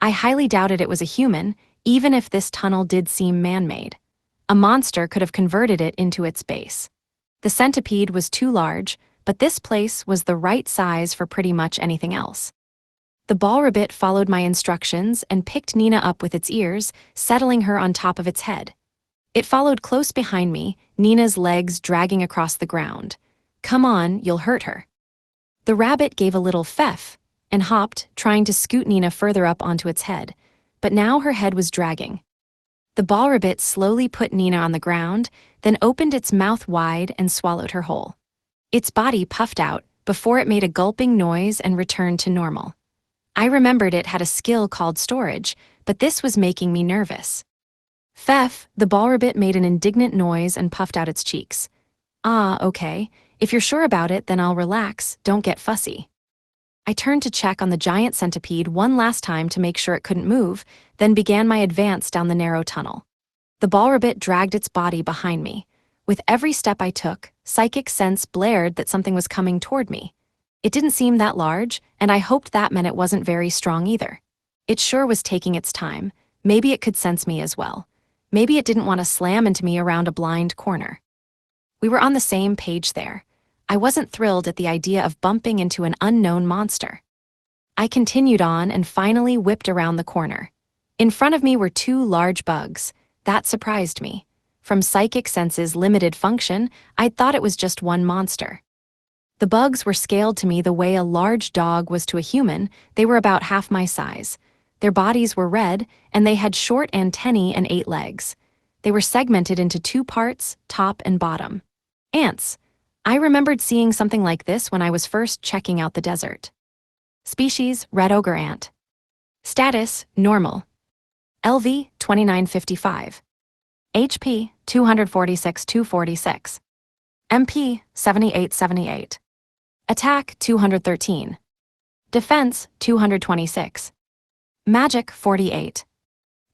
I highly doubted it was a human, even if this tunnel did seem man-made. A monster could have converted it into its base. The centipede was too large, but this place was the right size for pretty much anything else. The ball ribbit followed my instructions and picked Nina up with its ears, settling her on top of its head. It followed close behind me, Nina's legs dragging across the ground. Come on, you'll hurt her. The rabbit gave a little feff and hopped, trying to scoot Nina further up onto its head, but now her head was dragging. The ball ribbit slowly put Nina on the ground, then opened its mouth wide and swallowed her whole. Its body puffed out before it made a gulping noise and returned to normal. I remembered it had a skill called storage, but this was making me nervous. Feff, the ball ribbit made an indignant noise and puffed out its cheeks. Ah, okay. If you're sure about it, then I'll relax, don't get fussy. I turned to check on the giant centipede one last time to make sure it couldn't move, then began my advance down the narrow tunnel. The ball ribbit dragged its body behind me. With every step I took, psychic sense blared that something was coming toward me. It didn't seem that large, and I hoped that meant it wasn't very strong either. It sure was taking its time. Maybe it could sense me as well. Maybe it didn't want to slam into me around a blind corner. We were on the same page there. I wasn't thrilled at the idea of bumping into an unknown monster. I continued on and finally whipped around the corner. In front of me were 2 large bugs. That surprised me. From Psychic Sense's limited function, I'd thought it was just one monster. The bugs were scaled to me the way a large dog was to a human. They were about half my size. Their bodies were red, and they had short antennae and 8 legs. They were segmented into 2 parts, top and bottom. Ants. I remembered seeing something like this when I was first checking out the desert. Species, red ogre ant. Status, normal. LV, 2955. HP, 246-246. MP, 7878. Attack, 213. Defense, 226. Magic, 48.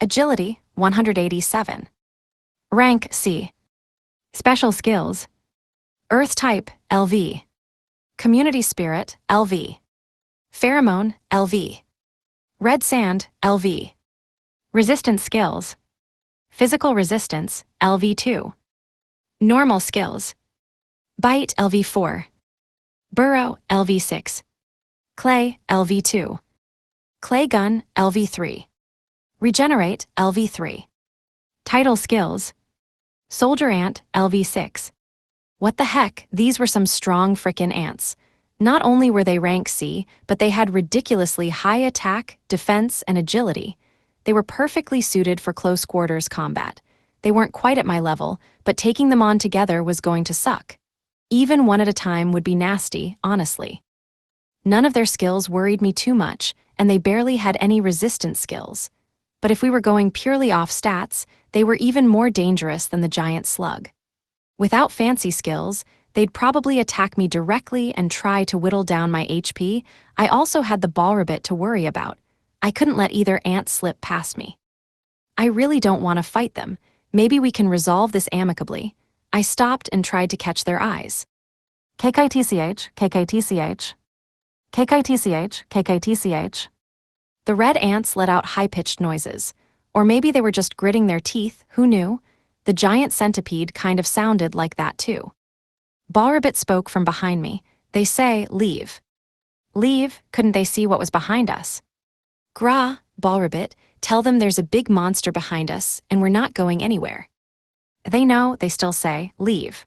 Agility, 187. Rank, C. Special skills. Earth type, LV. Community spirit, LV. Pheromone, LV. Red sand, LV. Resistance skills. Physical resistance, LV2. Normal skills. Bite, LV4. Burrow, LV6. Clay, LV2. Clay gun, LV3. Regenerate, LV3. Title skills. Soldier ant, LV6. What the heck, these were some strong frickin' ants. Not only were they rank C, but they had ridiculously high attack, defense, and agility. They were perfectly suited for close quarters combat. They weren't quite at my level, but taking them on together was going to suck. Even one at a time would be nasty, honestly. None of their skills worried me too much, and they barely had any resistance skills. But if we were going purely off stats, they were even more dangerous than the giant slug. Without fancy skills, they'd probably attack me directly and try to whittle down my HP. I also had the ball ribbit to worry about. I couldn't let either ant slip past me. I really don't want to fight them. Maybe we can resolve this amicably. I stopped and tried to catch their eyes. KKTCH, KKTCH. KKTCH, KKTCH. The red ants let out high-pitched noises. Or maybe they were just gritting their teeth, who knew? The giant centipede kind of sounded like that too. Ballribbit spoke from behind me. They say, leave. Leave? Couldn't they see what was behind us? Gra, Ballribbit, tell them there's a big monster behind us and we're not going anywhere. They know, they still say, leave.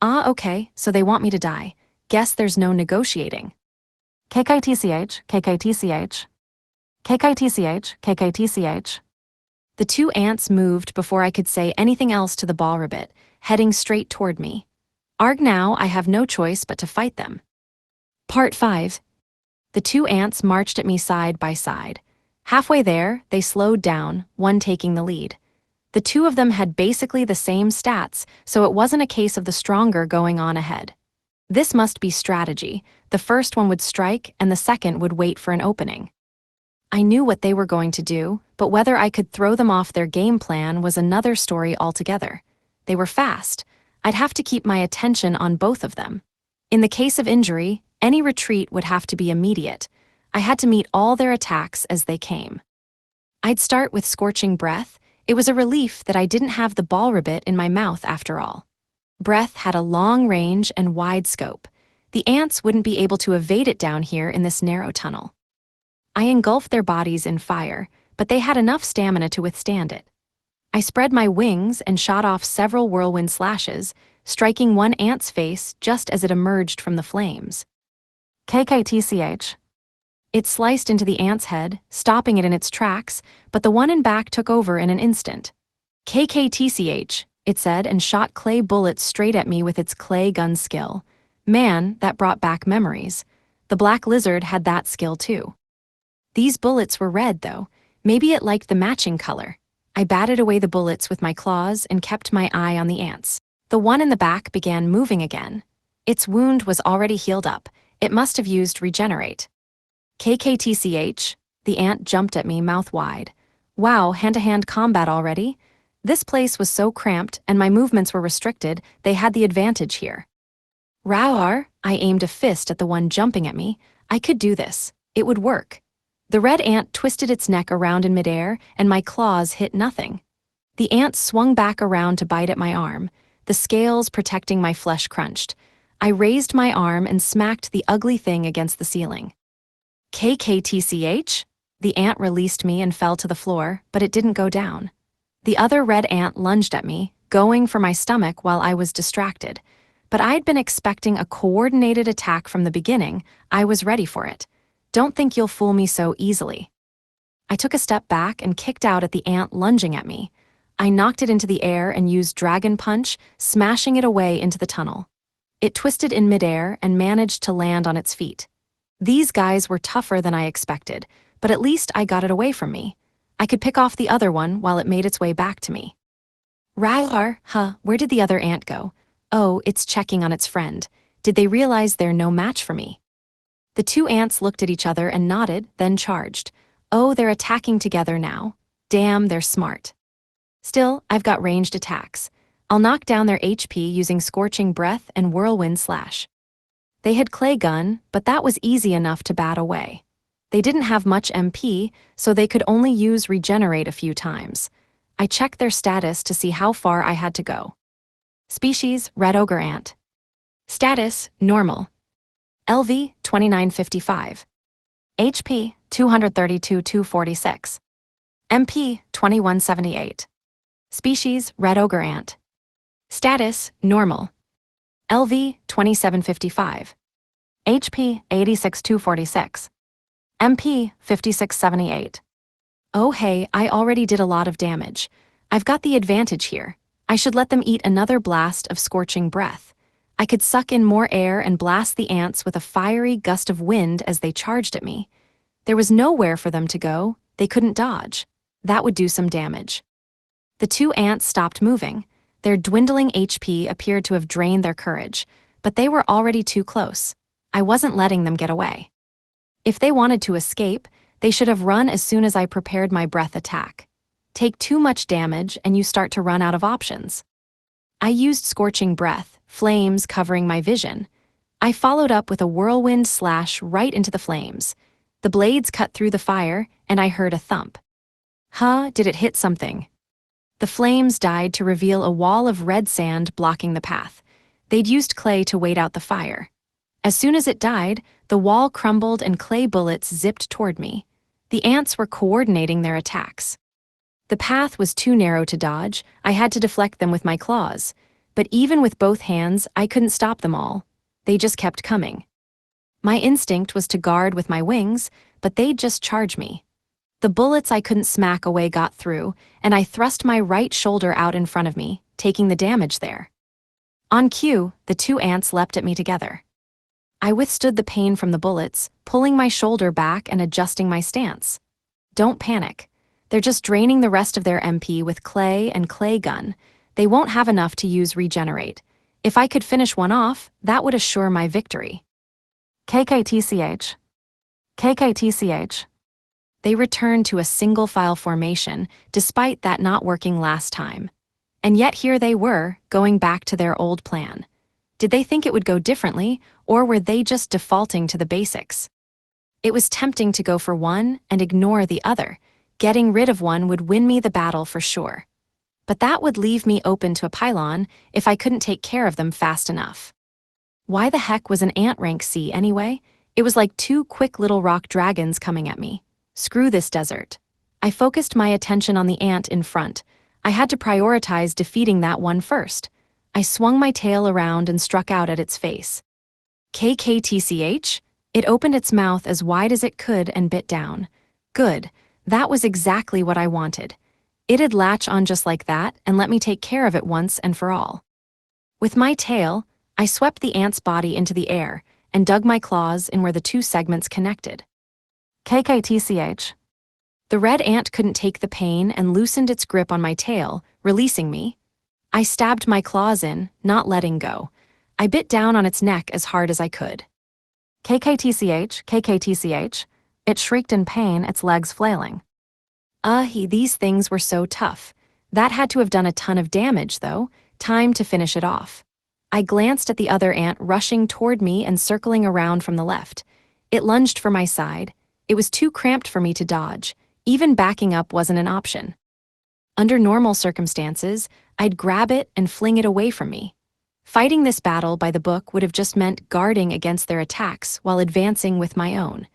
Ah, okay, so they want me to die. Guess there's no negotiating. KKTCH, KKTCH. KKTCH, KKTCH. The 2 ants moved before I could say anything else to the Ballribbit, heading straight toward me. Arg, now I have no choice but to fight them. Part 5. The 2 ants marched at me side by side. Halfway there, they slowed down, one taking the lead. The 2 of them had basically the same stats, so it wasn't a case of the stronger going on ahead. This must be strategy. The first one would strike, and the second would wait for an opening. I knew what they were going to do, but whether I could throw them off their game plan was another story altogether. They were fast. I'd have to keep my attention on both of them. In the case of injury, any retreat would have to be immediate. I had to meet all their attacks as they came. I'd start with scorching breath. It was a relief that I didn't have the Ballribbit in my mouth after all. Breath had a long range and wide scope. The ants wouldn't be able to evade it down here in this narrow tunnel. I engulfed their bodies in fire, but they had enough stamina to withstand it. I spread my wings and shot off several whirlwind slashes, striking one ant's face just as it emerged from the flames. KKTCH. It sliced into the ant's head, stopping it in its tracks, but the one in back took over in an instant. KKTCH, it said, and shot clay bullets straight at me with its clay gun skill. Man, that brought back memories. The black lizard had that skill too. These bullets were red, though. Maybe it liked the matching color. I batted away the bullets with my claws and kept my eye on the ants. The one in the back began moving again. Its wound was already healed up. It must have used regenerate. KKTCH, the ant jumped at me mouth wide. Wow, hand-to-hand combat already? This place was so cramped and my movements were restricted, they had the advantage here. Rawr, I aimed a fist at the one jumping at me. I could do this. It would work. The red ant twisted its neck around in midair, and my claws hit nothing. The ant swung back around to bite at my arm. The scales protecting my flesh crunched. I raised my arm and smacked the ugly thing against the ceiling. KKTCH? The ant released me and fell to the floor, but it didn't go down. The other red ant lunged at me, going for my stomach while I was distracted. But I'd been expecting a coordinated attack from the beginning. I was ready for it. Don't think you'll fool me so easily. I took a step back and kicked out at the ant lunging at me. I knocked it into the air and used Dragon Punch, smashing it away into the tunnel. It twisted in midair and managed to land on its feet. These guys were tougher than I expected, but at least I got it away from me. I could pick off the other one while it made its way back to me. Rar, where did the other ant go? Oh, it's checking on its friend. Did they realize they're no match for me? The two ants looked at each other and nodded, then charged. Oh, they're attacking together now. Damn, they're smart. Still, I've got ranged attacks. I'll knock down their HP using Scorching Breath and Whirlwind Slash. They had Clay Gun, but that was easy enough to bat away. They didn't have much MP, so they could only use Regenerate a few times. I checked their status to see how far I had to go. Species, Red Ogre Ant. Status, Normal. LV, 2955. HP, 232-246. MP, 2178. Species, Red Ogre Ant. Status, Normal. LV, 2755. HP, 86-246. MP, 5678. Oh hey, I already did a lot of damage. I've got the advantage here. I should let them eat another blast of Scorching Breath. I could suck in more air and blast the ants with a fiery gust of wind as they charged at me. There was nowhere for them to go. They couldn't dodge. That would do some damage. The two ants stopped moving. Their dwindling HP appeared to have drained their courage, but they were already too close. I wasn't letting them get away. If they wanted to escape, they should have run as soon as I prepared my breath attack. Take too much damage and you start to run out of options. I used Scorching Breath, flames covering my vision. I followed up with a Whirlwind Slash right into the flames. The blades cut through the fire, and I heard a thump. Did it hit something? The flames died to reveal a wall of red sand blocking the path. They'd used clay to wait out the fire. As soon as it died, the wall crumbled and clay bullets zipped toward me. The ants were coordinating their attacks. The path was too narrow to dodge. I had to deflect them with my claws. But even with both hands, I couldn't stop them all. They just kept coming. My instinct was to guard with my wings, but they'd just charge me. The bullets I couldn't smack away got through, and I thrust my right shoulder out in front of me, taking the damage there. On cue, the two ants leapt at me together. I withstood the pain from the bullets, pulling my shoulder back and adjusting my stance. Don't panic. They're just draining the rest of their MP with clay and clay gun. They won't have enough to use Regenerate. If I could finish one off, that would assure my victory. KKTCH. KKTCH. They returned to a single file formation, despite that not working last time. And yet here they were, going back to their old plan. Did they think it would go differently, or were they just defaulting to the basics? It was tempting to go for one and ignore the other. Getting rid of one would win me the battle for sure. But that would leave me open to a pylon if I couldn't take care of them fast enough. Why the heck was an ant rank C anyway? It was like two quick little rock dragons coming at me. Screw this desert. I focused my attention on the ant in front. I had to prioritize defeating that one first. I swung my tail around and struck out at its face. KKTCH? It opened its mouth as wide as it could and bit down. Good. That was exactly what I wanted. It'd latch on just like that and let me take care of it once and for all. With my tail, I swept the ant's body into the air and dug my claws in where the two segments connected. KKTCH. The red ant couldn't take the pain and loosened its grip on my tail, releasing me. I stabbed my claws in, not letting go. I bit down on its neck as hard as I could. KKTCH, KKTCH. It shrieked in pain, its legs flailing. These things were so tough. That had to have done a ton of damage, though. Time to finish it off. I glanced at the other ant rushing toward me and circling around from the left. It lunged for my side. It was too cramped for me to dodge. Even backing up wasn't an option. Under normal circumstances, I'd grab it and fling it away from me. Fighting this battle by the book would have just meant guarding against their attacks while advancing with my own.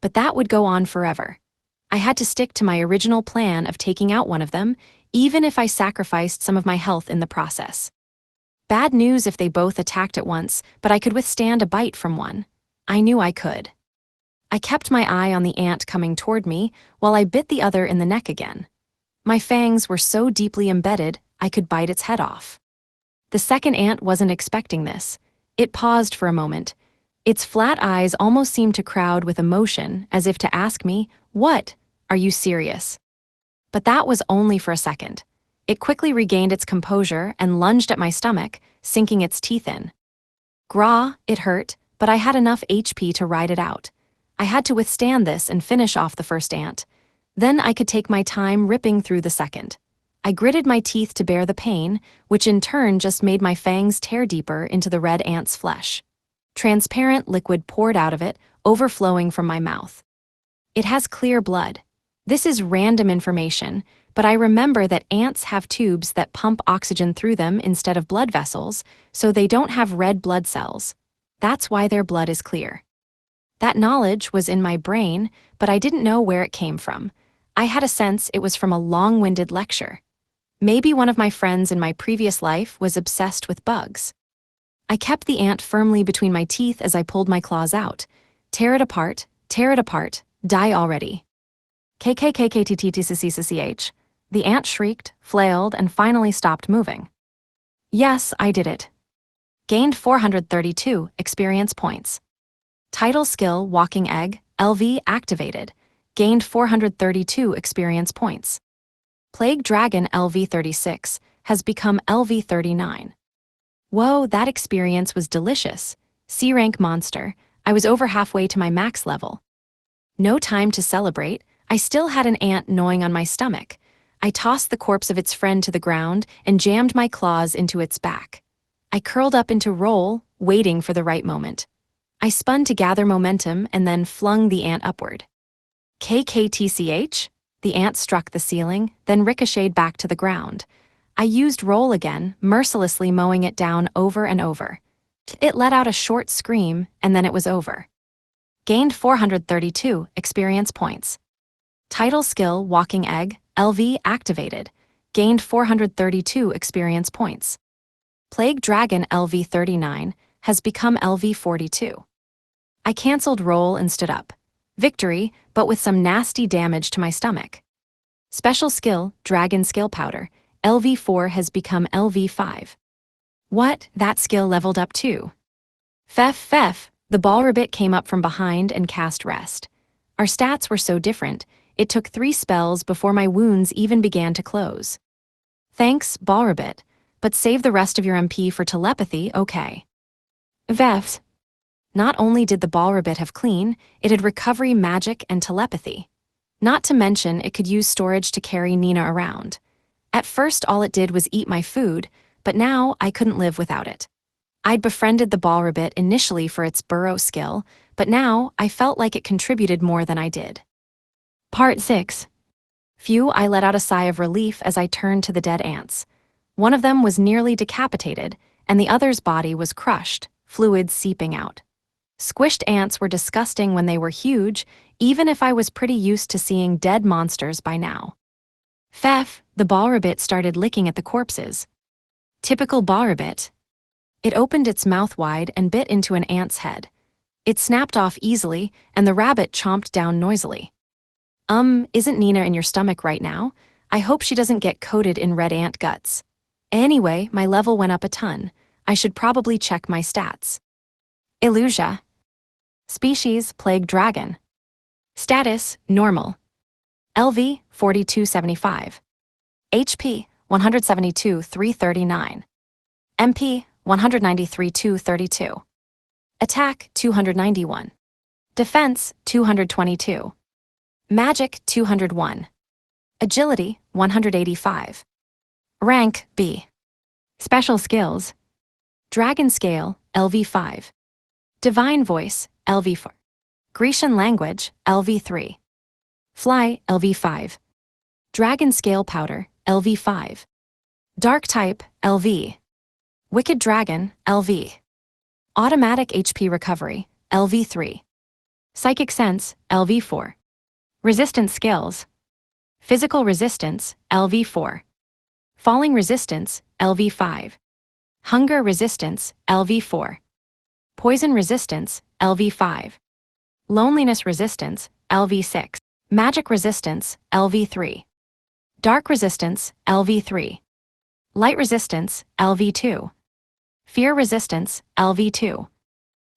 But that would go on forever. I had to stick to my original plan of taking out one of them, even if I sacrificed some of my health in the process. Bad news if they both attacked at once, but I could withstand a bite from one. I knew I could. I kept my eye on the ant coming toward me while I bit the other in the neck again. My fangs were so deeply embedded, I could bite its head off. The second ant wasn't expecting this. It paused for a moment. Its flat eyes almost seemed to crowd with emotion, as if to ask me, "What? Are you serious?" But that was only for a second. It quickly regained its composure and lunged at my stomach, sinking its teeth in. Grah, it hurt, but I had enough HP to ride it out. I had to withstand this and finish off the first ant. Then I could take my time ripping through the second. I gritted my teeth to bear the pain, which in turn just made my fangs tear deeper into the red ant's flesh. Transparent liquid poured out of it, overflowing from my mouth. It has clear blood. This is random information, but I remember that ants have tubes that pump oxygen through them instead of blood vessels, so they don't have red blood cells. That's why their blood is clear. That knowledge was in my brain, but I didn't know where it came from. I had a sense it was from a long-winded lecture. Maybe one of my friends in my previous life was obsessed with bugs. I kept the ant firmly between my teeth as I pulled my claws out. Tear it apart, die already. KKKKTTTCCCH. The ant shrieked, flailed, and finally stopped moving. Yes, I did it. Gained 432 experience points. Title skill Walking Egg, LV activated. Gained 432 experience points. Plague Dragon LV 36 has become LV 39. Whoa, that experience was delicious. C rank monster. I was over halfway to my max level. No time to celebrate. I still had an ant gnawing on my stomach. I tossed the corpse of its friend to the ground and jammed my claws into its back. I curled up into roll, waiting for the right moment. I spun to gather momentum and then flung the ant upward. KKTCH? The ant struck the ceiling, then ricocheted back to the ground. I used roll again, mercilessly mowing it down over and over. It let out a short scream, and then it was over. Gained 432 experience points. Title skill Walking Egg, LV activated. Gained 432 experience points. Plague Dragon LV 39 has become LV 42. I cancelled roll and stood up. Victory, but with some nasty damage to my stomach. Special skill Dragon Skill Powder, LV 4 has become LV 5. What? That skill leveled up too. Fef, the ball ribbit came up from behind and cast rest. Our stats were so different, it took 3 spells before my wounds even began to close. Thanks, ball ribbit, but save the rest of your MP for telepathy, okay. Vefs. Not only did the ball ribbit have clean, it had recovery magic and telepathy. Not to mention it could use storage to carry Nina around. At first all it did was eat my food, but now I couldn't live without it. I'd befriended the ball ribbit initially for its burrow skill, but now I felt like it contributed more than I did. Part 6. Phew, I let out a sigh of relief as I turned to the dead ants. One of them was nearly decapitated, and the other's body was crushed, fluid seeping out. Squished ants were disgusting when they were huge, even if I was pretty used to seeing dead monsters by now. Fef, the ball ribbit started licking at the corpses. Typical ball ribbit. It opened its mouth wide and bit into an ant's head. It snapped off easily, and the rabbit chomped down noisily. Isn't Nina in your stomach right now? I hope she doesn't get coated in red ant guts. Anyway, my level went up a ton. I should probably check my stats. Illusia. Species, Plague Dragon. Status, Normal. LV, 4275. HP, 172,339. MP, 193,232. Attack, 291. Defense, 222. Magic, 201. Agility, 185. Rank, B. Special skills. Dragon Scale, LV 5. Divine Voice, LV 4. Grecian Language, LV 3. Fly, LV 5. Dragon Scale Powder, LV 5. Dark Type, LV. Wicked Dragon, LV. Automatic HP Recovery, LV 3. Psychic Sense, LV 4. Resistance Skills. Physical Resistance, LV 4. Falling Resistance, LV 5. Hunger Resistance, LV 4. Poison Resistance, LV 5. Loneliness resistance, LV6. Magic resistance, LV3. Dark resistance, LV3. Light resistance, LV2. Fear resistance, LV2.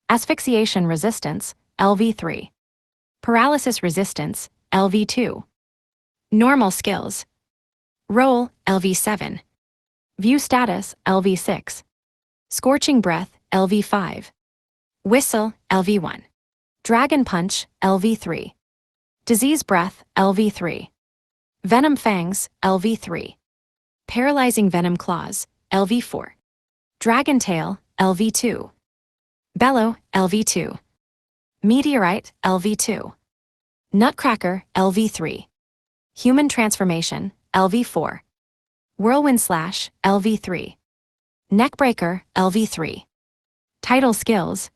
Asphyxiation resistance, LV3. Paralysis resistance, LV2. Normal skills. Roll, LV7. View status, LV6. Scorching breath, LV5. Whistle, LV1. Dragon punch, LV3. Disease breath, LV3. Venom fangs, LV3. Paralyzing venom claws, LV4. Dragon tail, LV2. Bellow, LV2. Meteorite, LV2. Nutcracker, LV3. Human transformation, LV4. Whirlwind slash, LV3. Neckbreaker, LV3. Title skills.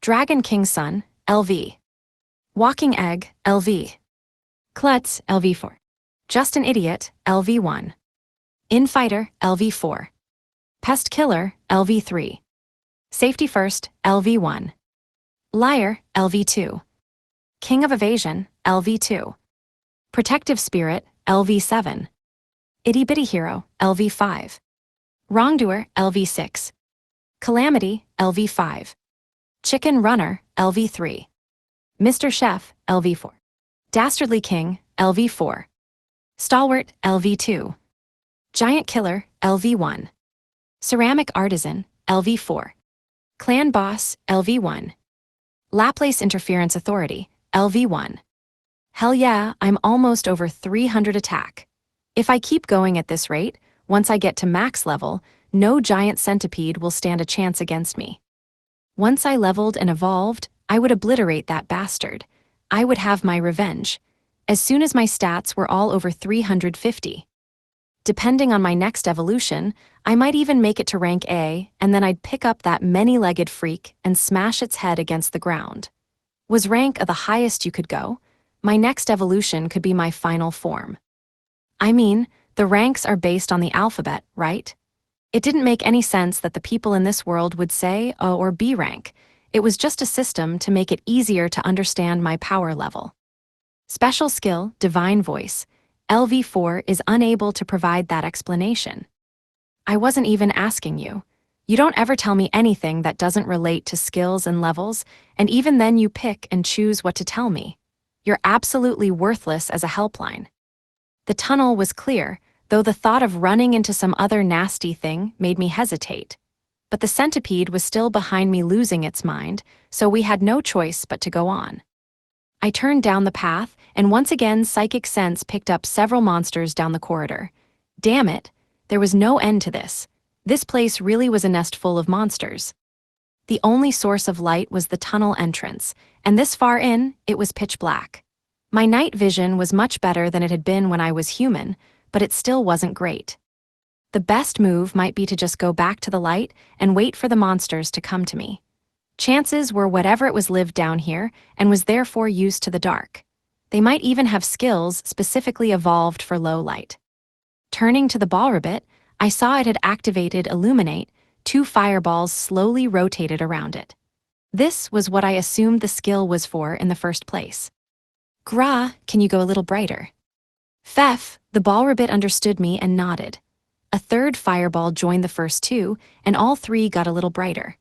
Dragon King's Son, LV. Walking Egg, LV. Klutz, LV4. Just an Idiot, LV1. Infighter, LV4. Pest Killer, LV3. Safety First, LV1. Liar, LV2. King of Evasion, LV2. Protective Spirit, LV7. Itty Bitty Hero, LV5. Wrongdoer, LV6. Calamity, LV5. Chicken Runner, LV3. Mr. Chef, LV4. Dastardly King, LV4. Stalwart, LV2. Giant Killer, LV1. Ceramic Artisan, LV4. Clan Boss, LV1. Laplace Interference Authority, LV1. Hell yeah, I'm almost over 300 attack. If I keep going at this rate, once I get to max level, no giant centipede will stand a chance against me. Once I leveled and evolved, I would obliterate that bastard. I would have my revenge. As soon as my stats were all over 350. Depending on my next evolution, I might even make it to rank A, and then I'd pick up that many-legged freak and smash its head against the ground. Was rank the highest you could go? My next evolution could be my final form. I mean, the ranks are based on the alphabet, right? It didn't make any sense that the people in this world would say A or B rank. It was just a system to make it easier to understand my power level. Special skill, Divine Voice. LV4 is unable to provide that explanation. I wasn't even asking you. You don't ever tell me anything that doesn't relate to skills and levels, and even then you pick and choose what to tell me. You're absolutely worthless as a helpline. The tunnel was clear, though the thought of running into some other nasty thing made me hesitate. But the centipede was still behind me losing its mind, so we had no choice but to go on. I turned down the path, and once again psychic sense picked up several monsters down the corridor. Damn it, there was no end to this. This place really was a nest full of monsters. The only source of light was the tunnel entrance, and this far in, it was pitch black. My night vision was much better than it had been when I was human, but it still wasn't great. The best move might be to just go back to the light and wait for the monsters to come to me. Chances were whatever it was lived down here and was therefore used to the dark. They might even have skills specifically evolved for low light. Turning to the ball ribbit, I saw it had activated Illuminate. 2 fireballs slowly rotated around it. This was what I assumed the skill was for in the first place. Gra, can you go a little brighter? Fef, the ball ribbit understood me and nodded. A third fireball joined the first 2, and all 3 got a little brighter.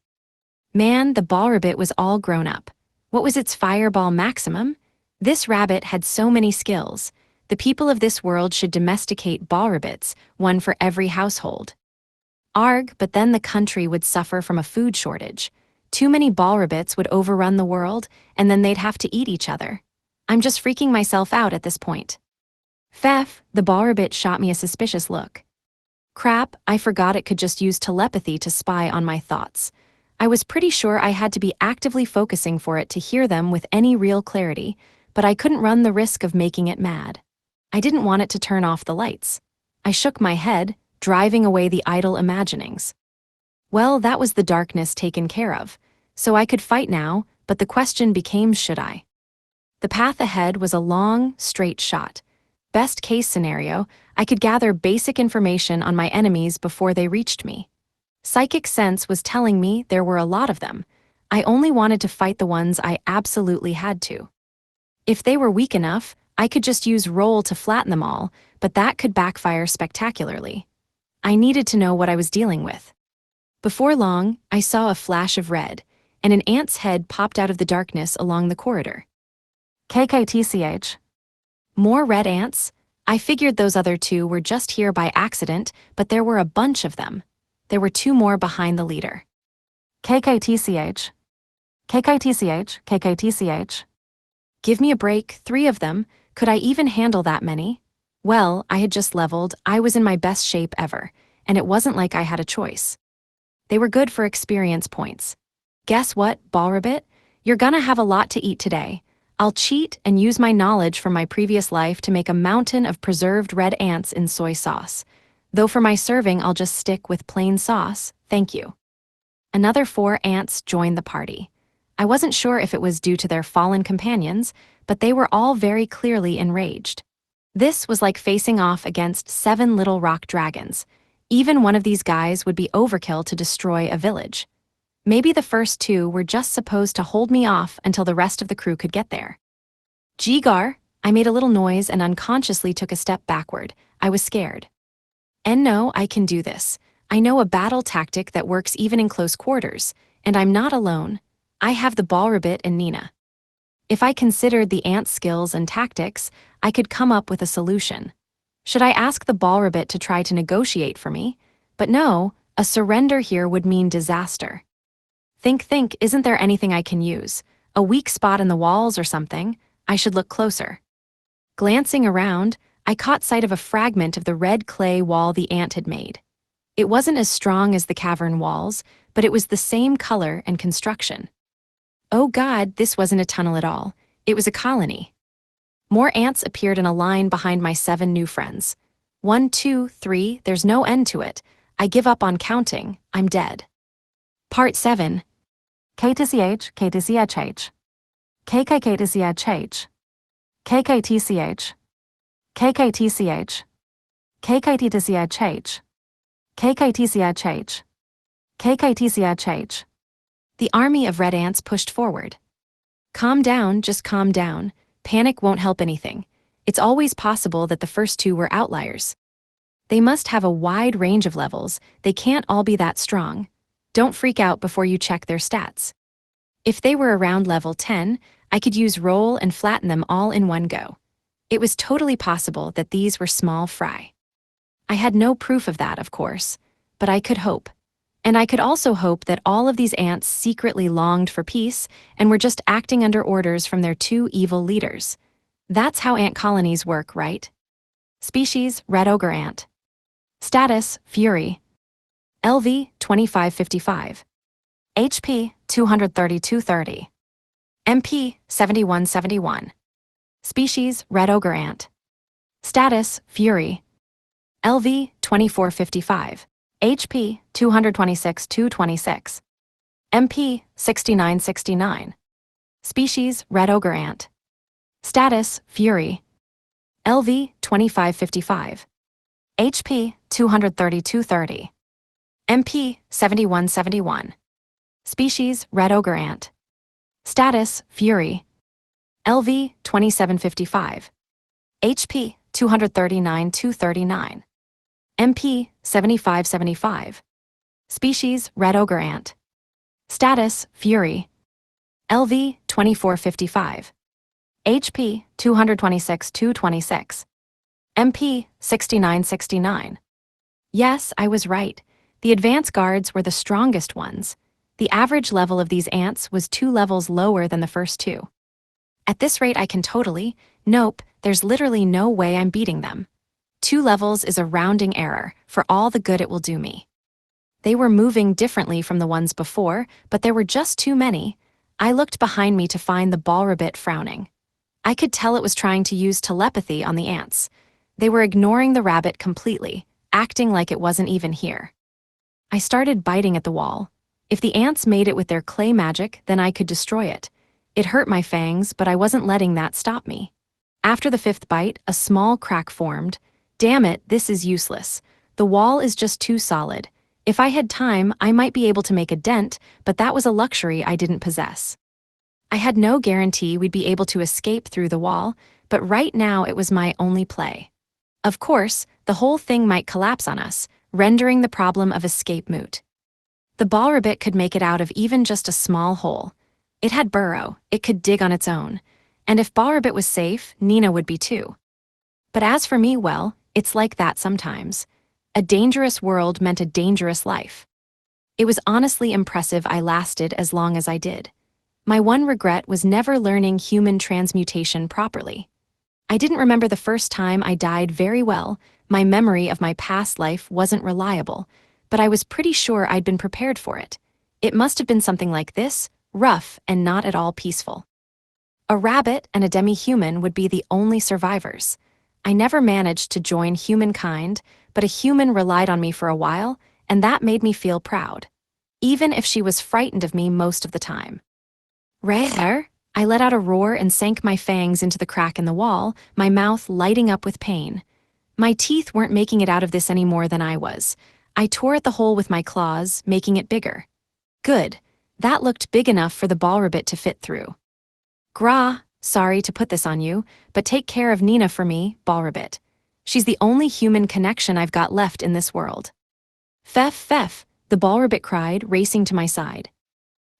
Man, the ball ribbit was all grown up. What was its fireball maximum? This rabbit had so many skills. The people of this world should domesticate ball ribbits, one for every household. Arg, but then the country would suffer from a food shortage. Too many ball ribbits would overrun the world, and then they'd have to eat each other. I'm just freaking myself out at this point. Fef, the ball ribbit shot me a suspicious look. Crap, I forgot it could just use telepathy to spy on my thoughts. I was pretty sure I had to be actively focusing for it to hear them with any real clarity, but I couldn't run the risk of making it mad. I didn't want it to turn off the lights. I shook my head, driving away the idle imaginings. Well, that was the darkness taken care of, so I could fight now, but the question became should I? The path ahead was a long, straight shot. Best case scenario, I could gather basic information on my enemies before they reached me. Psychic sense was telling me there were a lot of them. I only wanted to fight the ones I absolutely had to. If they were weak enough, I could just use roll to flatten them all, but that could backfire spectacularly. I needed to know what I was dealing with. Before long, I saw a flash of red, and an ant's head popped out of the darkness along the corridor. KKTCH. More red ants? I figured those other two were just here by accident, but there were a bunch of them. There were two more behind the leader. KKTCH. KKTCH, KKTCH. Give me a break, 3 of them. Could I even handle that many? Well, I had just leveled, I was in my best shape ever, and it wasn't like I had a choice. They were good for experience points. Guess what, Ballrabbit? You're gonna have a lot to eat today. I'll cheat and use my knowledge from my previous life to make a mountain of preserved red ants in soy sauce. Though for my serving, I'll just stick with plain sauce, thank you. Another 4 ants joined the party. I wasn't sure if it was due to their fallen companions, but they were all very clearly enraged. This was like facing off against 7 little rock dragons. Even one of these guys would be overkill to destroy a village. Maybe the first 2 were just supposed to hold me off until the rest of the crew could get there. Jigar, I made a little noise and unconsciously took a step backward. I was scared. And no, I can do this. I know a battle tactic that works even in close quarters, and I'm not alone. I have the Ballrabbit and Nina. If I considered the ant skills and tactics, I could come up with a solution. Should I ask the Ballrabbit to try to negotiate for me? But no, a surrender here would mean disaster. Think, isn't there anything I can use? A weak spot in the walls or something? I should look closer. Glancing around, I caught sight of a fragment of the red clay wall the ant had made. It wasn't as strong as the cavern walls, but it was the same color and construction. Oh God, this wasn't a tunnel at all. It was a colony. More ants appeared in a line behind my 7 new friends. 1, 2, 3, there's no end to it. I give up on counting, I'm dead. Part 7. KTCH, KTCHH. KKKTCHH. KKTCH. KKTCH. KKTCHH. KKTCHH. KKTCHH. The army of red ants pushed forward. Calm down, just calm down. Panic won't help anything. It's always possible that the first 2 were outliers. They must have a wide range of levels. They can't all be that strong. Don't freak out before you check their stats. If they were around level 10, I could use roll and flatten them all in one go. It was totally possible that these were small fry. I had no proof of that, of course, but I could hope. And I could also hope that all of these ants secretly longed for peace and were just acting under orders from their 2 evil leaders. That's how ant colonies work, right? Species, red ogre ant. Status, fury. LV, 2555. HP, 23230. MP, 7171. Species, red ogre ant. Status, fury. LV, 2455. HP, 226-226. MP, 6969. Species, red ogre ant. Status, fury. LV, 2555. HP, 23230. MP, 7171. Species, red ogre ant. Status, fury. LV, 2755. HP, 239-239. MP, 7575. Species, red ogre ant. Status, fury. LV, 2455. HP, 226-226. MP, 6969. Yes, I was right. The advance guards were the strongest ones. The average level of these ants was 2 levels lower than the first 2. At this rate, I can nope, there's literally no way I'm beating them. 2 levels is a rounding error, for all the good it will do me. They were moving differently from the ones before, but there were just too many. I looked behind me to find the Ballrabbit frowning. I could tell it was trying to use telepathy on the ants. They were ignoring the rabbit completely, acting like it wasn't even here. I started biting at the wall. If the ants made it with their clay magic, then I could destroy it. It hurt my fangs, but I wasn't letting that stop me. After the 5th bite, a small crack formed. Damn it, this is useless. The wall is just too solid. If I had time, I might be able to make a dent, but that was a luxury I didn't possess. I had no guarantee we'd be able to escape through the wall, but right now it was my only play. Of course, the whole thing might collapse on us, rendering the problem of escape moot. The ball rabbit could make it out of even just a small hole. It had burrow, it could dig on its own. And if ball rabbit was safe, Nina would be too. But as for me, well, it's like that sometimes. A dangerous world meant a dangerous life. It was honestly impressive I lasted as long as I did. My one regret was never learning human transmutation properly. I didn't remember the first time I died very well. My memory of my past life wasn't reliable, but I was pretty sure I'd been prepared for it. It must have been something like this, rough and not at all peaceful. A rabbit and a demi-human would be the only survivors. I never managed to join humankind, but a human relied on me for a while, and that made me feel proud, even if she was frightened of me most of the time. Rare, I let out a roar and sank my fangs into the crack in the wall, my mouth lighting up with pain. My teeth weren't making it out of this any more than I was. I tore at the hole with my claws, making it bigger. Good. That looked big enough for the ball rabbit to fit through. Gra, sorry to put this on you, but take care of Nina for me, ball rabbit. She's the only human connection I've got left in this world. Fef, the ball rabbit cried, racing to my side.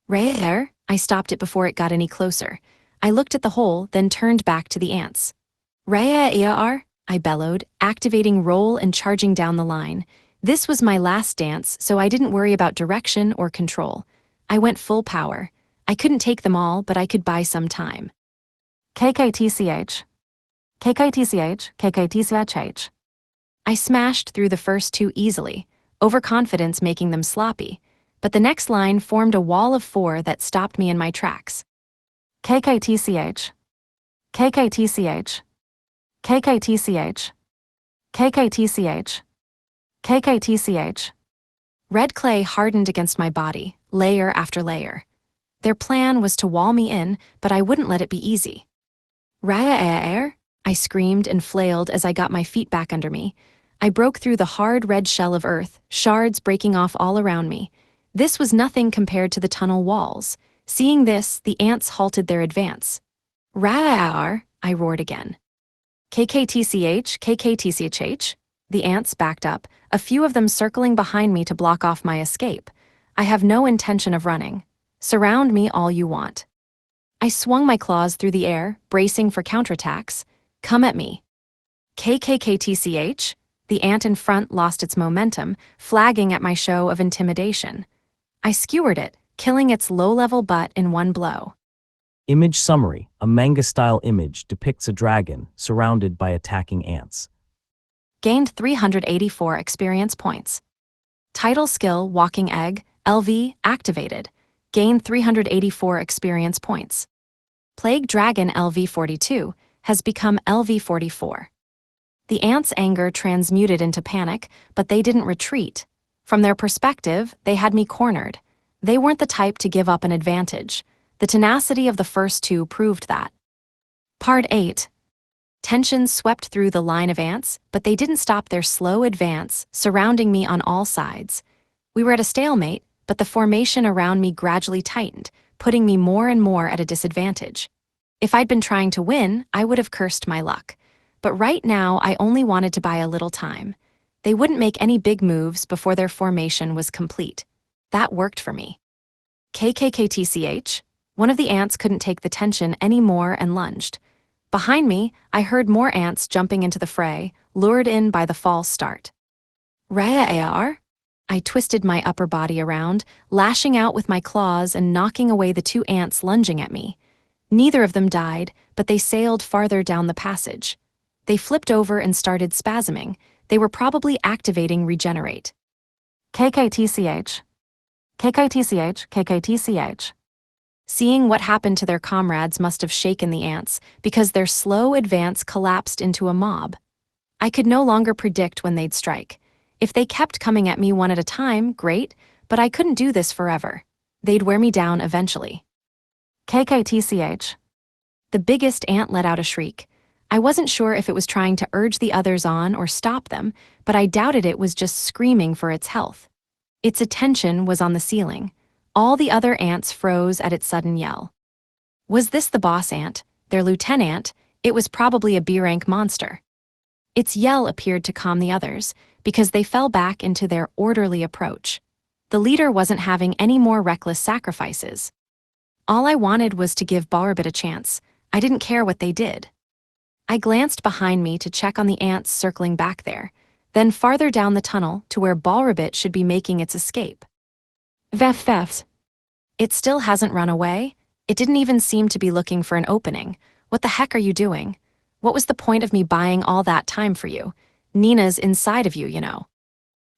Rare, I stopped it before it got any closer. I looked at the hole, then turned back to the ants. Rare, I bellowed, activating roll and charging down the line. This was my last dance, so I didn't worry about direction or control. I went full power. I couldn't take them all, but I could buy some time. KKTCH. KKTCH. I smashed through the first two easily, overconfidence making them sloppy, but the next line formed a wall of 4 that stopped me in my tracks. KKTCH. KKTCH. KKTCH. KKTCH. KKTCH. Red clay hardened against my body, layer after layer. Their plan was to wall me in, but I wouldn't let it be easy. Raya, I screamed and flailed as I got my feet back under me. I broke through the hard red shell of earth, shards breaking off all around me. This was nothing compared to the tunnel walls. Seeing this, the ants halted their advance. Raya, I roared again. KKTCH. The ants backed up, a few of them circling behind me to block off my escape. I have no intention of running. Surround me all you want. I swung my claws through the air, bracing for counterattacks. Come at me. KKTCH. The ant in front lost its momentum, flagging at my show of intimidation. I skewered it, killing its low-level butt in one blow. Image summary: a manga-style image depicts a dragon surrounded by attacking ants. Gained 384 experience points. Title skill Walking Egg, LV, activated. Gained 384 experience points. Plague Dragon LV42 has become LV44. The ants' anger transmuted into panic, but they didn't retreat. From their perspective, they had me cornered. They weren't the type to give up an advantage. The tenacity of the first two proved that. Part 8. Tension swept through the line of ants, but they didn't stop their slow advance, surrounding me on all sides. We were at a stalemate, but the formation around me gradually tightened, putting me more and more at a disadvantage. If I'd been trying to win, I would have cursed my luck. But right now, I only wanted to buy a little time. They wouldn't make any big moves before their formation was complete. That worked for me. KKKTCH. One of the ants couldn't take the tension anymore and lunged. Behind me, I heard more ants jumping into the fray, lured in by the false start. Raya. I twisted my upper body around, lashing out with my claws and knocking away the two ants lunging at me. Neither of them died, but they sailed farther down the passage. They flipped over and started spasming. They were probably activating Regenerate. KKTCH. KKTCH. Seeing what happened to their comrades must have shaken the ants, because their slow advance collapsed into a mob. I could no longer predict when they'd strike. If they kept coming at me one at a time, great, but I couldn't do this forever. They'd wear me down eventually. KKTCH. The biggest ant let out a shriek. I wasn't sure if it was trying to urge the others on or stop them, but I doubted it was just screaming for its health. Its attention was on the ceiling. All the other ants froze at its sudden yell. Was this the boss ant, their lieutenant? It was probably a B-rank monster. Its yell appeared to calm the others, because they fell back into their orderly approach. The leader wasn't having any more reckless sacrifices. All I wanted was to give Balrabit a chance. I didn't care what they did. I glanced behind me to check on the ants circling back there, then farther down the tunnel to where Balrabit should be making its escape. Vef. It still hasn't run away? It didn't even seem to be looking for an opening. What the heck are you doing? What was the point of me buying all that time for you? Nina's inside of you, you know.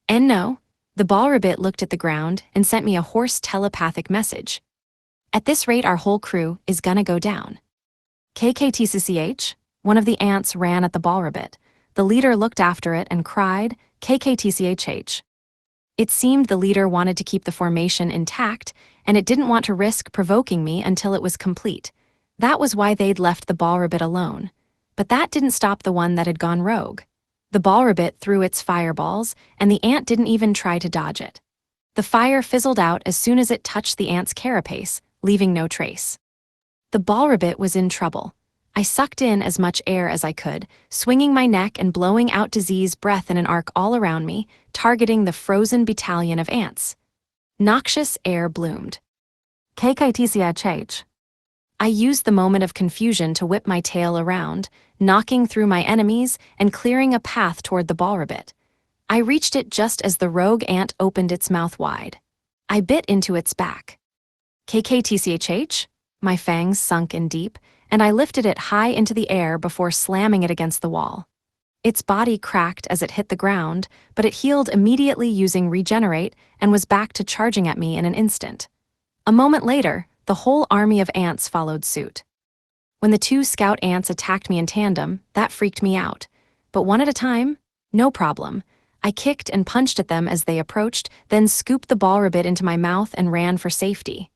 And no, the Balrabit looked at the ground and sent me a hoarse telepathic message. At this rate, our whole crew is gonna go down. KKTCCH? One of the ants ran at the Balrabit. The leader looked after it and cried, KKTCHH. It seemed the leader wanted to keep the formation intact, and it didn't want to risk provoking me until it was complete. That was why they'd left the Balrabit alone. But that didn't stop the one that had gone rogue. The Balrabit threw its fireballs, and the ant didn't even try to dodge it. The fire fizzled out as soon as it touched the ant's carapace, leaving no trace. The Balrabit was in trouble. I sucked in as much air as I could, swinging my neck and blowing out disease breath in an arc all around me, targeting the frozen battalion of ants. Noxious air bloomed. KKTCHH. I used the moment of confusion to whip my tail around, knocking through my enemies and clearing a path toward the Balrabit. I reached it just as the rogue ant opened its mouth wide. I bit into its back. KKTCHH? My fangs sunk in deep, and I lifted it high into the air before slamming it against the wall. Its body cracked as it hit the ground, but it healed immediately using Regenerate and was back to charging at me in an instant. A moment later, the whole army of ants followed suit. When the two scout ants attacked me in tandem, that freaked me out. But one at a time? No problem. I kicked and punched at them as they approached, then scooped the Balrabit into my mouth and ran for safety.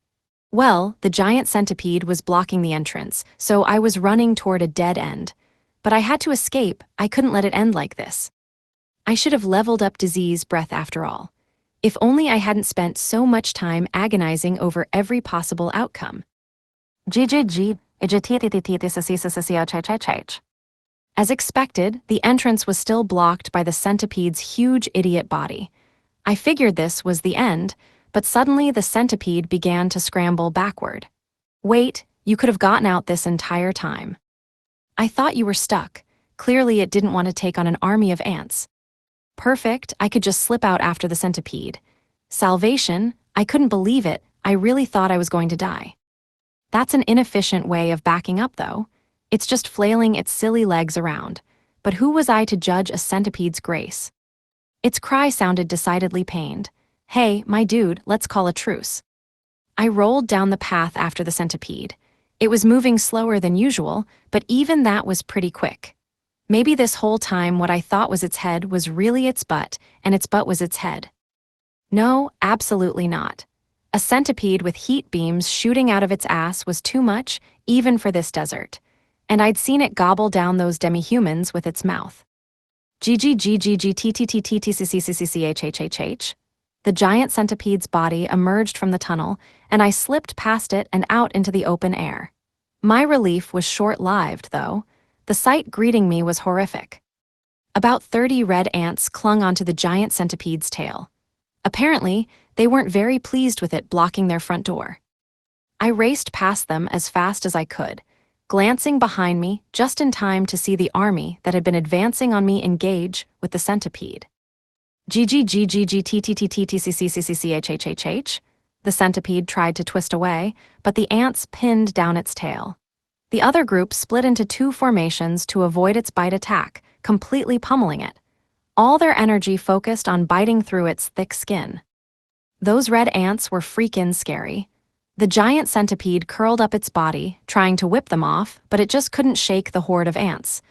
Well, the giant centipede was blocking the entrance, so I was running toward a dead end. But I had to escape. I couldn't let it end like this. I should have leveled up disease breath after all. If only I hadn't spent so much time agonizing over every possible outcome. As expected, the entrance was still blocked by the centipede's huge idiot body. I figured this was the end, but suddenly the centipede began to scramble backward. Wait, you could have gotten out this entire time. I thought you were stuck. Clearly it didn't want to take on an army of ants. Perfect, I could just slip out after the centipede. Salvation, I couldn't believe it. I really thought I was going to die. That's an inefficient way of backing up, though. It's just flailing its silly legs around. But who was I to judge a centipede's grace? Its cry sounded decidedly pained. Hey, my dude, let's call a truce. I rolled down the path after the centipede. It was moving slower than usual, but even that was pretty quick. Maybe this whole time what I thought was its head was really its butt, and its butt was its head. No, absolutely not. A centipede with heat beams shooting out of its ass was too much, even for this desert. And I'd seen it gobble down those demi-humans with its mouth. GGGGGTTTTTCCCCCHHHH. The giant centipede's body emerged from the tunnel, and I slipped past it and out into the open air. My relief was short-lived, though. The sight greeting me was horrific. About 30 red ants clung onto the giant centipede's tail. Apparently, they weren't very pleased with it blocking their front door. I raced past them as fast as I could, glancing behind me just in time to see the army that had been advancing on me engage with the centipede. GGGGGTTTTCCCCCHHHH. The centipede tried to twist away, but the ants pinned down its tail. The other group split into two formations to avoid its bite attack, completely pummeling it. All their energy focused on biting through its thick skin. Those red ants were freakin' scary. The giant centipede curled up its body, trying to whip them off, but it just couldn't shake the horde of ants.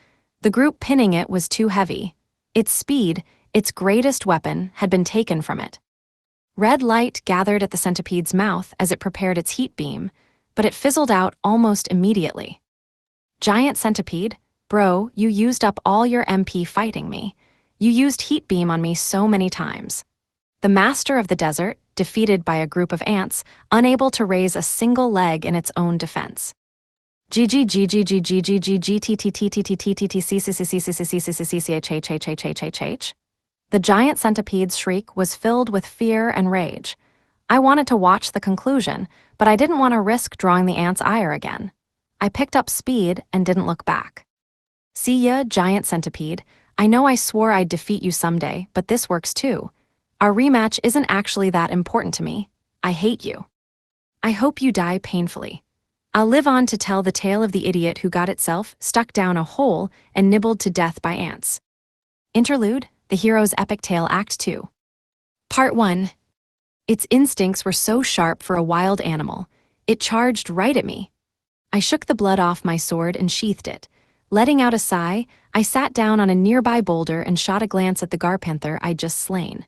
The group pinning it was too heavy. Its speed, its greatest weapon, had been taken from it. Red light gathered at the centipede's mouth as it prepared its heat beam, but it fizzled out almost immediately. Giant centipede, bro, you used up all your MP fighting me. You used heat beam on me so many times. The master of the desert, defeated by a group of ants, unable to raise a single leg in its own defense. The giant centipede's shriek was filled with fear and rage. I wanted to watch the conclusion, but I didn't want to risk drawing the ant's ire again. I picked up speed and didn't look back. See ya, giant centipede. I know I swore I'd defeat you someday, but this works too. Our rematch isn't actually that important to me. I hate you. I hope you die painfully. I'll live on to tell the tale of the idiot who got itself stuck down a hole and nibbled to death by ants. Interlude, the hero's epic tale, Act 2. Part 1. Its instincts were so sharp for a wild animal. It charged right at me. I shook the blood off my sword and sheathed it. Letting out a sigh, I sat down on a nearby boulder and shot a glance at the garpanther I'd just slain.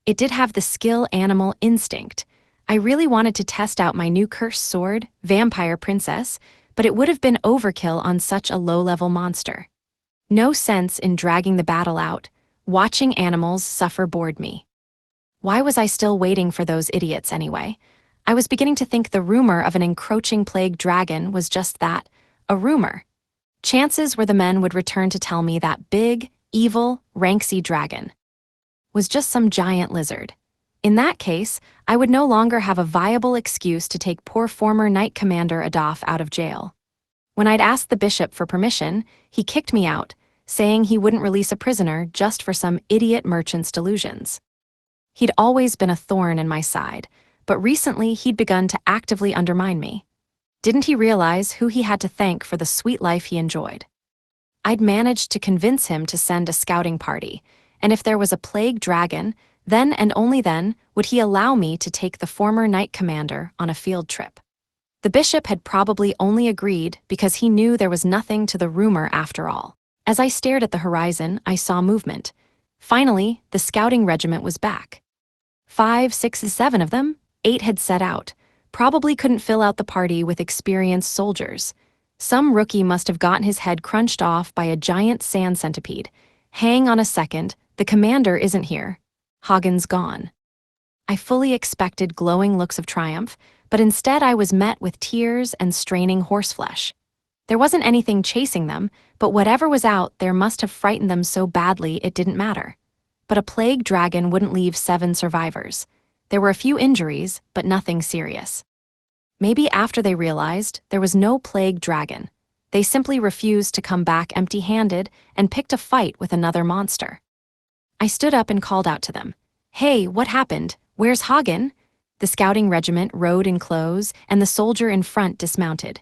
It did have the skill animal instinct. I really wanted to test out my new cursed sword, Vampire Princess, but it would have been overkill on such a low-level monster. No sense in dragging the battle out. Watching animals suffer bored me. Why was I still waiting for those idiots anyway? I was beginning to think the rumor of an encroaching plague dragon was just that, a rumor. Chances were the men would return to tell me that big, evil, ranksy dragon was just some giant lizard. In that case, I would no longer have a viable excuse to take poor former Knight Commander Adolf out of jail. When I'd asked the bishop for permission, he kicked me out, saying he wouldn't release a prisoner just for some idiot merchant's delusions. He'd always been a thorn in my side, but recently he'd begun to actively undermine me. Didn't he realize who he had to thank for the sweet life he enjoyed? I'd managed to convince him to send a scouting party, and if there was a plague dragon, then and only then would he allow me to take the former Knight Commander on a field trip. The bishop had probably only agreed because he knew there was nothing to the rumor after all. As I stared at the horizon, I saw movement. Finally, the scouting regiment was back. 5, 6, 7 of them, 8 had set out. Probably couldn't fill out the party with experienced soldiers. Some rookie must have gotten his head crunched off by a giant sand centipede. Hang on a second, the commander isn't here. Hagen's gone. I fully expected glowing looks of triumph, but instead I was met with tears and straining horseflesh. There wasn't anything chasing them, but whatever was out there must have frightened them so badly it didn't matter. But a plague dragon wouldn't leave 7 survivors. There were a few injuries, but nothing serious. Maybe after they realized there was no plague dragon, they simply refused to come back empty-handed and picked a fight with another monster. I stood up and called out to them. Hey, what happened? Where's Hagen? The scouting regiment rode in close, and the soldier in front dismounted.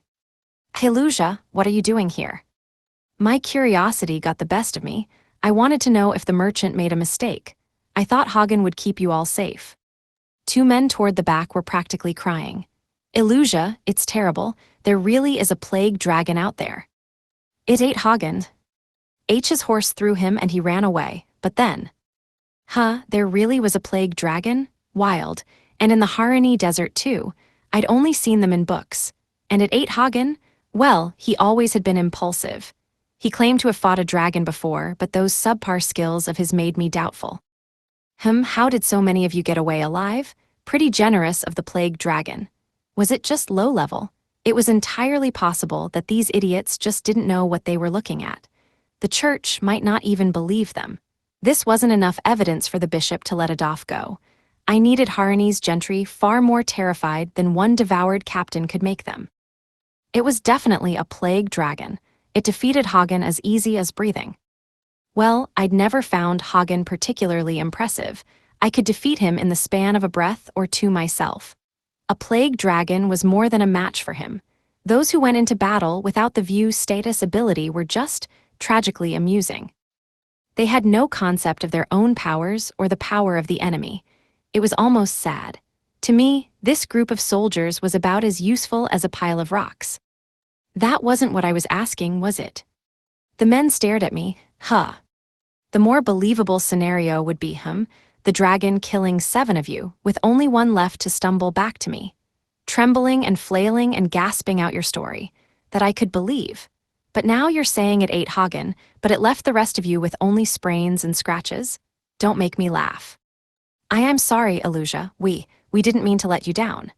Hey, Lucia, what are you doing here? My curiosity got the best of me. I wanted to know if the merchant made a mistake. I thought Hagen would keep you all safe. 2 men toward the back were practically crying. Illusia, it's terrible. There really is a plague dragon out there. It ate Hagen. H's horse threw him and he ran away, but then... There really was a plague dragon? Wild. And in the Harani desert too. I'd only seen them in books. And it ate Hagen? Well, he always had been impulsive. He claimed to have fought a dragon before, but those subpar skills of his made me doubtful. How did so many of you get away alive? Pretty generous of the plague dragon. Was it just low level? It was entirely possible that these idiots just didn't know what they were looking at. The church might not even believe them. This wasn't enough evidence for the bishop to let Adolf go. I needed Harani's gentry far more terrified than one devoured captain could make them. It was definitely a plague dragon. It defeated Hagen as easy as breathing. Well, I'd never found Hagen particularly impressive. I could defeat him in the span of a breath or 2 myself. A plague dragon was more than a match for him. Those who went into battle without the view status ability were just tragically amusing. They had no concept of their own powers or the power of the enemy. It was almost sad. To me, this group of soldiers was about as useful as a pile of rocks. That wasn't what I was asking, was it? The men stared at me. The more believable scenario would be the dragon killing 7 of you, with only 1 left to stumble back to me. Trembling and flailing and gasping out your story. That I could believe. But now you're saying it ate Hagen, but it left the rest of you with only sprains and scratches? Don't make me laugh. I am sorry, Elusia, we didn't mean to let you down.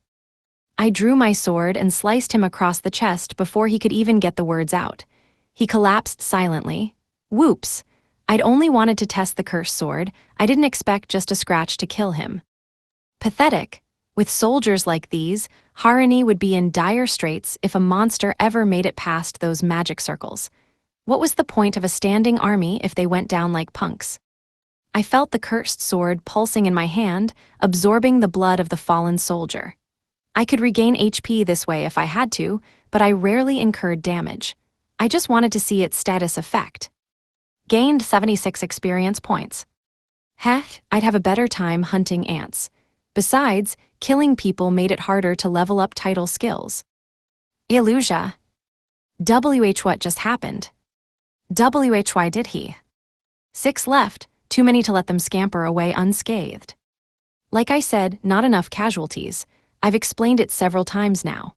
I drew my sword and sliced him across the chest before he could even get the words out. He collapsed silently. Whoops! I'd only wanted to test the cursed sword. I didn't expect just a scratch to kill him. Pathetic. With soldiers like these, Harini would be in dire straits if a monster ever made it past those magic circles. What was the point of a standing army if they went down like punks? I felt the cursed sword pulsing in my hand, absorbing the blood of the fallen soldier. I could regain HP this way if I had to, but I rarely incurred damage. I just wanted to see its status effect. Gained 76 experience points. Heck, I'd have a better time hunting ants. Besides, killing people made it harder to level up title skills. Elusia. What just happened? Why did he? 6 left, too many to let them scamper away unscathed. Like I said, not enough casualties. I've explained it several times now.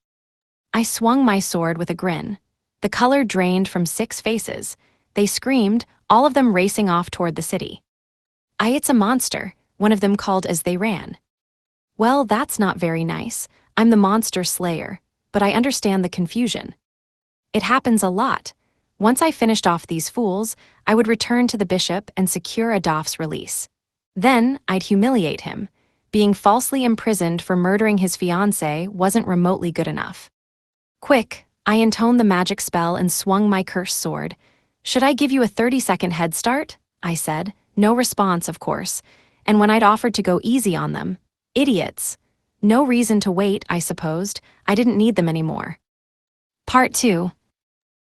I swung my sword with a grin. The color drained from 6 faces. They screamed, all of them racing off toward the city. It's a monster, one of them called as they ran. Well, that's not very nice. I'm the monster slayer, but I understand the confusion. It happens a lot. Once I finished off these fools, I would return to the bishop and secure Adolph's release. Then I'd humiliate him. Being falsely imprisoned for murdering his fiancée wasn't remotely good enough. Quick, I intoned the magic spell and swung my cursed sword. Should I give you a 30-second head start? I said. No response, of course. And when I'd offered to go easy on them, idiots. No reason to wait, I supposed. I didn't need them anymore. Part 2.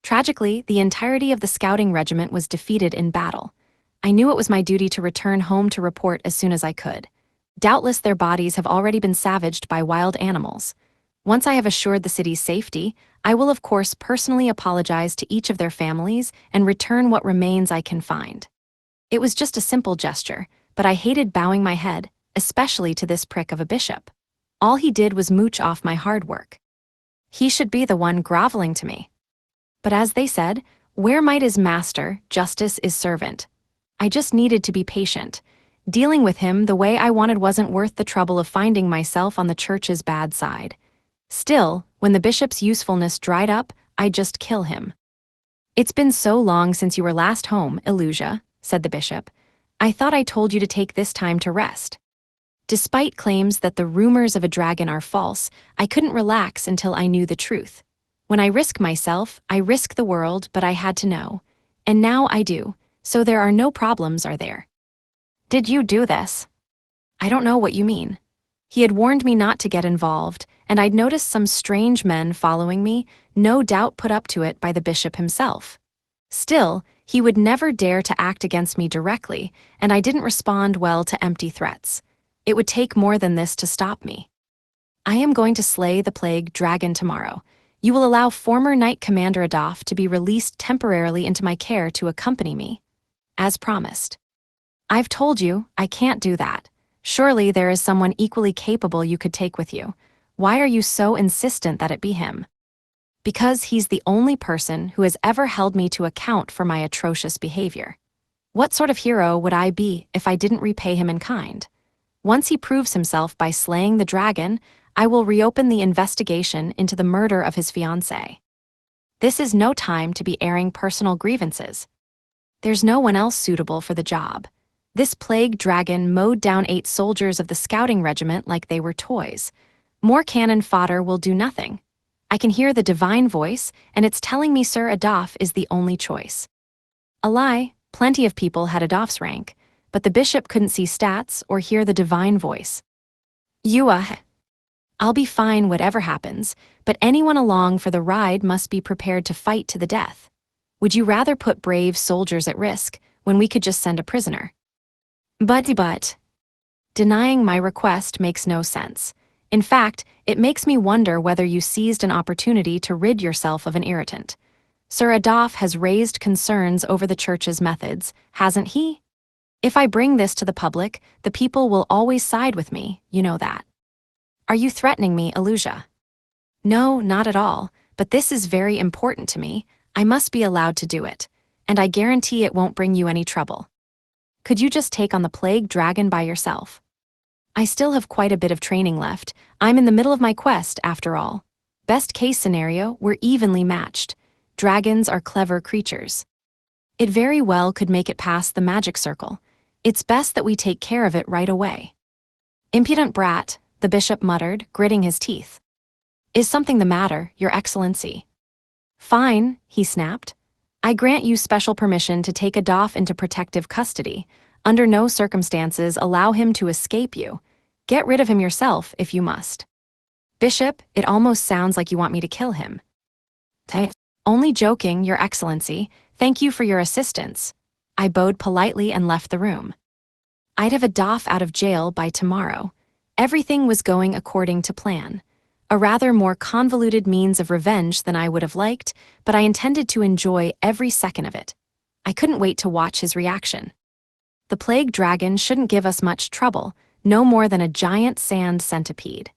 Tragically, the entirety of the scouting regiment was defeated in battle. I knew it was my duty to return home to report as soon as I could. Doubtless their bodies have already been savaged by wild animals. Once I have assured the city's safety, I will of course personally apologize to each of their families and return what remains I can find. It was just a simple gesture, but I hated bowing my head, especially to this prick of a bishop. All he did was mooch off my hard work. He should be the one groveling to me. But as they said, where might is master, justice is servant. I just needed to be patient. Dealing with him the way I wanted wasn't worth the trouble of finding myself on the church's bad side. Still, when the bishop's usefulness dried up, I'd just kill him. It's been so long since you were last home, Elusia, said the bishop. I thought I told you to take this time to rest. Despite claims that the rumors of a dragon are false, I couldn't relax until I knew the truth. When I risk myself, I risk the world, but I had to know. And now I do, so there are no problems, are there? Did you do this? I don't know what you mean. He had warned me not to get involved, and I'd noticed some strange men following me, no doubt put up to it by the bishop himself. Still, he would never dare to act against me directly, and I didn't respond well to empty threats. It would take more than this to stop me. I am going to slay the plague dragon tomorrow. You will allow former Knight Commander Adolph to be released temporarily into my care to accompany me. As promised. I've told you, I can't do that. Surely there is someone equally capable you could take with you. Why are you so insistent that it be him? Because he's the only person who has ever held me to account for my atrocious behavior. What sort of hero would I be if I didn't repay him in kind? Once he proves himself by slaying the dragon, I will reopen the investigation into the murder of his fiancée. This is no time to be airing personal grievances. There's no one else suitable for the job. This plague dragon mowed down 8 soldiers of the scouting regiment like they were toys. More cannon fodder will do nothing. I can hear the divine voice, and it's telling me Sir Adolph is the only choice. A lie, plenty of people had Adolph's rank, but the bishop couldn't see stats or hear the divine voice. I'll be fine whatever happens, but anyone along for the ride must be prepared to fight to the death. Would you rather put brave soldiers at risk when we could just send a prisoner? But, denying my request makes no sense. In fact, it makes me wonder whether you seized an opportunity to rid yourself of an irritant. Sir Adolph has raised concerns over the church's methods, hasn't he? If I bring this to the public, the people will always side with me, you know that. Are you threatening me, Elusia? No, not at all, but this is very important to me. I must be allowed to do it, and I guarantee it won't bring you any trouble. Could you just take on the plague dragon by yourself? I still have quite a bit of training left. I'm in the middle of my quest, after all. Best case scenario, we're evenly matched. Dragons are clever creatures. It very well could make it past the magic circle. It's best that we take care of it right away. Impudent brat, the bishop muttered, gritting his teeth. Is something the matter, Your Excellency? Fine, he snapped. I grant you special permission to take Adolf into protective custody. Under no circumstances allow him to escape you. Get rid of him yourself if you must. Bishop, it almost sounds like you want me to kill him. Only joking, Your Excellency. Thank you for your assistance. I bowed politely and left the room. I'd have Adolf out of jail by tomorrow. Everything was going according to plan. A rather more convoluted means of revenge than I would have liked, but I intended to enjoy every second of it. I couldn't wait to watch his reaction. The plague dragon shouldn't give us much trouble, no more than a giant sand centipede.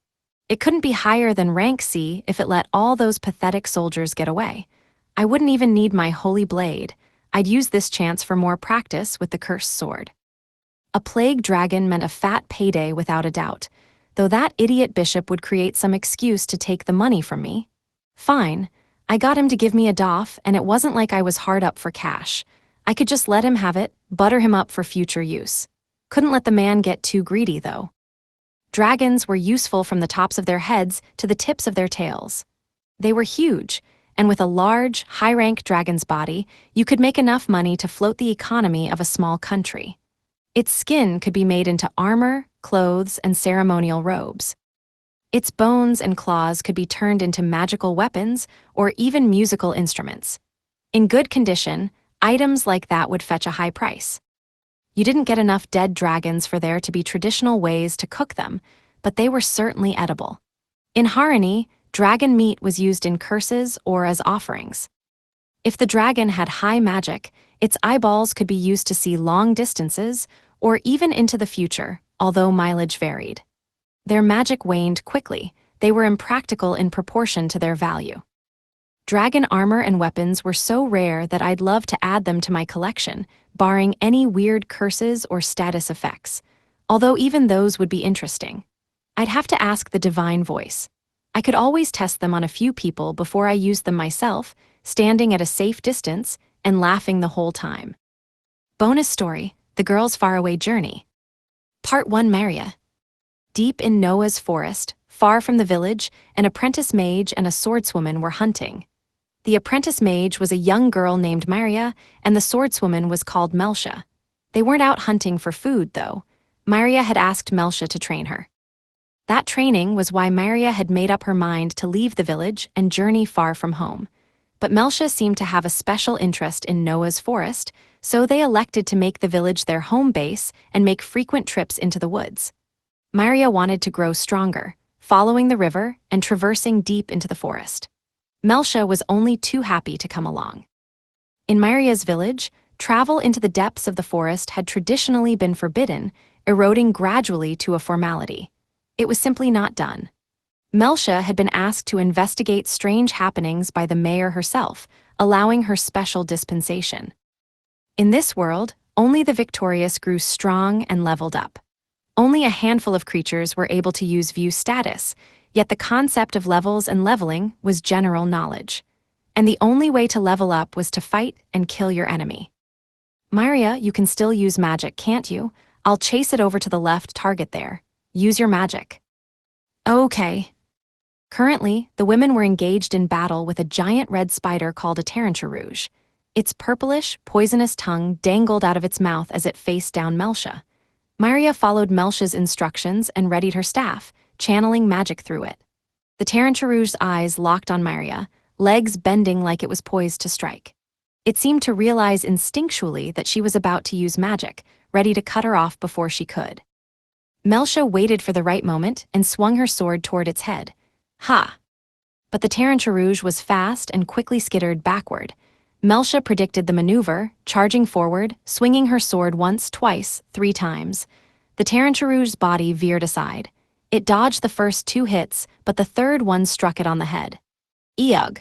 It couldn't be higher than rank C if it let all those pathetic soldiers get away. I wouldn't even need my holy blade. I'd use this chance for more practice with the cursed sword. A plague dragon meant a fat payday without a doubt, though that idiot bishop would create some excuse to take the money from me. Fine, I got him to give me a doff, and it wasn't like I was hard up for cash. I could just let him have it, butter him up for future use. Couldn't let the man get too greedy, though. Dragons were useful from the tops of their heads to the tips of their tails. They were huge, and with a large, high-rank dragon's body, you could make enough money to float the economy of a small country. Its skin could be made into armor, clothes, and ceremonial robes. Its bones and claws could be turned into magical weapons or even musical instruments. In good condition, items like that would fetch a high price. You didn't get enough dead dragons for there to be traditional ways to cook them, but they were certainly edible. In Harani, dragon meat was used in curses or as offerings. If the dragon had high magic, its eyeballs could be used to see long distances or even into the future, although mileage varied. Their magic waned quickly. They were impractical in proportion to their value. Dragon armor and weapons were so rare that I'd love to add them to my collection, barring any weird curses or status effects, although even those would be interesting. I'd have to ask the divine voice. I could always test them on a few people before I used them myself, standing at a safe distance and laughing the whole time. Bonus story, The Girl's Faraway Journey. Part 1. Maria. Deep in Noah's forest, far from the village, an apprentice mage and a swordswoman were hunting. The apprentice mage was a young girl named Maria, and the swordswoman was called Melcia. They weren't out hunting for food, though. Maria had asked Melcia to train her. That training was why Maria had made up her mind to leave the village and journey far from home. But Melcia seemed to have a special interest in Noah's forest, so they elected to make the village their home base and make frequent trips into the woods. Maria wanted to grow stronger, following the river and traversing deep into the forest. Melcia was only too happy to come along. In Maria's village, travel into the depths of the forest had traditionally been forbidden, eroding gradually to a formality. It was simply not done. Melcia had been asked to investigate strange happenings by the mayor herself, allowing her special dispensation. In this world, only the victorious grew strong and leveled up. Only a handful of creatures were able to use view status, yet the concept of levels and leveling was general knowledge. And the only way to level up was to fight and kill your enemy. Maria, you can still use magic, can't you? I'll chase it over to the left target there. Use your magic. Okay. Currently, the women were engaged in battle with a giant red spider called a tarantula rouge. Its purplish, poisonous tongue dangled out of its mouth as it faced down Melcia. Maria followed Melcia's instructions and readied her staff, channeling magic through it. The tarantula rouge's eyes locked on Maria, legs bending like it was poised to strike. It seemed to realize instinctually that she was about to use magic, ready to cut her off before she could. Melcia waited for the right moment and swung her sword toward its head. Ha! But the tarantula rouge was fast and quickly skittered backward. Melcia predicted the maneuver, charging forward, swinging her sword once, twice, 3 times. The tarantula rouge's body veered aside. It dodged the first 2 hits, but the third one struck it on the head. Eugh!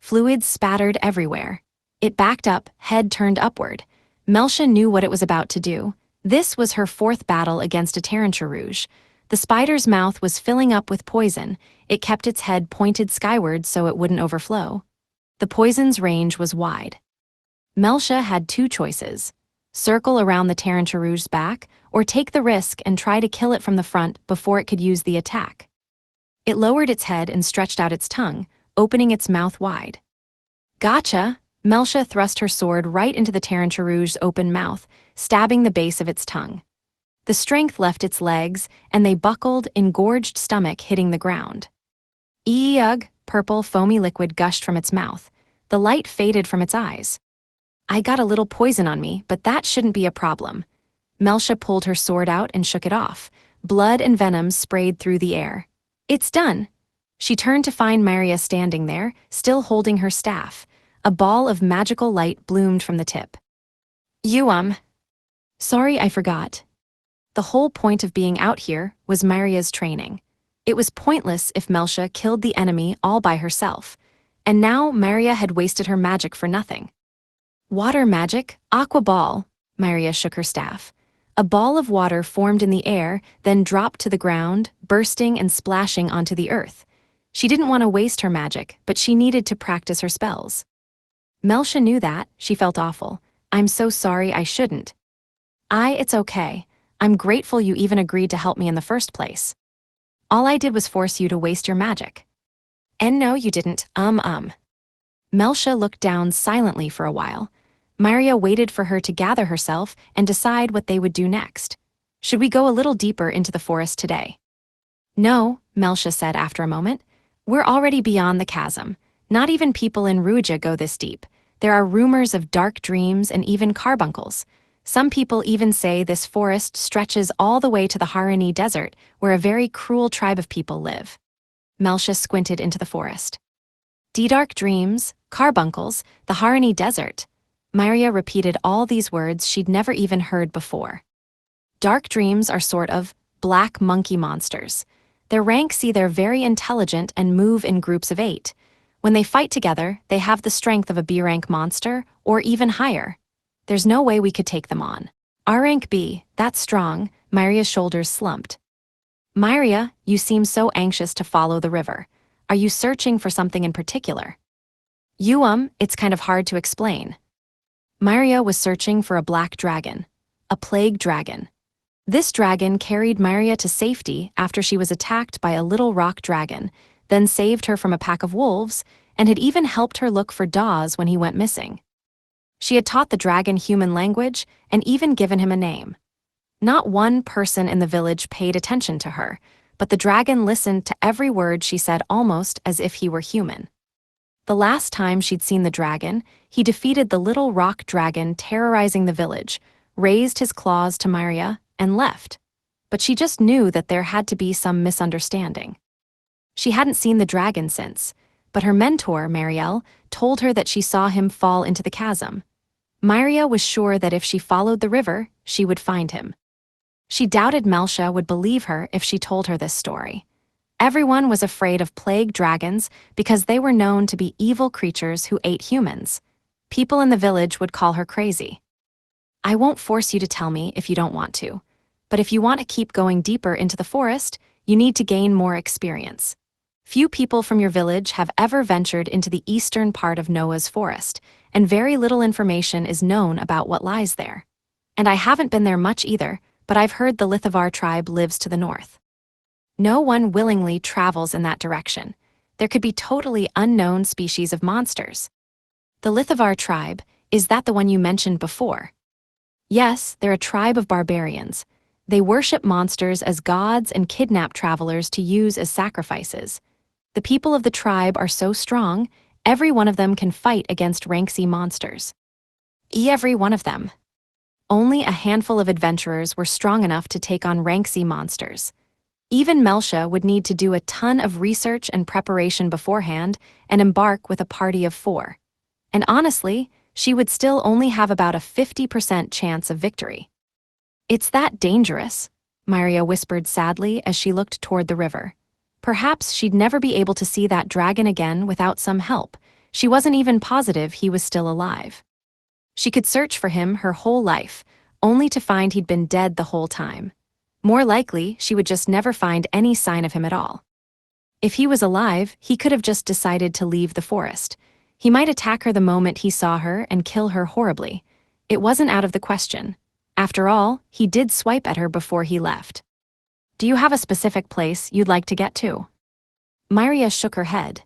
Fluids spattered everywhere. It backed up, head turned upward. Melcia knew what it was about to do. This was her fourth battle against a tarantula rouge. The spider's mouth was filling up with poison. It kept its head pointed skyward so it wouldn't overflow. The poison's range was wide. Melcia had two choices: circle around the tarantula rouge's back, or take the risk and try to kill it from the front before it could use the attack. It lowered its head and stretched out its tongue, opening its mouth wide. Gotcha! Melcia thrust her sword right into the tarantula rouge's open mouth, stabbing the base of its tongue. The strength left its legs, and they buckled, engorged stomach hitting the ground. Ugh! Purple, foamy liquid gushed from its mouth. The light faded from its eyes. I got a little poison on me, but that shouldn't be a problem. Melcia pulled her sword out and shook it off. Blood and venom sprayed through the air. It's done. She turned to find Maria standing there, still holding her staff. A ball of magical light bloomed from the tip. Sorry, I forgot. The whole point of being out here was Maria's training. It was pointless if Melcia killed the enemy all by herself, and now Maria had wasted her magic for nothing. Water magic, aqua ball. Maria shook her staff. A ball of water formed in the air, then dropped to the ground, bursting and splashing onto the earth. She didn't want to waste her magic, but she needed to practice her spells. Melcia knew that. She felt awful. I'm so sorry, I shouldn't. It's okay. I'm grateful you even agreed to help me in the first place. All I did was force you to waste your magic. And no, you didn't. Melcia looked down silently for a while. Maria waited for her to gather herself and decide what they would do next. Should we go a little deeper into the forest today? No, Melcia said after a moment. We're already beyond the chasm. Not even people in Ruja go this deep. There are rumors of dark dreams and even carbuncles. Some people even say this forest stretches all the way to the Harani Desert, where a very cruel tribe of people live. Melcia squinted into the forest. Dark dreams, carbuncles, the Harani Desert. Maria repeated all these words she'd never even heard before. Dark dreams are sort of black monkey monsters. Their rank see they're very intelligent and move in groups of 8. When they fight together, they have the strength of a B-rank monster, or even higher. There's no way we could take them on. Our rank B, that's strong. Maria's shoulders slumped. Maria, you seem so anxious to follow the river. Are you searching for something in particular? It's kind of hard to explain. Maria was searching for a black dragon, a plague dragon. This dragon carried Maria to safety after she was attacked by a little rock dragon, then saved her from a pack of wolves, and had even helped her look for Dawes when he went missing. She had taught the dragon human language and even given him a name. Not one person in the village paid attention to her, but the dragon listened to every word she said almost as if he were human. The last time she'd seen the dragon, he defeated the little rock dragon terrorizing the village, raised his claws to Maria, and left. But she just knew that there had to be some misunderstanding. She hadn't seen the dragon since, but her mentor, Marielle, told her that she saw him fall into the chasm. Maria was sure that if she followed the river, she would find him. She doubted Melcia would believe her if she told her this story. Everyone was afraid of plague dragons because they were known to be evil creatures who ate humans. People in the village would call her crazy. I won't force you to tell me if you don't want to, but if you want to keep going deeper into the forest, you need to gain more experience. Few people from your village have ever ventured into the eastern part of Noah's forest, and very little information is known about what lies there. And I haven't been there much either, but I've heard the Lithavar tribe lives to the north. No one willingly travels in that direction. There could be totally unknown species of monsters. The Lithavar tribe, is that the one you mentioned before? Yes, they're a tribe of barbarians. They worship monsters as gods and kidnap travelers to use as sacrifices. The people of the tribe are so strong, every one of them can fight against rank C monsters. Every one of them. Only a handful of adventurers were strong enough to take on rank C monsters. Even Melcia would need to do a ton of research and preparation beforehand and embark with a party of 4. And honestly, she would still only have about a 50% chance of victory. It's that dangerous, Maria whispered sadly as she looked toward the river. Perhaps she'd never be able to see that dragon again without some help. She wasn't even positive he was still alive. She could search for him her whole life, only to find he'd been dead the whole time. More likely, she would just never find any sign of him at all. If he was alive, he could have just decided to leave the forest. He might attack her the moment he saw her and kill her horribly. It wasn't out of the question. After all, he did swipe at her before he left. Do you have a specific place you'd like to get to? Myria shook her head.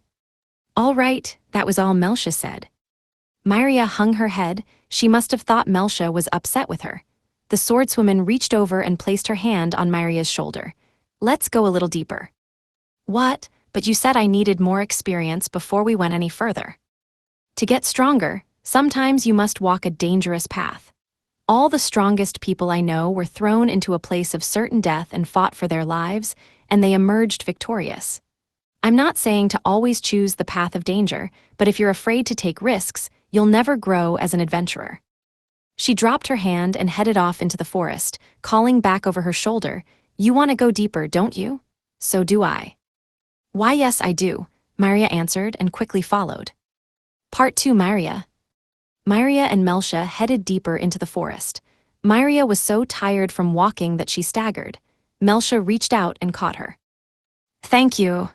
All right, that was all Melcia said. Myria hung her head. She must have thought Melcia was upset with her. The swordswoman reached over and placed her hand on Myria's shoulder. Let's go a little deeper. What? But you said I needed more experience before we went any further. To get stronger, sometimes you must walk a dangerous path. All the strongest people I know were thrown into a place of certain death and fought for their lives, and they emerged victorious. I'm not saying to always choose the path of danger, but if you're afraid to take risks, you'll never grow as an adventurer. She dropped her hand and headed off into the forest, calling back over her shoulder, You want to go deeper, don't you? So do I. Why, yes, I do, Myria answered and quickly followed. Part 2. Myria and Melcia headed deeper into the forest. Myria was so tired from walking that she staggered. Melcia reached out and caught her. Thank you.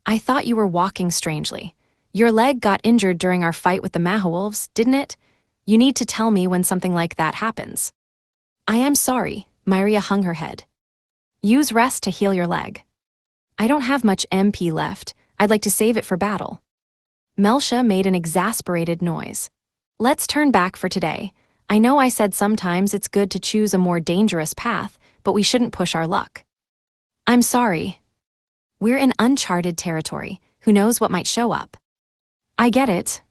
I thought you were walking strangely. Your leg got injured during our fight with the Mahawolves, didn't it? You need to tell me when something like that happens. I am sorry, Myria hung her head. Use rest to heal your leg. I don't have much MP left. I'd like to save it for battle. Melcia made an exasperated noise. Let's turn back for today. I know I said sometimes it's good to choose a more dangerous path, but we shouldn't push our luck. I'm sorry. We're in uncharted territory. Who knows what might show up? I get it.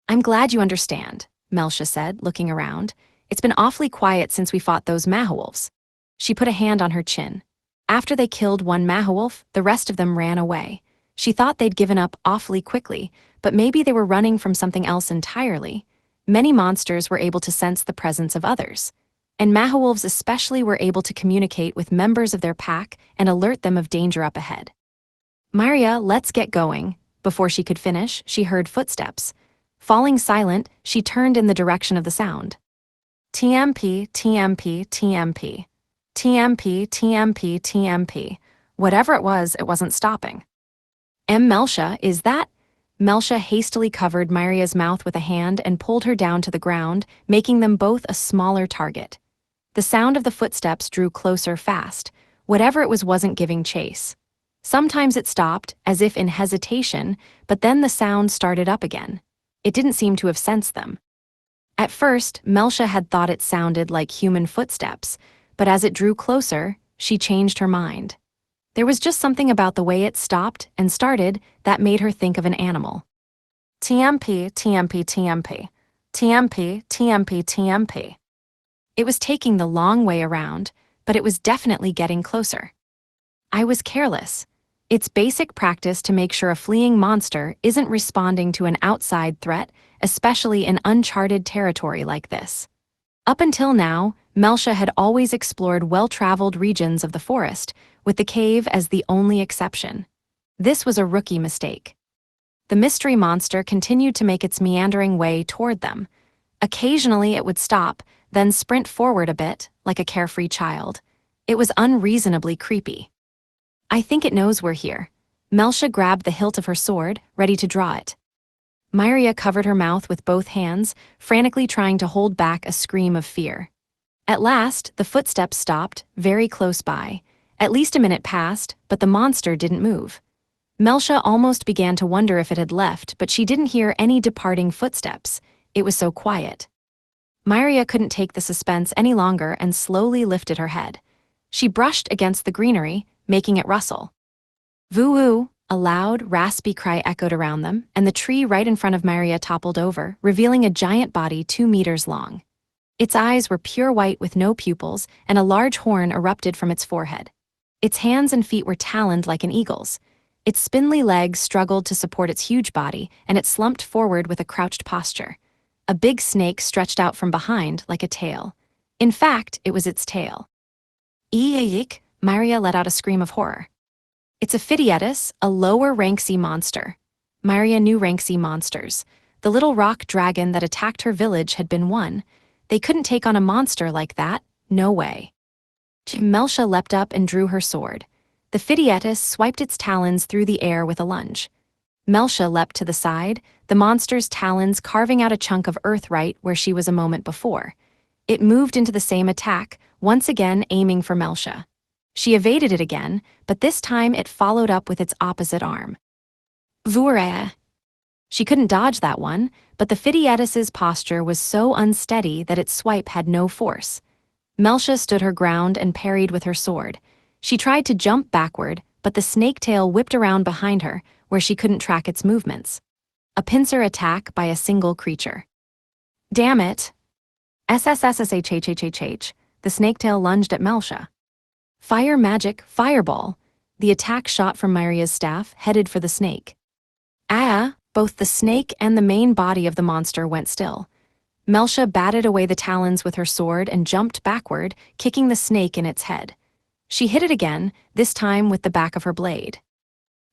I'm glad you understand, Melcia said, looking around. It's been awfully quiet since we fought those Mahawolves. She put a hand on her chin. After they killed one Mahawolf, the rest of them ran away. She thought they'd given up awfully quickly, but maybe they were running from something else entirely. Many monsters were able to sense the presence of others. And Mahawolves especially were able to communicate with members of their pack and alert them of danger up ahead. Myria, let's get going. Before she could finish, she heard footsteps. Falling silent, she turned in the direction of the sound. TMP, TMP, TMP. TMP, TMP, TMP. Whatever it wasn't stopping. Melcia, is that? Melcia hastily covered Myria's mouth with a hand and pulled her down to the ground, making them both a smaller target. The sound of the footsteps drew closer fast. Whatever it was wasn't giving chase. Sometimes it stopped, as if in hesitation, but then the sound started up again. It didn't seem to have sensed them. At first, Melcia had thought it sounded like human footsteps, but as it drew closer, she changed her mind. There was just something about the way it stopped and started that made her think of an animal. TMP, TMP, TMP. TMP, TMP, TMP. It was taking the long way around, but it was definitely getting closer. I was careless. It's basic practice to make sure a fleeing monster isn't responding to an outside threat, especially in uncharted territory like this. Up until now, Melcia had always explored well-traveled regions of the forest, with the cave as the only exception. This was a rookie mistake. The mystery monster continued to make its meandering way toward them. Occasionally it would stop, then sprint forward a bit, like a carefree child. It was unreasonably creepy. I think it knows we're here. Melcia grabbed the hilt of her sword, ready to draw it. Myria covered her mouth with both hands, frantically trying to hold back a scream of fear. At last, the footsteps stopped, very close by. At least a minute passed, but the monster didn't move. Melcia almost began to wonder if it had left, but she didn't hear any departing footsteps. It was so quiet. Myria couldn't take the suspense any longer and slowly lifted her head. She brushed against the greenery, making it rustle. Voo-woo! A loud, raspy cry echoed around them, and the tree right in front of Myria toppled over, revealing a giant body 2 meters long. Its eyes were pure white with no pupils, and a large horn erupted from its forehead. Its hands and feet were taloned like an eagle's. Its spindly legs struggled to support its huge body, and it slumped forward with a crouched posture. A big snake stretched out from behind like a tail. In fact, it was its tail. Eek! Myria let out a scream of horror. It's a Phidietis, a lower rank sea monster. Myria knew rank sea monsters. The little rock dragon that attacked her village had been one. They couldn't take on a monster like that, no way. Melcia leapt up and drew her sword. The Fidietis swiped its talons through the air with a lunge. Melcia leapt to the side, the monster's talons carving out a chunk of earth right where she was a moment before. It moved into the same attack, once again aiming for Melcia. She evaded it again, but this time it followed up with its opposite arm. Vurea. She couldn't dodge that one, but the Fidietis's posture was so unsteady that its swipe had no force. Melcia stood her ground and parried with her sword. She tried to jump backward, but the snake tail whipped around behind her, where she couldn't track its movements. A pincer attack by a single creature. Damn it! SSSSHHHHH, the snaketail lunged at Melcia. Fire magic, fireball. The attack shot from Myria's staff, headed for the snake. Both the snake and the main body of the monster went still. Melcia batted away the talons with her sword and jumped backward, kicking the snake in its head. She hit it again, this time with the back of her blade.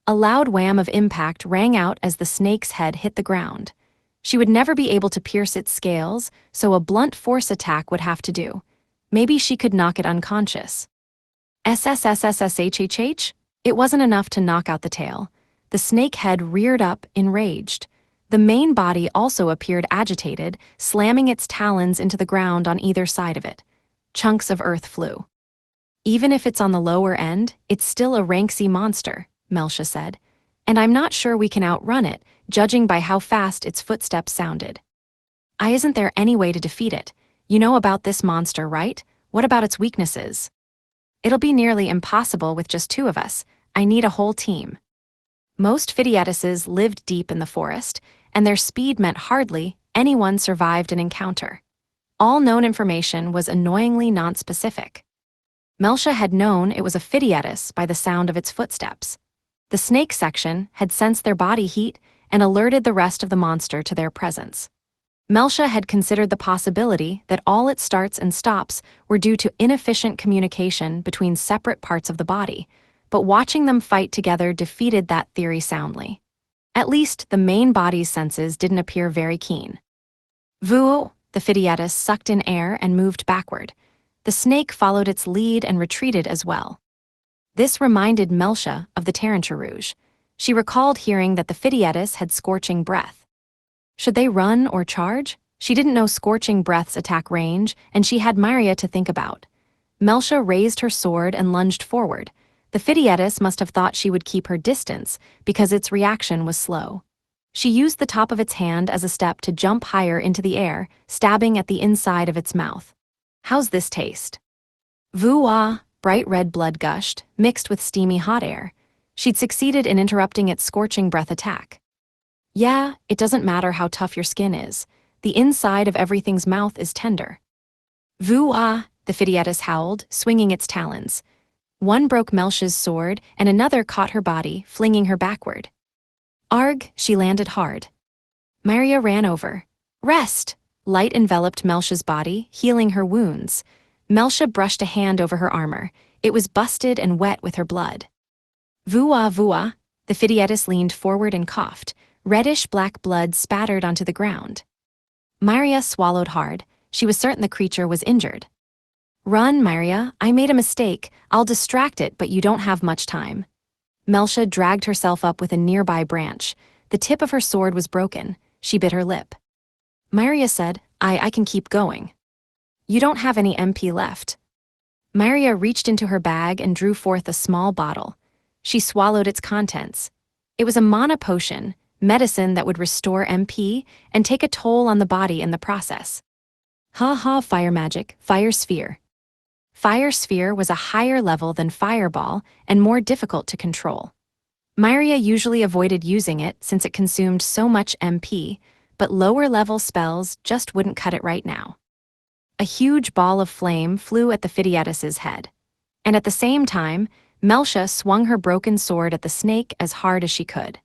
A loud wham of impact rang out as the snake's head hit the ground. She would never be able to pierce its scales, so a blunt force attack would have to do. Maybe she could knock it unconscious. SSSSSHHH? It wasn't enough to knock out the tail. The snake head reared up, enraged. The main body also appeared agitated, slamming its talons into the ground on either side of it. Chunks of earth flew. Even if it's on the lower end, it's still a ranksy monster, Melcia said. And I'm not sure we can outrun it, judging by how fast its footsteps sounded. Isn't there any way to defeat it? You know about this monster, right? What about its weaknesses? It'll be nearly impossible with just two of us. I need a whole team. Most Fidietises lived deep in the forest, and their speed meant hardly anyone survived an encounter. All known information was annoyingly nonspecific. Melcia had known it was a Fidietis by the sound of its footsteps. The snake section had sensed their body heat and alerted the rest of the monster to their presence. Melcia had considered the possibility that all its starts and stops were due to inefficient communication between separate parts of the body, but watching them fight together defeated that theory soundly. At least the main body's senses didn't appear very keen. Vuo, the Fidietis sucked in air and moved backward. The snake followed its lead and retreated as well. This reminded Melcia of the Taranturouge. She recalled hearing that the Fidietis had scorching breath. Should they run or charge? She didn't know scorching breath's attack range, and she had Myria to think about. Melcia raised her sword and lunged forward. The Fidietis must have thought she would keep her distance because its reaction was slow. She used the top of its hand as a step to jump higher into the air, stabbing at the inside of its mouth. How's this taste? Voo-ah, bright red blood gushed, mixed with steamy hot air. She'd succeeded in interrupting its scorching breath attack. Yeah, it doesn't matter how tough your skin is. The inside of everything's mouth is tender. Voo-ah, the Fidietis howled, swinging its talons. One broke Melcia's sword, and another caught her body, flinging her backward. Arg, she landed hard. Myria ran over. Rest! Light enveloped Melcia's body, healing her wounds. Melcia brushed a hand over her armor. It was busted and wet with her blood. Voo-ah, voo-ah, the Fidietis leaned forward and coughed. Reddish-black blood spattered onto the ground. Myria swallowed hard. She was certain the creature was injured. Run, Myria, I made a mistake. I'll distract it, but you don't have much time. Melcia dragged herself up with a nearby branch. The tip of her sword was broken. She bit her lip. Myria said, I can keep going. You don't have any MP left. Myria reached into her bag and drew forth a small bottle. She swallowed its contents. It was a mana potion, medicine that would restore MP and take a toll on the body in the process. Ha, fire magic, fire sphere. Fire sphere was a higher level than fireball and more difficult to control. Myria usually avoided using it since it consumed so much MP, but lower-level spells just wouldn't cut it right now. A huge ball of flame flew at the Fidietis's head. And at the same time, Melcia swung her broken sword at the snake as hard as she could.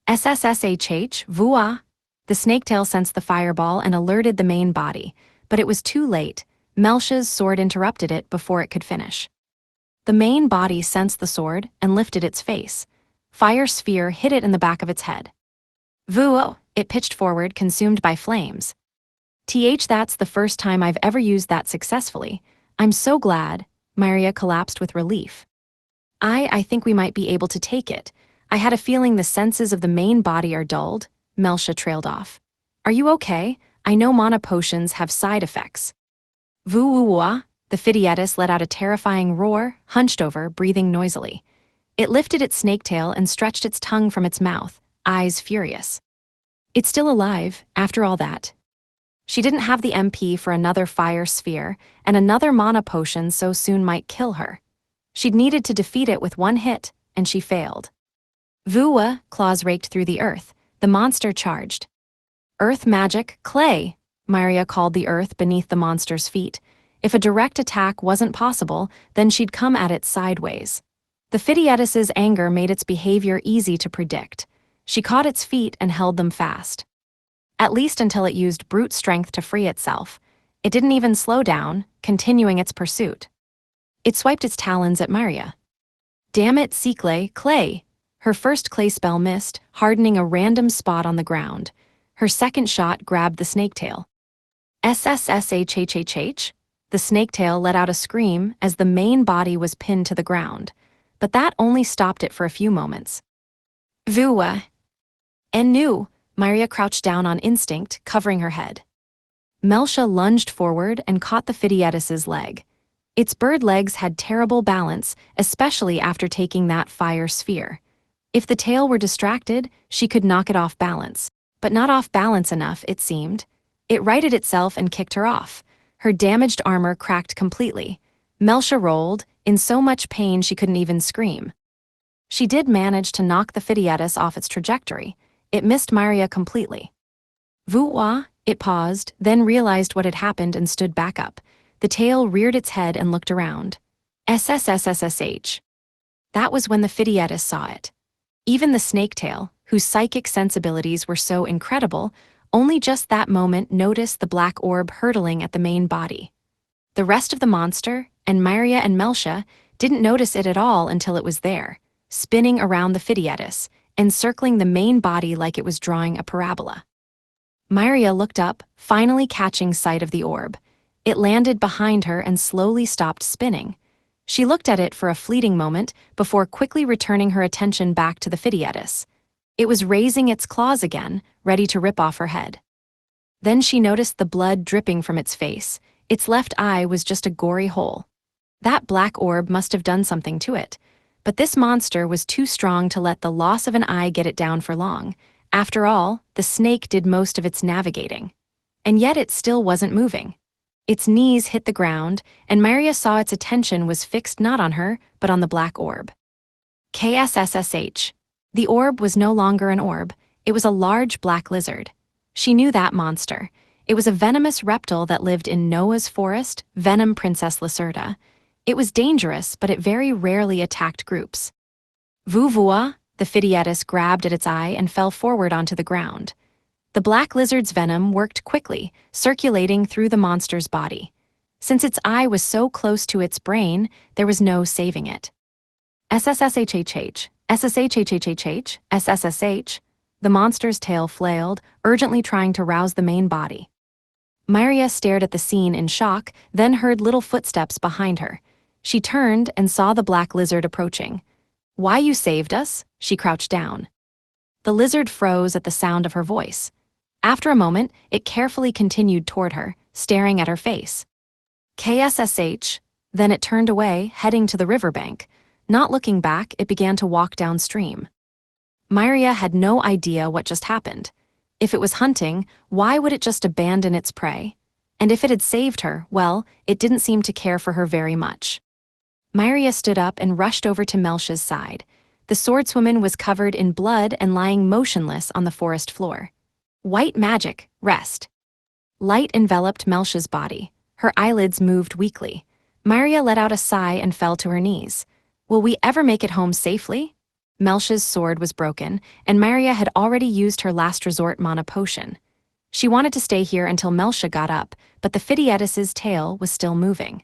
SSSHH, voo-ah! The snaketail sensed the fireball and alerted the main body, but it was too late. Melcia's sword interrupted it before it could finish. The main body sensed the sword and lifted its face. Fire sphere hit it in the back of its head. Voo! It pitched forward, consumed by flames. That's the first time I've ever used that successfully. I'm so glad. Maria collapsed with relief. I think we might be able to take it. I had a feeling the senses of the main body are dulled. Melcia trailed off. Are you okay? I know mana potions have side effects. Voo-woo-wah, the Fidietis let out a terrifying roar, hunched over, breathing noisily. It lifted its snake tail and stretched its tongue from its mouth, eyes furious. It's still alive, after all that. She didn't have the MP for another fire sphere, and another mana potion so soon might kill her. She'd needed to defeat it with one hit, and she failed. Vua, claws raked through the earth. The monster charged. Earth magic, clay, Maria called the earth beneath the monster's feet. If a direct attack wasn't possible, then she'd come at it sideways. The Fidietis's anger made its behavior easy to predict. She caught its feet and held them fast. At least until it used brute strength to free itself. It didn't even slow down, continuing its pursuit. It swiped its talons at Maria. Damn it, Cycle, clay! Her first clay spell missed, hardening a random spot on the ground. Her second shot grabbed the snake tail. SSSHHHH? The snake tail let out a scream as the main body was pinned to the ground, but that only stopped it for a few moments. Vua. Enu, Maria crouched down on instinct, covering her head. Melcia lunged forward and caught the Fidietis's leg. Its bird legs had terrible balance, especially after taking that fire sphere. If the tail were distracted, she could knock it off balance. But not off balance enough, it seemed. It righted itself and kicked her off. Her damaged armor cracked completely. Melcia rolled, in so much pain she couldn't even scream. She did manage to knock the Fidietis off its trajectory. It missed Maria completely. Voo-wah, it paused, then realized what had happened and stood back up. The tail reared its head and looked around. SSSSSH. That was when the Fidietis saw it. Even the snake tail, whose psychic sensibilities were so incredible, only just that moment noticed the black orb hurtling at the main body. The rest of the monster, and Maria and Melcia, didn't notice it at all until it was there, spinning around the Fidietis, encircling the main body like it was drawing a parabola. Maria looked up, finally catching sight of the orb. It landed behind her and slowly stopped spinning. She looked at it for a fleeting moment before quickly returning her attention back to the Fidietis. It was raising its claws again, ready to rip off her head. Then she noticed the blood dripping from its face. Its left eye was just a gory hole. That black orb must have done something to it. But this monster was too strong to let the loss of an eye get it down for long. After all, the snake did most of its navigating. And yet it still wasn't moving. Its knees hit the ground, and Maria saw its attention was fixed not on her, but on the black orb. KSSSH. The orb was no longer an orb, it was a large black lizard. She knew that monster. It was a venomous reptile that lived in Noah's forest, Venom Princess Lacerda. It was dangerous, but it very rarely attacked groups. Voo-wah, the Fidietis grabbed at its eye and fell forward onto the ground. The black lizard's venom worked quickly, circulating through the monster's body. Since its eye was so close to its brain, there was no saving it. SSSHHH, SSHHHHH, SSSH. The monster's tail flailed, urgently trying to rouse the main body. Maria stared at the scene in shock, then heard little footsteps behind her. She turned and saw the black lizard approaching. Why you saved us? She crouched down. The lizard froze at the sound of her voice. After a moment, it carefully continued toward her, staring at her face. KSSH. Then it turned away, heading to the riverbank. Not looking back, it began to walk downstream. Maria had no idea what just happened. If it was hunting, why would it just abandon its prey? And if it had saved her, well, it didn't seem to care for her very much. Maria stood up and rushed over to Melcia's side. The swordswoman was covered in blood and lying motionless on the forest floor. White magic, rest. Light enveloped Melcia's body. Her eyelids moved weakly. Maria let out a sigh and fell to her knees. Will we ever make it home safely? Melcia's sword was broken, and Maria had already used her last resort mana potion. She wanted to stay here until Melcia got up, but the Fidietis's tail was still moving.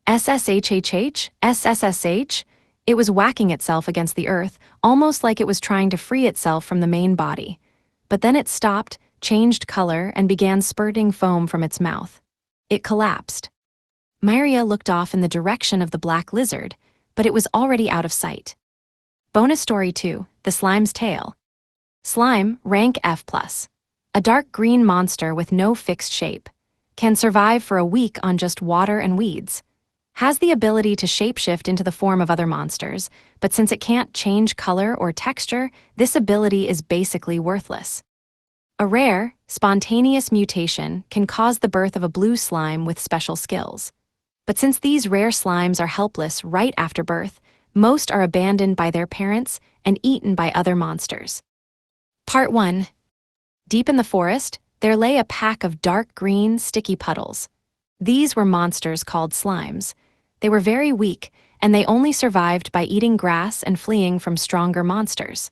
SSHHH, SSSH. It was whacking itself against the earth, almost like it was trying to free itself from the main body. But then it stopped, changed color, and began spurting foam from its mouth. It collapsed. Myria looked off in the direction of the black lizard, but it was already out of sight. Bonus story 2, The Slime's Tale. Slime, rank F+. A dark green monster with no fixed shape. Can survive for a week on just water and weeds. Has the ability to shapeshift into the form of other monsters, but since it can't change color or texture, this ability is basically worthless. A rare, spontaneous mutation can cause the birth of a blue slime with special skills. But since these rare slimes are helpless right after birth, most are abandoned by their parents and eaten by other monsters. Part 1. Deep in the forest, there lay a pack of dark green, sticky puddles. These were monsters called slimes. They were very weak, and they only survived by eating grass and fleeing from stronger monsters.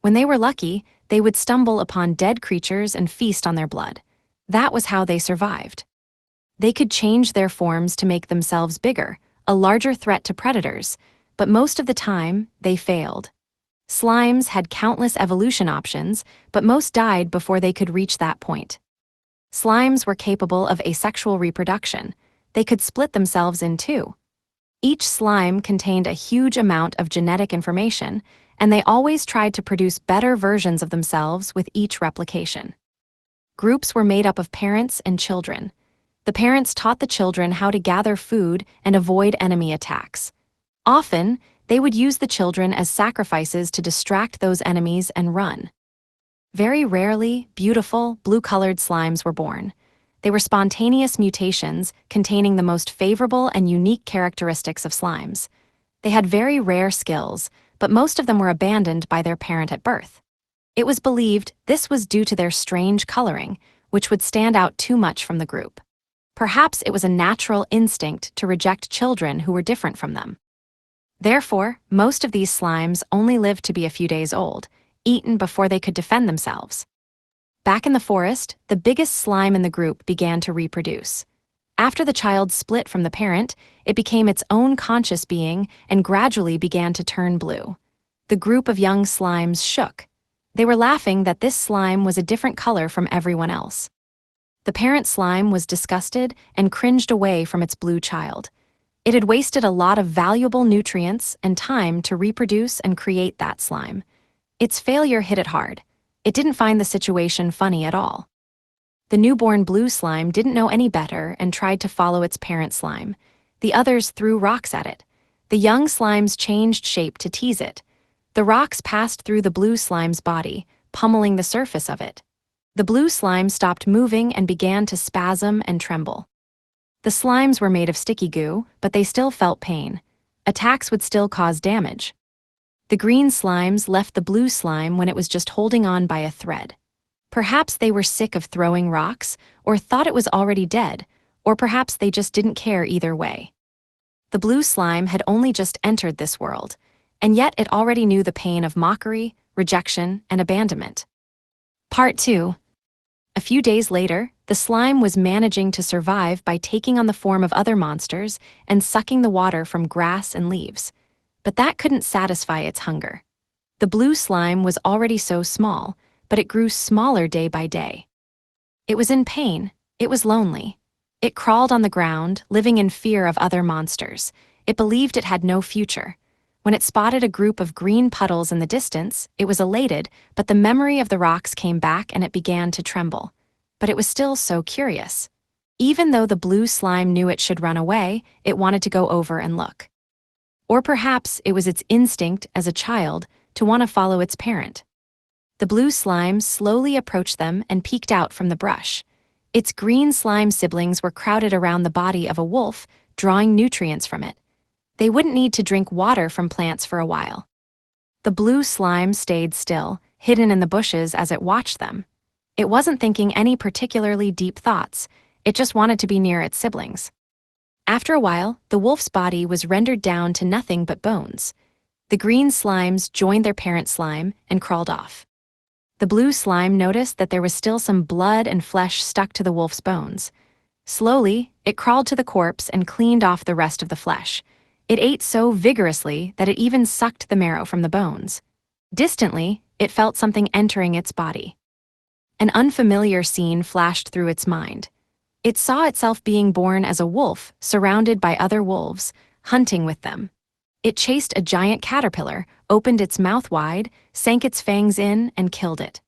When they were lucky, they would stumble upon dead creatures and feast on their blood. That was how they survived. They could change their forms to make themselves bigger, a larger threat to predators, but most of the time, they failed. Slimes had countless evolution options, but most died before they could reach that point. Slimes were capable of asexual reproduction. They could split themselves in two. Each slime contained a huge amount of genetic information, and they always tried to produce better versions of themselves with each replication. Groups were made up of parents and children. The parents taught the children how to gather food and avoid enemy attacks. Often, they would use the children as sacrifices to distract those enemies and run. Very rarely, beautiful, blue-colored slimes were born. They were spontaneous mutations containing the most favorable and unique characteristics of slimes. They had very rare skills, but most of them were abandoned by their parent at birth. It was believed this was due to their strange coloring, which would stand out too much from the group. Perhaps it was a natural instinct to reject children who were different from them. Therefore, most of these slimes only lived to be a few days old, eaten before they could defend themselves. Back in the forest, the biggest slime in the group began to reproduce. After the child split from the parent, it became its own conscious being and gradually began to turn blue. The group of young slimes shook. They were laughing that this slime was a different color from everyone else. The parent slime was disgusted and cringed away from its blue child. It had wasted a lot of valuable nutrients and time to reproduce and create that slime. Its failure hit it hard. It didn't find the situation funny at all. The newborn blue slime didn't know any better and tried to follow its parent slime. The others threw rocks at it. The young slimes changed shape to tease it. The rocks passed through the blue slime's body, pummeling the surface of it. The blue slime stopped moving and began to spasm and tremble. The slimes were made of sticky goo, but they still felt pain. Attacks would still cause damage. The green slimes left the blue slime when it was just holding on by a thread. Perhaps they were sick of throwing rocks, or thought it was already dead, or perhaps they just didn't care either way. The blue slime had only just entered this world, and yet it already knew the pain of mockery, rejection, and abandonment. Part 2. A few days later, the slime was managing to survive by taking on the form of other monsters and sucking the water from grass and leaves. But that couldn't satisfy its hunger. The blue slime was already so small, but it grew smaller day by day. It was in pain. It was lonely. It crawled on the ground, living in fear of other monsters. It believed it had no future. When it spotted a group of green puddles in the distance, it was elated, but the memory of the rocks came back and it began to tremble. But it was still so curious. Even though the blue slime knew it should run away, it wanted to go over and look. Or perhaps it was its instinct as a child to want to follow its parent. The blue slime slowly approached them and peeked out from the brush. Its green slime siblings were crowded around the body of a wolf, drawing nutrients from it. They wouldn't need to drink water from plants for a while. The blue slime stayed still, hidden in the bushes as it watched them. It wasn't thinking any particularly deep thoughts. It just wanted to be near its siblings. After a while, the wolf's body was rendered down to nothing but bones. The green slimes joined their parent slime and crawled off. The blue slime noticed that there was still some blood and flesh stuck to the wolf's bones. Slowly, it crawled to the corpse and cleaned off the rest of the flesh. It ate so vigorously that it even sucked the marrow from the bones. Distantly, it felt something entering its body. An unfamiliar scene flashed through its mind. It saw itself being born as a wolf, surrounded by other wolves, hunting with them. It chased a giant caterpillar, opened its mouth wide, sank its fangs in, and killed it.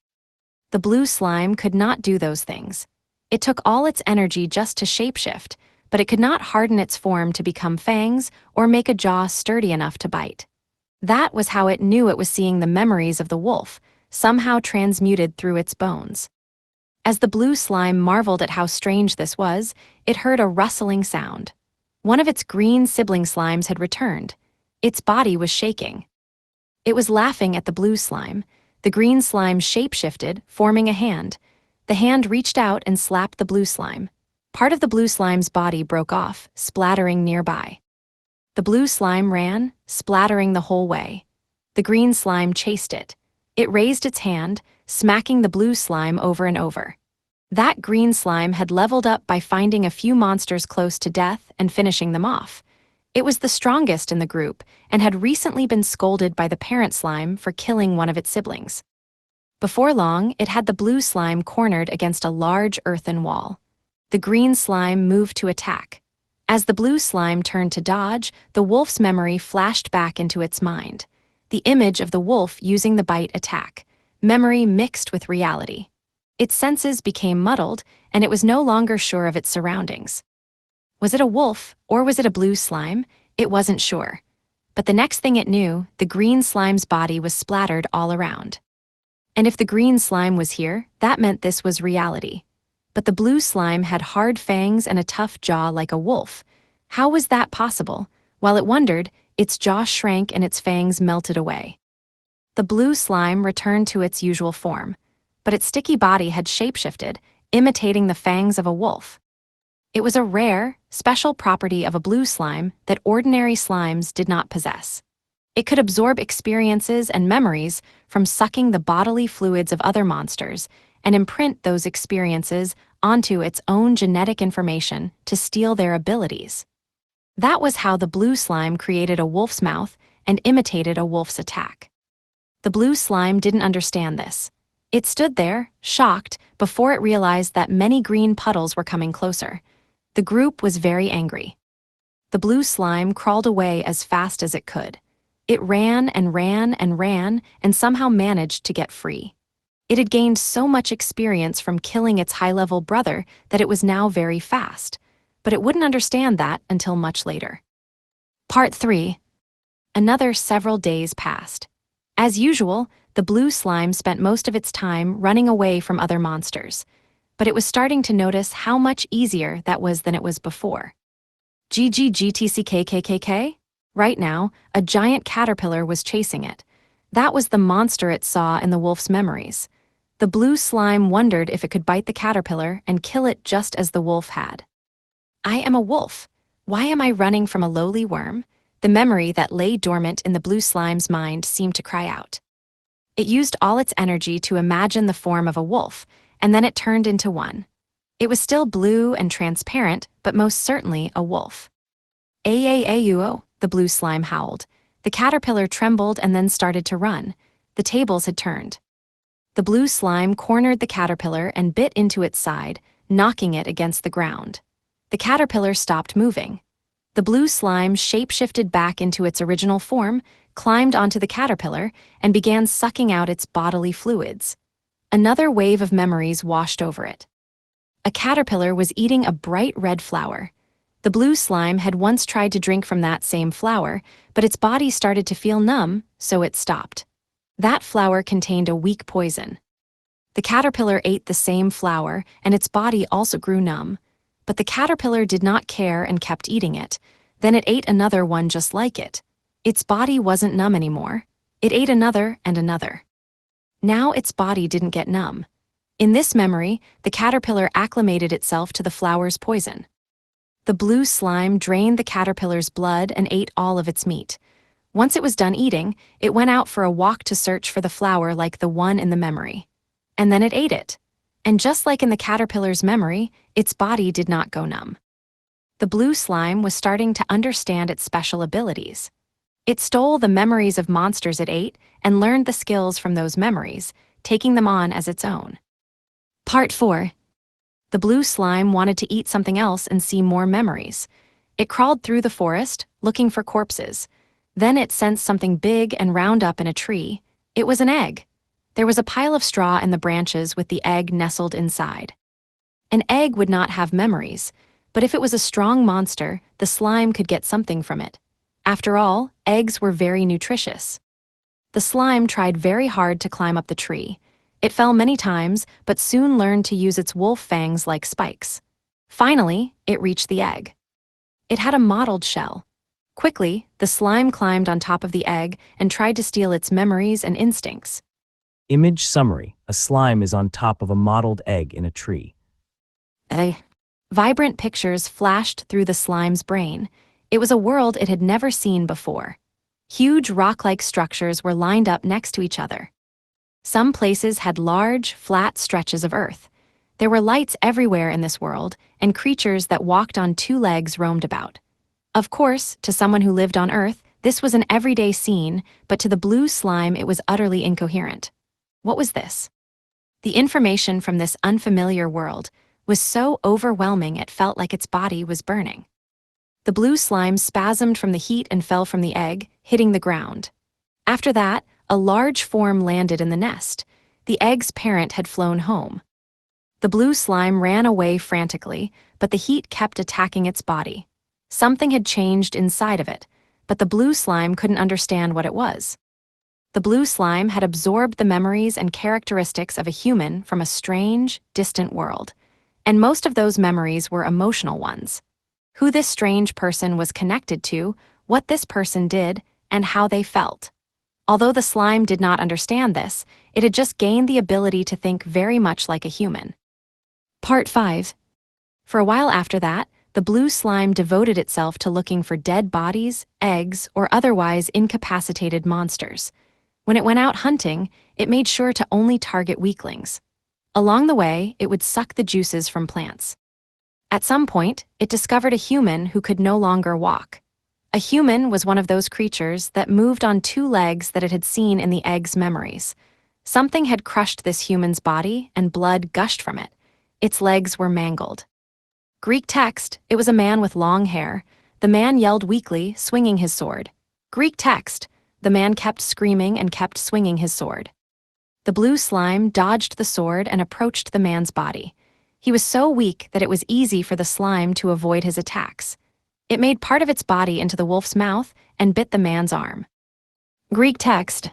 The blue slime could not do those things. It took all its energy just to shapeshift, but it could not harden its form to become fangs or make a jaw sturdy enough to bite. That was how it knew it was seeing the memories of the wolf, somehow transmuted through its bones. As the blue slime marveled at how strange this was, it heard a rustling sound. One of its green sibling slimes had returned. Its body was shaking. It was laughing at the blue slime. The green slime shapeshifted, forming a hand. The hand reached out and slapped the blue slime. Part of the blue slime's body broke off, splattering nearby. The blue slime ran, splattering the whole way. The green slime chased it. It raised its hand, smacking the blue slime over and over. That green slime had leveled up by finding a few monsters close to death and finishing them off. It was the strongest in the group and had recently been scolded by the parent slime for killing one of its siblings. Before long, it had the blue slime cornered against a large earthen wall. The green slime moved to attack. As the blue slime turned to dodge, the wolf's memory flashed back into its mind. The image of the wolf using the bite attack. Memory mixed with reality. Its senses became muddled, and it was no longer sure of its surroundings. Was it a wolf, or was it a blue slime? It wasn't sure. But the next thing it knew, the green slime's body was splattered all around. And if the green slime was here, that meant this was reality. But the blue slime had hard fangs and a tough jaw like a wolf. How was that possible? While it wondered, its jaw shrank and its fangs melted away. The blue slime returned to its usual form, but its sticky body had shapeshifted, imitating the fangs of a wolf. It was a rare, special property of a blue slime that ordinary slimes did not possess. It could absorb experiences and memories from sucking the bodily fluids of other monsters and imprint those experiences onto its own genetic information to steal their abilities. That was how the blue slime created a wolf's mouth and imitated a wolf's attack. The blue slime didn't understand this. It stood there, shocked, before it realized that many green puddles were coming closer. The group was very angry. The blue slime crawled away as fast as it could. It ran and ran and ran and somehow managed to get free. It had gained so much experience from killing its high-level brother that it was now very fast, but it wouldn't understand that until much later. Part 3. Another several days passed. As usual, the blue slime spent most of its time running away from other monsters, but it was starting to notice how much easier that was than it was before. GGGTCKKKK? Right now, a giant caterpillar was chasing it. That was the monster it saw in the wolf's memories. The blue slime wondered if it could bite the caterpillar and kill it just as the wolf had. I am a wolf. Why am I running from a lowly worm? The memory that lay dormant in the blue slime's mind seemed to cry out. It used all its energy to imagine the form of a wolf, and then it turned into one. It was still blue and transparent, but most certainly a wolf. Aauo, the blue slime howled. The caterpillar trembled and then started to run. The tables had turned. The blue slime cornered the caterpillar and bit into its side, knocking it against the ground. The caterpillar stopped moving. The blue slime shapeshifted back into its original form, climbed onto the caterpillar, and began sucking out its bodily fluids. Another wave of memories washed over it. A caterpillar was eating a bright red flower. The blue slime had once tried to drink from that same flower, but its body started to feel numb, so it stopped. That flower contained a weak poison. The caterpillar ate the same flower, and its body also grew numb. But the caterpillar did not care and kept eating it. Then it ate another one just like it. Its body wasn't numb anymore. It ate another and another. Now its body didn't get numb. In this memory, the caterpillar acclimated itself to the flower's poison. The blue slime drained the caterpillar's blood and ate all of its meat. Once it was done eating, it went out for a walk to search for the flower like the one in the memory. And then it ate it. And just like in the caterpillar's memory, its body did not go numb. The blue slime was starting to understand its special abilities. It stole the memories of monsters it ate and learned the skills from those memories, taking them on as its own. Part 4. The blue slime wanted to eat something else and see more memories. It crawled through the forest, looking for corpses. Then it sensed something big and round up in a tree. It was an egg. There was a pile of straw in the branches with the egg nestled inside. An egg would not have memories, but if it was a strong monster, the slime could get something from it. After all, eggs were very nutritious. The slime tried very hard to climb up the tree. It fell many times, but soon learned to use its wolf fangs like spikes. Finally, it reached the egg. It had a mottled shell. Quickly, the slime climbed on top of the egg and tried to steal its memories and instincts. Image summary. A slime is on top of a mottled egg in a tree. Vibrant pictures flashed through the slime's brain. It was a world it had never seen before. Huge rock-like structures were lined up next to each other. Some places had large, flat stretches of earth. There were lights everywhere in this world, and creatures that walked on two legs roamed about. Of course, to someone who lived on Earth, this was an everyday scene, but to the blue slime it was utterly incoherent. What was this? The information from this unfamiliar world was so overwhelming it felt like its body was burning. The blue slime spasmed from the heat and fell from the egg, hitting the ground. After that, a large form landed in the nest. The egg's parent had flown home. The blue slime ran away frantically, but the heat kept attacking its body. Something had changed inside of it, but the blue slime couldn't understand what it was. The blue slime had absorbed the memories and characteristics of a human from a strange, distant world. And most of those memories were emotional ones. Who this strange person was connected to, what this person did, and how they felt. Although the slime did not understand this, it had just gained the ability to think very much like a human. Part 5. For a while after that, the blue slime devoted itself to looking for dead bodies, eggs, or otherwise incapacitated monsters. When it went out hunting, it made sure to only target weaklings. Along the way, it would suck the juices from plants. At some point, it discovered a human who could no longer walk. A human was one of those creatures that moved on two legs that it had seen in the egg's memories. Something had crushed this human's body and blood gushed from it. Its legs were mangled. Greek text, it was a man with long hair. The man yelled weakly, swinging his sword. Greek text, the man kept screaming and kept swinging his sword. The blue slime dodged the sword and approached the man's body. He was so weak that it was easy for the slime to avoid his attacks. It made part of its body into the wolf's mouth and bit the man's arm. Greek text.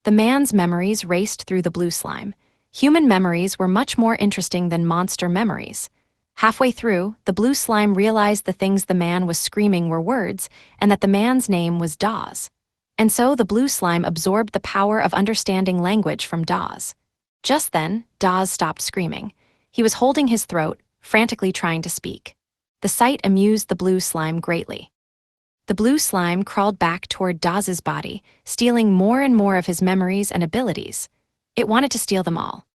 The man's memories raced through the blue slime. Human memories were much more interesting than monster memories. Halfway through, the blue slime realized the things the man was screaming were words and that the man's name was Dawes. And so the blue slime absorbed the power of understanding language from Dawes. Just then, Dawes stopped screaming. He was holding his throat, frantically trying to speak. The sight amused the blue slime greatly. The blue slime crawled back toward Dawes's body, stealing more and more of his memories and abilities. It wanted to steal them all.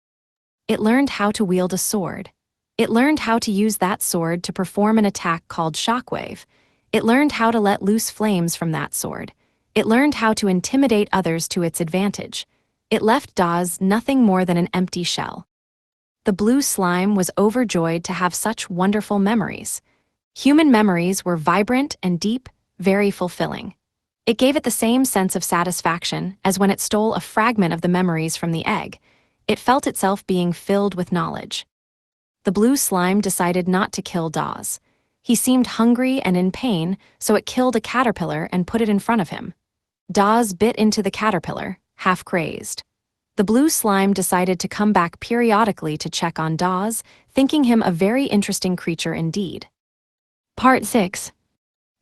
It learned how to wield a sword. It learned how to use that sword to perform an attack called shockwave. It learned how to let loose flames from that sword. It learned how to intimidate others to its advantage. It left Dawes nothing more than an empty shell. The blue slime was overjoyed to have such wonderful memories. Human memories were vibrant and deep, very fulfilling. It gave it the same sense of satisfaction as when it stole a fragment of the memories from the egg. It felt itself being filled with knowledge. The blue slime decided not to kill Dawes. He seemed hungry and in pain, so it killed a caterpillar and put it in front of him. Dawes bit into the caterpillar, half crazed. The blue slime decided to come back periodically to check on Dawes, thinking him a very interesting creature indeed. Part 6.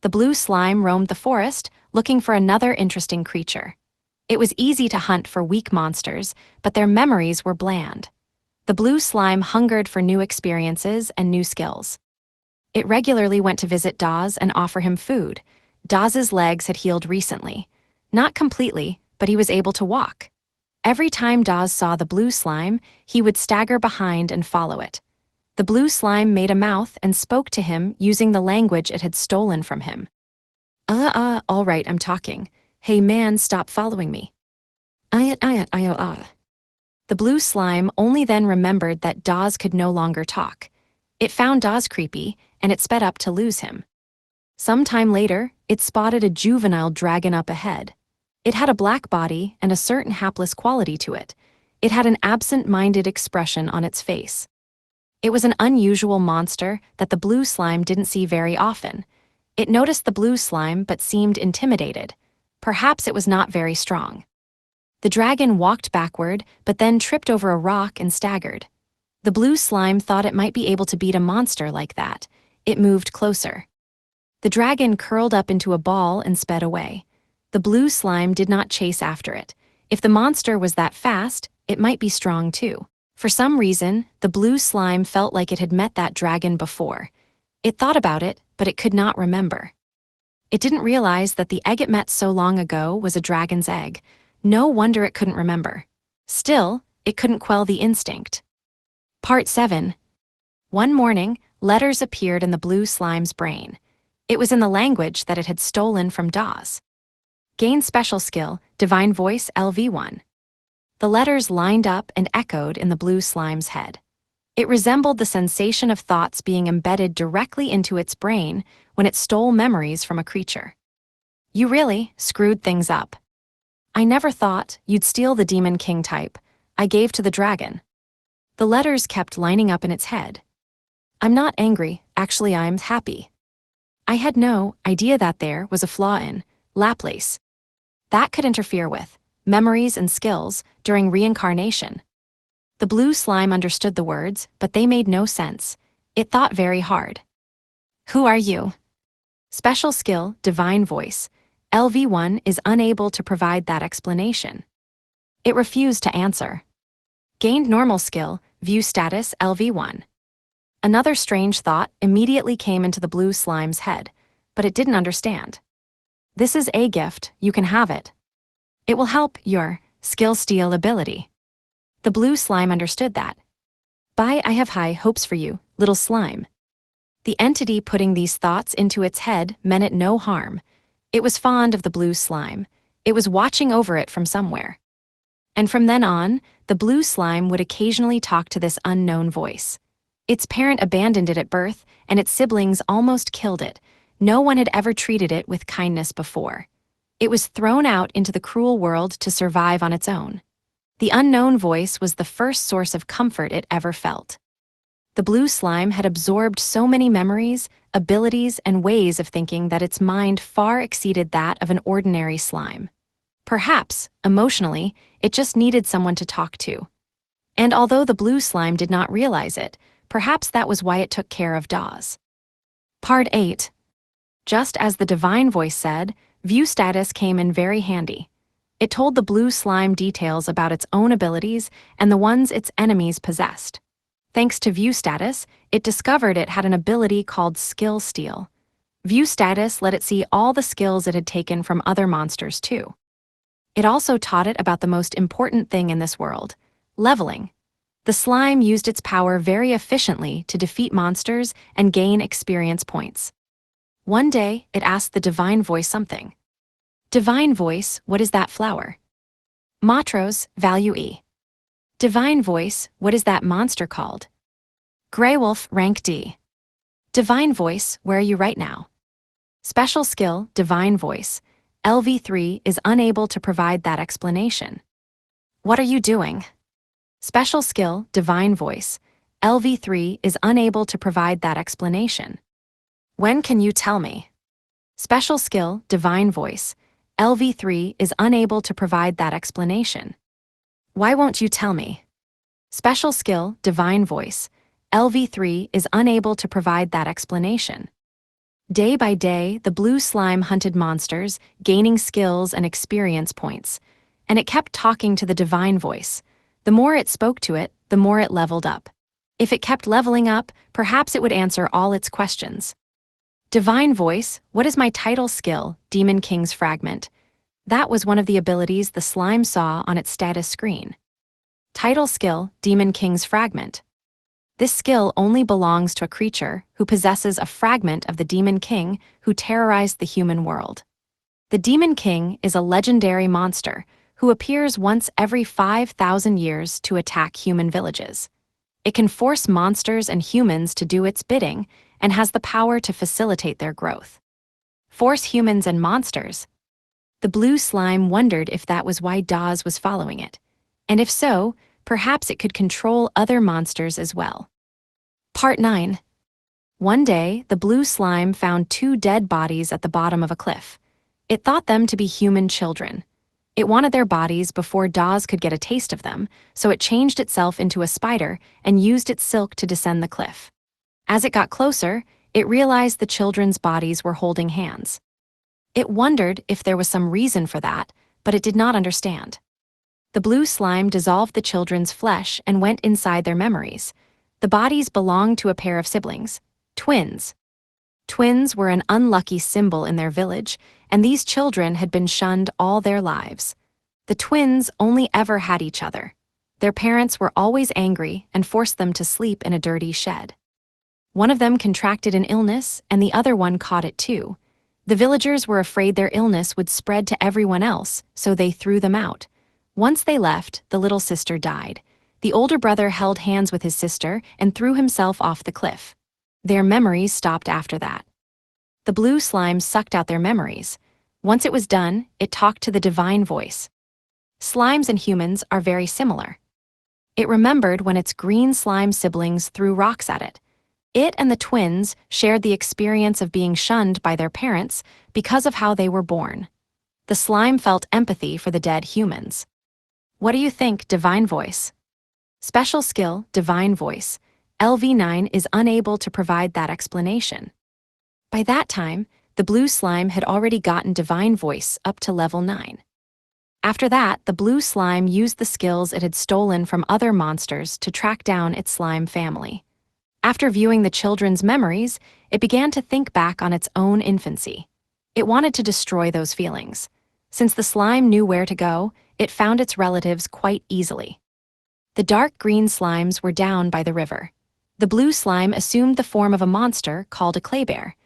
The blue slime roamed the forest, looking for another interesting creature. It was easy to hunt for weak monsters, but their memories were bland. The blue slime hungered for new experiences and new skills. It regularly went to visit Dawes and offer him food. Dawes's legs had healed recently. Not completely, but he was able to walk. Every time Dawes saw the blue slime, he would stagger behind and follow it. The blue slime made a mouth and spoke to him using the language it had stolen from him. All right, I'm talking. Hey man, stop following me. The blue slime only then remembered that Dawes could no longer talk. It found Dawes creepy, and it sped up to lose him. Some time later, it spotted a juvenile dragon up ahead. It had a black body and a certain hapless quality to it. It had an absent-minded expression on its face. It was an unusual monster that the blue slime didn't see very often. It noticed the blue slime but seemed intimidated. Perhaps it was not very strong. The dragon walked backward, but then tripped over a rock and staggered. The blue slime thought it might be able to beat a monster like that. It moved closer. The dragon curled up into a ball and sped away. The blue slime did not chase after it. If the monster was that fast, it might be strong too. For some reason, the blue slime felt like it had met that dragon before. It thought about it, but it could not remember. It didn't realize that the egg it met so long ago was a dragon's egg. No wonder it couldn't remember. Still, it couldn't quell the instinct. Part 7. One morning, letters appeared in the blue slime's brain. It was in the language that it had stolen from Dawes. Gain special skill, Divine Voice LV1. The letters lined up and echoed in the blue slime's head. It resembled the sensation of thoughts being embedded directly into its brain when it stole memories from a creature. You really screwed things up. I never thought you'd steal the Demon King type I gave to the dragon. The letters kept lining up in its head. I'm not angry, actually I'm happy. I had no idea that there was a flaw in Laplace. That could interfere with memories and skills during reincarnation. The blue slime understood the words, but they made no sense. It thought very hard. Who are you? Special skill, Divine Voice. LV1 is unable to provide that explanation. It refused to answer. Gained normal skill, View status LV1. Another strange thought immediately came into the blue slime's head, but it didn't understand. This is a gift, you can have it. It will help your skill steal ability. The blue slime understood that. Bye, I have high hopes for you, little slime. The entity putting these thoughts into its head meant it no harm. It was fond of the blue slime. It was watching over it from somewhere. And from then on, the blue slime would occasionally talk to this unknown voice. Its parent abandoned it at birth, and its siblings almost killed it. No one had ever treated it with kindness before. It was thrown out into the cruel world to survive on its own. The unknown voice was the first source of comfort it ever felt. The blue slime had absorbed so many memories, abilities, and ways of thinking that its mind far exceeded that of an ordinary slime. Perhaps, emotionally, it just needed someone to talk to. And although the blue slime did not realize it, perhaps that was why it took care of Dawes. Part 8. Just as the Divine Voice said, View status came in very handy. It told the blue slime details about its own abilities and the ones its enemies possessed. Thanks to View status, it discovered it had an ability called Skill Steal. View status let it see all the skills it had taken from other monsters too. It also taught it about the most important thing in this world, leveling. The slime used its power very efficiently to defeat monsters and gain experience points. One day, it asked the Divine Voice something. Divine Voice, what is that flower? Matros, value E. Divine Voice, what is that monster called? Greywolf, rank D. Divine Voice, where are you right now? Special skill, Divine Voice. LV3 is unable to provide that explanation. What are you doing? Special skill, Divine Voice. LV3 is unable to provide that explanation. When can you tell me? Special skill, Divine Voice. LV3 is unable to provide that explanation. Why won't you tell me? Special skill, Divine Voice. LV3 is unable to provide that explanation. Day by day, the blue slime hunted monsters, gaining skills and experience points. And it kept talking to the Divine Voice. The more it spoke to it, the more it leveled up. If it kept leveling up, perhaps it would answer all its questions. Divine Voice, what is my title skill, Demon King's Fragment? That was one of the abilities the slime saw on its status screen. Title skill, Demon King's Fragment. This skill only belongs to a creature who possesses a fragment of the Demon King who terrorized the human world. The Demon King is a legendary monster who appears once every 5,000 years to attack human villages. It can force monsters and humans to do its bidding and has the power to facilitate their growth. Force humans and monsters. The blue slime wondered if that was why Dawes was following it. And if so, perhaps it could control other monsters as well. Part 9. One day, the blue slime found 2 dead bodies at the bottom of a cliff. It thought them to be human children. It wanted their bodies before Dawes could get a taste of them, so it changed itself into a spider and used its silk to descend the cliff. As it got closer, it realized the children's bodies were holding hands. It wondered if there was some reason for that, but it did not understand. The blue slime dissolved the children's flesh and went inside their memories. The bodies belonged to a pair of siblings, twins. Twins were an unlucky symbol in their village, and these children had been shunned all their lives. The twins only ever had each other. Their parents were always angry and forced them to sleep in a dirty shed. One of them contracted an illness, and the other one caught it too. The villagers were afraid their illness would spread to everyone else, so they threw them out. Once they left, the little sister died. The older brother held hands with his sister and threw himself off the cliff. Their memories stopped after that. The blue slime sucked out their memories. Once it was done, it talked to the divine voice. Slimes and humans are very similar. It remembered when its green slime siblings threw rocks at it. It and the twins shared the experience of being shunned by their parents because of how they were born. The slime felt empathy for the dead humans. What do you think, divine voice? Special skill, divine voice. LV9 is unable to provide that explanation. By that time, the blue slime had already gotten divine voice up to level 9. After that, the blue slime used the skills it had stolen from other monsters to track down its slime family. After viewing the children's memories, it began to think back on its own infancy. It wanted to destroy those feelings. Since the slime knew where to go, it found its relatives quite easily. The dark green slimes were down by the river. The blue slime assumed the form of a monster called a clay bear.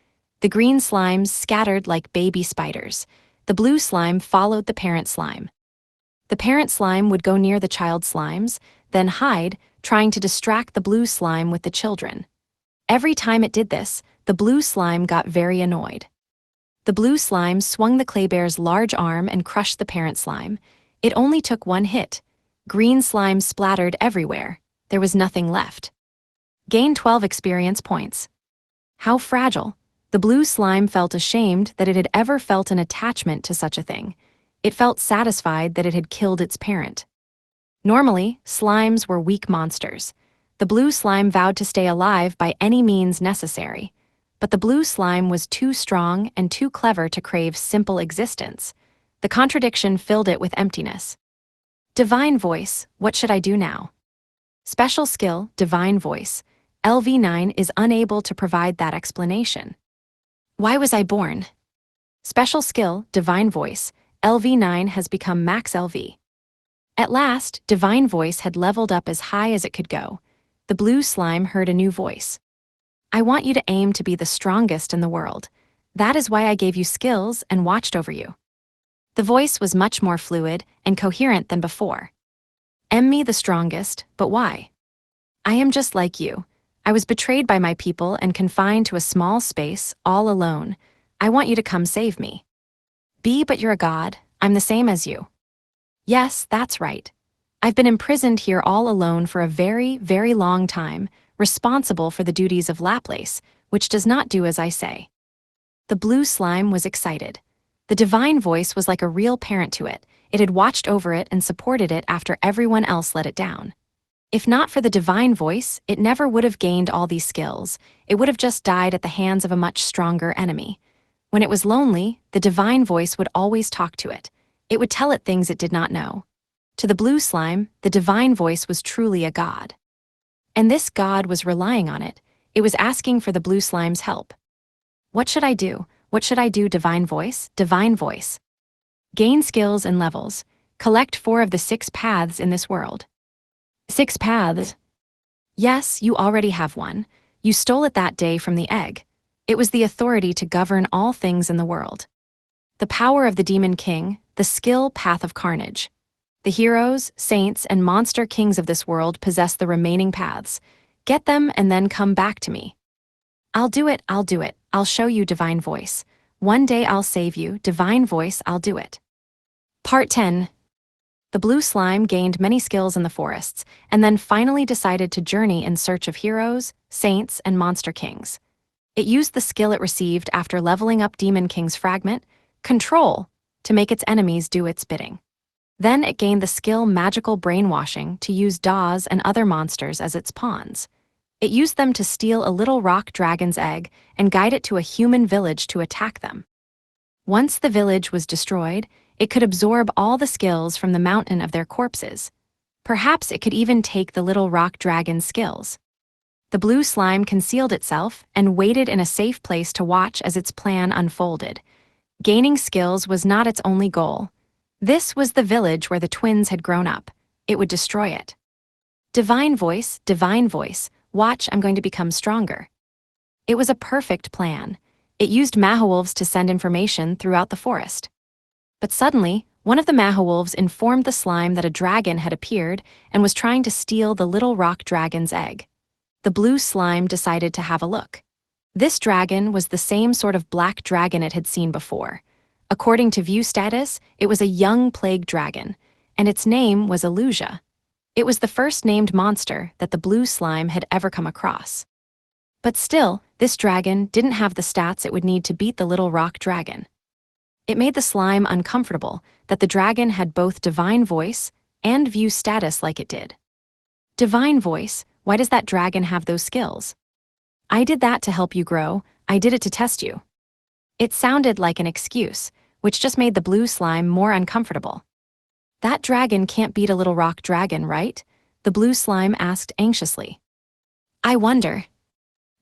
The green slimes scattered like baby spiders. The blue slime followed the parent slime. The parent slime would go near the child slimes, then hide, trying to distract the blue slime with the children. Every time it did this, the blue slime got very annoyed. The blue slime swung the clay bear's large arm and crushed the parent slime. It only took one hit. Green slime splattered everywhere. There was nothing left. Gain 12 experience points. How fragile. The blue slime felt ashamed that it had ever felt an attachment to such a thing. It felt satisfied that it had killed its parent. Normally, slimes were weak monsters. The blue slime vowed to stay alive by any means necessary. But the blue slime was too strong and too clever to crave simple existence. The contradiction filled it with emptiness. Divine voice, what should I do now? Special skill, divine voice. LV9 is unable to provide that explanation. Why was I born? Special skill, divine voice. LV9 has become max LV. At last, divine voice had leveled up as high as it could go. The blue slime heard a new voice. I want you to aim to be the strongest in the world. That is why I gave you skills and watched over you. The voice was much more fluid and coherent than before. Me the strongest, but why? I am just like you. I was betrayed by my people and confined to a small space, all alone. I want you to come save me. But you're a god. I'm the same as you. Yes, that's right. I've been imprisoned here all alone for a very, very long time, responsible for the duties of Laplace, which does not do as I say. The blue slime was excited. The divine voice was like a real parent to it. It had watched over it and supported it after everyone else let it down. If not for the divine voice, it never would have gained all these skills. It would have just died at the hands of a much stronger enemy. When it was lonely, the divine voice would always talk to it. It would tell it things it did not know. To the blue slime, the divine voice was truly a god. And this god was relying on it. It was asking for the blue slime's help. What should I do? What should I do, divine voice? Divine voice. Gain skills and levels. Collect 4 of the 6 paths in this world. 6 paths. Yes, you already have one. You stole it that day from the egg. It was the authority to govern all things in the world. The power of the demon king, the skill path of carnage. The heroes, saints, and monster kings of this world possess the remaining paths. Get them and then come back to me. I'll do it, I'll do it. I'll show you, divine voice. One day I'll save you, divine voice, I'll do it. Part 10. The blue slime gained many skills in the forests, and then finally decided to journey in search of heroes, saints, and monster kings. It used the skill it received after leveling up Demon King's fragment, Control, to make its enemies do its bidding. Then it gained the skill Magical Brainwashing to use Daws and other monsters as its pawns. It used them to steal a little rock dragon's egg and guide it to a human village to attack them. Once the village was destroyed, it could absorb all the skills from the mountain of their corpses. Perhaps it could even take the little rock dragon's skills. The blue slime concealed itself and waited in a safe place to watch as its plan unfolded. Gaining skills was not its only goal. This was the village where the twins had grown up. It would destroy it. Divine voice, watch, I'm going to become stronger. It was a perfect plan. It used Mahawolves to send information throughout the forest. But suddenly, one of the Mahawolves informed the slime that a dragon had appeared and was trying to steal the little rock dragon's egg. The blue slime decided to have a look. This dragon was the same sort of black dragon it had seen before. According to view status, it was a young plague dragon, and its name was Illusia. It was the first named monster that the blue slime had ever come across. But still, this dragon didn't have the stats it would need to beat the little rock dragon. It made the slime uncomfortable that the dragon had both divine voice and view status like it did. Divine voice, why does that dragon have those skills? I did that to help you grow, I did it to test you. It sounded like an excuse, which just made the blue slime more uncomfortable. That dragon can't beat a little rock dragon, right? The blue slime asked anxiously. I wonder.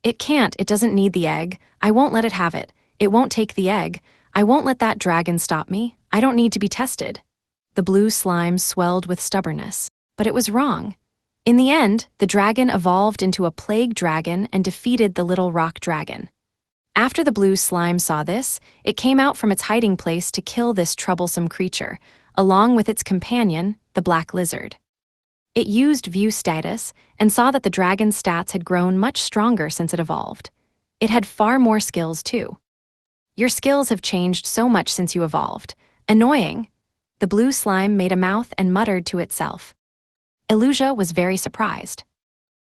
It can't, it doesn't need the egg. I won't let it have it. It won't take the egg. I won't let that dragon stop me. I don't need to be tested. The blue slime swelled with stubbornness, but it was wrong. In the end, the dragon evolved into a plague dragon and defeated the little rock dragon. After the blue slime saw this, it came out from its hiding place to kill this troublesome creature, along with its companion, the black lizard. It used view status and saw that the dragon's stats had grown much stronger since it evolved. It had far more skills too. Your skills have changed so much since you evolved. Annoying. The blue slime made a mouth and muttered to itself. Illusia was very surprised.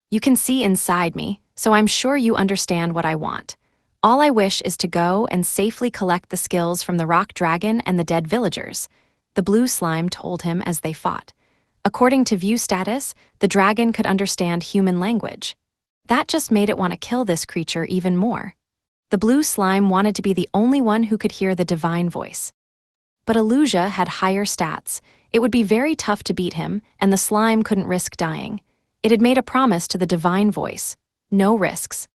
You can see inside me, so I'm sure you understand what I want. All I wish is to go and safely collect the skills from the rock dragon and the dead villagers, the blue slime told him as they fought. According to view status, the dragon could understand human language. That just made it want to kill this creature even more. The blue slime wanted to be the only one who could hear the divine voice. But Illusia had higher stats. It would be very tough to beat him, and the slime couldn't risk dying. It had made a promise to the divine voice. No risks.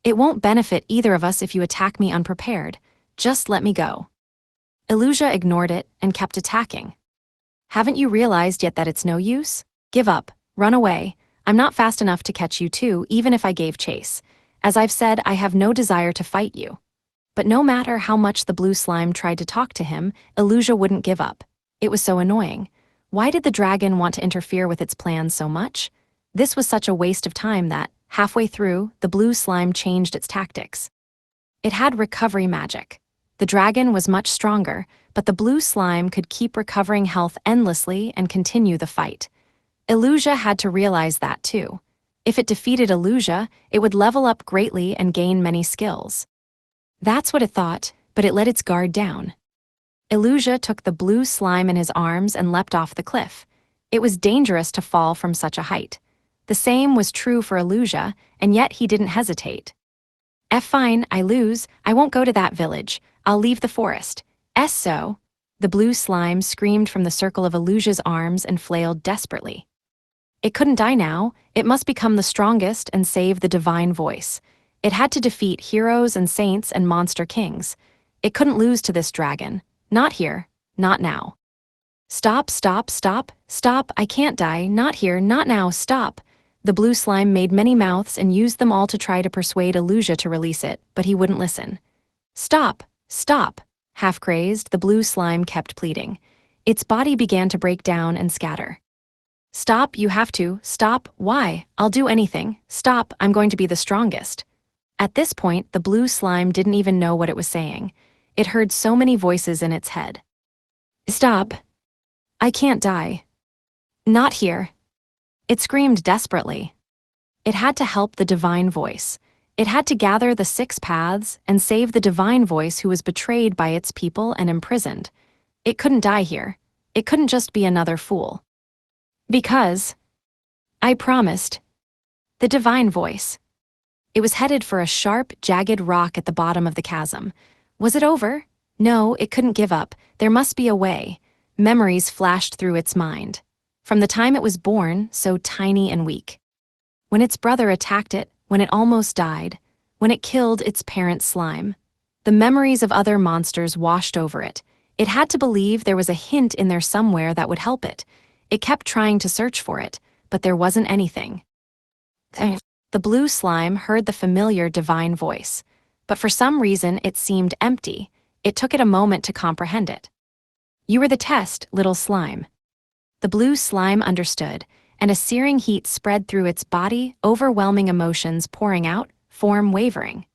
It won't benefit either of us if you attack me unprepared. Just let me go. Illusia ignored it and kept attacking. Haven't you realized yet that it's no use? Give up. Run away. I'm not fast enough to catch you too, even if I gave chase. As I've said, I have no desire to fight you. But no matter how much the blue slime tried to talk to him, Illusia wouldn't give up. It was so annoying. Why did the dragon want to interfere with its plans so much? This was such a waste of time that, halfway through, the blue slime changed its tactics. It had recovery magic. The dragon was much stronger, but the blue slime could keep recovering health endlessly and continue the fight. Illusia had to realize that too. If it defeated Illusia, it would level up greatly and gain many skills. That's what it thought, but it let its guard down. Illusia took the blue slime in his arms and leapt off the cliff. It was dangerous to fall from such a height. The same was true for Illusia, and yet he didn't hesitate. Fine, I lose. I won't go to that village. I'll leave the forest. So. The blue slime screamed from the circle of Illusia's arms and flailed desperately. It couldn't die now. It must become the strongest and save the divine voice. It had to defeat heroes and saints and monster kings. It couldn't lose to this dragon. Not here. Not now. Stop, stop, stop, stop. I can't die. Not here. Not now. Stop. The blue slime made many mouths and used them all to try to persuade Illusia to release it, but he wouldn't listen. Stop. Stop. Half crazed, the blue slime kept pleading. Its body began to break down and scatter. Stop, you have to. Stop, why? I'll do anything. Stop, I'm going to be the strongest. At this point, the blue slime didn't even know what it was saying. It heard so many voices in its head. Stop. I can't die. Not here. It screamed desperately. It had to help the divine voice. It had to gather the 6 paths and save the divine voice who was betrayed by its people and imprisoned. It couldn't die here. It couldn't just be another fool. Because I promised. The divine voice. It was headed for a sharp, jagged rock at the bottom of the chasm. Was it over? No, it couldn't give up. There must be a way. Memories flashed through its mind. From the time it was born, so tiny and weak. When its brother attacked it, when it almost died, when it killed its parent slime. The memories of other monsters washed over it. It had to believe there was a hint in there somewhere that would help it. It kept trying to search for it, but there wasn't anything. The blue slime heard the familiar divine voice, but for some reason it seemed empty. It took it a moment to comprehend it. You were the test, little slime. The blue slime understood, and a searing heat spread through its body, overwhelming emotions pouring out, form wavering.